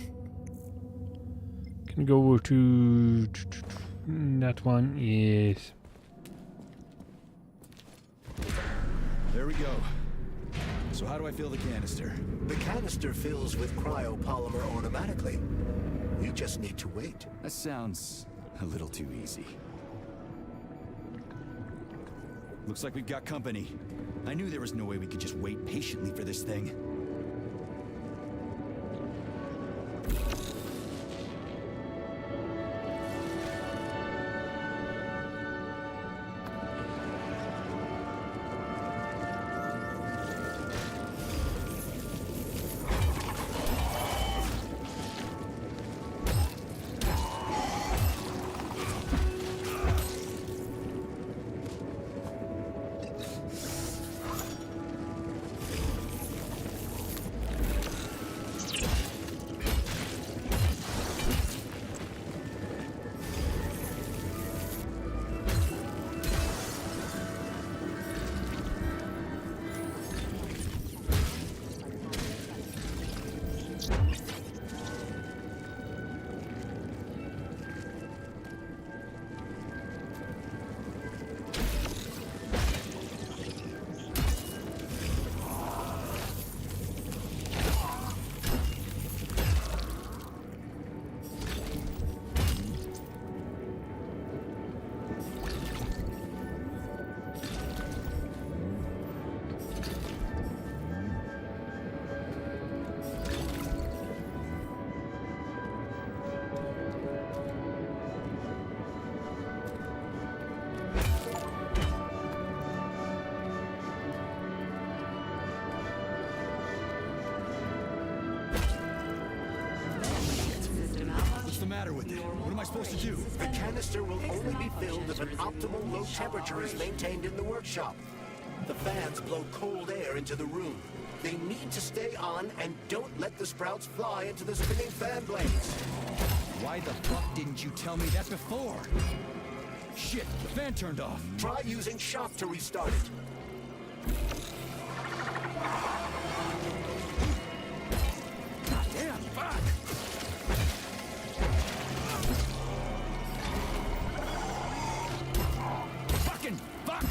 Can go to that one, yes. There we go. So how do I fill the canister? The canister fills with cryopolymer automatically. You just need to wait. That sounds a little too easy. Looks like we've got company. I knew there was no way we could just wait patiently for this thing. What am I supposed to do? The canister will only be filled if an optimal low temperature is maintained in the workshop. The fans blow cold air into the room. They need to stay on and don't let the sprouts fly into the spinning fan blades. Why the fuck didn't you tell me that before? Shit, the fan turned off. Try using shock to restart it. Damn, fuck! Fucking fuck!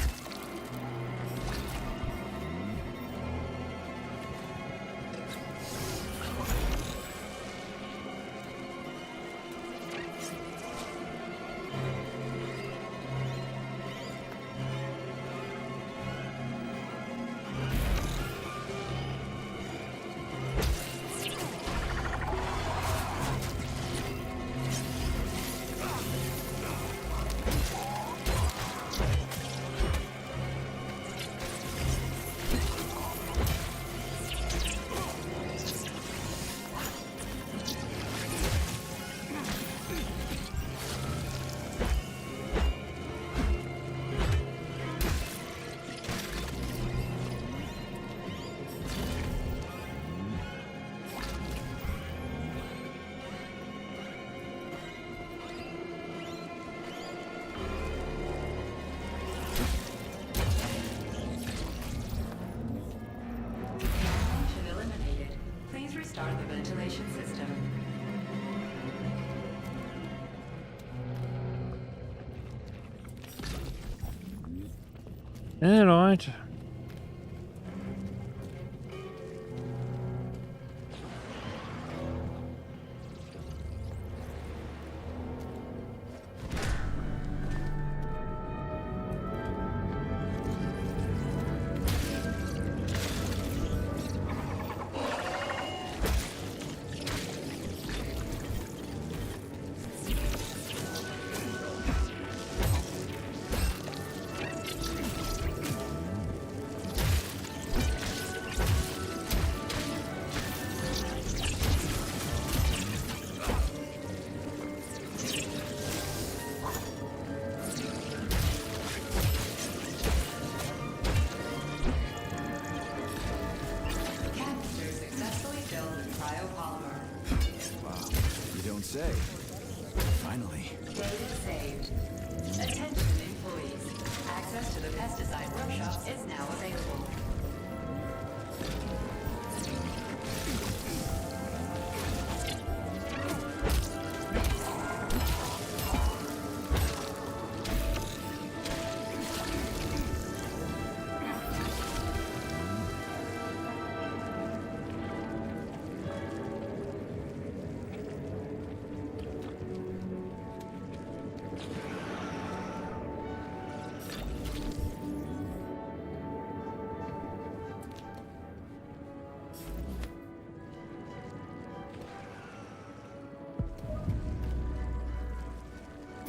Alright. Canister successfully filled with cryopolymer. Wow, you don't say. Finally. Data saved. Attention employees. Access to the pesticide workshops is now available.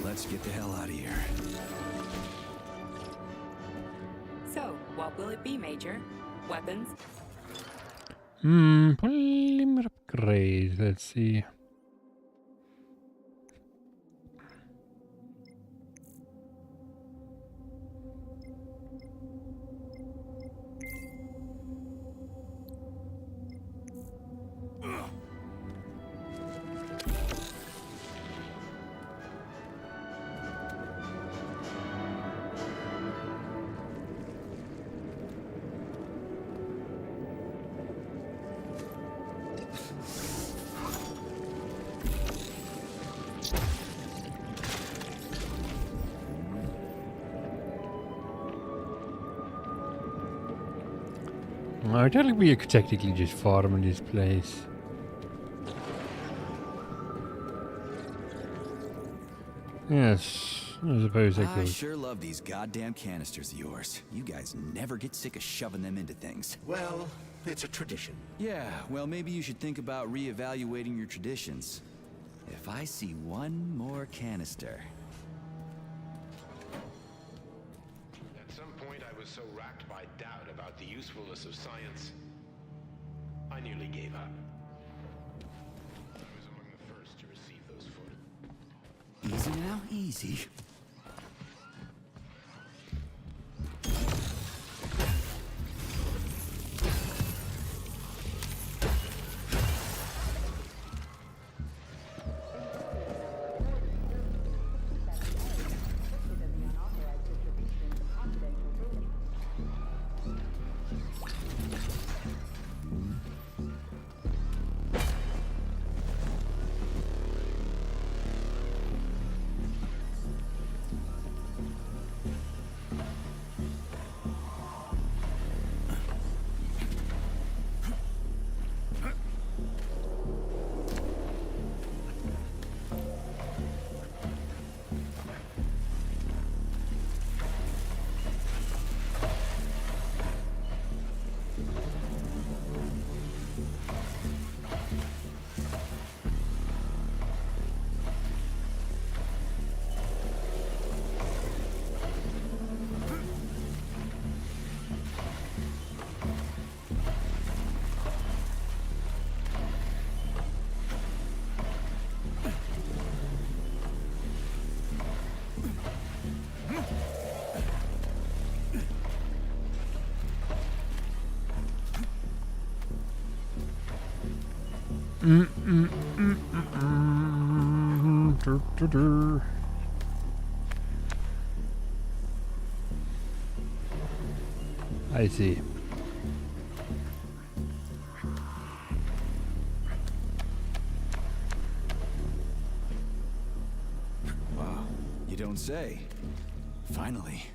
Let's get the hell out of here. So, what will it be, Major? Weapons? Polymer upgrade. Let's see. I think we could technically just farm in this place. Yes, I suppose I I could. sure love these goddamn canisters of yours. You guys never get sick of shoving them into things. Well, it's a tradition. Yeah, well, maybe you should think about reevaluating your traditions. If I see one more canister... At some point, I was so racked by doubt about the usefulness of science, I nearly gave up. I was among the first to receive those photos. Easy now, easy. I see. Wow, you don't say. Finally.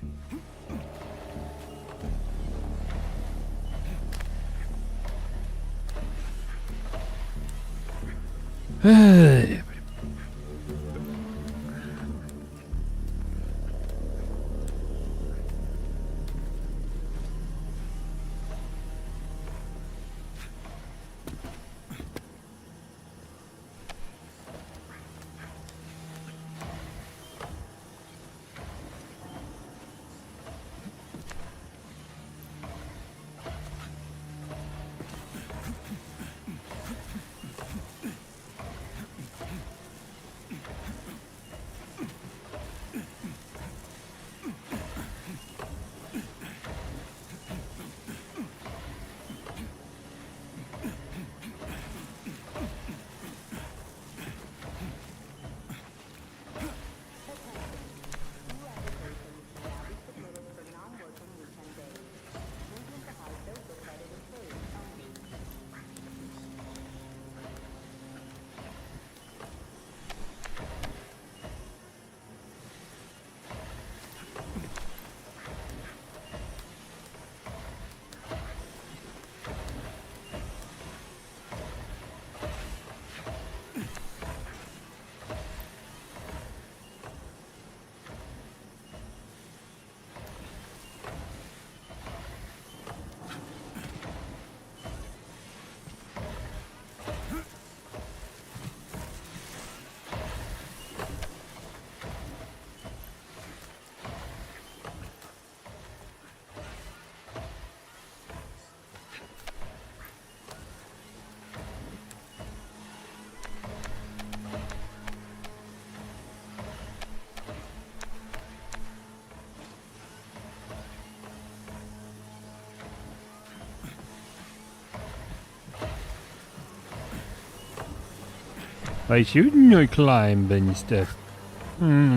Why shouldn't you climb and stuff?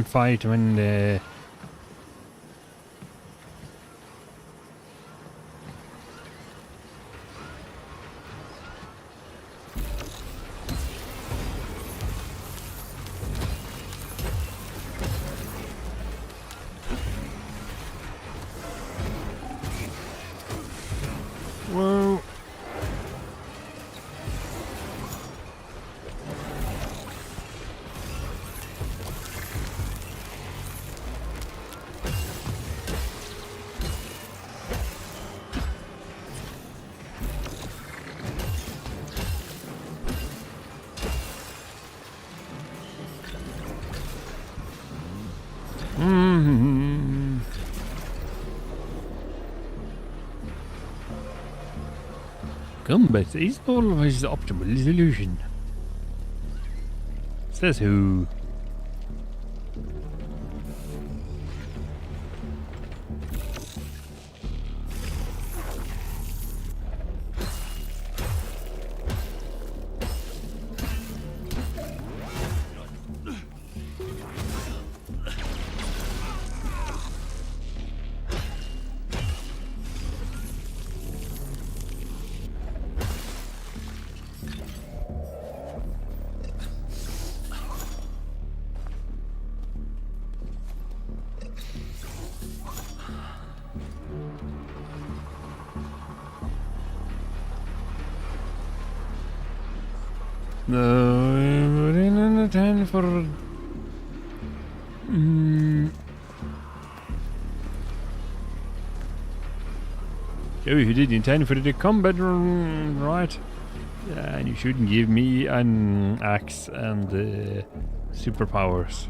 Fight when the... Whoa. Combat is always the optimal solution. Says who? No, we're in a time for... Oh, you did intend for the combat, right? Yeah, and you shouldn't give me an axe and superpowers.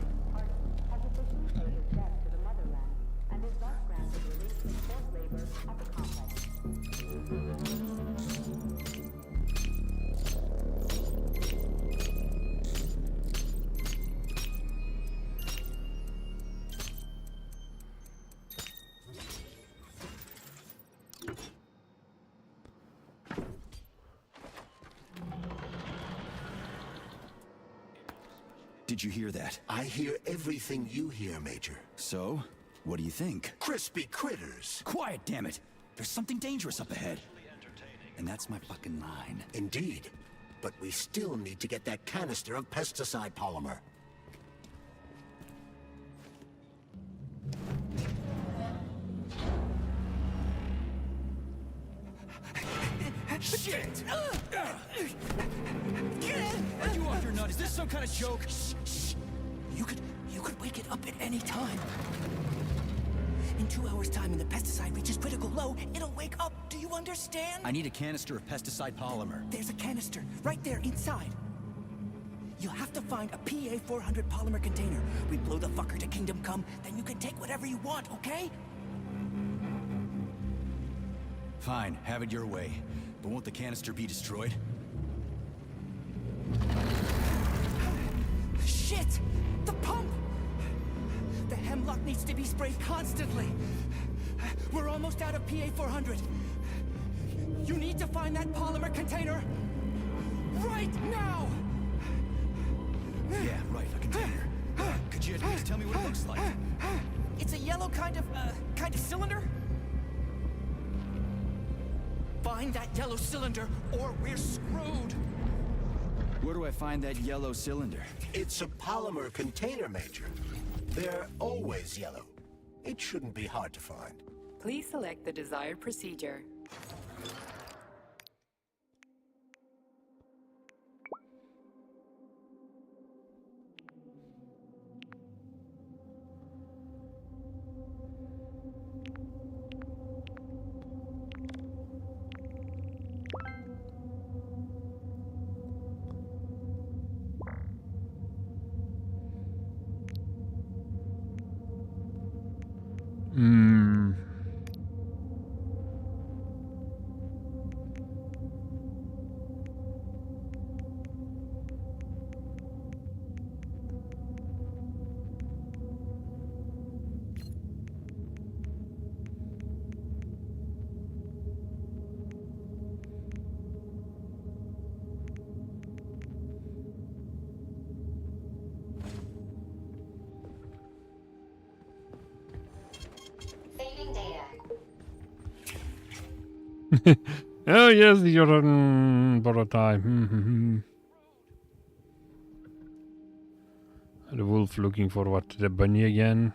Did you hear that? I hear everything you hear, Major. So, what do you think? Crispy critters. Quiet, damn it! There's something dangerous up ahead. And that's my fucking line. Indeed. But we still need to get that canister of pesticide polymer. Shit! Are you No, you're not. Is this some kind of joke? Shh. You could wake it up at any time. In 2 hours' time, when the pesticide reaches critical low, it'll wake up. Do you understand? I need a canister of pesticide polymer. There's a canister right there inside. You'll have to find a PA-400 polymer container. We blow the fucker to Kingdom Come, then you can take whatever you want, okay? Fine, have it your way. But won't the canister be destroyed? Shit! The pump! The hemlock needs to be sprayed constantly. We're almost out of PA-400. You need to find that polymer container right now! Yeah, right, a container. Could you at least tell me what it looks like? It's a yellow kind of cylinder? Find that yellow cylinder, or we're screwed! Where do I find that yellow cylinder? It's a polymer container, Major. They're always yellow. It shouldn't be hard to find. Please select the desired procedure. Saving data. Oh yes, you're borrow time. The wolf looking for what? The bunny again?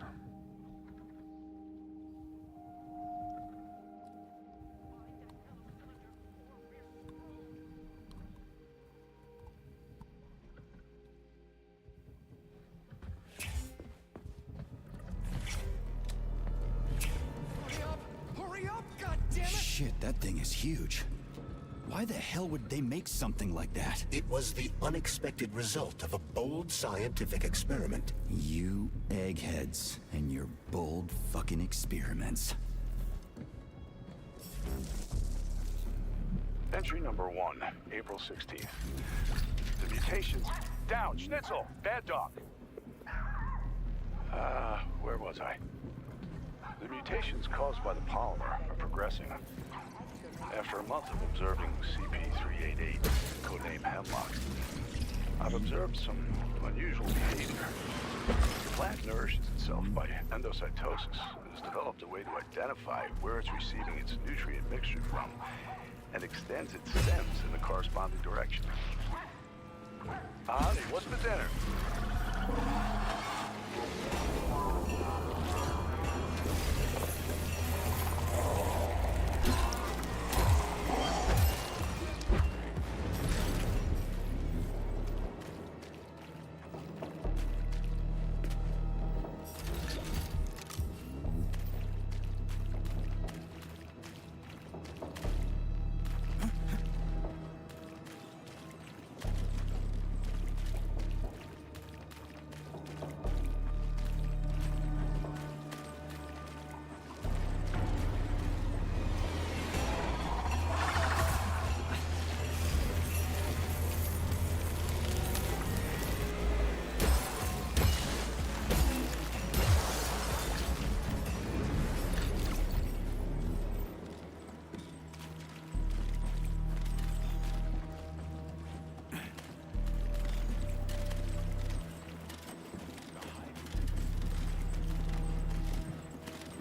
Hurry up, goddammit! Shit, that thing is huge. Why the hell would they make something like that? It was the unexpected result of a bold scientific experiment. You eggheads and your bold fucking experiments. Entry number 1, April 16th. The mutations... Down, Schnitzel! Bad dog! Where was I? The mutations caused by the polymer are progressing. After a month of observing CP-388, codename Hemlock, I've observed some unusual behavior. The plant nourishes itself by endocytosis and has developed a way to identify where it's receiving its nutrient mixture from and extends its stems in the corresponding direction. Honey, what's for dinner?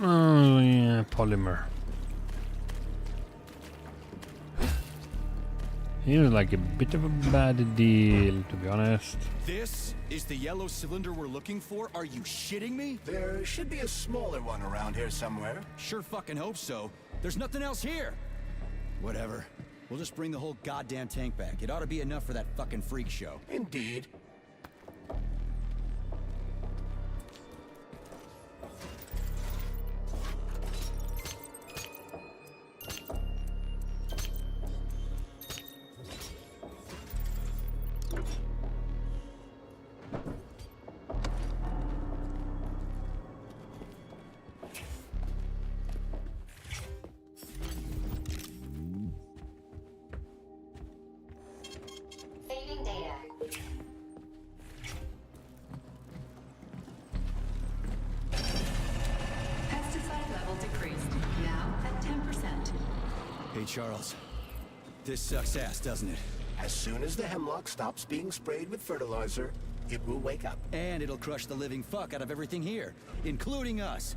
Oh yeah, polymer. He was like a bit of a bad deal, to be honest. This is the yellow cylinder we're looking for? Are you shitting me? There should be a smaller one around here somewhere. Sure fucking hope so. There's nothing else here. Whatever. We'll just bring the whole goddamn tank back. It ought to be enough for that fucking freak show. Indeed. Saving data. Pesticide level decreased. Now at 10%. Hey, Charles. This sucks ass, doesn't it? As soon as the hemlock stops being sprayed with fertilizer, it will wake up. And it'll crush the living fuck out of everything here, including us.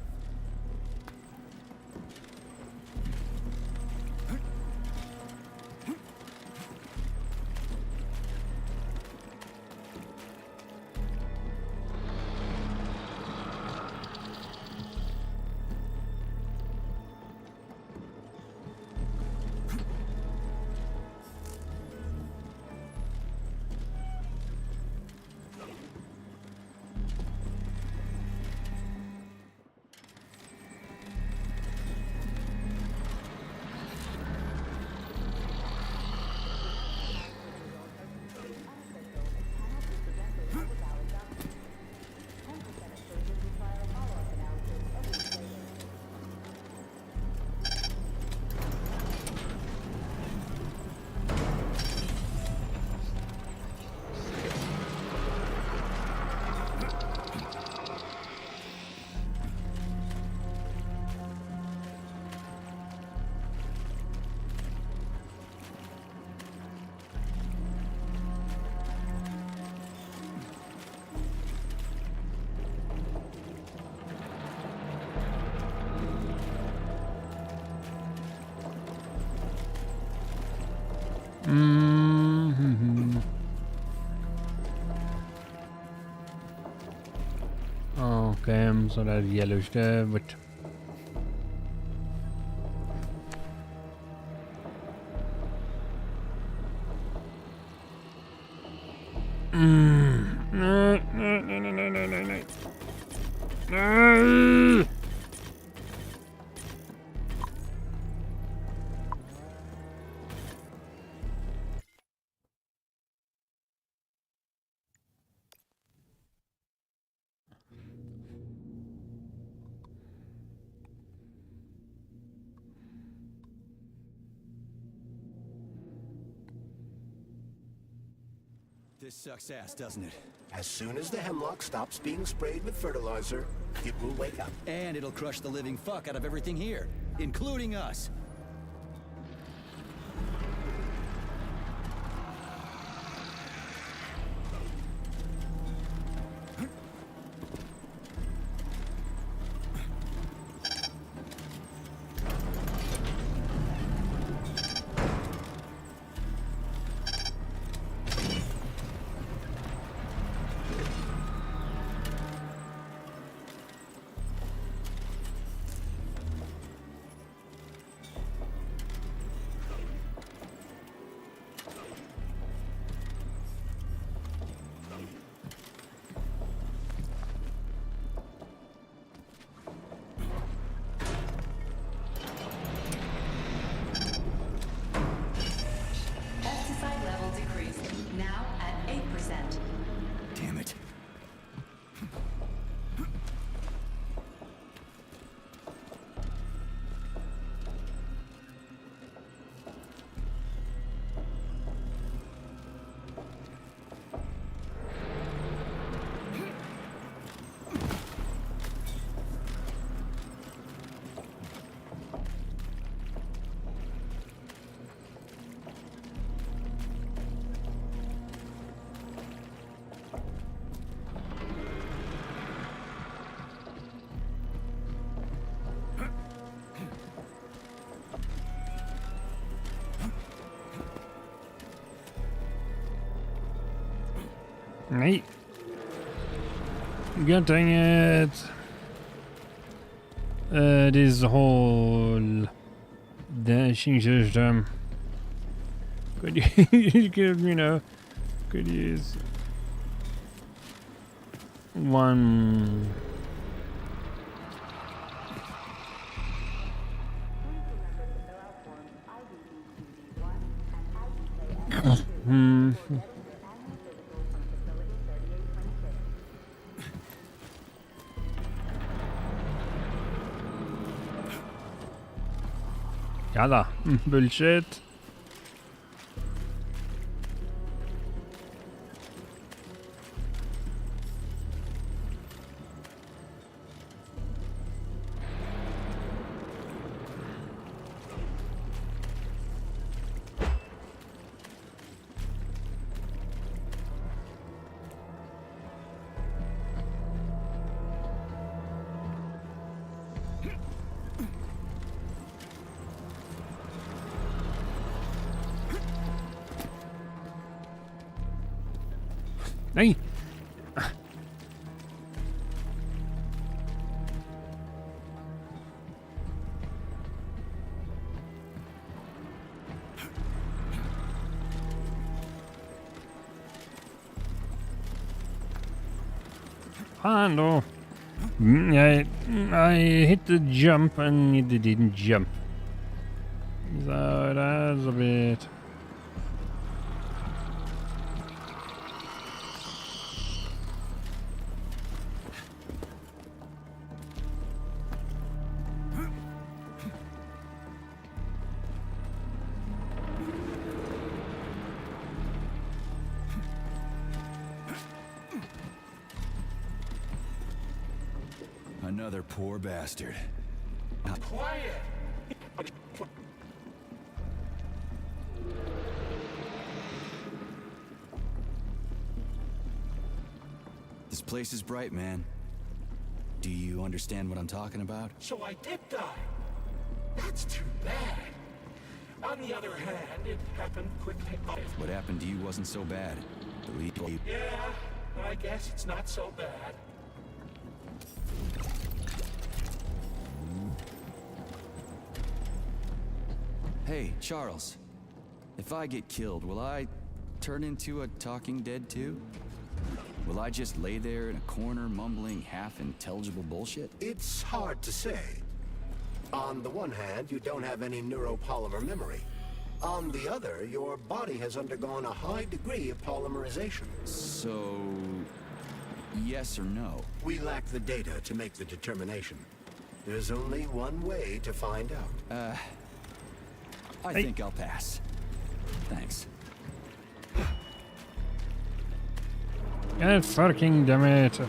Okay, så det er yellow støvet. Nej. This sucks ass, doesn't it? As soon as the hemlock stops being sprayed with fertilizer, it will wake up. And it'll crush the living fuck out of everything here, including us. Pesticide level decreased. Now at 8%. Damn it. Nej. God dang it. This whole dashing system. Could could use one. Ja da. Bullshit. Nej! Fan då. I hit the jump and it didn't jump. So that's a bit... Another poor bastard. Quiet! This place is bright, man. Do you understand what I'm talking about? So I did die. That's too bad. On the other hand, it happened quickly. What happened to you wasn't so bad. Believe me. Yeah, I guess it's not so bad. Hey, Charles. If I get killed, will I turn into a talking dead too? Will I just lay there in a corner mumbling half-intelligible bullshit? It's hard to say. On the one hand, you don't have any neuropolymer memory. On the other, your body has undergone a high degree of polymerization. So... yes or no? We lack the data to make the determination. There's only one way to find out. I think I'll pass. Thanks. God fucking damn it.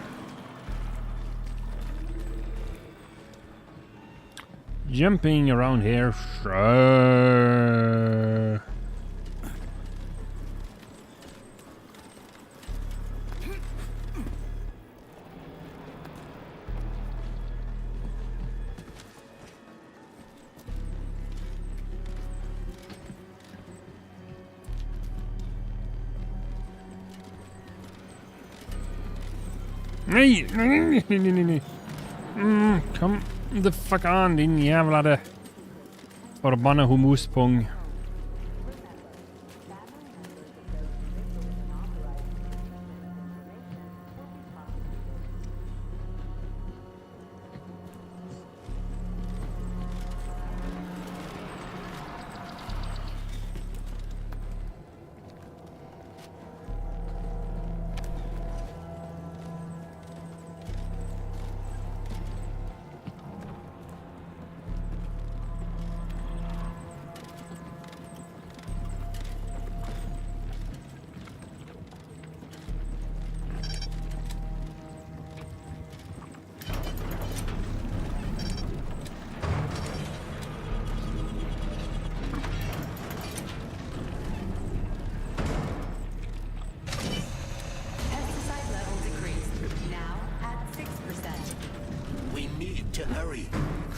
Jumping around here. Sure. Nej! Nej. Kom the fuck on, din jävla förbannade humuspung.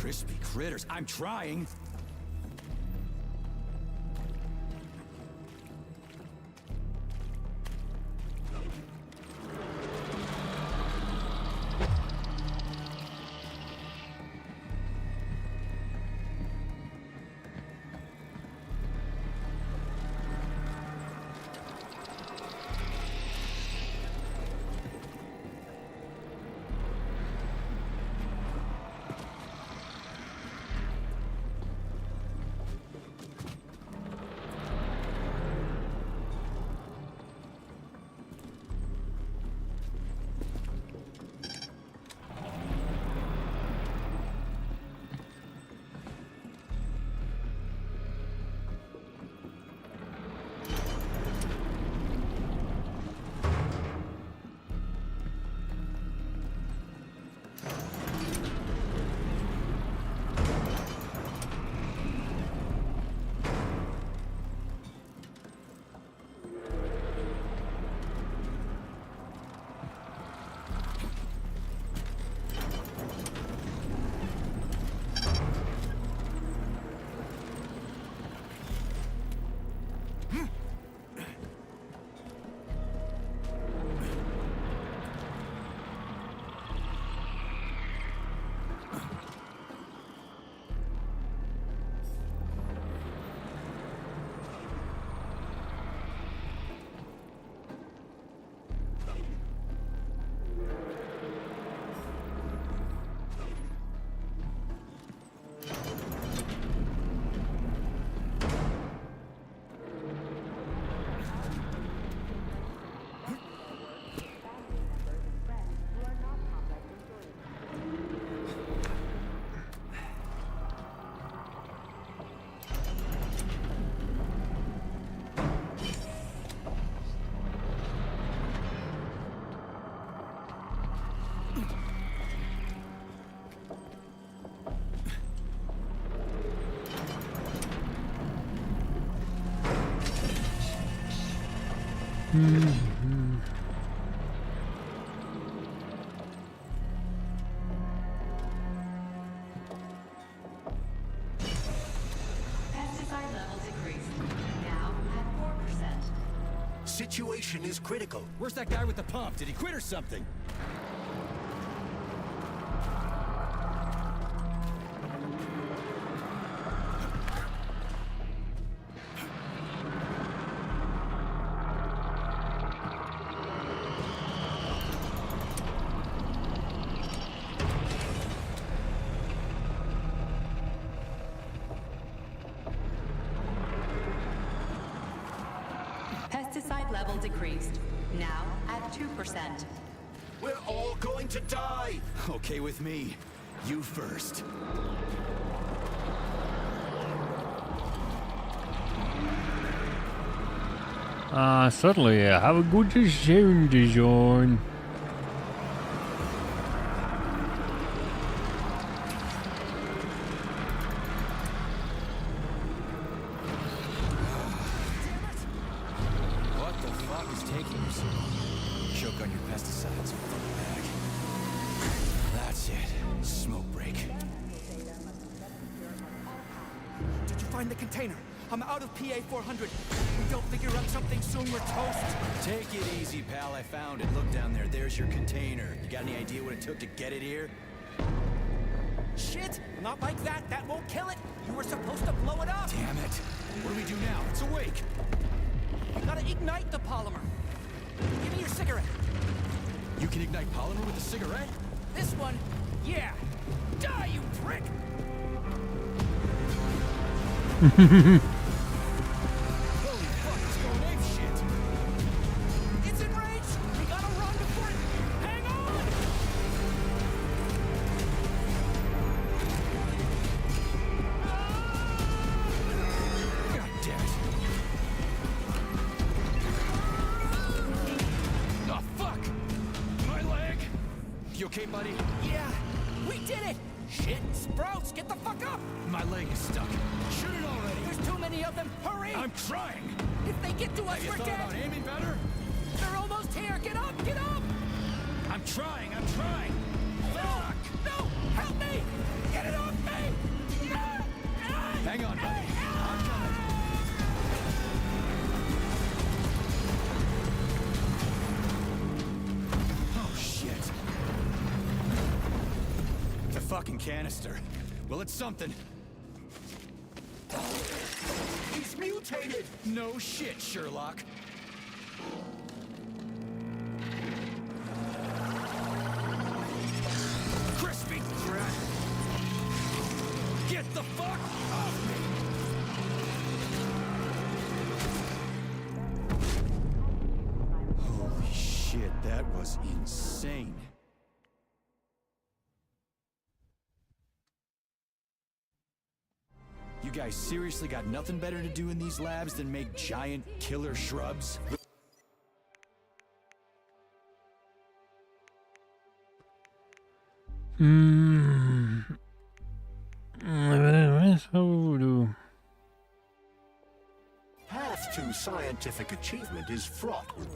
Crispy critters, I'm trying. Pesticide level decreased. Now at 4%. Situation is critical. Where's that guy with the pump? Did he quit or something? Pesticide level decreased. Now at 2%. We're all going to die! Okay with me. You first. Certainly. Have a good sound design. What the fuck is taking you so long? Choke on your pesticides, fuck bag. That's it. Smoke break. Did you find the container? I'm out of PA 400. If we don't figure out something soon, we're toast. Take it easy, pal. I found it. Look down there. There's your container. You got any idea what it took to get it here? Shit! Not like that. That won't kill it. You were supposed to blow it up. Damn it. What do we do now? It's awake. You gotta ignite the polymer. Give me your cigarette. You can ignite polymer with a cigarette? This one, yeah. Die, you prick! Holy fuck, it's going ape shit. It's enraged! We gotta run before it... Hang on! God damn it. Oh, fuck! My leg! You okay, buddy? Yeah, we did it! Shit, Sprouts, get the fuck up! My leg is stuck. Shoot it already! There's too many of them, hurry! I'm trying! If they get to us, Have you we're thought dead! about aiming better? They're almost here, get up, get up! I'm trying! Fuck! No, help me! Get it off me! Hang on, buddy. I'm coming. Oh, shit. The fucking canister. Well, it's something. He's mutated! No shit, Sherlock. Crispy threat! Get the fuck off me! Holy shit, that was insane. You guys seriously got nothing better to do in these labs than make giant killer shrubs? Path to scientific achievement is fraught with...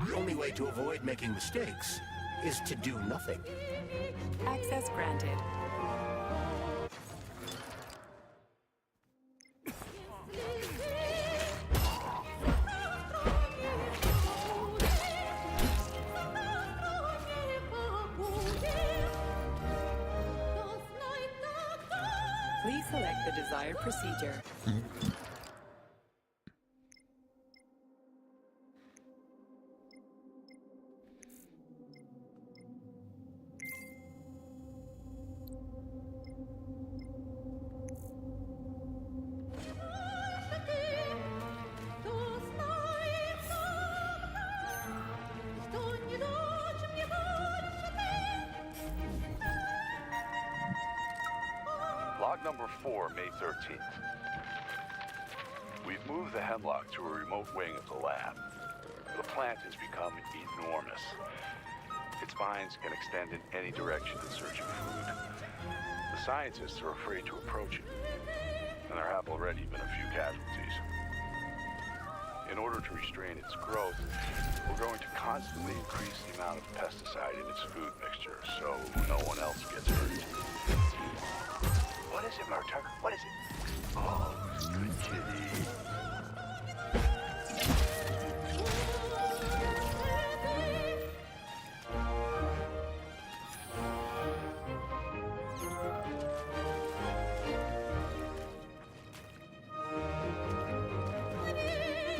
The only way to avoid making mistakes is to do nothing. Access granted. Please select the desired procedure. Log number 4, May 13th. We've moved the Hemlock to a remote wing of the lab. The plant has become enormous. Its vines can extend in any direction in search of food. The scientists are afraid to approach it. and there have already been a few casualties. In order to restrain its growth, we're going to constantly increase the amount of pesticide in its food mixture, so no one else gets hurt. What is it, Murtaugh? What is it? Oh, good kitty.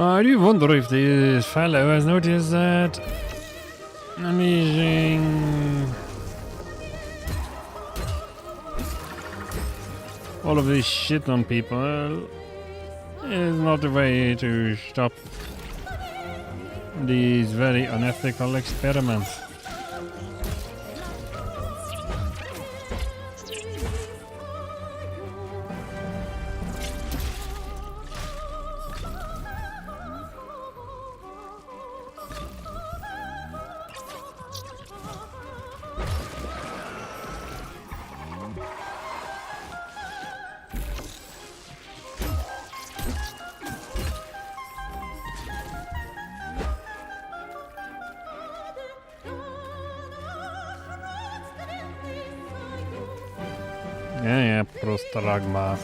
I do wonder if this fellow has noticed that I'm using all of this shit on people is not the way to stop these very unethical experiments. Ja, prostragma.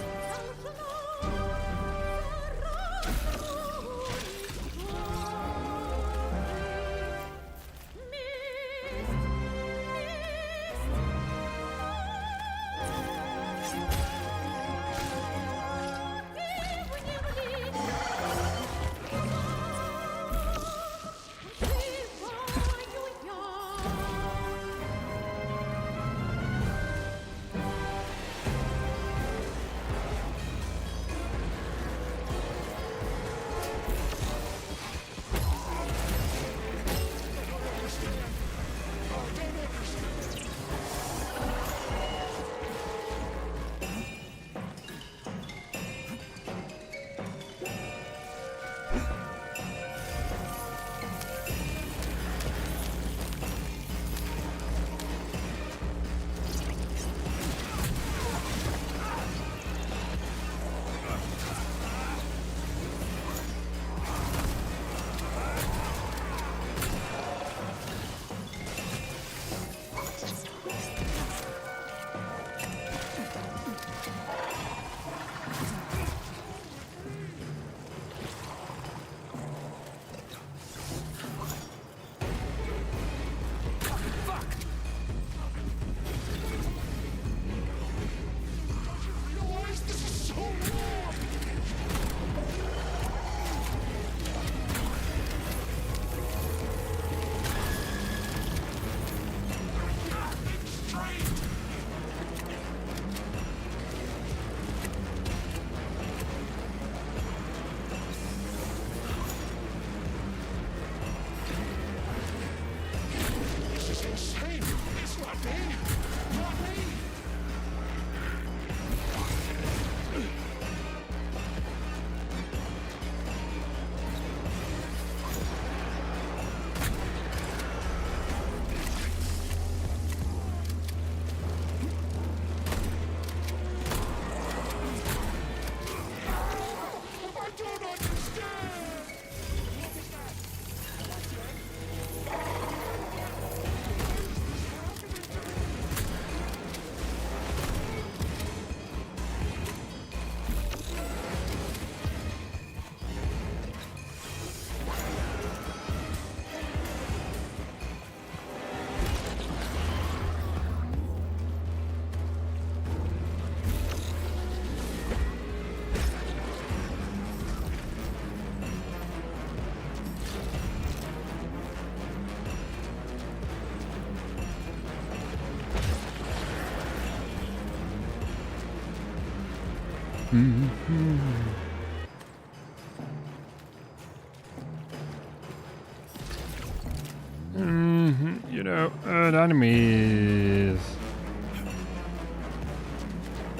You know, enemies.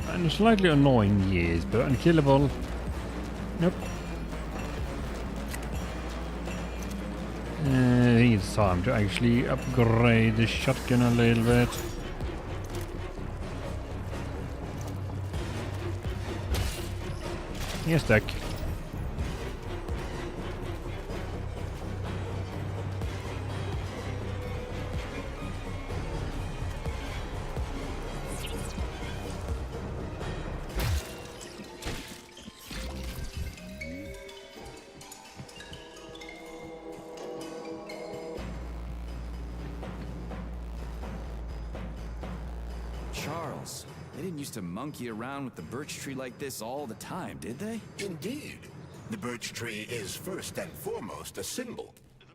And slightly annoying, yes, but unkillable. Nope. I think it's time to actually upgrade the shotgun a little bit. You're stuck. Charles, they didn't used to monkey around with the birch tree like this all the time, did they? Indeed. The birch tree is first and foremost a symbol,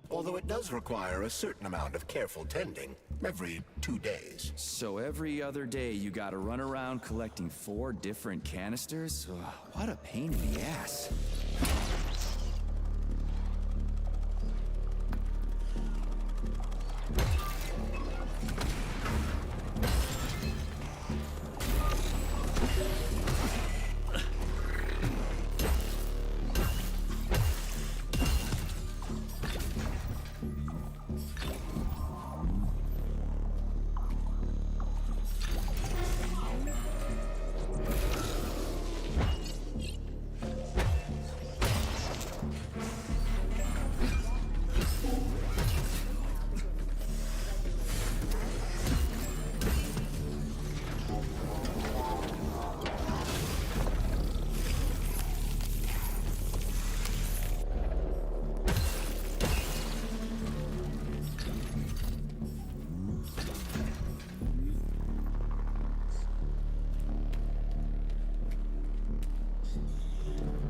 although it does require a certain amount of careful tending every 2 days. So every other day you gotta run around collecting 4 different canisters? Ugh, what a pain in the ass.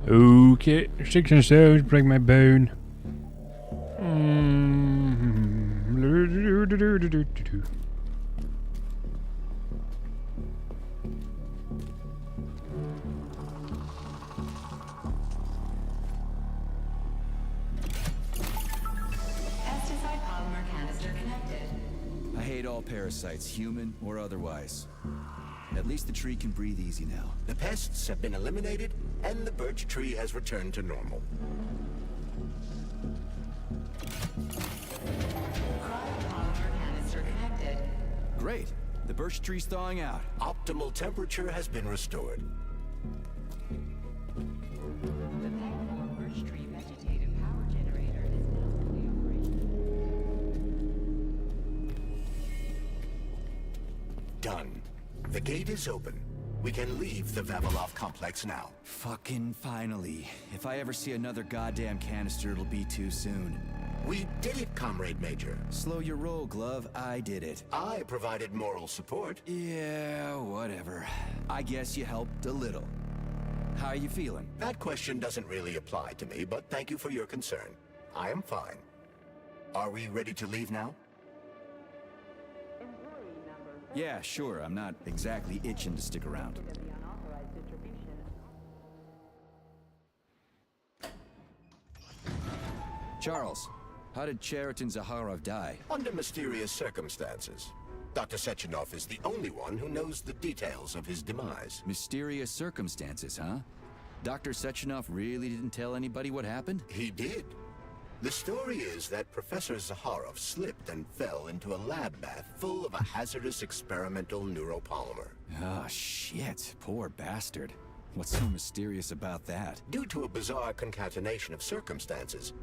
Okay, sticks and stones break my bone. Pesticide polymer canister connected. I hate all parasites, human or otherwise. At least the tree can breathe easy now. The pests have been eliminated, and the birch tree has returned to normal. Polymer canister connected. Great. The birch tree's thawing out. Optimal temperature has been restored. The Pegmore Birch Tree vegetative power generator is now fully operational. Done. The gate is open. We can leave the Vavilov complex now. Fucking finally. If I ever see another goddamn canister, it'll be too soon. We did it, Comrade Major. Slow your roll, Glove. I did it. I provided moral support. Yeah, whatever. I guess you helped a little. How are you feeling? That question doesn't really apply to me, but thank you for your concern. I am fine. Are we ready to leave now? Yeah, sure. I'm not exactly itching to stick around. Charles, how did Cheriton Zaharov die? Under mysterious circumstances. Dr. Sechenov is the only one who knows the details of his demise. Mysterious circumstances, huh? Dr. Sechenov really didn't tell anybody what happened? He did. The story is that Professor Zaharov slipped and fell into a lab bath full of a hazardous experimental neuropolymer. Oh, shit. Poor bastard. What's so mysterious about that? Due to a bizarre concatenation of circumstances,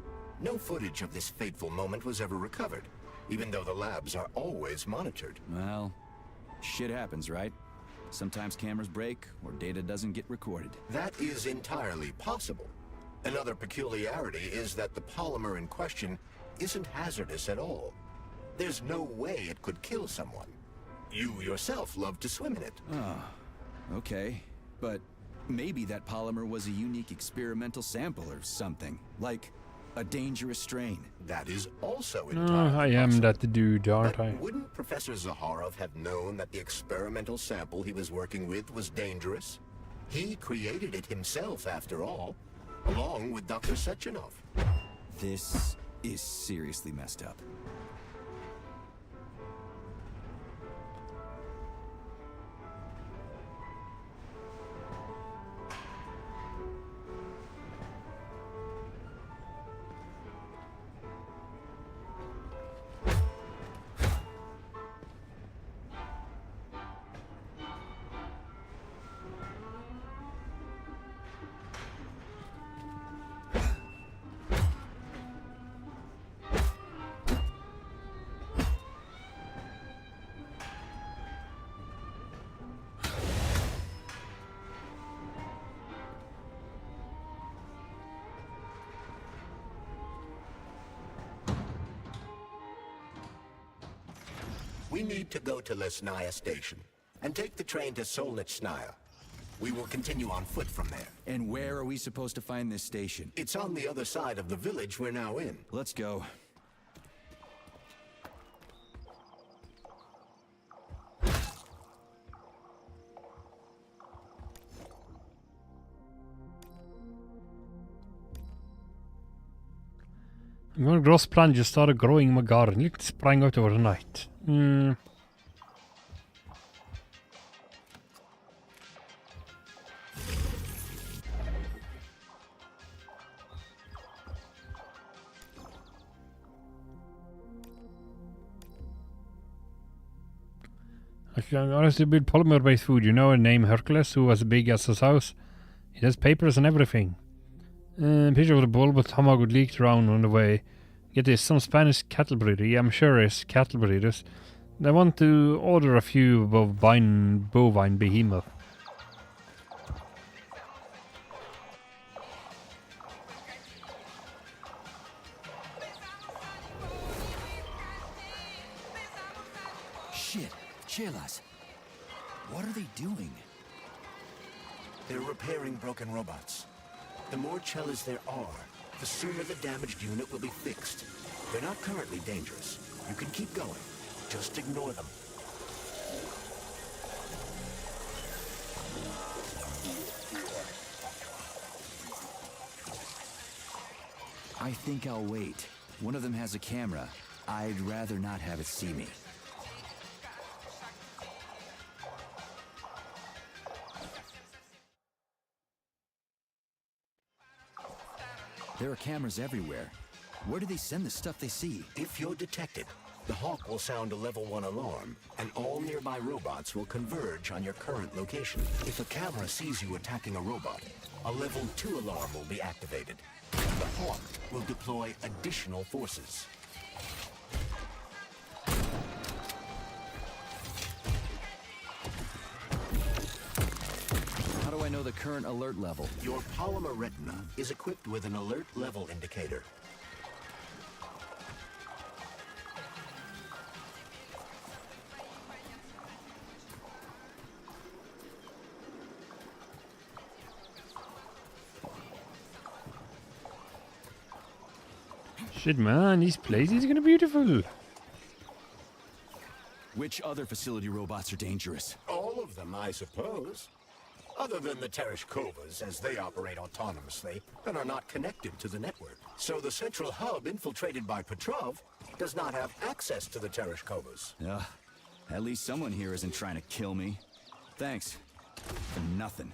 no footage of this fateful moment was ever recovered, even though the labs are always monitored. Well, shit happens, right? Sometimes cameras break, or data doesn't get recorded. That is entirely possible. Another peculiarity is that the polymer in question isn't hazardous at all. There's no way it could kill someone. You yourself love to swim in it. Oh, okay. But maybe that polymer was a unique experimental sample or something. Like a dangerous strain. That is also I am that dude, aren't I? Wouldn't Professor Zaharov have known that the experimental sample he was working with was dangerous? He created it himself, after all, along with Dr. Sechenov. This is seriously messed up. We need to go to Lesnaya Station and take the train to Solnitsnaya. We will continue on foot from there. And where are we supposed to find this station? It's on the other side of the village we're now in. Let's go. I'm going to gross plant just started growing in my garden. It sprang out overnight. I'm honestly build polymer-based food. You know a name Hercules who was big as his house? He has papers and everything. Picture of the bull, but tomahawk would leaked around on the way. Get this, some Spanish cattle breeder. Yeah, I'm sure it's cattle breeders. They want to order a few bovine behemoth. Shit, Chelas. What are they doing? They're repairing broken robots. The more Chelas there are, the sooner the damaged unit will be fixed. They're not currently dangerous. You can keep going. Just ignore them. I think I'll wait. One of them has a camera. I'd rather not have it see me. There are cameras everywhere. Where do they send the stuff they see? If you're detected, the Hawk will sound a level 1 alarm, and all nearby robots will converge on your current location. If a camera sees you attacking a robot, a level 2 alarm will be activated. The Hawk will deploy additional forces. How do I know the current alert level? Your polymer retina is equipped with an alert level indicator. Shit, man, this place is gonna be beautiful. Which other facility robots are dangerous? All of them, I suppose. Other than the Tereshkovas, as they operate autonomously and are not connected to the network. So the central hub infiltrated by Petrov does not have access to the Tereshkovas. At least someone here isn't trying to kill me. Thanks. For nothing.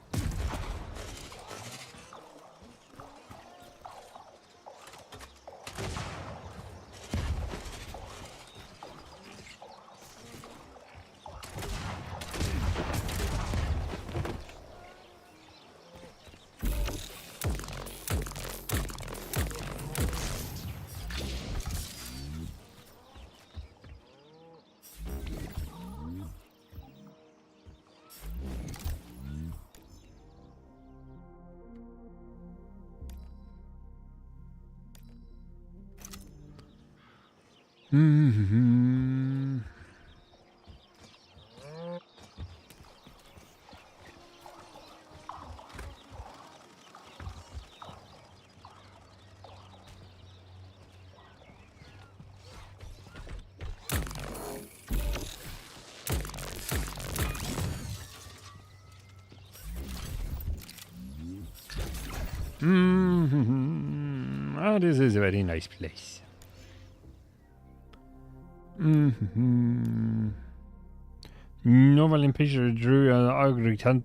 Oh, this is a very nice place. Novel in picture drew an argument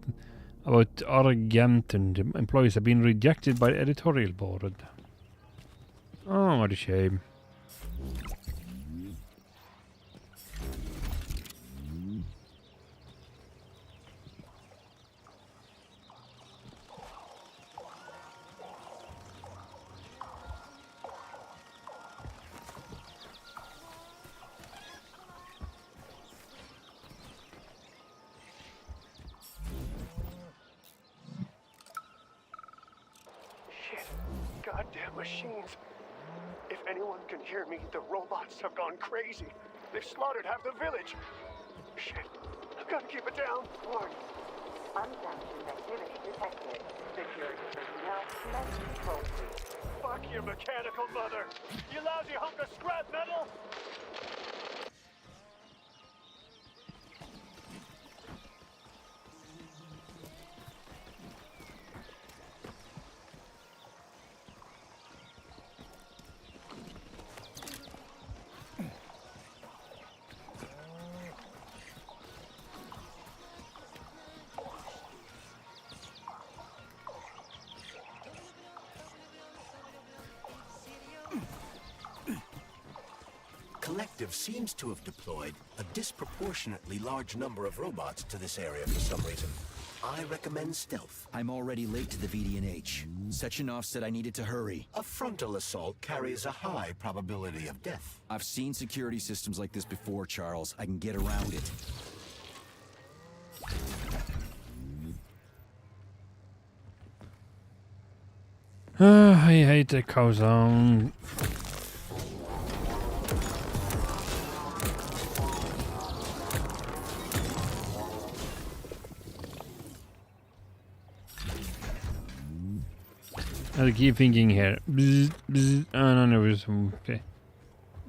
about Argent and employees have been rejected by the editorial board. Oh, what a shame. Goddamn machines. If anyone can hear me, the robots have gone crazy. They've slaughtered half the village. Shit. I've got to keep it down. Warning. Unsanctioned activity detected. Security personnel, less control please. Fuck your mechanical mother. You lousy hunk of scrap metal. Collective seems to have deployed a disproportionately large number of robots to this area for some reason. I recommend stealth. I'm already late to the VD&H. Sechenov said I needed to hurry. A frontal assault carries a high probability of death. I've seen security systems like this before, Charles. I can get around it. I hate the calzone. I keep thinking here. Bzz, bzz. Oh no, there was some. Okay.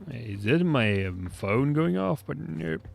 Is that my phone going off? But nope.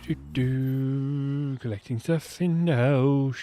Collecting stuff in the house.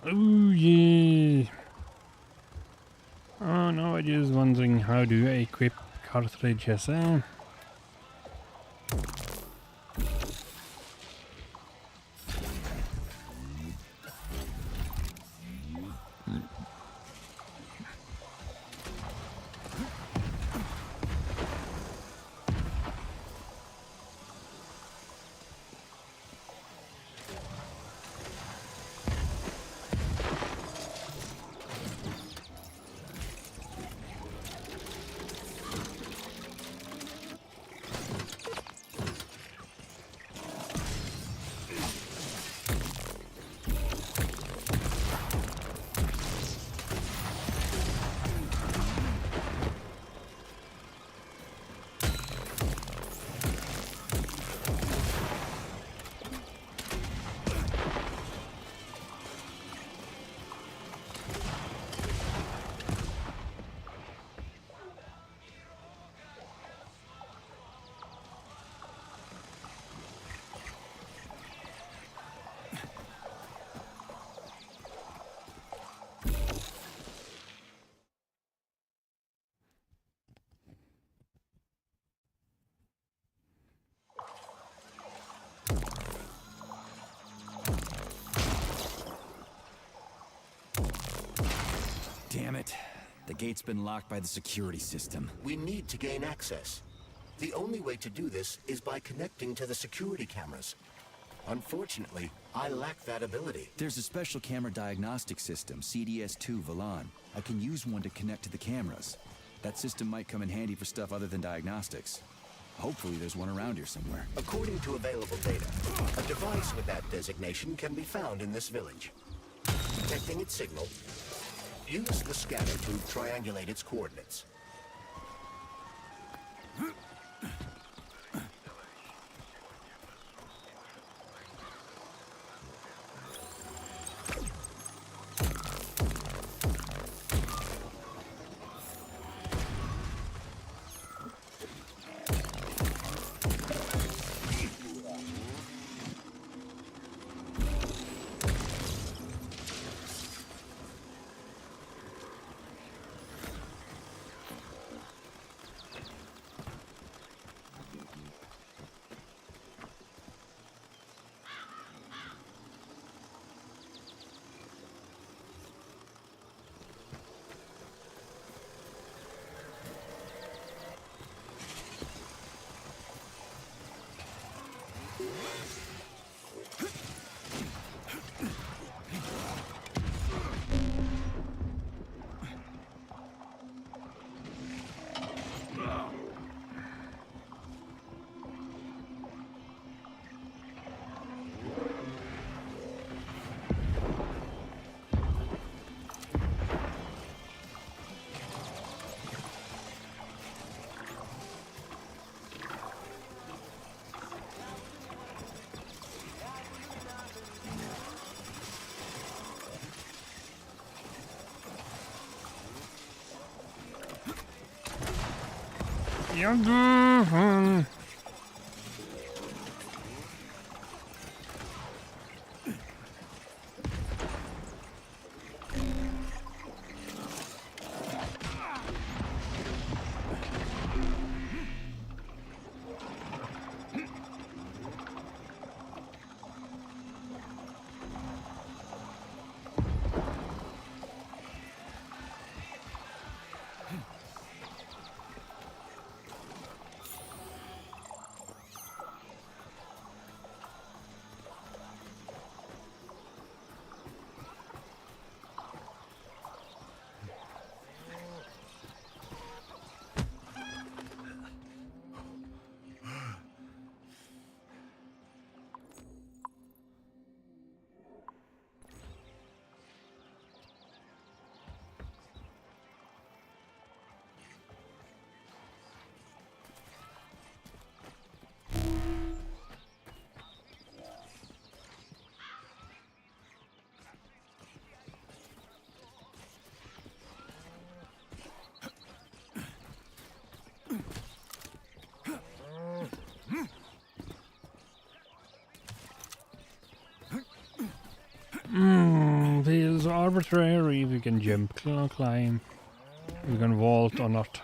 Oh yeah. Oh no, I'm just wondering how to equip cartridges, eh? Damn it. The gate's been locked by the security system. We need to gain access. The only way to do this is by connecting to the security cameras. Unfortunately, I lack that ability. There's a special camera diagnostic system, CDS-2 Valan. I can use one to connect to the cameras. That system might come in handy for stuff other than diagnostics. Hopefully there's one around here somewhere. According to available data, a device with that designation can be found in this village. Detecting its signal, use the scanner to triangulate its coordinates. Feels arbitrary if you can jump, climb, you can vault or not.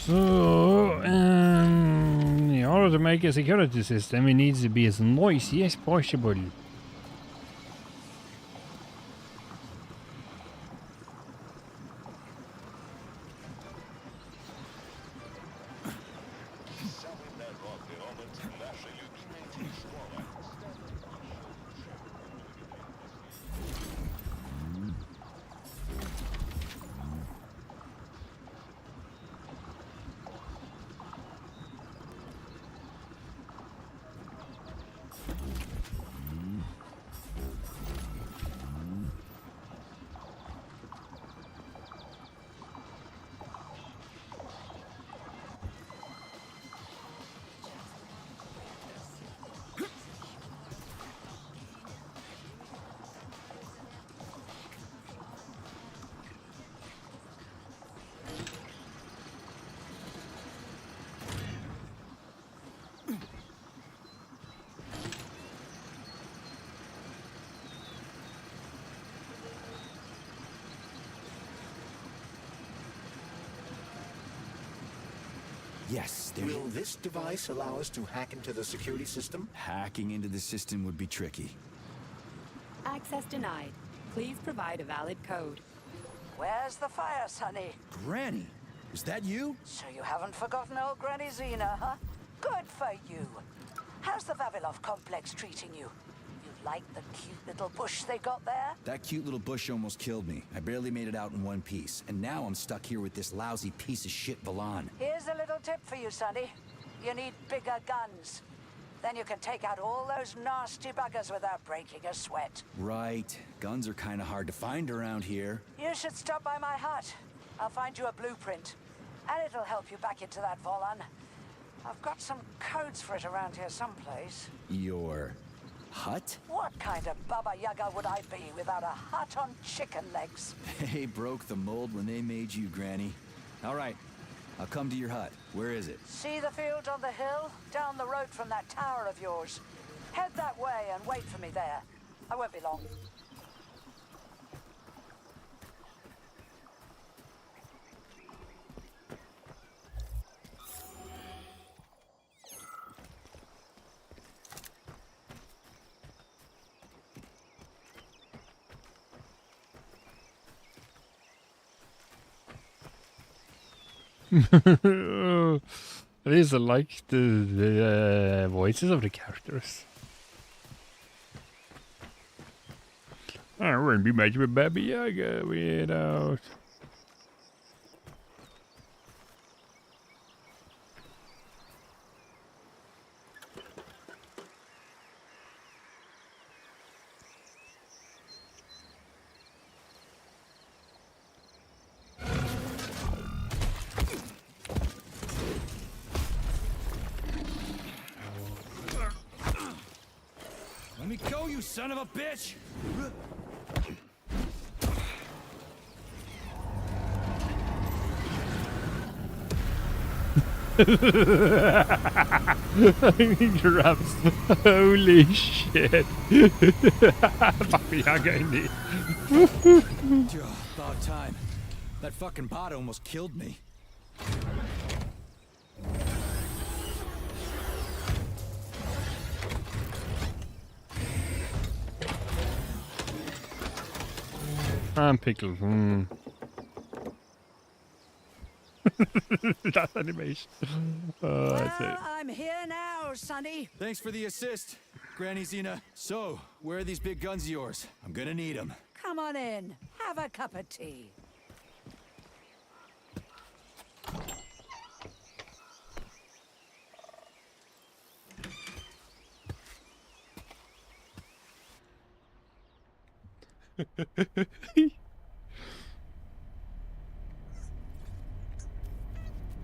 So, in order to make a security system, it needs to be as noisy as possible. Yes, Will this device allow us to hack into the security system? Hacking into the system would be tricky. Access denied. Please provide a valid code. Where's the fire, Sonny? Granny, is that you? So you haven't forgotten old Granny Xena, huh? Good for you. How's the Vavilov complex treating you? You like the cute little bush they got there? That cute little bush almost killed me. I barely made it out in one piece, and now I'm stuck here with this lousy piece of shit Valan. Here's a little tip for you, Sonny. You need bigger guns. Then you can take out all those nasty buggers without breaking a sweat. Right. Guns are kind of hard to find around here. You should stop by my hut. I'll find you a blueprint. And it'll help you back into that Volan. I've got some codes for it around here someplace. Your hut? What kind of Baba Yaga would I be without a hut on chicken legs? They broke the mold when they made you, Granny. All right. I'll come to your hut. Where is it? See the field on the hill? Down the road from that tower of yours. Head that way and wait for me there. I won't be long. At least I like the voices of the characters. I wouldn't be much of a Baba Yaga without. Let me go, you son of a bitch! Grabs. Holy shit. Baba Yaga indeed. About time. That fucking bot almost killed me. I'm pickled. That animation. Oh, that's it. I'm here now, Sonny. Thanks for the assist, Granny Xena. So, where are these big guns of yours? I'm gonna need them. Come on in. Have a cup of tea.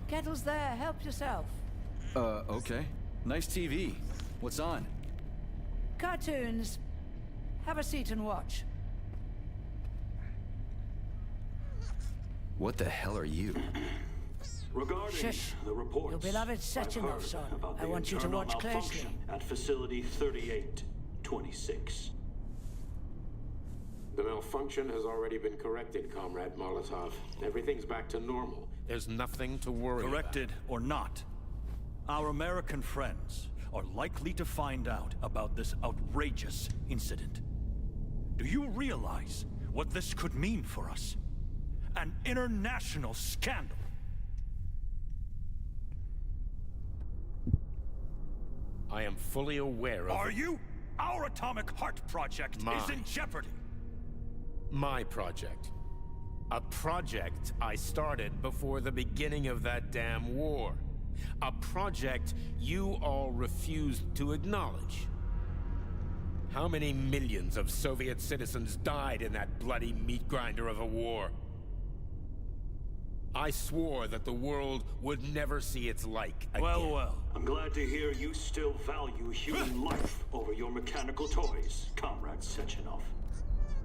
Kettle's there. Help yourself. Okay. Nice TV. What's on? Cartoons. Have a seat and watch. What the hell are you? Regarding Shush. the reports, Your beloved Sechenov, I've heard son. about I the want you to internal watch closely. malfunction at Facility 3826. The malfunction has already been corrected, Comrade Molotov. Everything's back to normal. There's nothing to worry about. Corrected or not, our American friends are likely to find out about this outrageous incident. Do you realize what this could mean for us? An international scandal. I am fully aware of... Are you? Our atomic heart project is in jeopardy. My project. A project I started before the beginning of that damn war. A project you all refused to acknowledge. How many millions of Soviet citizens died in that bloody meat grinder of a war? I swore that the world would never see its like again. Well. I'm glad to hear you still value human life over your mechanical toys, Comrade Sechenov.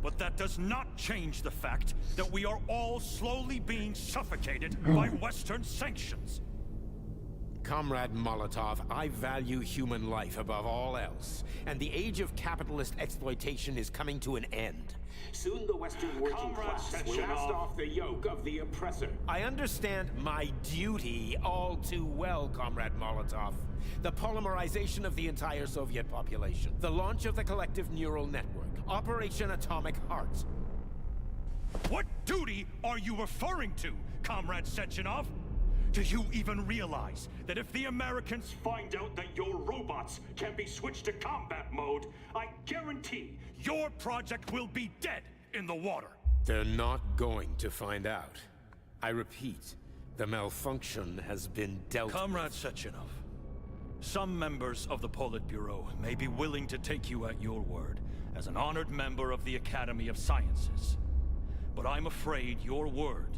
But that does not change the fact that we are all slowly being suffocated by Western sanctions. Comrade Molotov, I value human life above all else, and the age of capitalist exploitation is coming to an end. Soon the Western working class will cast off the yoke of the oppressor. I understand my duty all too well, Comrade Molotov. The polymerization of the entire Soviet population, the launch of the collective neural network, Operation Atomic Heart. What duty are you referring to, Comrade Sechenov? Do you even realize that if the Americans find out that your robots can be switched to combat mode, I guarantee your project will be dead in the water? They're not going to find out. I repeat, the malfunction has been dealt with. Comrade Sechenov, some members of the Politburo may be willing to take you at your word as an honored member of the Academy of Sciences. But I'm afraid your word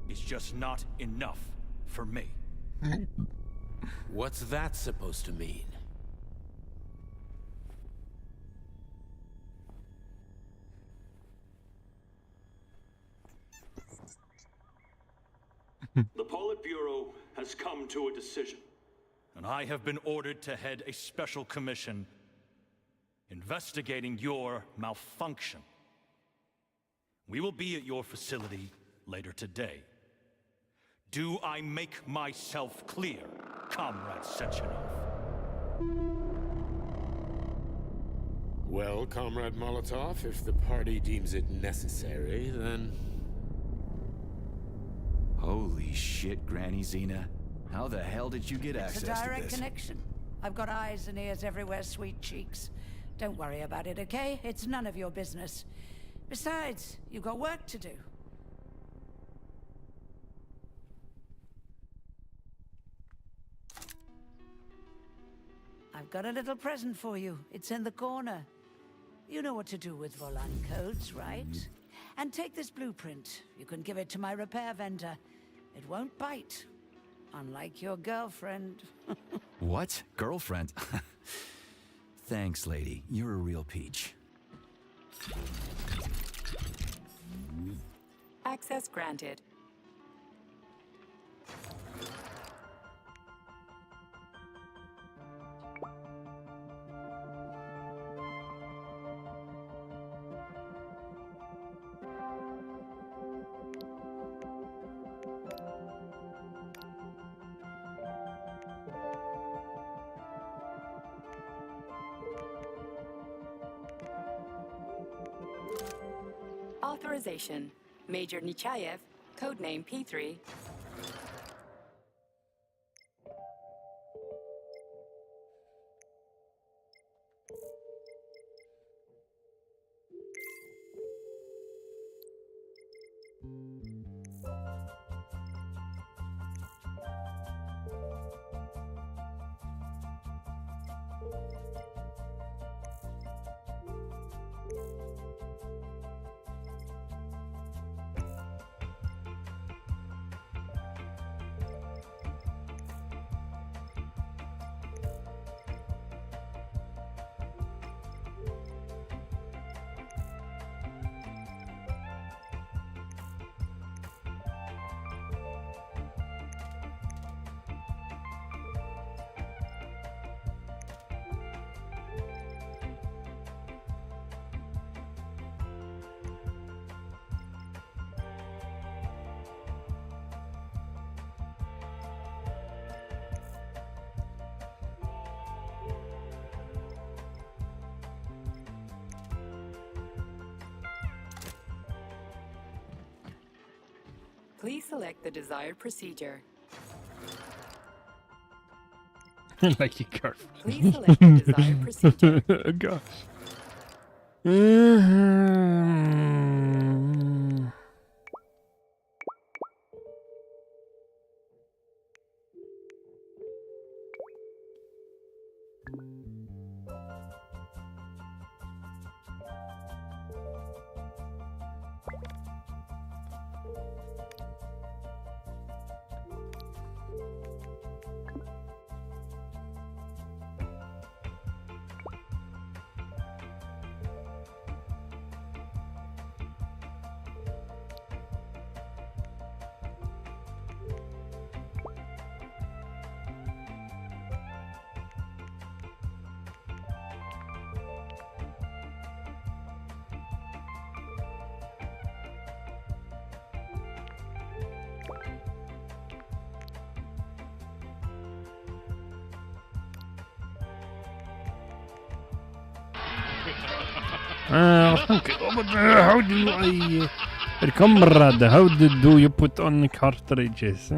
is just not enough for me. What's that supposed to mean? The Politburo has come to a decision. And I have been ordered to head a special commission investigating your malfunction. We will be at your facility later today. Do I make myself clear, Comrade Sechenov? Well, Comrade Molotov, if the party deems it necessary, then... Holy shit, Granny Xena. How the hell did you get access to this? It's a direct connection. I've got eyes and ears everywhere, sweet cheeks. Don't worry about it, okay? It's none of your business. Besides, you've got work to do. I've got a little present for you. It's in the corner. You know what to do with Volan codes, right? And take this blueprint. You can give it to my repair vendor. It won't bite. Unlike your girlfriend. What? Girlfriend? Thanks, lady. You're a real peach. Access granted. Authorization. Major Nechayev, codename P3. Please select the desired procedure. Like a curve. Please select the desired procedure. Gosh. Okay. Oh, but how do I... Comrade, how do you put on cartridges?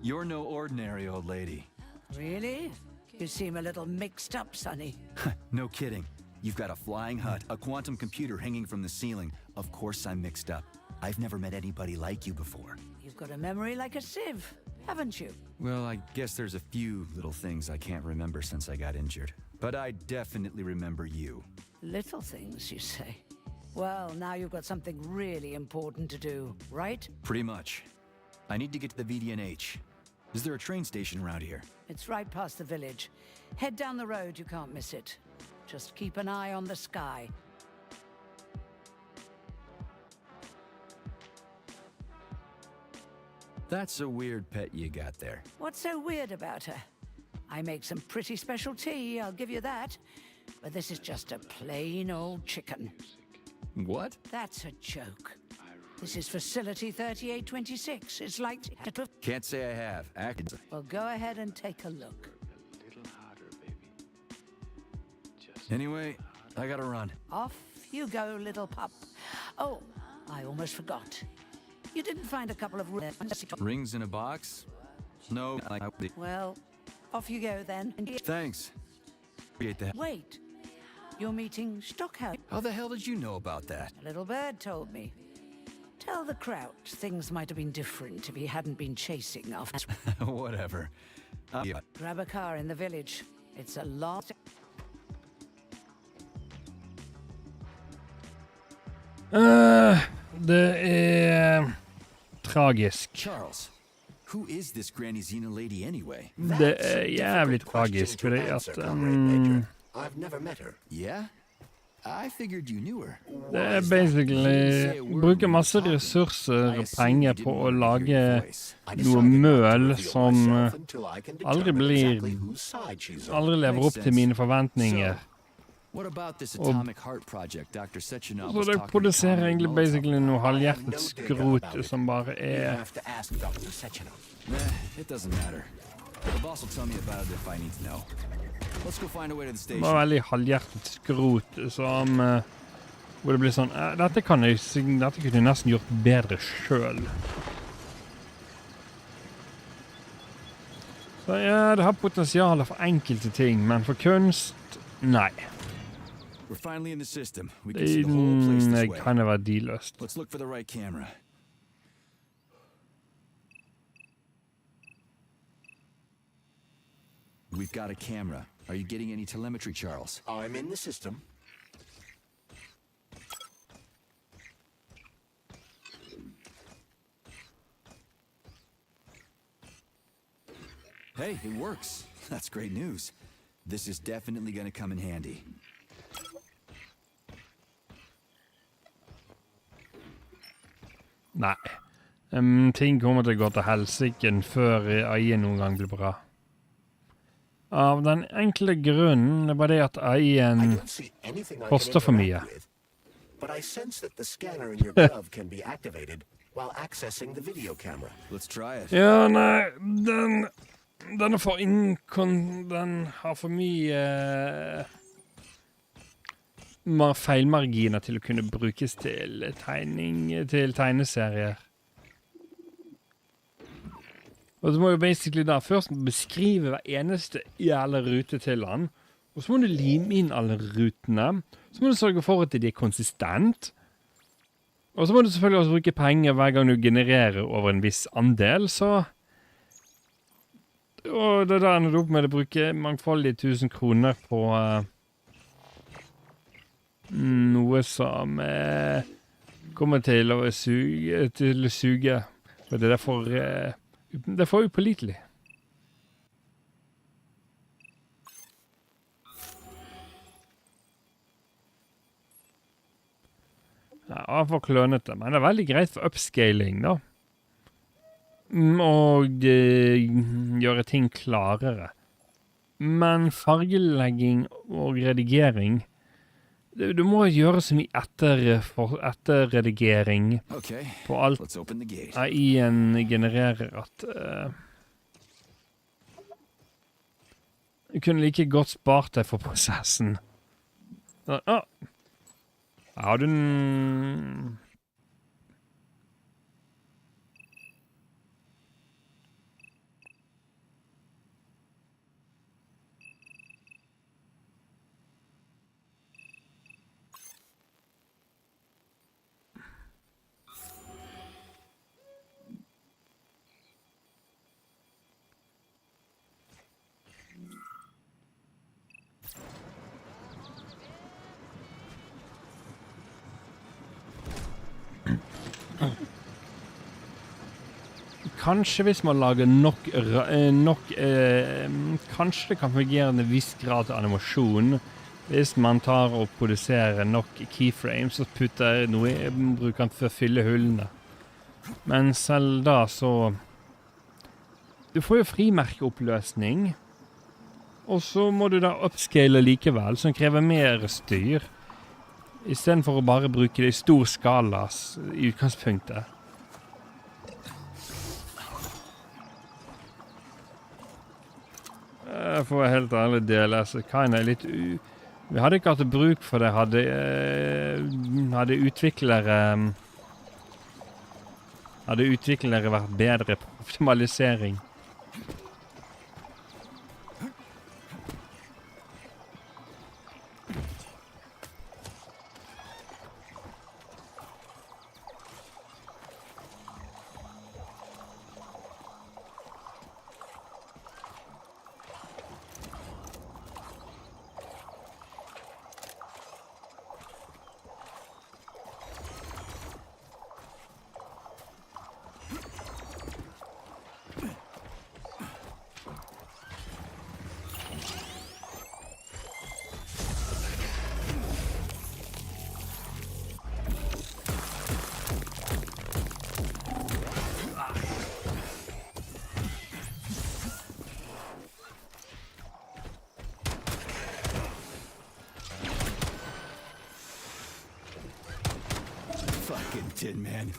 You're no ordinary old lady. Really? You seem a little mixed up, Sonny. No kidding. You've got a flying hut, a quantum computer hanging from the ceiling. Of course I'm mixed up. I've never met anybody like you before. You've got a memory like a sieve, haven't you? Well, I guess there's a few little things I can't remember since I got injured. But I definitely remember you. Little things, you say? Well, now you've got something really important to do, right? Pretty much. I need to get to the VDNH. Is there a train station around here? It's right past the village. Head down the road, you can't miss it. Just keep an eye on the sky. That's a weird pet you got there. What's so weird about her? I make some pretty special tea, I'll give you that. But this is just a plain old chicken. What? That's a joke. This is Facility 3826. It's like... Can't say I have. Well, go ahead and take a look. Anyway, I gotta run. Off you go, little pup. Oh, I almost forgot. You didn't find a couple of... Rings in a box? No. Well, off you go then. Thanks. Wait. You're meeting Stockhouse. How the hell did you know about that? A little bird told me. Tell the Crouch things might have been different if he hadn't been chasing after... Whatever. Grab a car in the village. It's a long... Det tragisk. Charles, who is this Granny Xena lady anyway? Det jævligt tragisk, fordi at... I've never met her. Yeah? I figured you knew her. Det basically bruke masse ressurser og penger på å lage noe møl som aldri lever opp til mine forventninger. What about this Og atomic heart project Dr. Sechenov så was det talking produserer about? egentlig basically noe halvhjertet skrot som bare It doesn't matter. The boss will tell me about it if I need to know. Let's go find a way to the station. bare veldig halvhjertet skrot som hvor det blir sånn, dette kunne jeg nesten gjort bedre selv. Så ja, det har potensial for enkelte ting, men for kunst, nei. We're finally in the system. We can see the whole place this way. Kan det være diløst. Let's look for the right camera. We've got a camera. Are you getting any telemetry, Charles? I'm in the system. Hey, it works. That's great news. This is definitely going to come in handy. Nei. Ting kommer til å gå til helsiken før AI-en noen gang blir bra. Av den enkle grunnen, det er bare det at AI-en koster for mye. But I sense that the scanner in your glove can be activated while accessing the video camera. Let's try it. Ja, nei, den har for mye feilmarginer til å kunne brukes til tegneserier. Og så må du basically da først beskrive hver eneste jævla rute til han, og så må du lime inn alle rutene, så må du sørge for at de er konsistent, og så må du selvfølgelig også bruke penger hver gang du genererer over en viss andel, så og det da ender du opp med å bruke mangfoldige 1000 kroner på noe som kommer til å suge. Og det er for upålitelig. Ja, for klønete, men det er veldig greit for upscaling da. Og gjøre ting klarere. Men fargelegging og redigering, du må gjøre så mye etterredigering på alt AI-en genererer at du kunne like godt spart deg for prosessen. Ja, du... Kanskje hvis man lager kanskje det kan fungere en viss grad av animasjon hvis man tar og produserer nok keyframes og putter noe i brukeren for å fylle hullene. Men selv da så du får jo frimerkeoppløsning og så må du da upscale likevel som krever mer styr i stedet for å bare bruke det i stor skala i utgangspunktet. For å være helt ærlig del, altså, Kain er litt vi hadde ikke hatt bruk for det, hadde utviklere vært bedre på optimalisering. Tin Man.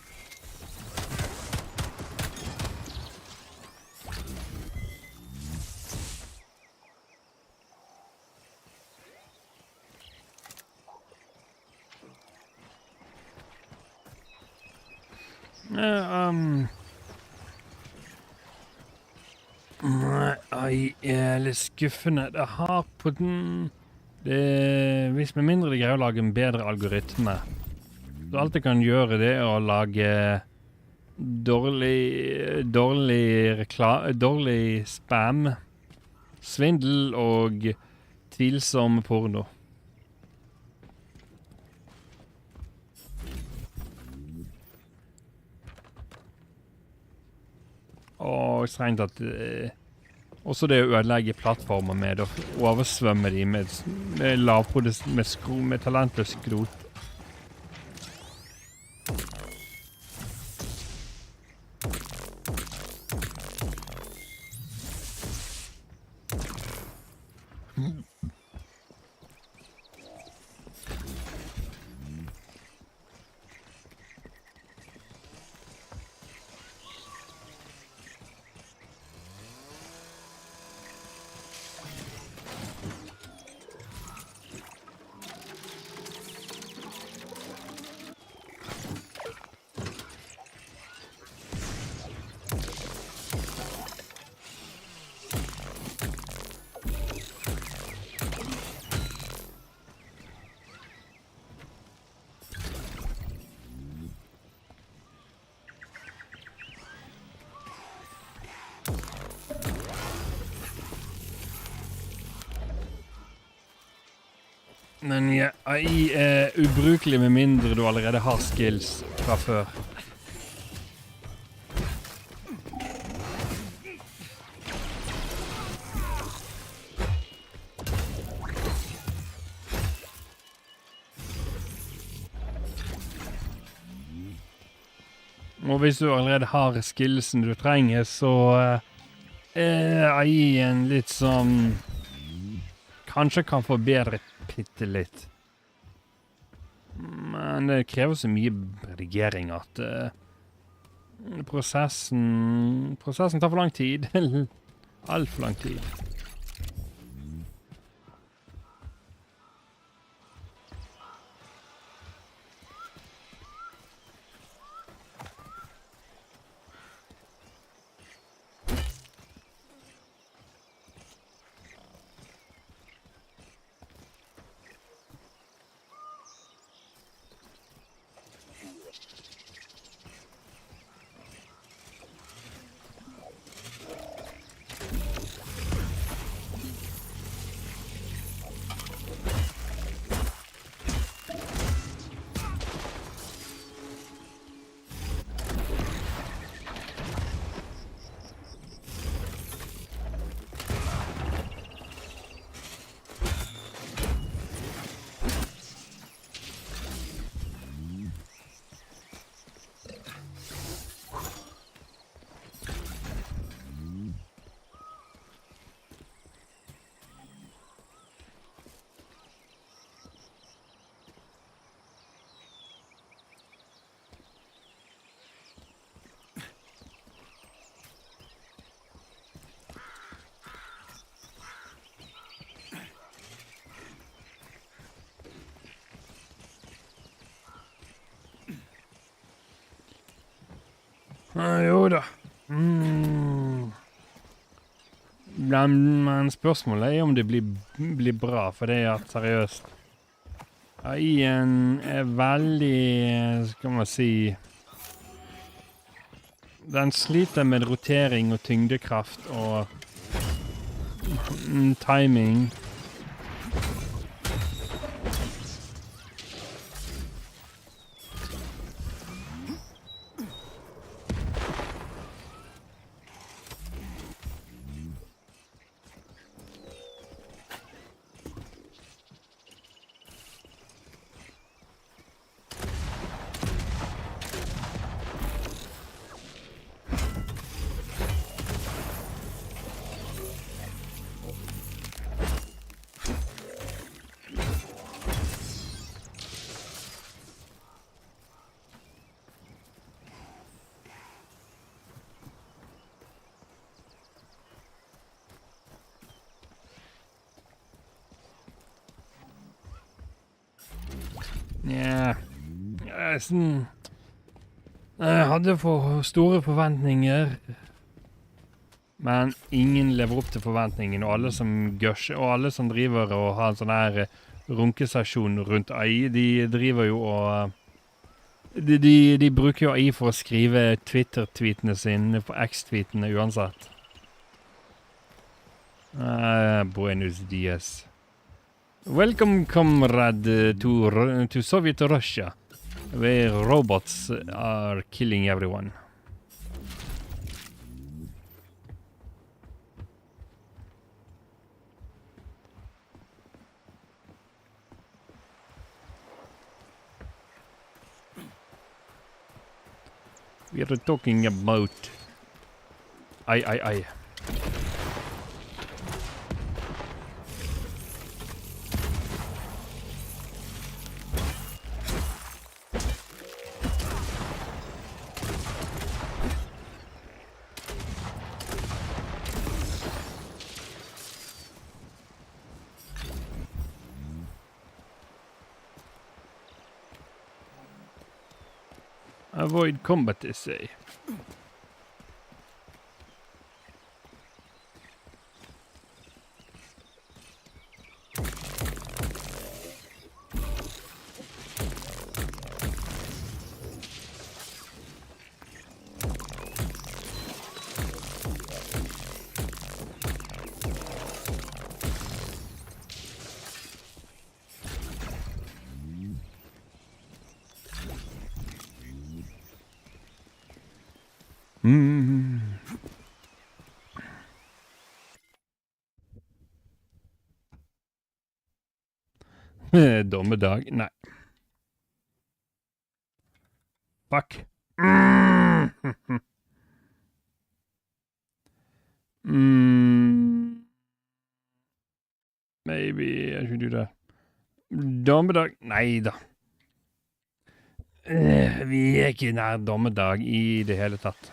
Nei, litt skuffende. Det har på den... Hvis med mindre de greier å lage en bedre algoritme. Så alt jeg kan gjøre det er å lage dårlig spam, svindel og tvilsom porno. Og strengt at også det å ødelegge plattformer med å oversvømme de med talentløs skrot. Men ja, AI er ubrukelig med mindre du allerede har skills fra før. Og hvis du allerede har skillsen du trenger, så er AI en litt sånn... Kanskje kan forbedre bitte litt. Men det krever så mye redigering at prosessen tar for lang tid. Alt for lang tid. Jo da. Men spørsmålet er om det blir bra, for det er seriøst. AI-en er veldig, skal man si... Den sliter med rotering og tyngdekraft og timing. Nja, jeg hadde for store forventninger, men ingen lever opp til forventningene, og alle som gusher, og alle som driver og har en sånn her runkesesjon rundt AI, de driver jo og de bruker jo AI for å skrive Twitter-tweetene sine på X-tweetene uansett. Buenos dias. Welcome, comrade, to Soviet Russia, where robots are killing everyone. We are talking about... I. Avoid combat, they say. Dommedag? Nei. Fuck. Maybe I should do that. Dommedag? Nei da. Vi er ikke nær dommedag i det hele tatt.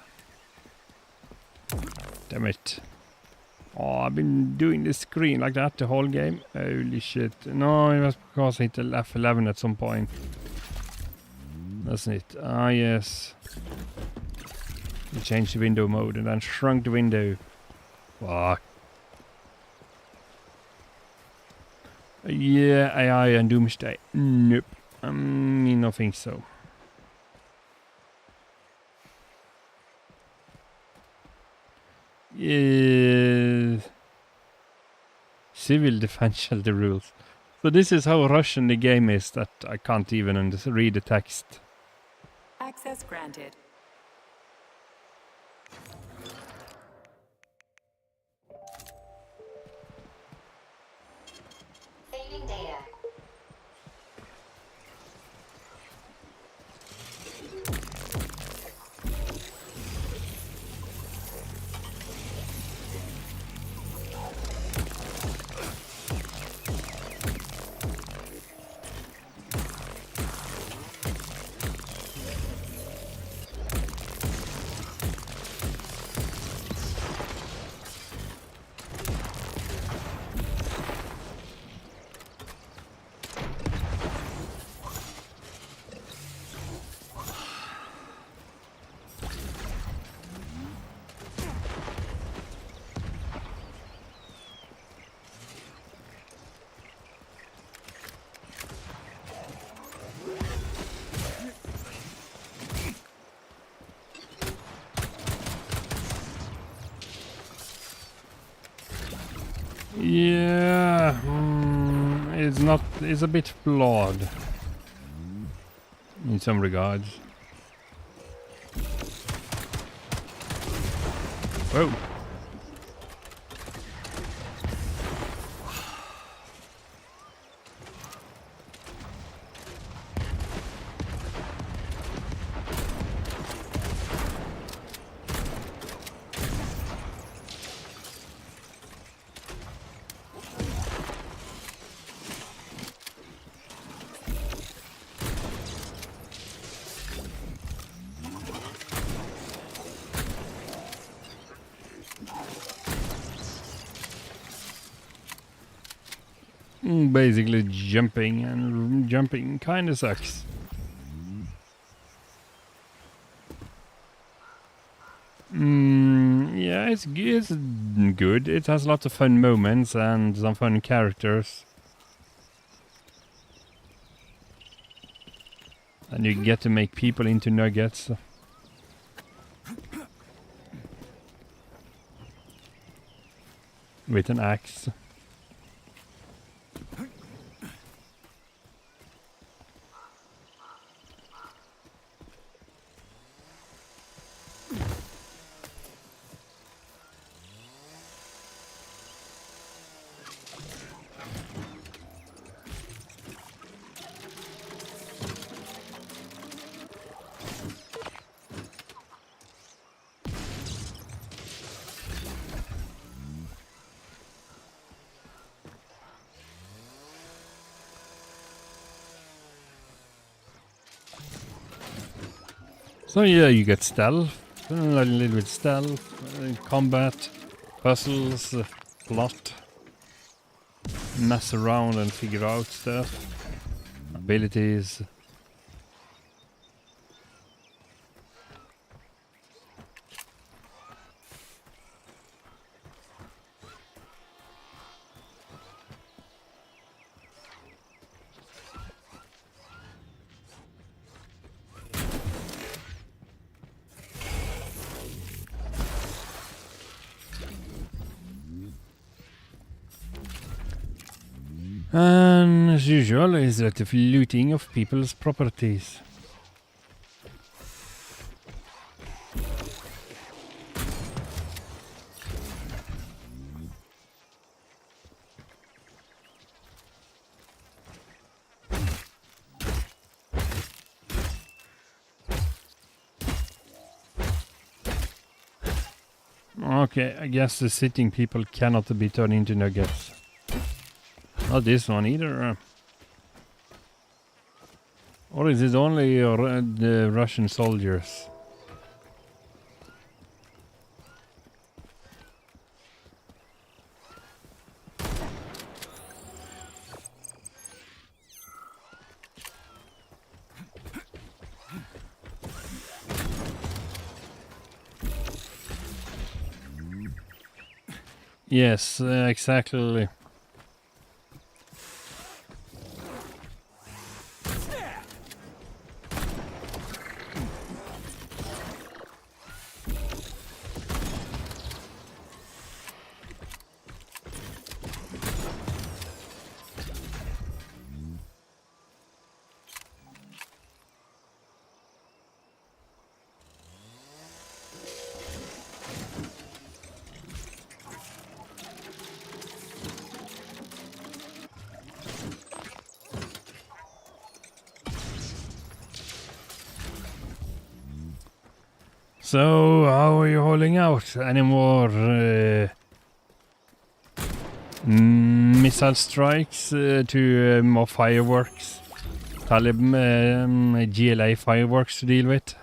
Damn it. Oh, I've been doing this screen like that the whole game. Holy shit. No, it was because I hit F11 at some point. That's it. Ah, yes. You changed the window mode and then shrunk the window. Fuck. Yeah, AI and Doomsday. Nope. I don't think so. Civil defense shelter rules. So this is how Russian the game is, that I can't even read the text. Access granted. Saving data. Yeah, it's a bit flawed in some regards. Whoa. Basically jumping, and jumping kinda sucks. Yeah, it's good. It has lots of fun moments and some fun characters. And you get to make people into nuggets. With an axe. So yeah, you get stealth, a little bit stealth, combat, puzzles, plot, mess around and figure out stuff, abilities. And as usual, is that the looting of people's properties. Okay, I guess the sitting people cannot be turned into nuggets. Not this one either. Or is it only the Russian soldiers? Yes, exactly. So, how are you holding out? Any more missile strikes to more fireworks? GLA fireworks to deal with?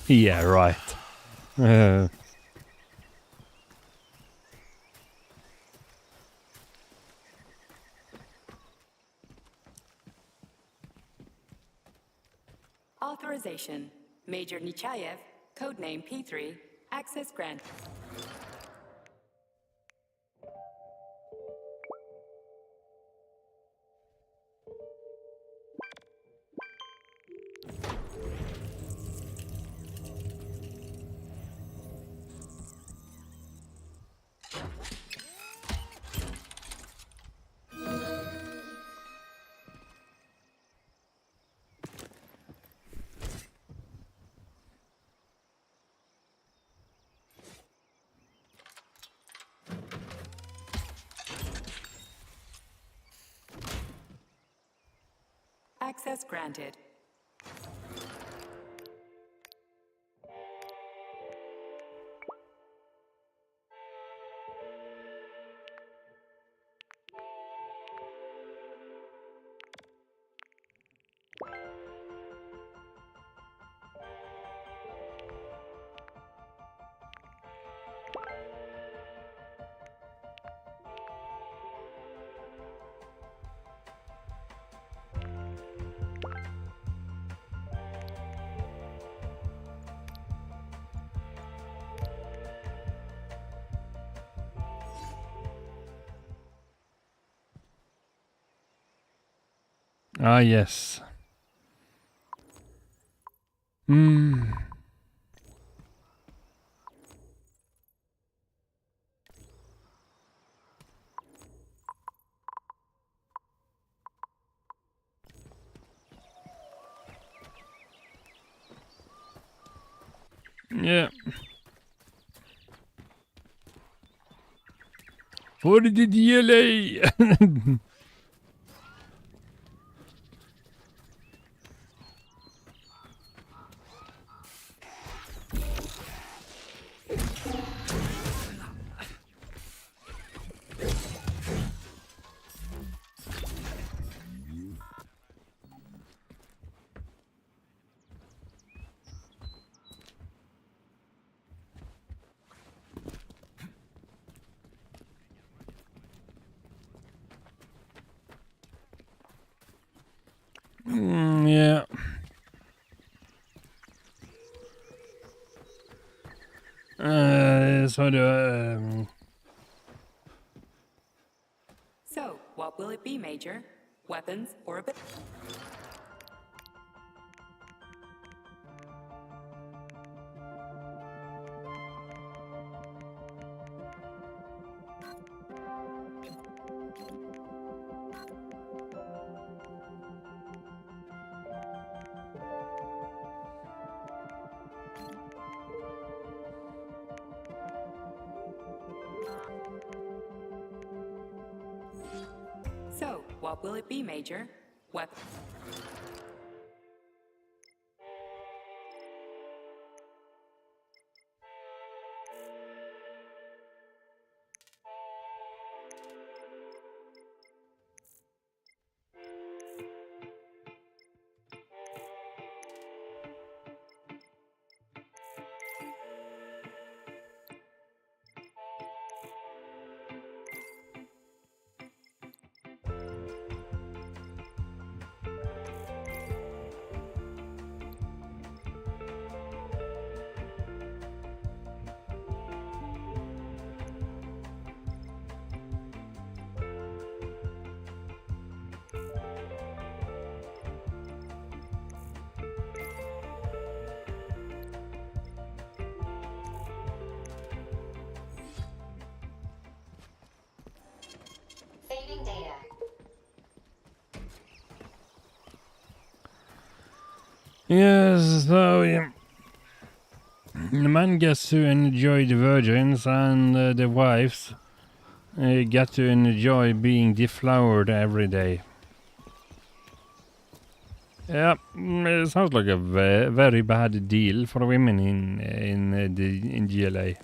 Yeah, right. Authorization. Major Nechayev, codename P3, access granted. Access granted. Ah, yes. Yeah. For the DLA! Yeah. So So, what will it be, Major? Weapons or a bit? So, what will it be, Major? Weapons. Saving data. yes, so yeah. The man gets to enjoy the virgins, and the wives get to enjoy being deflowered every day. Yeah, it sounds like a very bad deal for women in GLA.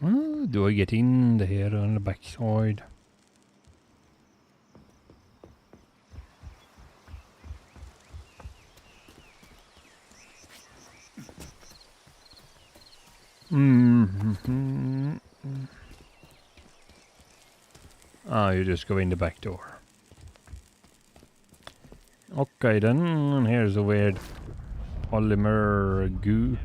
Do I get in here on the backside? Mm-hmm. Ah, you just go in the back door. Okay then, and here's a weird polymer goo.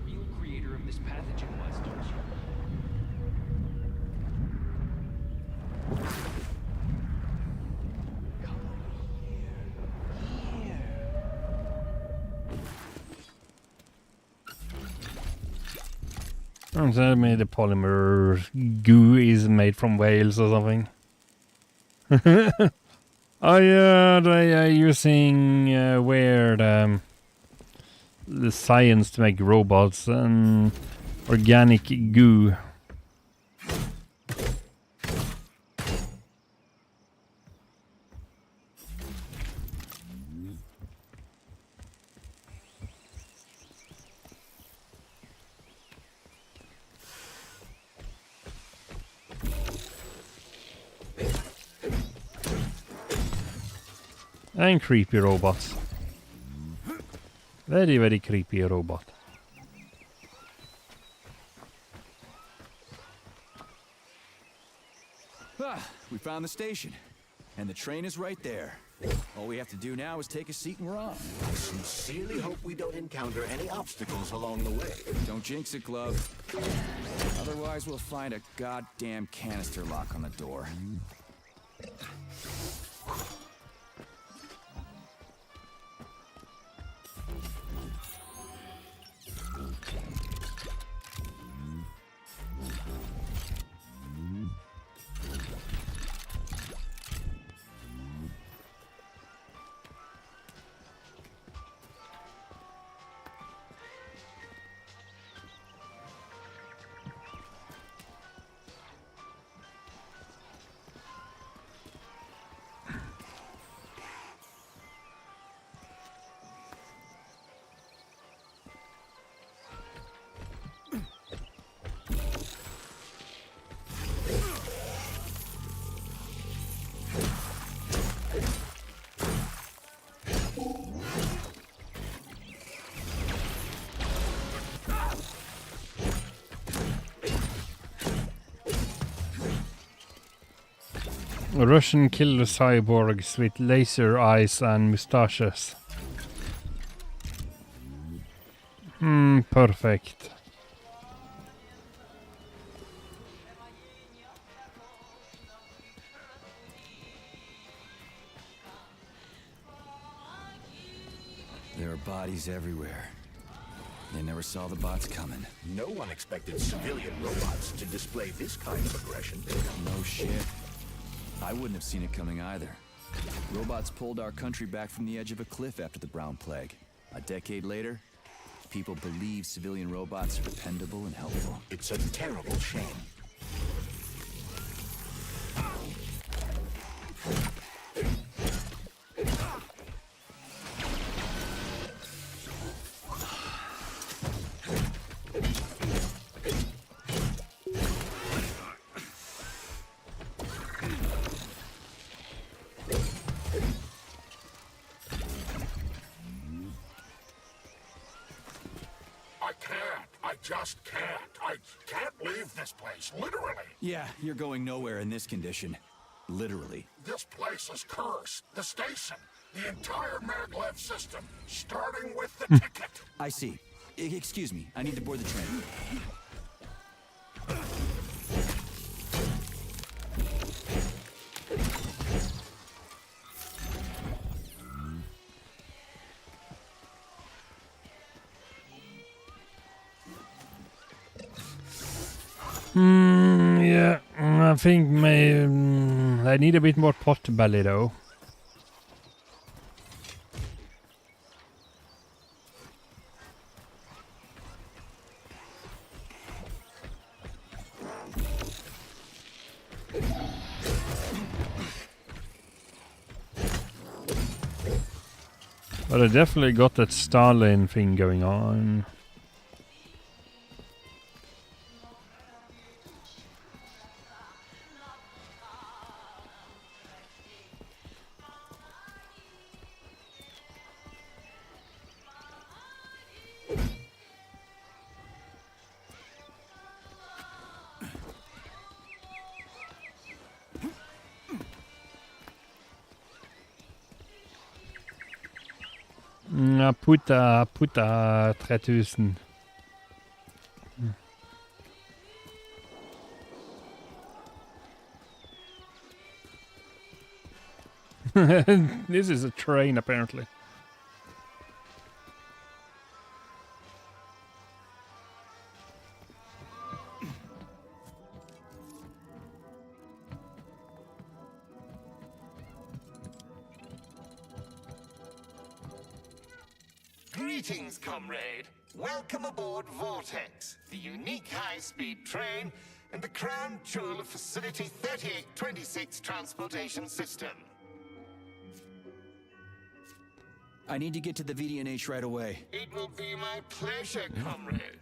Real creator of this pathogen was, don't you? I'm telling me the polymer goo is made from whales or something. Oh yeah, they are using weird the science to make robots and organic goo. And creepy robots. Very, very creepy robot. Ah, we found the station. And the train is right there. All we have to do now is take a seat and we're off. I sincerely hope we don't encounter any obstacles along the way. Don't jinx it, Glove. Otherwise, we'll find a goddamn canister lock on the door. Russian killer cyborgs with laser eyes and mustaches. Perfect. There are bodies everywhere. They never saw the bots coming. No one expected civilian robots to display this kind of aggression. No shit. I wouldn't have seen it coming either. Robots pulled our country back from the edge of a cliff after the Brown Plague. A decade later, people believe civilian robots are dependable and helpful. It's a terrible shame. I just can't. I can't leave this place, literally. Yeah, you're going nowhere in this condition. Literally. This place is cursed. The station, the entire maglev system, starting with the ticket. I see. Excuse me, I need to board the train. Yeah, I think I need a bit more pot belly though. But I definitely got that Starlane thing going on. Puta 3000. This is a train, apparently. Greetings, comrade. Welcome aboard Vortex, the unique high-speed train and the crown jewel of Facility 3826 Transportation System. I need to get to the VDNH right away. It will be my pleasure, comrade.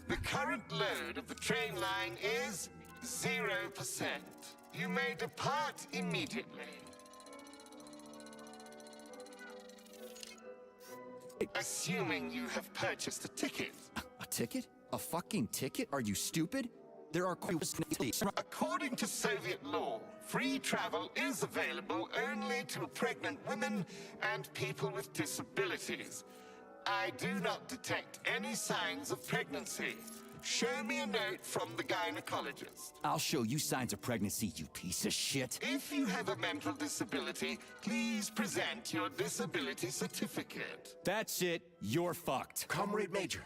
The current load of the train line is 0%. You may depart immediately. Assuming you have purchased a ticket. A ticket? A fucking ticket? Are you stupid? There are According to Soviet law, free travel is available only to pregnant women and people with disabilities. I do not detect any signs of pregnancy. Show me a note from the gynecologist. I'll show you signs of pregnancy, you piece of shit. If you have a mental disability, please present your disability certificate. That's it. You're fucked. Comrade Major,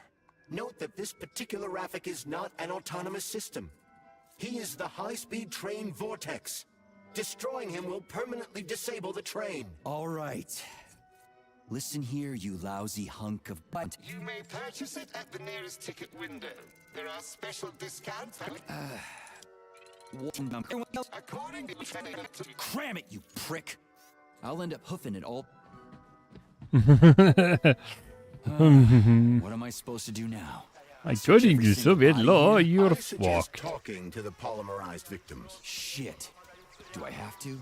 note that this particular Raffic is not an autonomous system. He is the high-speed train Vortex. Destroying him will permanently disable the train. All right. Listen here, you lousy hunk of butt. You may purchase it at the nearest ticket window. There are special discounts. According to Cram it, you prick. I'll end up hoofing it all. What am I supposed to do now? According to Soviet law, you're I suggest fucked. talking to the polymerized victims. Shit. Do I have to?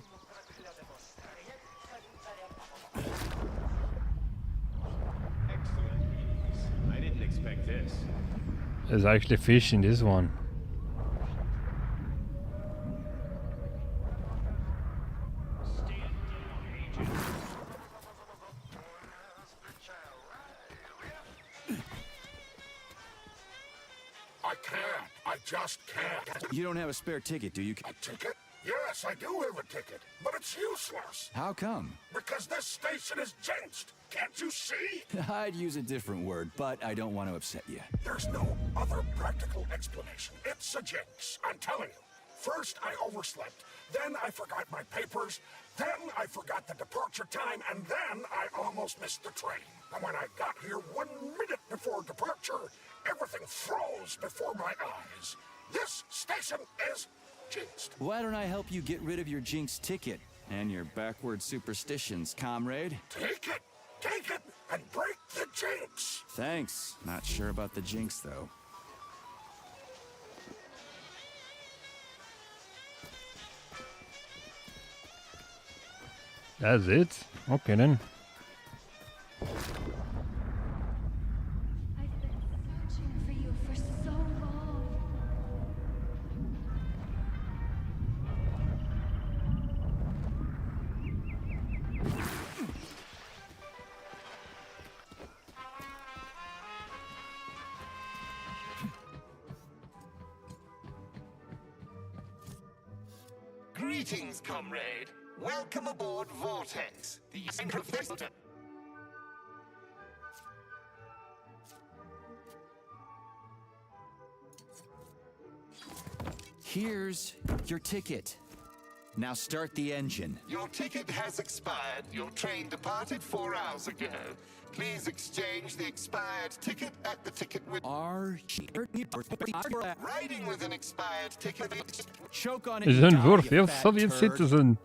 I didn't expect this. There's actually fish in this one. I can't. I just can't. You don't have a spare ticket, do you? A ticket? Yes, I do have a ticket, but it's useless. How come? Because this station is jinxed. Can't you see? I'd use a different word, but I don't want to upset you. There's no other practical explanation. It's a jinx, I'm telling you. First, I overslept. Then I forgot my papers. Then I forgot the departure time. And then I almost missed the train. And when I got here 1 minute before departure, everything froze before my eyes. This station is jinxed. Why don't I help you get rid of your jinx ticket and your backward superstitions, comrade? Take it! Take it! And break the jinx! Thanks. Not sure about the jinx, though. That's it? Okay then. I've been searching for you for so long. Greetings, comrade. Welcome aboard Vortex, the professor. Here's your ticket. Now start the engine. Your ticket has expired. Your train departed 4 hours ago. Please exchange the expired ticket at the ticket window. Riding with an expired ticket. Choke on it. Is een voor Soviet citizen.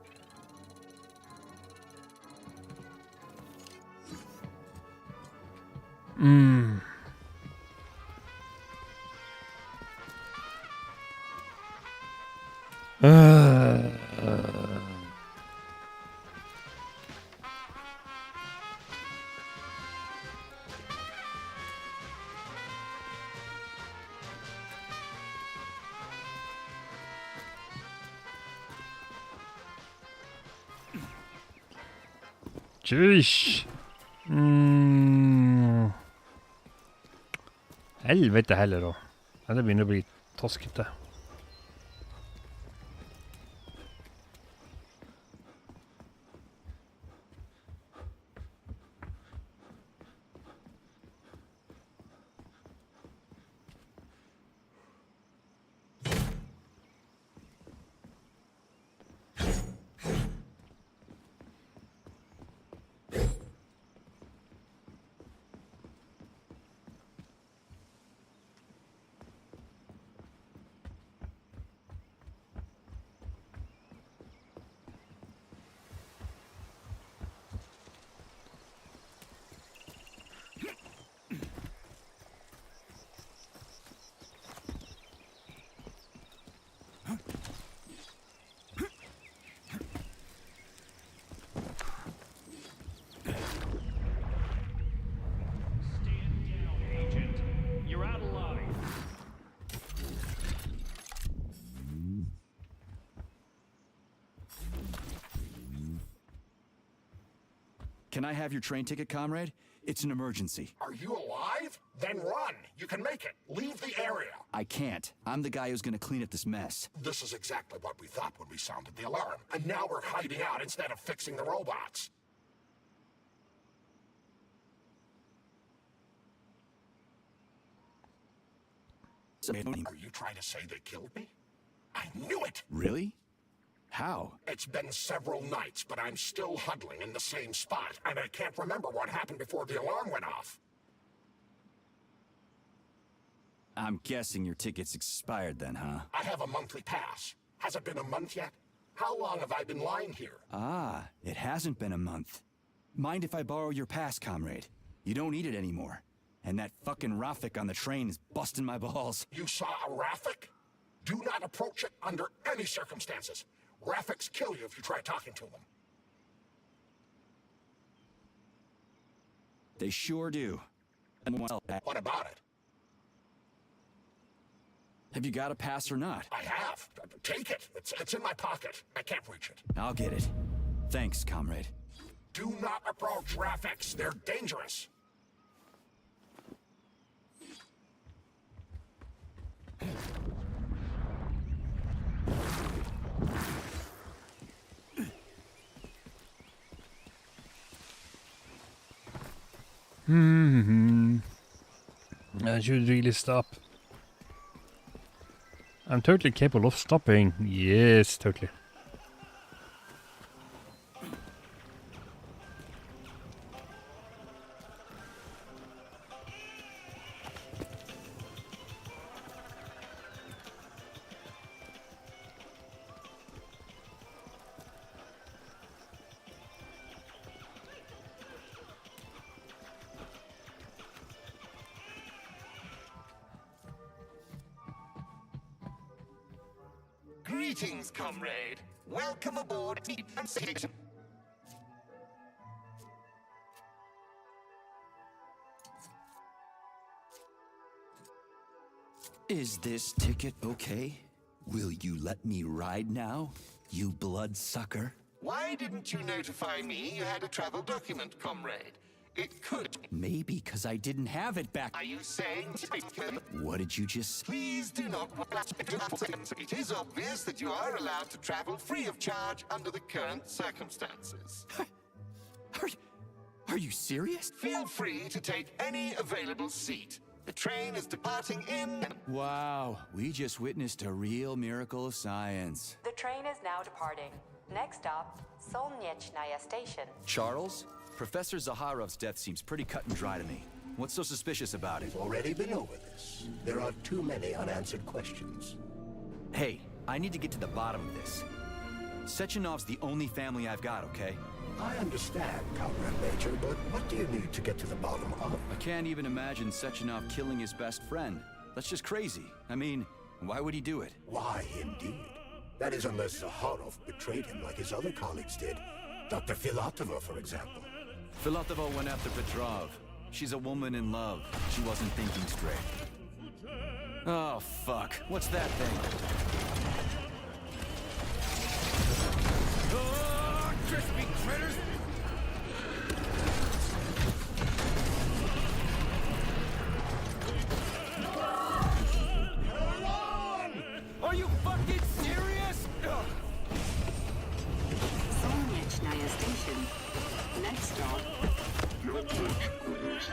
Tjus! Helvete heller da. Ja, det begynner å bli toskete. Can I have your train ticket, comrade? It's an emergency. Are you alive? Then run. You can make it. Leave the area. I can't. I'm the guy who's gonna clean up this mess. This is exactly what we thought when we sounded the alarm. And now we're hiding out instead of fixing the robots. Are you trying to say they killed me? I knew it! Really? How? It's been several nights, but I'm still huddling in the same spot, and I can't remember what happened before the alarm went off. I'm guessing your ticket's expired then, huh? I have a monthly pass. Has it been a month yet? How long have I been lying here? Ah, it hasn't been a month. Mind if I borrow your pass, comrade? You don't need it anymore. And that fucking Rafik on the train is busting my balls. You saw a Rafik? Do not approach it under any circumstances. Rafiks kill you if you try talking to them. They sure do. And what about it? Have you got a pass or not? I have. Take it. It's in my pocket. I can't reach it. I'll get it. Thanks, comrade. Do not approach Rafiks. They're dangerous. I should really stop. I'm totally capable of stopping. Yes, totally. Greetings, comrade. Welcome aboard Station. Is this ticket okay? Will you let me ride now, you bloodsucker? Why didn't you notify me you had a travel document, comrade? It could. Maybe because I didn't have it back. Are you saying... What did you just... Please do not... It is obvious that you are allowed to travel free of charge under the current circumstances. Are you serious? Feel free to take any available seat. The train is departing in... Wow, we just witnessed a real miracle of science. The train is now departing. Next stop, Solnechnaya Station. Charles? Professor Zaharov's death seems pretty cut and dry to me. What's so suspicious about it? We've already been over this. There are too many unanswered questions. Hey, I need to get to the bottom of this. Sechenov's the only family I've got, okay? I understand, Comrade Major, but what do you need to get to the bottom of? I can't even imagine Sechenov killing his best friend. That's just crazy. I mean, why would he do it? Why, indeed. That is unless Zaharov betrayed him like his other colleagues did. Dr. Filatova, for example. Filatova went after Petrov. She's a woman in love. She wasn't thinking straight. Oh, fuck. What's that thing? Oh, crispy critters! Are you fucking serious? Solnechnaya Station. Next stop, your headquarters.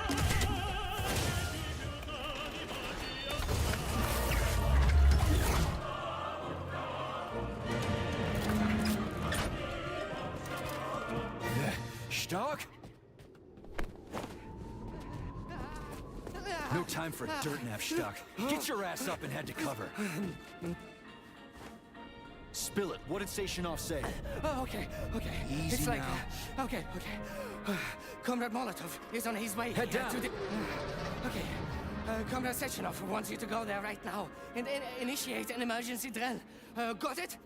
Stark? No time for dirt nap, Stark. Get your ass up and head to cover. Spill it. What did Sechenov say? Oh, okay. Easy It's like, now. okay. Comrade Molotov is on his way. Head down. To the... Okay. Comrade Sechenov wants you to go there right now and initiate an emergency drill. Got it?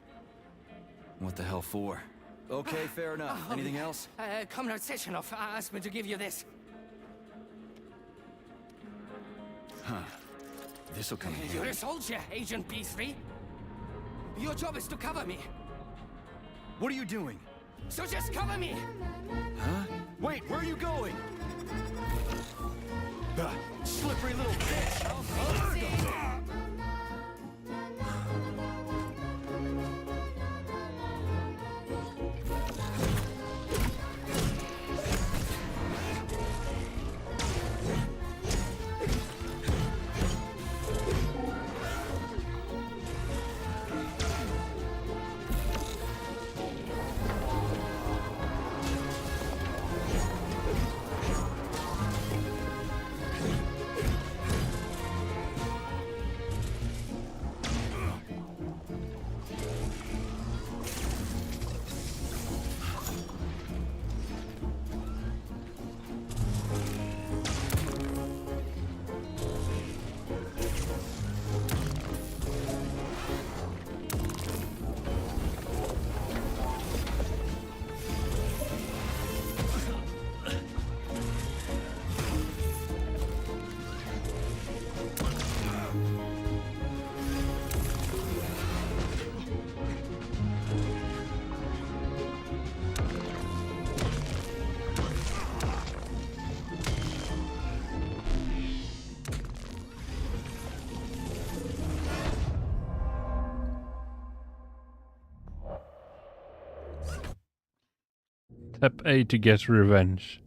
What the hell for? Okay, fair enough. Anything else? Comrade Sechenov asked me to give you this. Huh. This'll come in You're handy. a soldier, Agent B3. Your job is to cover me. What are you doing? So just cover me! Huh? Wait, where are you going? Slippery little bitch! Step A to get revenge.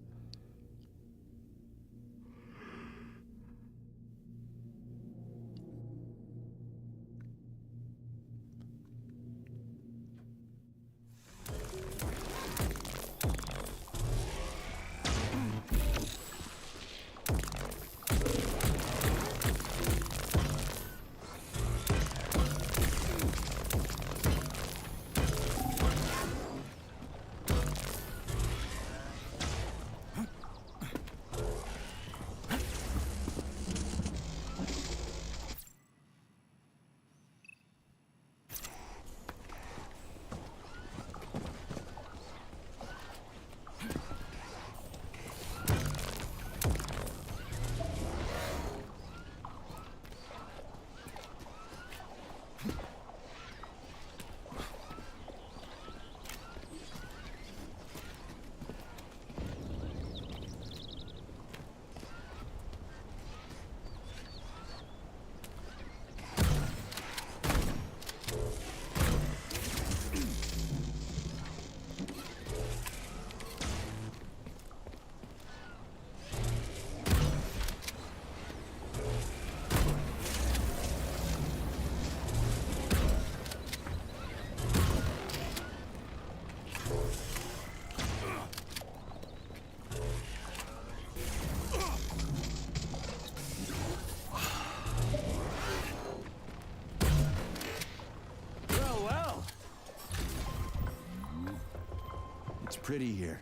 It's pretty here.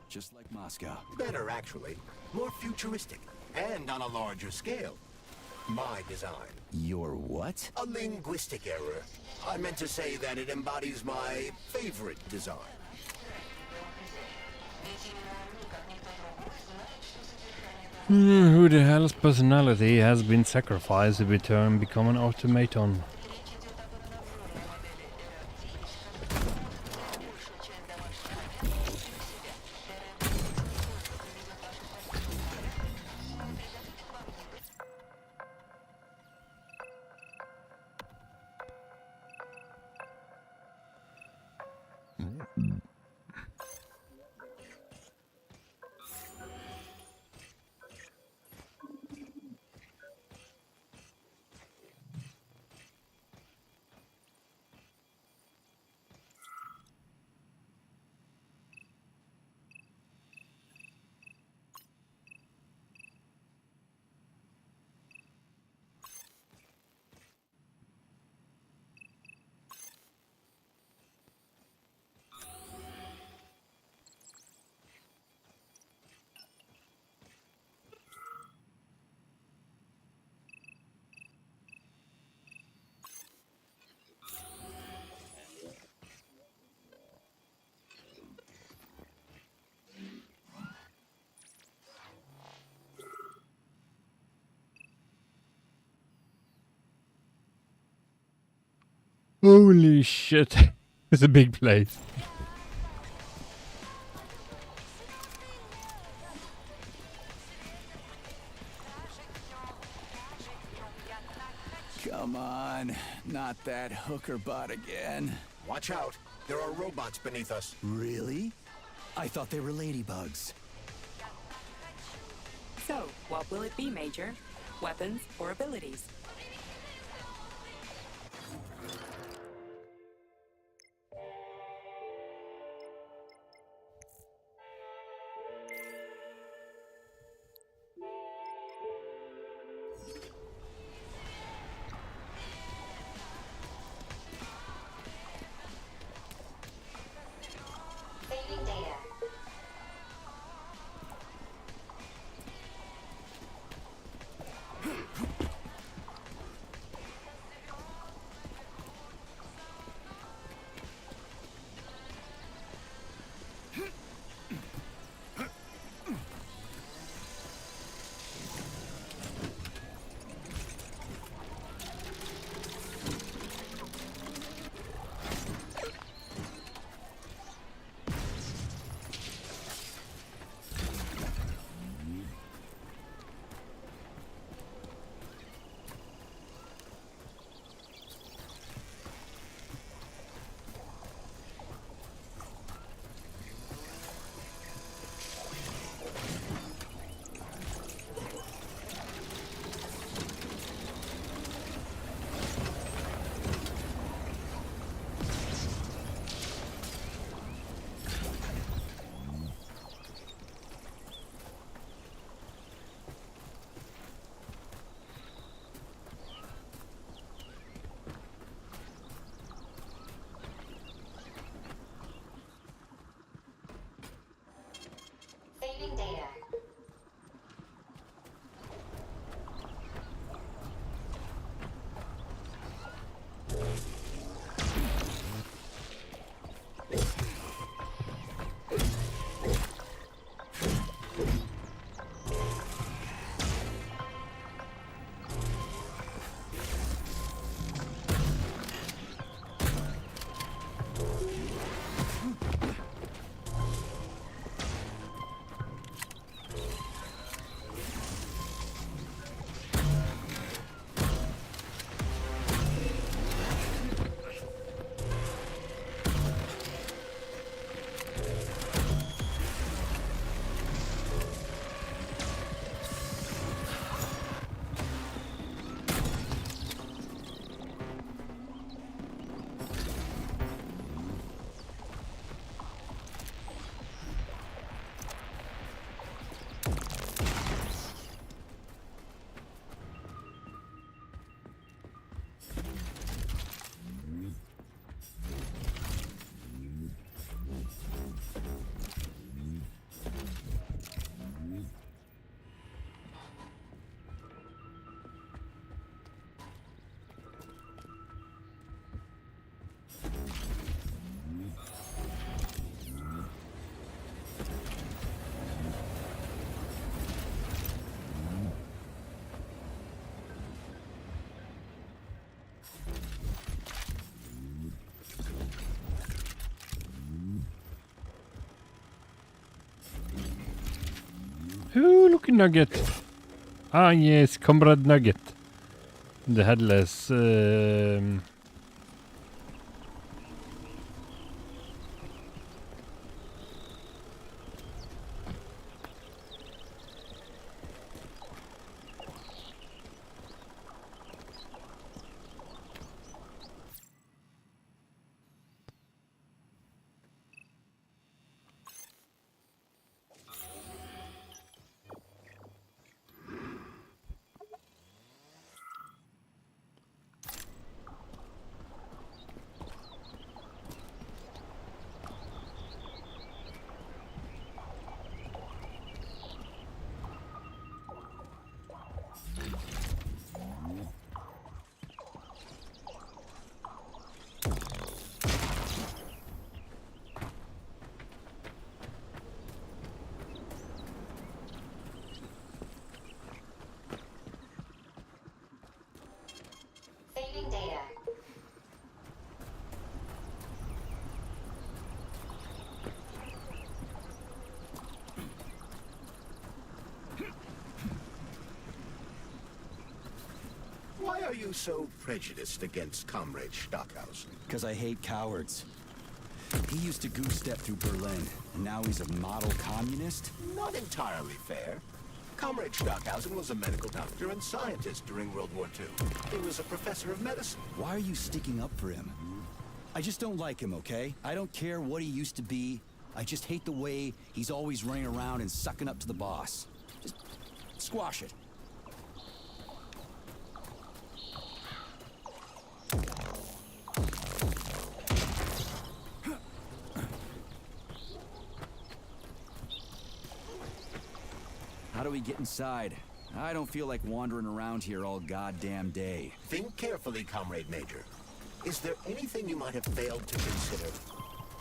Just like Moscow. Better, actually. More futuristic. And on a larger scale. My design. Your what? A linguistic error. I meant to say that it embodies my favorite design. Who the hell's personality has been sacrificed to become an automaton? Holy shit. It's a big place. Come on, not that hooker bot again. Watch out. There are robots beneath us. Really? I thought they were ladybugs. So, what will it be, Major? Weapons or abilities? Chicken nugget. Ah, yes, comrade nugget. The headless. Saving data. Why are you so prejudiced against Comrade Stockhausen? Because I hate cowards. He used to goose step through Berlin, and now he's a model communist? Not entirely fair. Comrade Stockhausen was a medical doctor and scientist during World War II. He was a professor of medicine. Why are you sticking up for him? I just don't like him, okay? I don't care what he used to be. I just hate the way he's always running around and sucking up to the boss. Just squash it. How do we get inside? I don't feel like wandering around here all goddamn day. Think carefully, Comrade Major. Is there anything you might have failed to consider?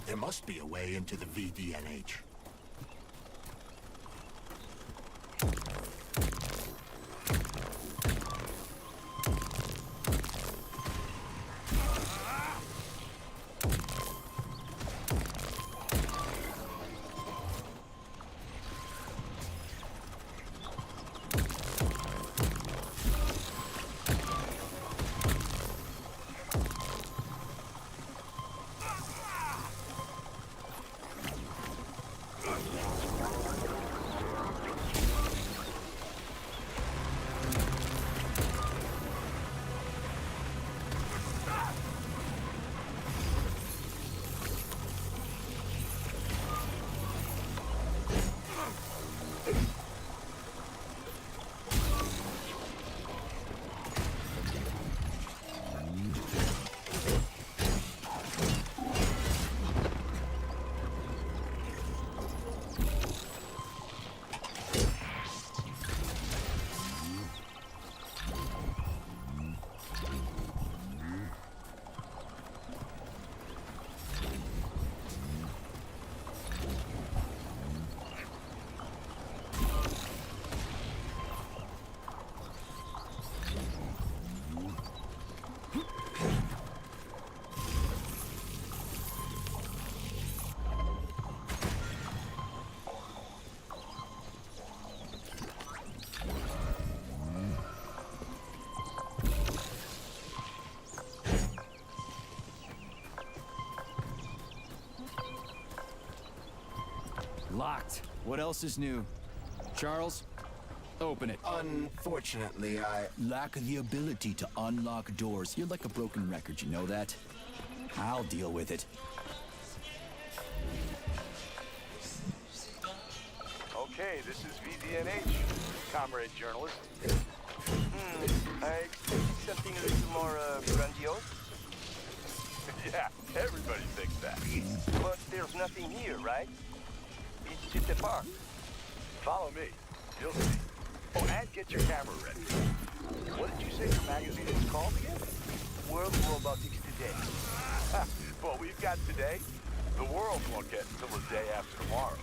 There must be a way into the VDNH. Locked. What else is new? Charles, open it. Unfortunately, I lack the ability to unlock doors. You're like a broken record, you know that? I'll deal with it. Okay, this is VDNH, comrade journalist. I expected something a little more grandiose. Yeah, everybody thinks that. But there's nothing here, right? It's just a park. Follow me. You'll see. Oh, and get your camera ready. What did you say your magazine is called again? World Robotics Today. Well, we've got today. The world won't get until the day after tomorrow.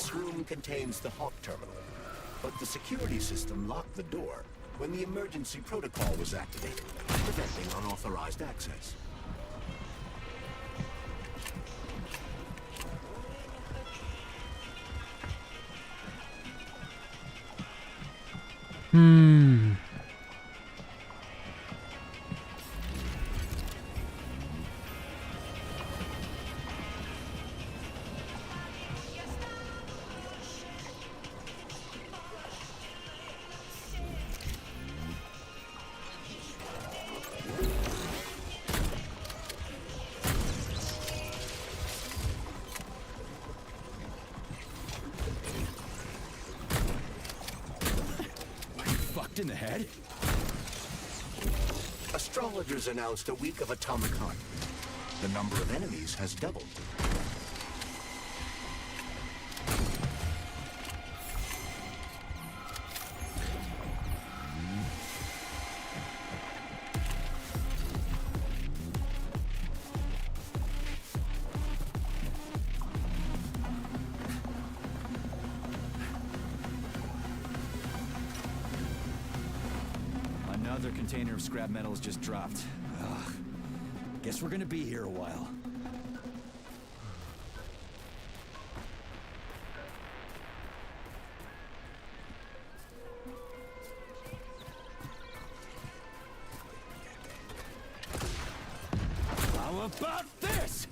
This room contains the Hawk terminal, but the security system locked the door when the emergency protocol was activated, preventing unauthorized access. In the head? Astrologers announced a week of atomic hunt. The number of enemies has doubled. Another container of scrap metal has just dropped. Ugh. Guess we're gonna be here a while. How about this?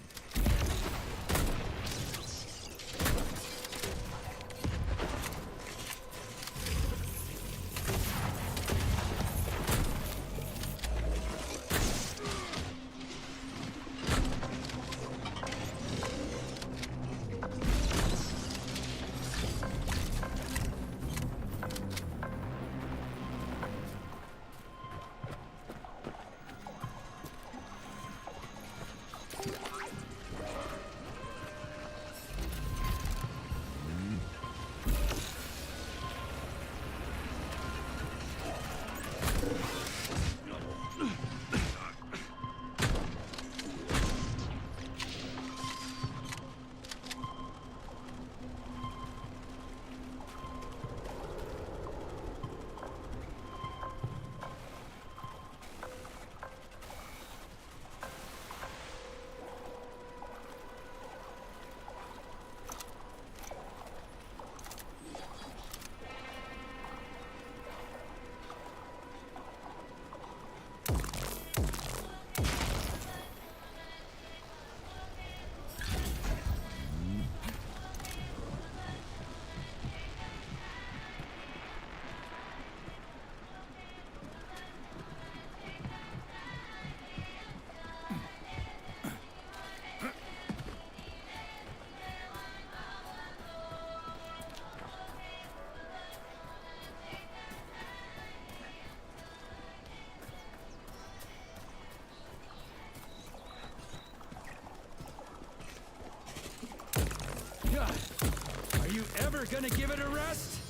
Are you ever gonna give it a rest?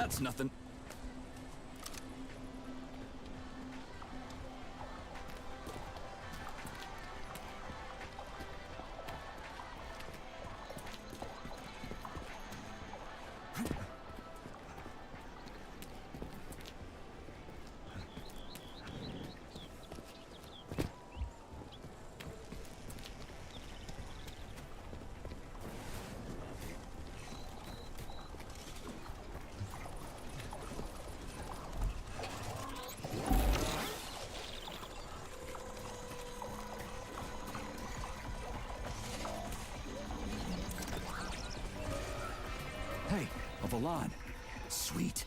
That's nothing. Hey, a Valan. Sweet.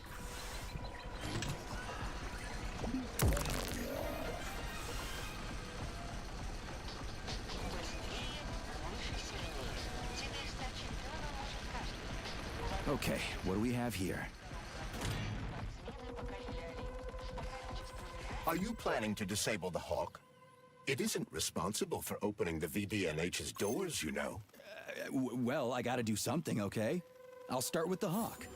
Okay, what do we have here? Are you planning to disable the Hawk? It isn't responsible for opening the VDNH's doors, you know. Well, I gotta do something, okay? I'll start with the Hawk.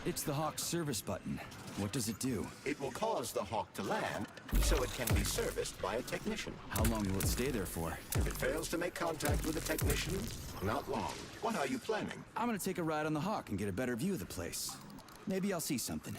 It's the Hawk's service button. What does it do? It will cause the Hawk to land, so it can be serviced by a technician. How long will it stay there for? If it fails to make contact with a technician, not long. What are you planning? I'm gonna take a ride on the Hawk and get a better view of the place. Maybe I'll see something.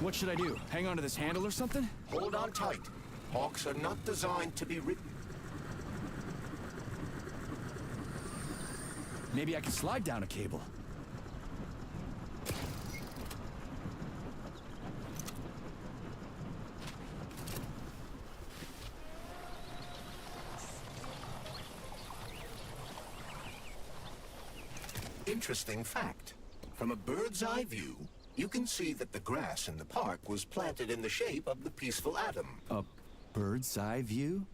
What should I do? Hang on to this handle or something? Hold on tight. Hawks are not designed to be ridden. Maybe I can slide down a cable. Interesting fact. From a bird's eye view, you can see that the grass in the park was planted in the shape of the peaceful atom. A bird's eye view?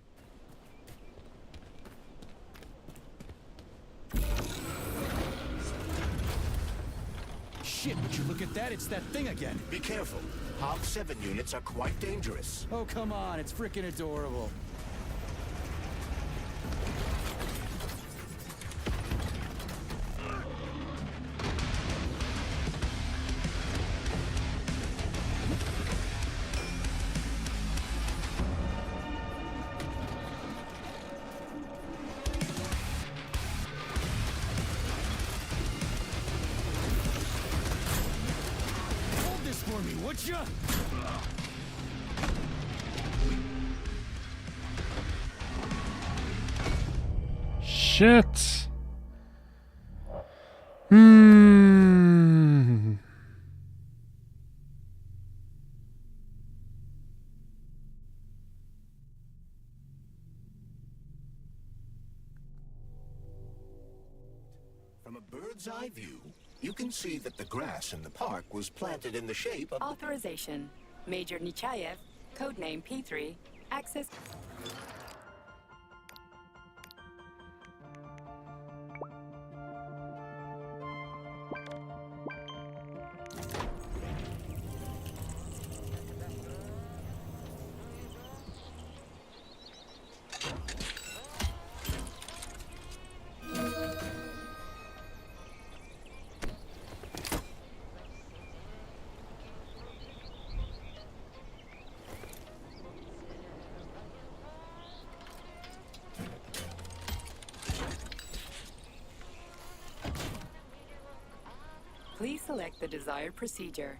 Shit, would you look at that? It's that thing again. Be careful. Hawk 7 units are quite dangerous. Oh, come on. It's freaking adorable. For me, would ya? shit. From a bird's eye view, you can see that the grass in the park was planted in the shape of... Authorization. Major Nechayev, codename P3, access... Please select the desired procedure.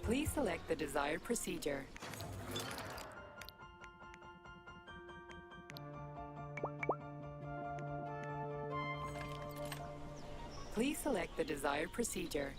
Please select the desired procedure. Please select the desired procedure.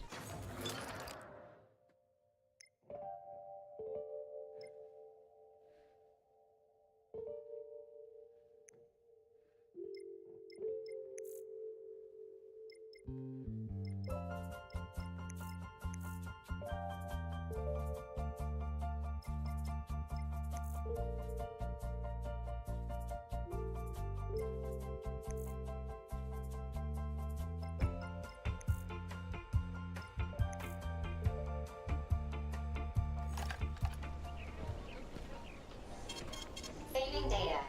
Saving data.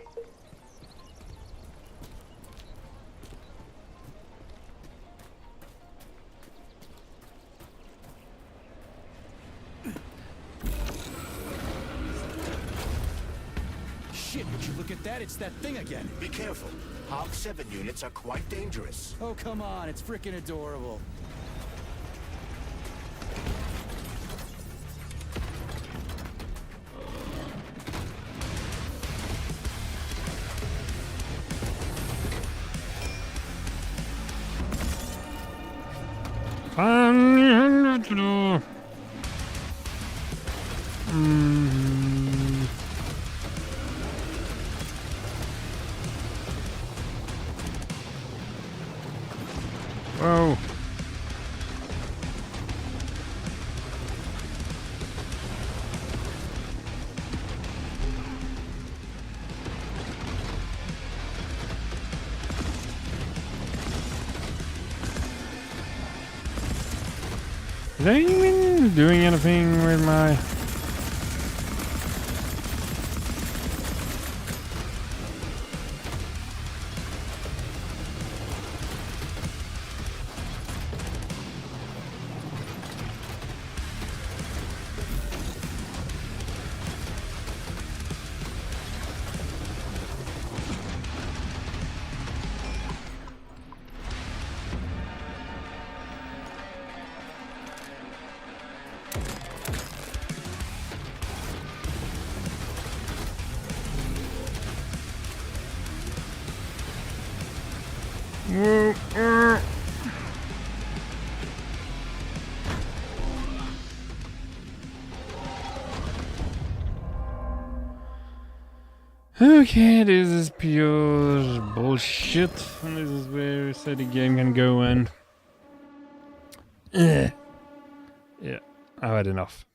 Shit, would you look at that? It's that thing again. Be careful. Hog 7 units are quite dangerous. Oh, come on. It's freaking adorable. Whoa. Is that even doing anything with my... Okay, this is pure bullshit. And this is where we say the game can go and... Yeah, I've had enough.